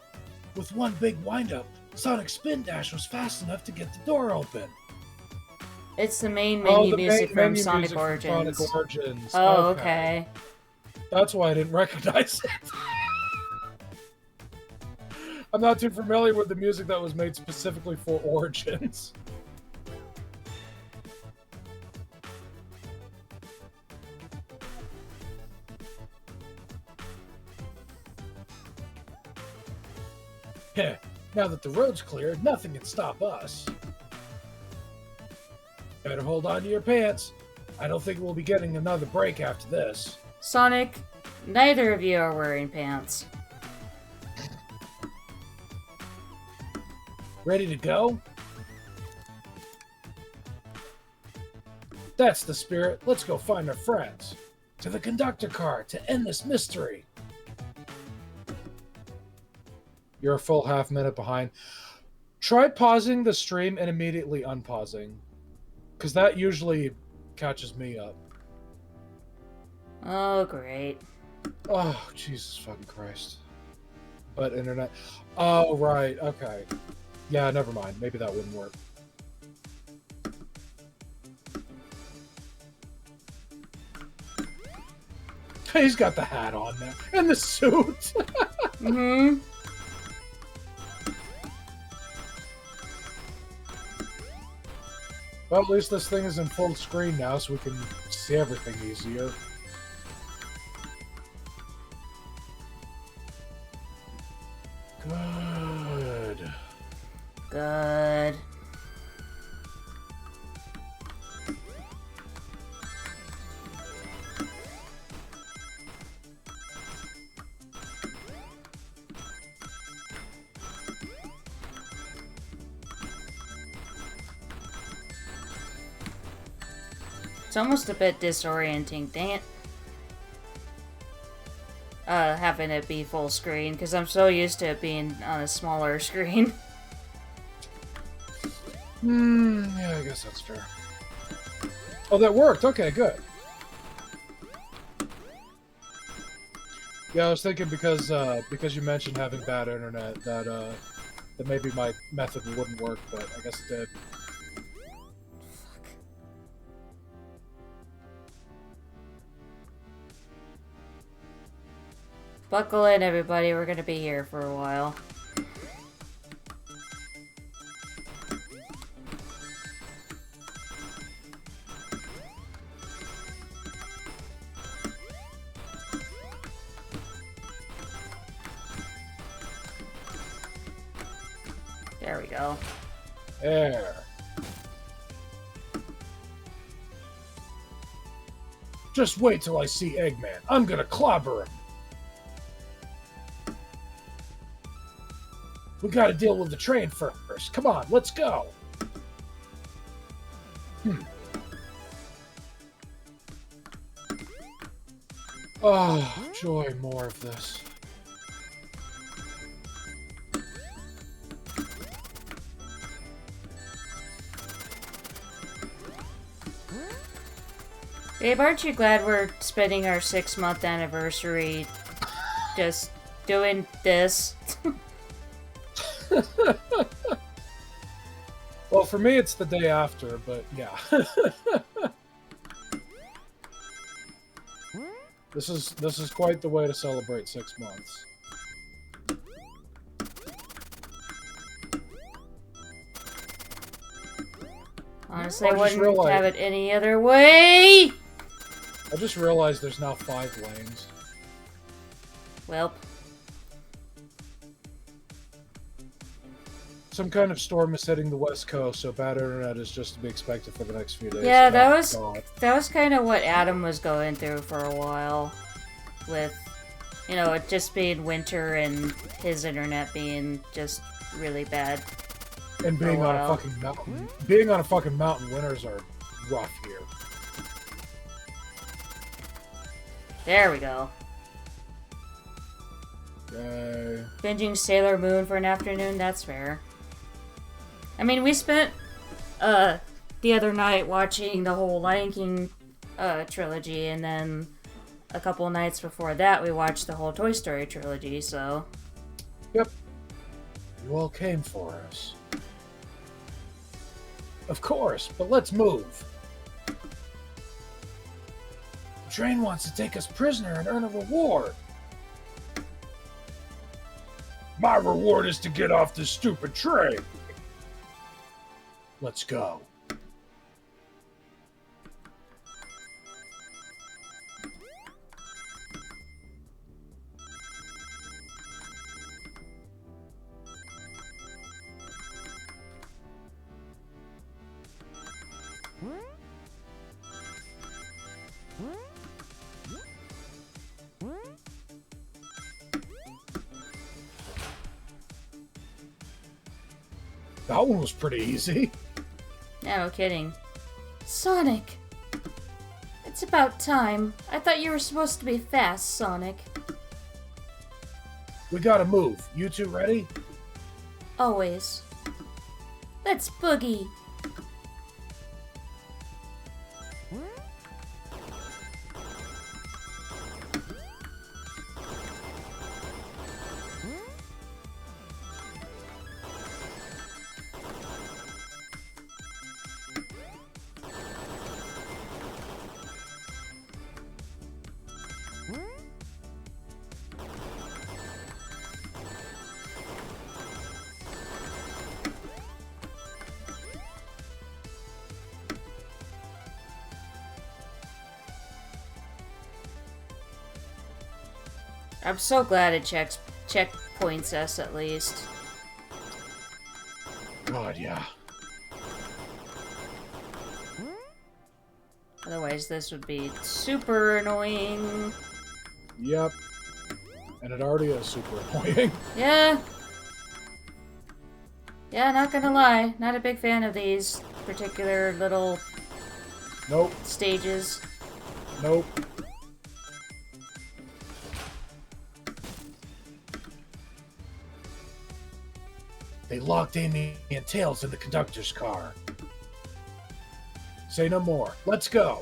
with one big windup, Sonic's spin dash was fast enough to get the door open. It's the main menu the music main from menu Sonic music from Origins. Sonic Origins. Oh, okay. That's why I didn't recognize it. I'm not too familiar with the music that was made specifically for Origins. Heh, now that the road's clear, nothing can stop us. Better hold on to your pants. I don't think we'll be getting another break after this. Sonic, neither of you are wearing pants. Ready to go? That's the spirit. Let's go find our friends. To the conductor car to end this mystery. You're a full half minute behind. Try pausing the stream and immediately unpausing. Because that usually catches me up. Oh, great. Oh, Jesus fucking Christ. But internet. Oh, right. Okay. Yeah, never mind. Maybe that wouldn't work. He's got the hat on now. And the suit. Mm-hmm. Well, at least this thing is in full screen now, so we can see everything easier. Good. Good. It's almost a bit disorienting, dang it. Having it be full screen, because I'm so used to it being on a smaller screen. Yeah, I guess that's fair. Oh, that worked. Okay, good. Yeah, I was thinking because you mentioned having bad internet that maybe my method wouldn't work, but I guess it did. Buckle in, everybody. We're gonna be here for a while. There we go. There. Just wait till I see Eggman. I'm gonna clobber him. We gotta deal with the train first. Come on, let's go. Oh, joy, more of this. Babe, aren't you glad we're spending our 6-month anniversary just doing this? Well, for me, it's the day after, but yeah. This is quite the way to celebrate 6 months. Honestly, I I just wouldn't realized- have it any other way! I just realized there's now 5 lanes. Welp. Some kind of storm is hitting the west coast, so bad internet is just to be expected for the next few days. Yeah, Oh, that was kind of what Adam was going through for a while. With, you know, it just being winter and his internet being just really bad. And being on a fucking mountain. Being on a fucking mountain, winters are rough here. There we go. Yay. Binging Sailor Moon for an afternoon, that's fair. I mean, we spent the other night watching the whole Lion King trilogy, and then a couple nights before that we watched the whole Toy Story trilogy, so... Yep. You all came for us. Of course, but let's move. The train wants to take us prisoner and earn a reward. My reward is to get off this stupid train. Let's go. That one was pretty easy. Yeah, no kidding. Sonic! It's about time. I thought you were supposed to be fast, Sonic. We gotta move. You two ready? Always. Let's boogie! I'm so glad it checkpoints us at least. God, yeah. Otherwise, this would be super annoying. Yep. And it already is super annoying. Yeah. Yeah, not gonna lie. Not a big fan of these particular little Nope. stages. Nope. They locked Amy and Tails in the conductor's car. Say no more. Let's go.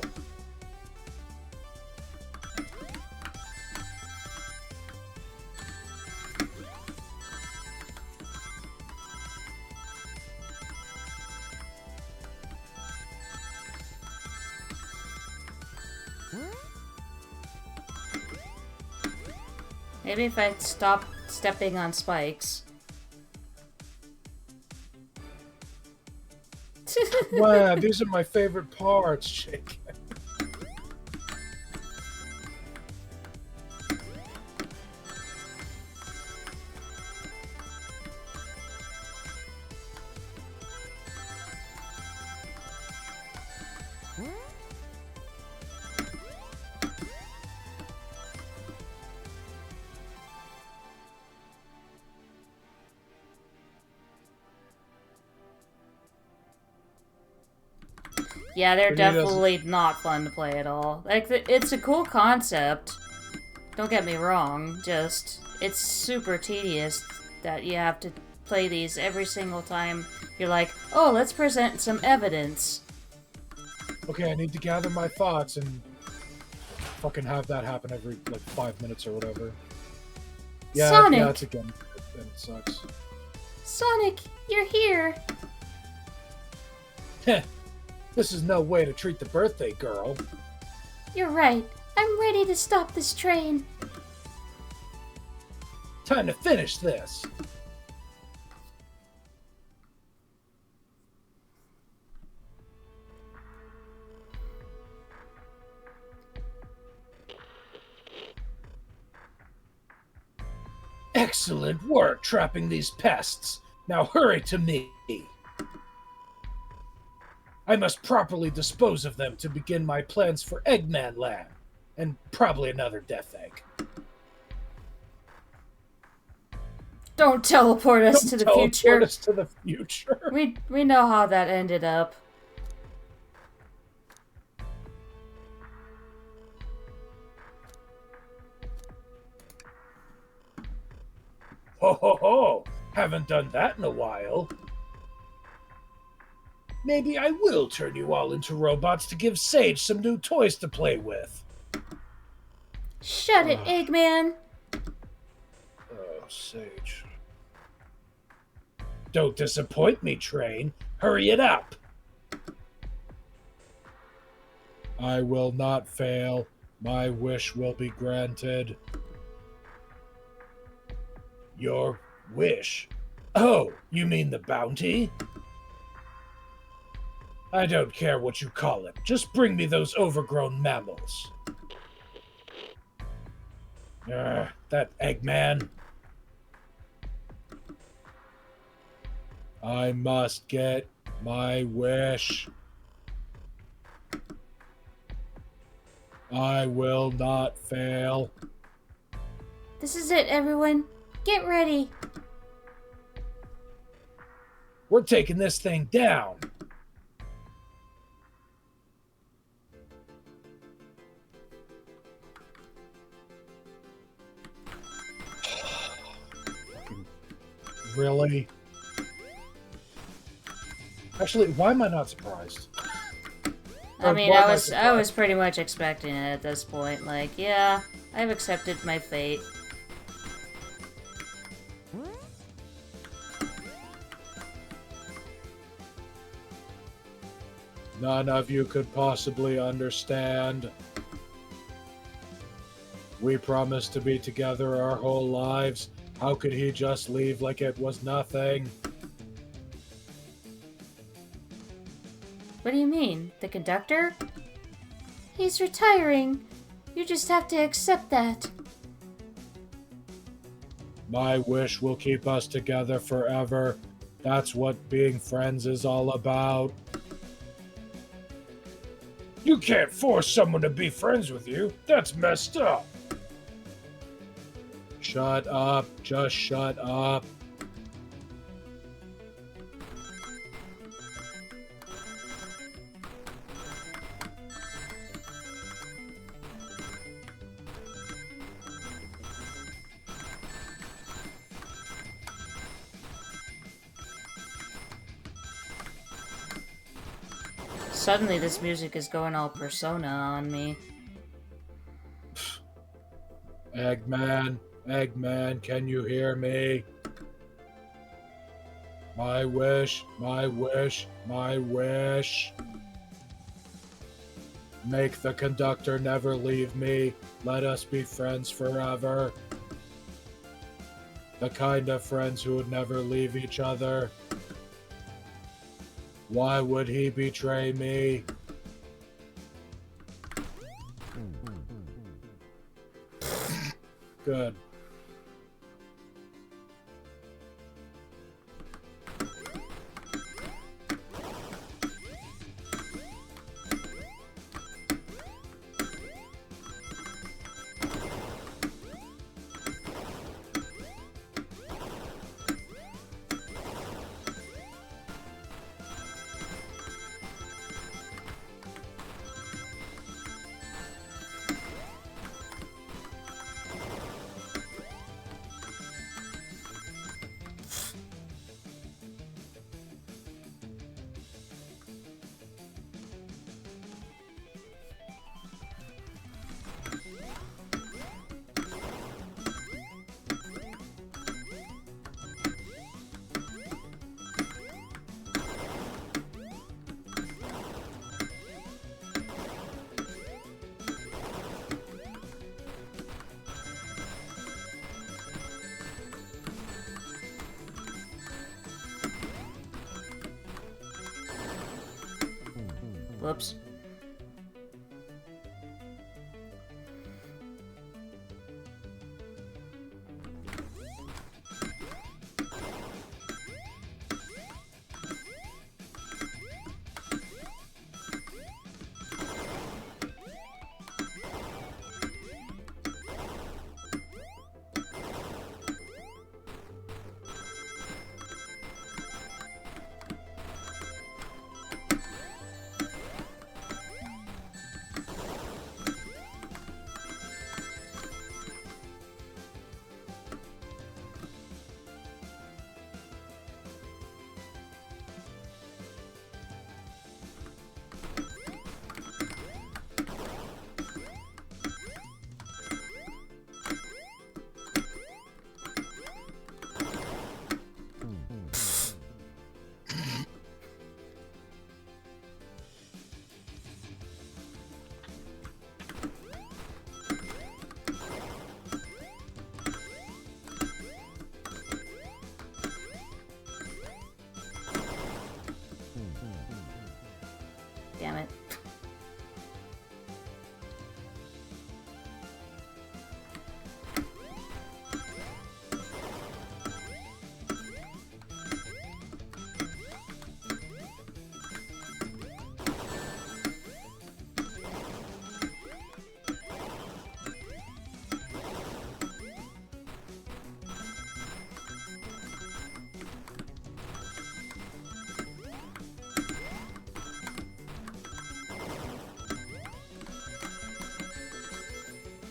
Maybe if I stop stepping on spikes. Wow, these are my favorite parts, Jake. Yeah, they're But he doesn't- definitely not fun to play at all. Like, it's a cool concept. Don't get me wrong, just, it's super tedious that you have to play these every single time. You're like, oh, let's present some evidence. Okay, I need to gather my thoughts and fucking have that happen every, like, 5 minutes or whatever. Yeah, Sonic! yeah, it's again. And it sucks. Sonic, you're here! Heh. This is no way to treat the birthday girl. You're right. I'm ready to stop this train. Time to finish this. Excellent work trapping these pests. Now hurry to me. I must properly dispose of them to begin my plans for Eggman Land, and probably another Death Egg. Don't teleport us Don't to the teleport future. us to the future. We know how that ended up. Ho ho ho! Haven't done that in a while. Maybe I will turn you all into robots to give Sage some new toys to play with. Shut it, Eggman. Oh, Sage. Don't disappoint me, Train. Hurry it up. I will not fail. My wish will be granted. Your wish? Oh, you mean the bounty? I don't care what you call it. Just bring me those overgrown mammals. That Eggman. I must get my wish. I will not fail. This is it, everyone. Get ready. We're taking this thing down. Really? Actually, why am I not surprised? I Or mean, why am I was surprised? pretty much expecting it at this point. Like, yeah, I've accepted my fate. None of you could possibly understand. We promised to be together our whole lives. How could he just leave like it was nothing? What do you mean? The conductor? He's retiring. You just have to accept that. My wish will keep us together forever. That's what being friends is all about. You can't force someone to be friends with you. That's messed up. Shut up. Just shut up. Suddenly, this music is going all Persona on me. Eggman, Eggman, can you hear me? My wish, my wish, my wish. Make the conductor never leave me. Let us be friends forever. The kind of friends who would never leave each other. Why would he betray me? Good. Whoops.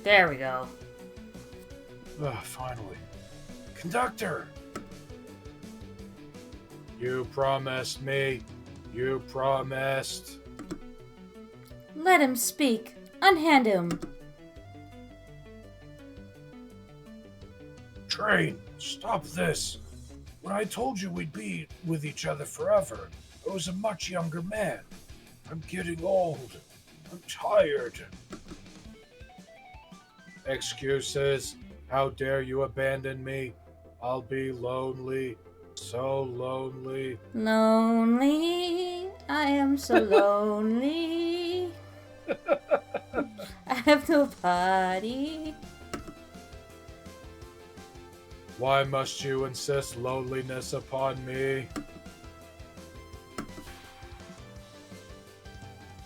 There we go. Finally. Conductor! You promised me. You promised. Let him speak. Unhand him. Train, stop this. When I told you we'd be with each other forever, I was a much younger man. I'm getting old. I'm tired. Excuses. How dare you abandon me? I'll be lonely. So lonely. Lonely. I am so lonely. I have nobody. Why must you insist loneliness upon me?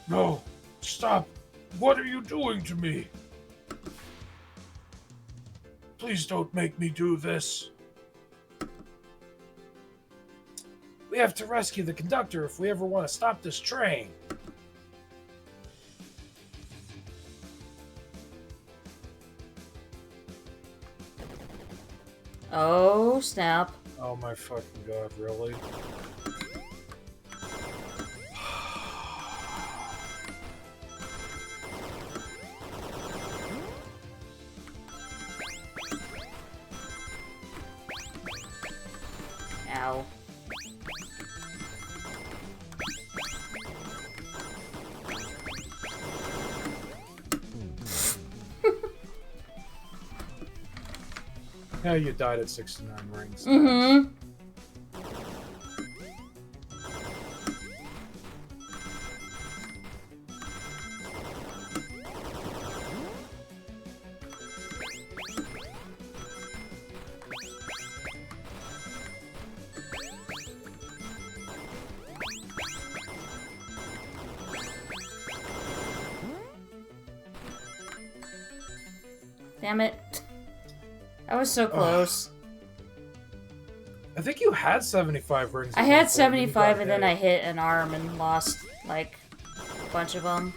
No, stop. What are you doing to me? Please don't make me do this. We have to rescue the conductor if we ever want to stop this train. Oh, snap. Oh my fucking god, really? Ow. Yeah, you died at 69 rings. Mm-hmm. Damn it. I was so close. I think you had 75 rings. I at had one point, 75 and then I hit. hit an arm and lost, like, a bunch of them.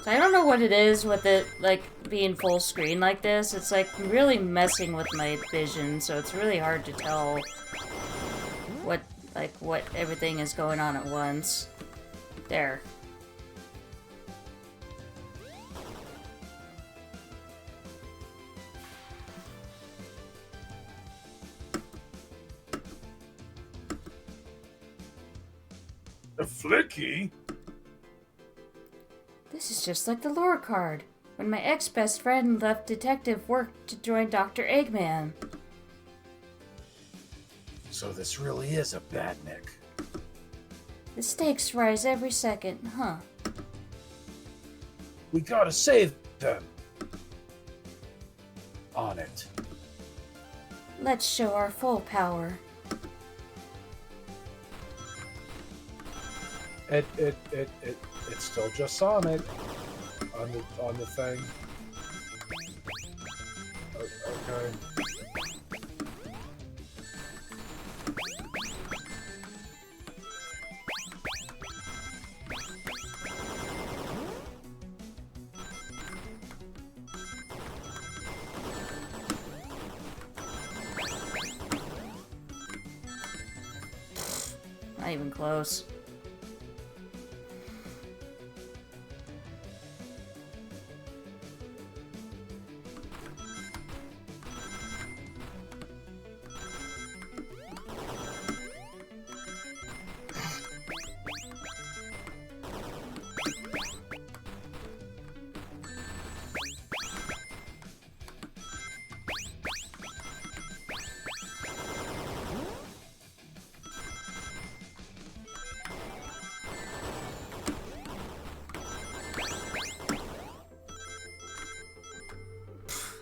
So I don't know what it is with it, like, being full screen like this. It's, like, really messing with my vision, so it's really hard to tell what everything is going on at once. There. A flicky? This is just like the lore card. When my ex-best friend left detective work to join Dr. Eggman. So this really is a badnik. The stakes rise every second, huh? We gotta save them. On it. Let's show our full power. It's still just Sonic on the thing. Okay. Not even close.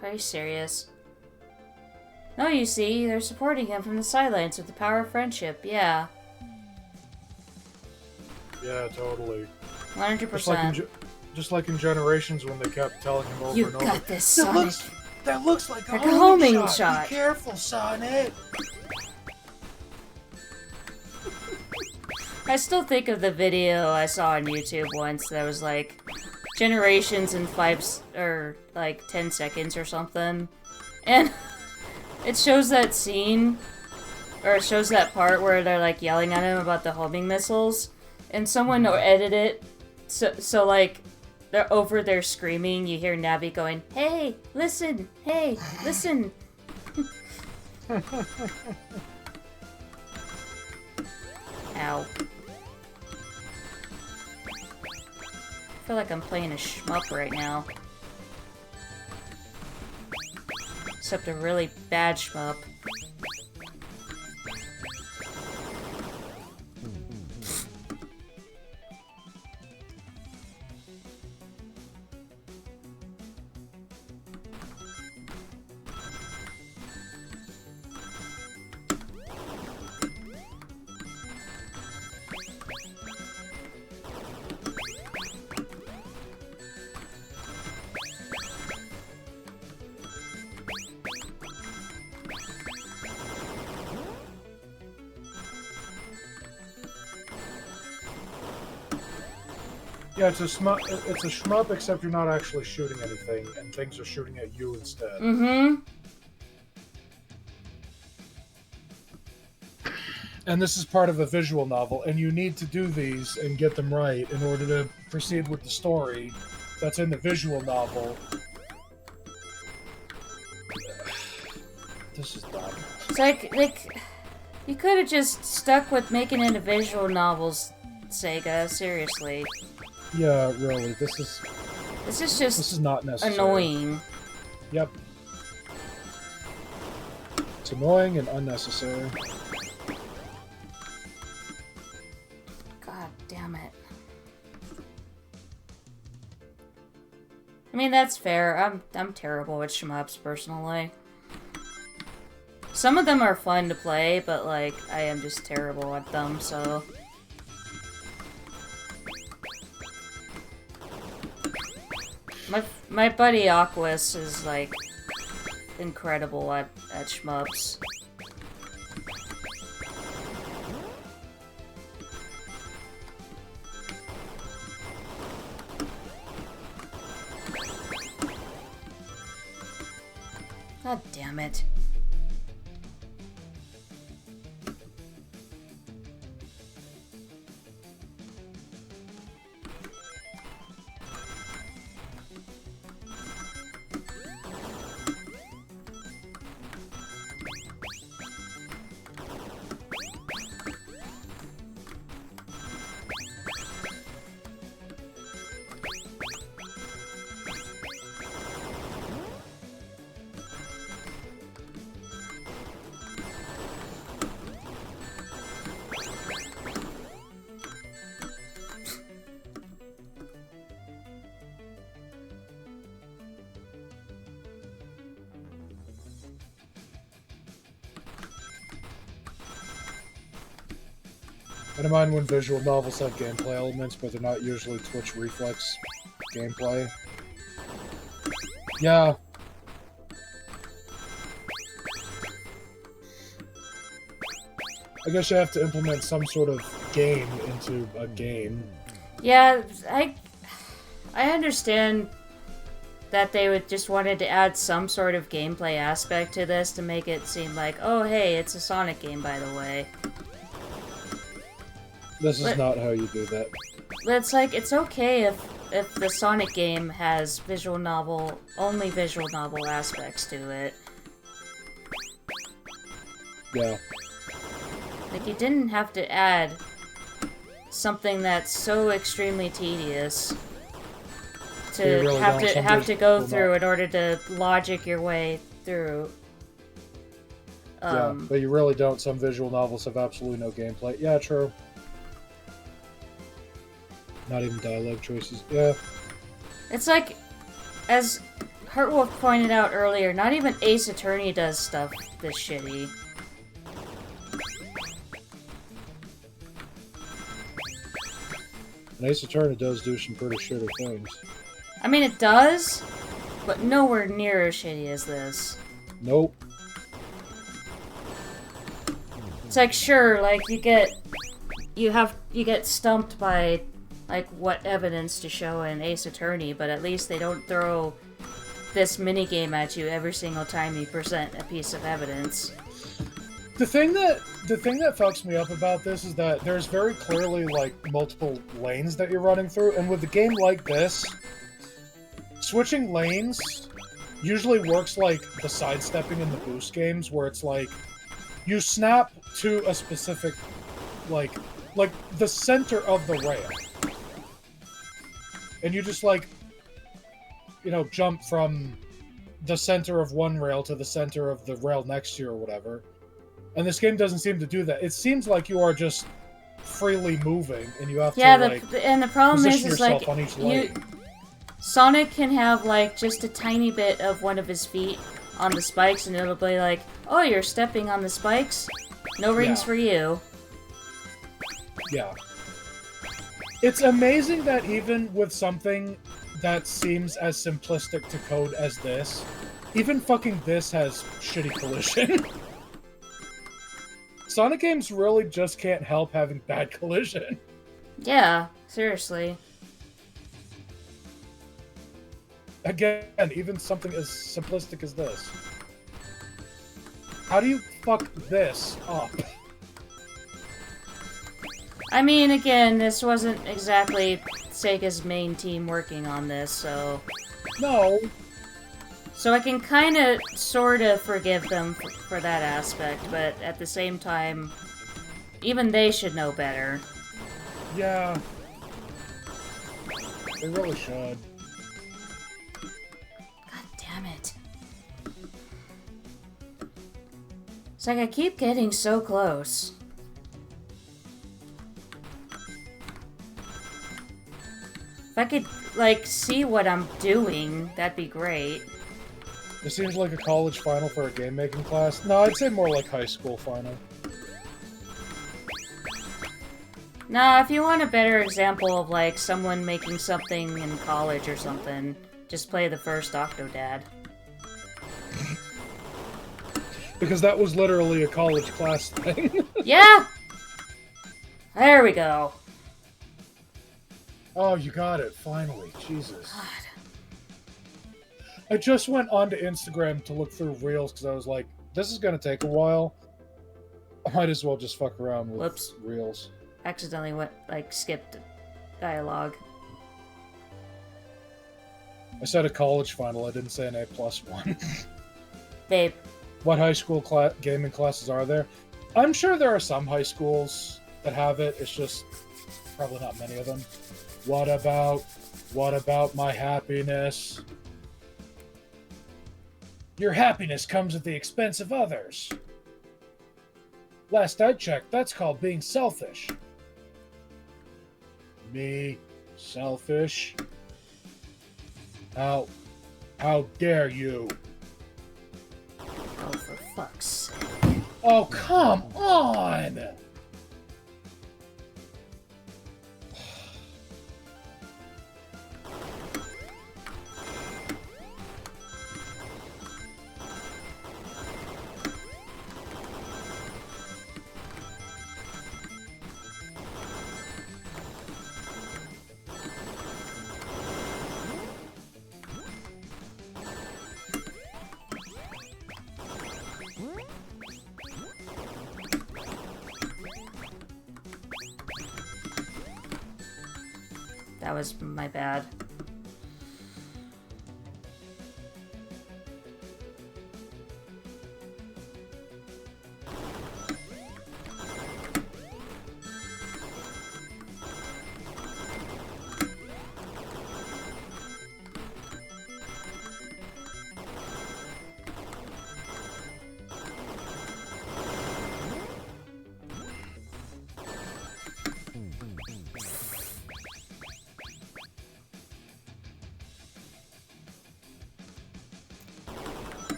Are you serious? No, you see, they're supporting him from the sidelines with the power of friendship, yeah. Yeah, totally. 100%. Just like in Generations when they kept telling him over You and over. got this, Sonic. That looks like a Like a homing homing shot. shot. Be careful, Sonic. I still think of the video I saw on YouTube once that was like generations in 10 seconds or something. And it shows that scene, or it shows that part where they're like yelling at him about the homing missiles, and someone edited it so like they're over there screaming, you hear Navi going, "Hey, listen! Hey, listen!" Ow. I feel like I'm playing a shmup right now. Except a really bad shmup. Yeah, it's a shmup. It's a shmup, except you're not actually shooting anything, and things are shooting at you instead. Mm-hmm. And this is part of a visual novel, and you need to do these and get them right in order to proceed with the story that's in the visual novel. This is dumb. It's like you could have just stuck with making it a visual novels, Sega. Seriously. Yeah, really. This is just not necessary. annoying. Yep. It's annoying and unnecessary. God damn it. I mean, that's fair. I'm terrible at shmups personally. Some of them are fun to play, but like I am just terrible at them, so my buddy Aquas is like incredible at shmups. God damn it. I don't mind when visual novels have gameplay elements, but they're not usually Twitch reflex gameplay. Yeah. I guess you have to implement some sort of game into a game. Yeah, I understand that they would just wanted to add some sort of gameplay aspect to this to make it seem like, oh hey, it's a Sonic game by the way. This is not how you do that. But it's like, it's okay if the Sonic game has only visual novel aspects to it. Yeah. Like, you didn't have to add something that's so extremely tedious to really have to go through in order to logic your way through. Yeah, but you really don't. Some visual novels have absolutely no gameplay. Yeah, true. Not even dialogue choices. Yeah. It's like, as Heartwolf pointed out earlier, not even Ace Attorney does stuff this shitty. And Ace Attorney does do some pretty shitty things. I mean, it does, but nowhere near as shitty as this. Nope. It's like, sure, like, you you get stumped by like what evidence to show in Ace Attorney, but at least they don't throw this minigame at you every single time you present a piece of evidence. The thing that fucks me up about this is that there's very clearly like multiple lanes that you're running through, and with a game like this, switching lanes usually works like the sidestepping in the boost games, where it's like you snap to a specific like the center of the rail, and you just like, you know, jump from the center of one rail to the center of the rail next to you or whatever. And this game doesn't seem to do that. It seems like you are just freely moving, and you have to and the problem position is yourself like on each lane. Sonic can have like just a tiny bit of one of his feet on the spikes, and it'll be like, "Oh, you're stepping on the spikes? No rings for you." Yeah. It's amazing that even with something that seems as simplistic to code as this, even fucking this has shitty collision. Sonic games really just can't help having bad collision. Yeah, seriously. Again, even something as simplistic as this. How do you fuck this up? I mean, again, this wasn't exactly Sega's main team working on this, so... No. So I can kind of, sort of forgive them for that aspect, but at the same time, even they should know better. Yeah. They really should. God damn it. It's like I keep getting so close. If I could, like, see what I'm doing, that'd be great. It seems like a college final for a game-making class. No, I'd say more like high school final. Nah, if you want a better example of, like, someone making something in college or something, just play the first Octodad. Because that was literally a college class thing. Yeah! There we go. Oh, you got it, finally. Jesus. God. I just went onto Instagram to look through Reels because I was like, this is going to take a while. I might as well just fuck around with Whoops. Reels. Accidentally went, like, skipped dialogue. I said a college final, I didn't say an A+ one. Babe. What high school gaming classes are there? I'm sure there are some high schools that have it, it's just probably not many of them. What about my happiness? Your happiness comes at the expense of others. Last I checked, that's called being selfish. Me? Selfish? How dare you? Oh, for fuck's sake. Oh, come on! That was my bad.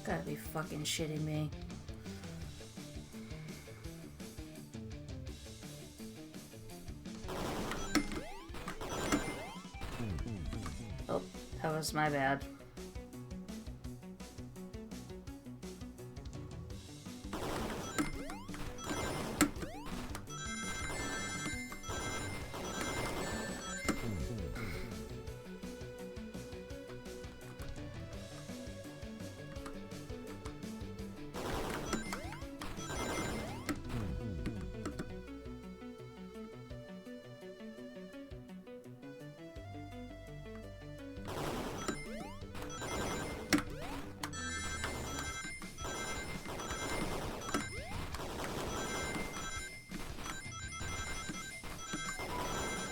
Gotta be fucking shitting me. Oh, that was my bad.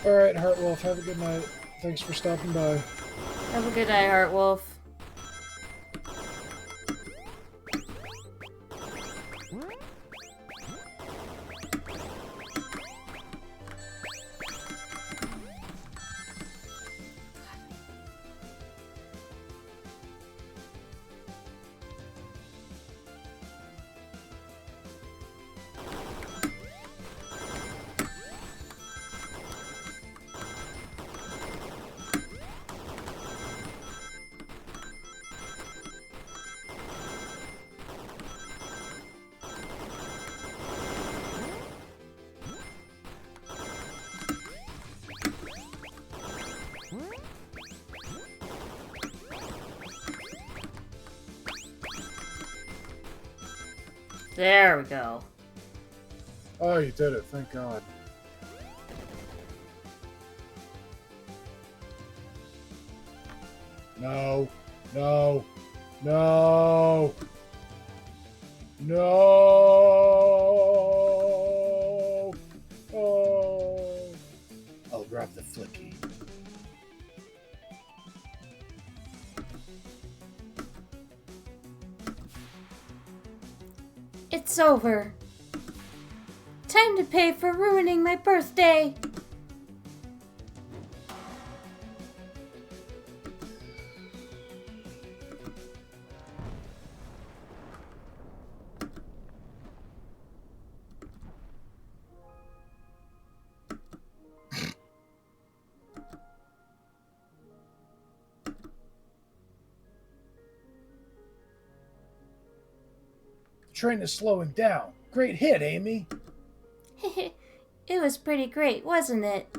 All right, Heartwolf, have a good night. Thanks for stopping by. Have a good night, Heartwolf. There we go. Oh, you did it. Thank God. No. No. No. No. Oh. I'll grab the flicky. It's over. Time to pay for ruining my birthday. The train is slowing down. Great hit, Amy. It was pretty great, wasn't it?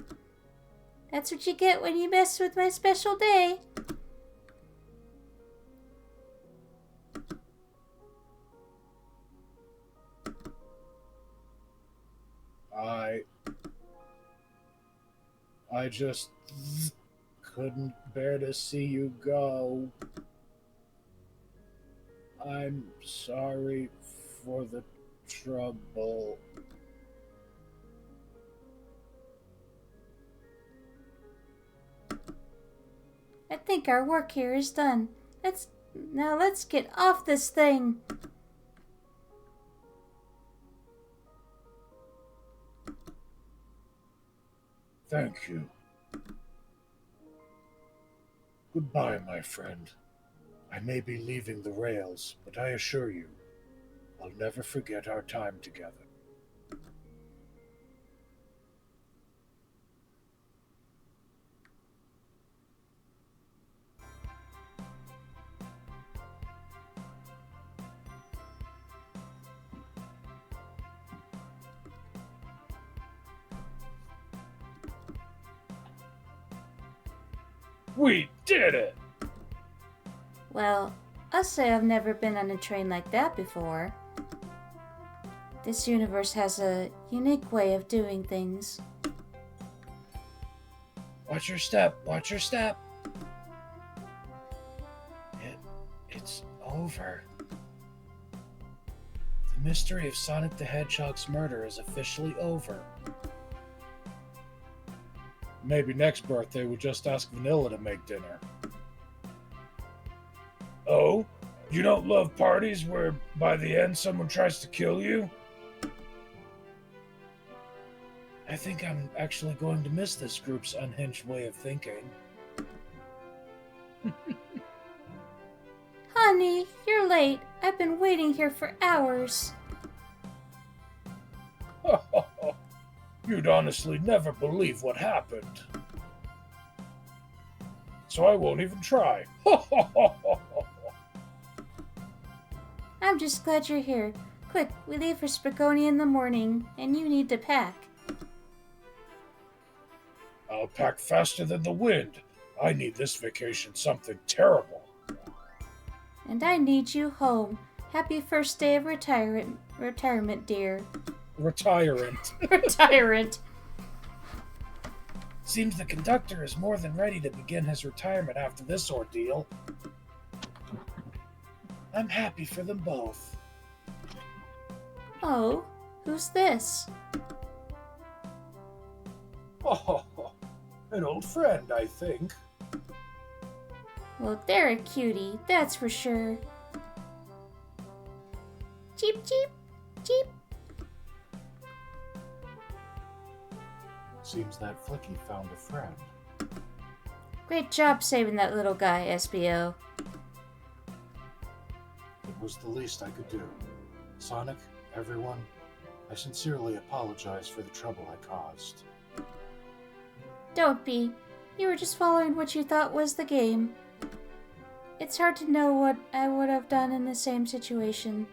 That's what you get when you mess with my special day. I just couldn't bear to see you go. I'm sorry for the trouble. I think our work here is done. Let's get off this thing. Thank you. Goodbye, my friend. I may be leaving the rails, but I assure you, I'll never forget our time together. We did it! Well, I'll say I've never been on a train like that before. This universe has a unique way of doing things. Watch your step, watch your step. It's over. The mystery of Sonic the Hedgehog's murder is officially over. Maybe next birthday we'll just ask Vanilla to make dinner. Oh? You don't love parties where by the end someone tries to kill you? I think I'm actually going to miss this group's unhinged way of thinking. Hi, Honey, you're late. I've been waiting here for hours. You'd honestly never believe what happened. So I won't even try. I'm just glad you're here. Quick, we leave for Spiconi in the morning, and you need to pack. I'll pack faster than the wind. I need this vacation something terrible. And I need you home. Happy first day of retirement, dear. Retirement. Retirement. Seems the conductor is more than ready to begin his retirement after this ordeal. I'm happy for them both. Oh, who's this? Oh, an old friend, I think. Well, they're a cutie, that's for sure. Cheep, cheep, cheep. Seems that Flicky found a friend. Great job saving that little guy, SBO. It was the least I could do. Sonic, everyone, I sincerely apologize for the trouble I caused. Don't be. You were just following what you thought was the game. It's hard to know what I would have done in the same situation.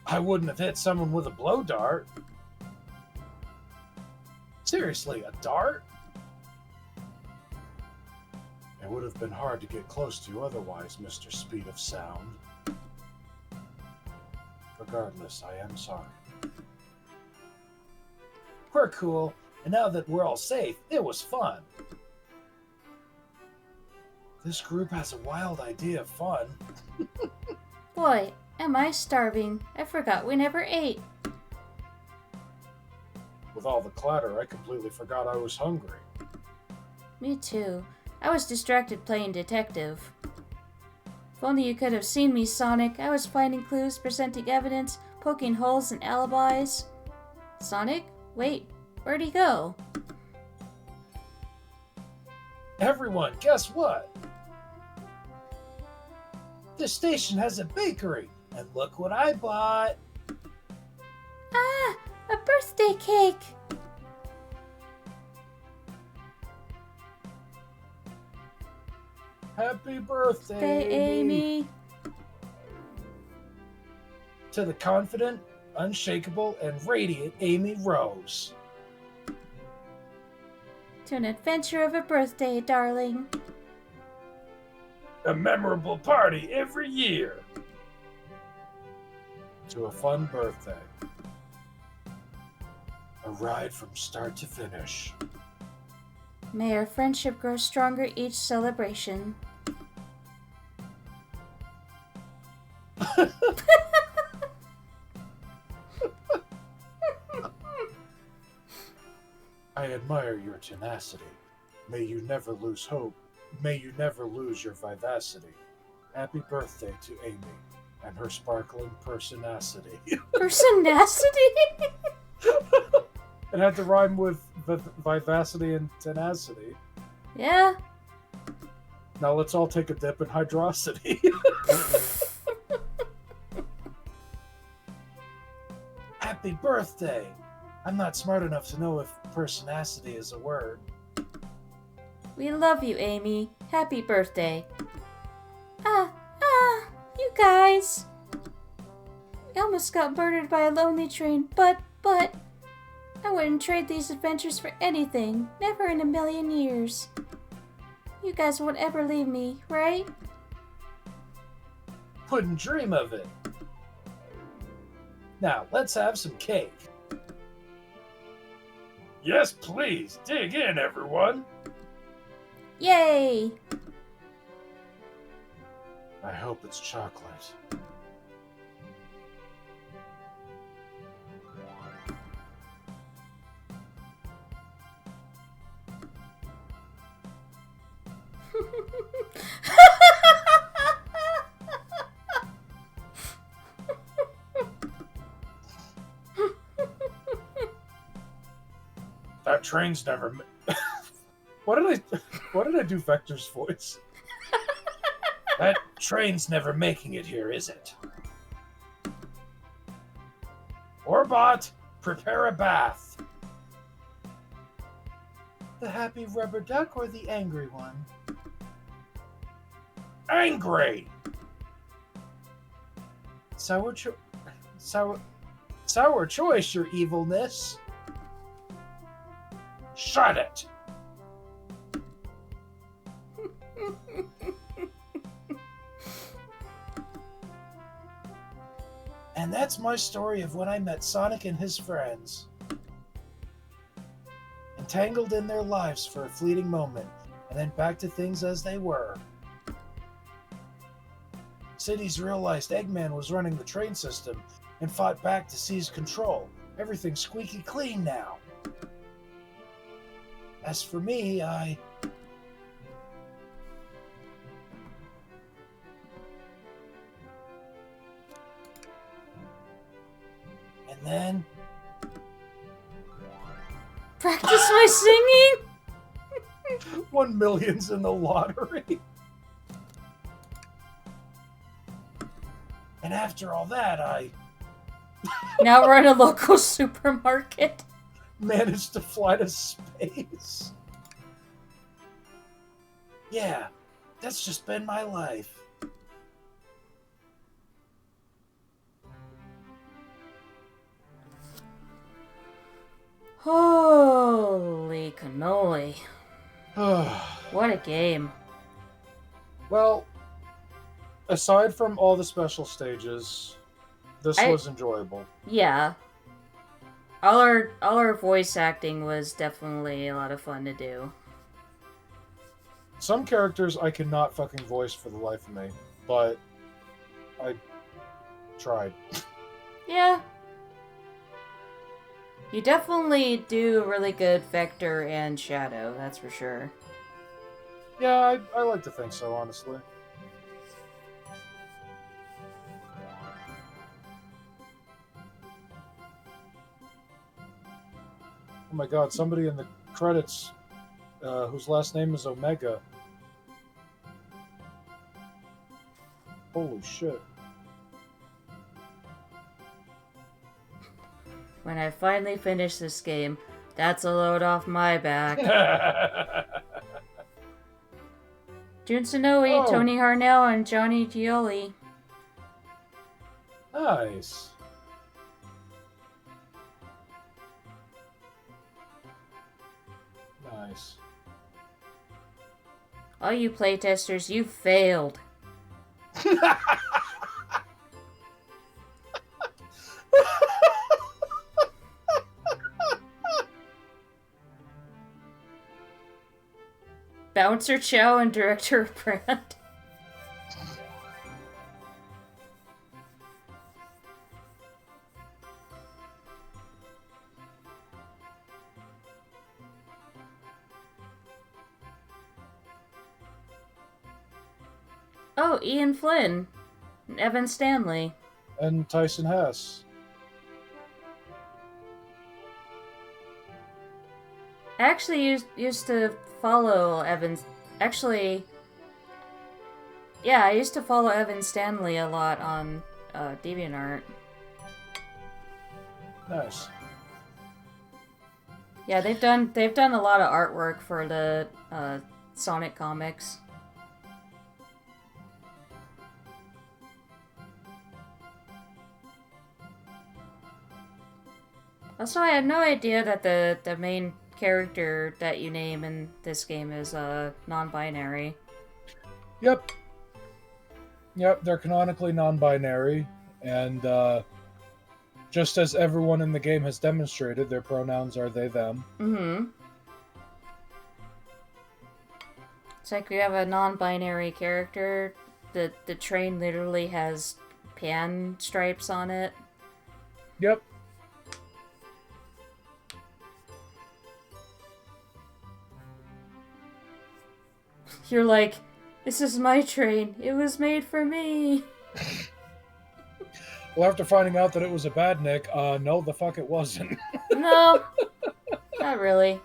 I wouldn't have hit someone with a blow dart. Seriously, a dart? It would have been hard to get close to you otherwise, Mr. Speed of Sound. Regardless, I am sorry. We're cool, and now that we're all safe, it was fun. This group has a wild idea of fun. Boy, am I starving. I forgot we never ate. With all the clatter, I completely forgot I was hungry. Me too. I was distracted playing detective. If only you could have seen me, Sonic. I was finding clues, presenting evidence, poking holes in alibis. Sonic? Wait, where'd he go? Everyone, guess what? This station has a bakery, and look what I bought. Ah, a birthday cake! Happy birthday, Hey, Amy. To the confident, unshakable, and radiant Amy Rose. To an adventure of a birthday, darling. A memorable party every year. To a fun birthday. A ride from start to finish. May our friendship grow stronger each celebration. I admire your tenacity. May you never lose hope. May you never lose your vivacity. Happy birthday to Amy and her sparkling personacity. Personacity? It had to rhyme with vivacity and tenacity. Yeah. Now let's all take a dip in hydrosity. Happy birthday! I'm not smart enough to know if personacity is a word. We love you, Amy. Happy birthday. You guys. We almost got murdered by a lonely train, but, I wouldn't trade these adventures for anything. Never in a million years. You guys won't ever leave me, right? Wouldn't dream of it. Now, let's have some cake. Yes, please. Dig in, everyone. Yay! I hope it's chocolate. That train's never... What did I do Vector's voice? That train's never making it here, is it? Orbot, prepare a bath. The happy rubber duck or the angry one? Angry! Sour choice, your evilness. Shut it! And that's my story of when I met Sonic and his friends. Entangled in their lives for a fleeting moment, and then back to things as they were. Cities realized Eggman was running the train system and fought back to seize control. Everything's squeaky clean now. As for me, I... And then... Practice my singing? 1 million's in the lottery. And after all that, I Now we're at a local supermarket. managed to fly to space. Yeah, that's just been my life. Holy cannoli. What a game. Well, aside from all the special stages, this was enjoyable. Yeah. All our voice acting was definitely a lot of fun to do. Some characters I cannot fucking voice for the life of me, but I tried. Yeah. You definitely do a really good Vector and Shadow, that's for sure. Yeah, I like to think so, honestly. Oh my god, somebody in the credits whose last name is Omega. Holy shit. When I finally finish this game, that's a load off my back. Jun Sonoe, Oh. Tony Harnell, and Johnny Gioli. Nice. Nice. All you playtesters, you failed. Bouncer Chow and Director Brandt. Oh, Ian Flynn. And Evan Stanley. And Tyson Hess. I actually used to follow Evan... Actually... Yeah, I used to follow Evan Stanley a lot on DeviantArt. Nice. Yeah, they've done a lot of artwork for the Sonic comics. Also, I had no idea that the main character that you name in this game is non-binary. Yep. Yep, they're canonically non-binary, and just as everyone in the game has demonstrated, their pronouns are they, them. Mm-hmm. It's like we have a non-binary character. The train literally has pan stripes on it. Yep. You're like, this is my train. It was made for me. Well, after finding out that it was a badnik, no, the fuck it wasn't. No, not really.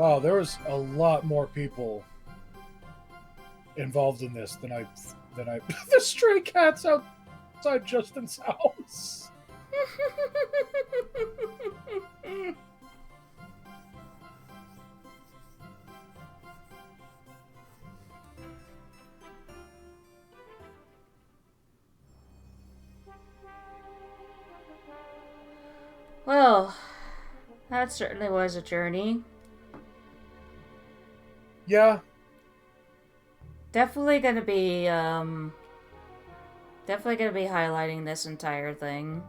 Wow, there was a lot more people involved in this than I. The stray cats outside Justin's house. Well, that certainly was a journey. Yeah, Definitely gonna be highlighting this entire thing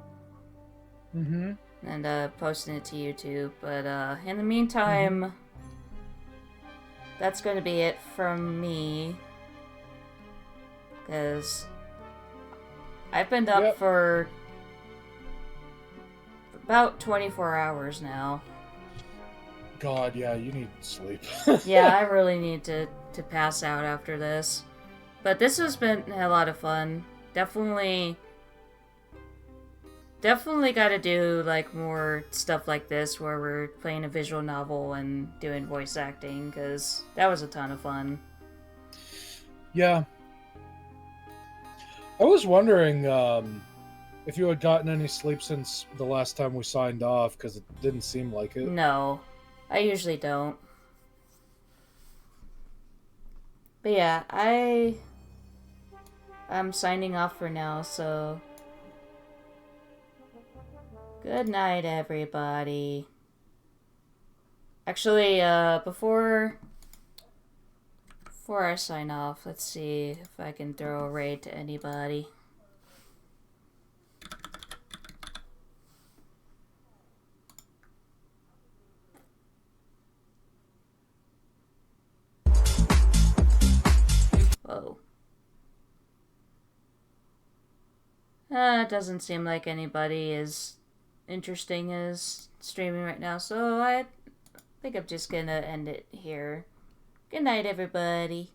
mm-hmm. and posting it to YouTube. But in the meantime, that's gonna be it from me. Because I've been up Yep. for about 24 hours now. God, yeah, you need sleep. Yeah, I really need to pass out after this. But this has been a lot of fun. Definitely got to do like more stuff like this where we're playing a visual novel and doing voice acting because that was a ton of fun. Yeah. I was wondering if you had gotten any sleep since the last time we signed off, because it didn't seem like it. No, I usually don't. But yeah, I'm signing off for now, so good night, everybody. Actually, before I sign off, let's see if I can throw a raid to anybody. Whoa. It doesn't seem like anybody is interesting is streaming right now, so I think I'm just gonna end it here. Good night, everybody.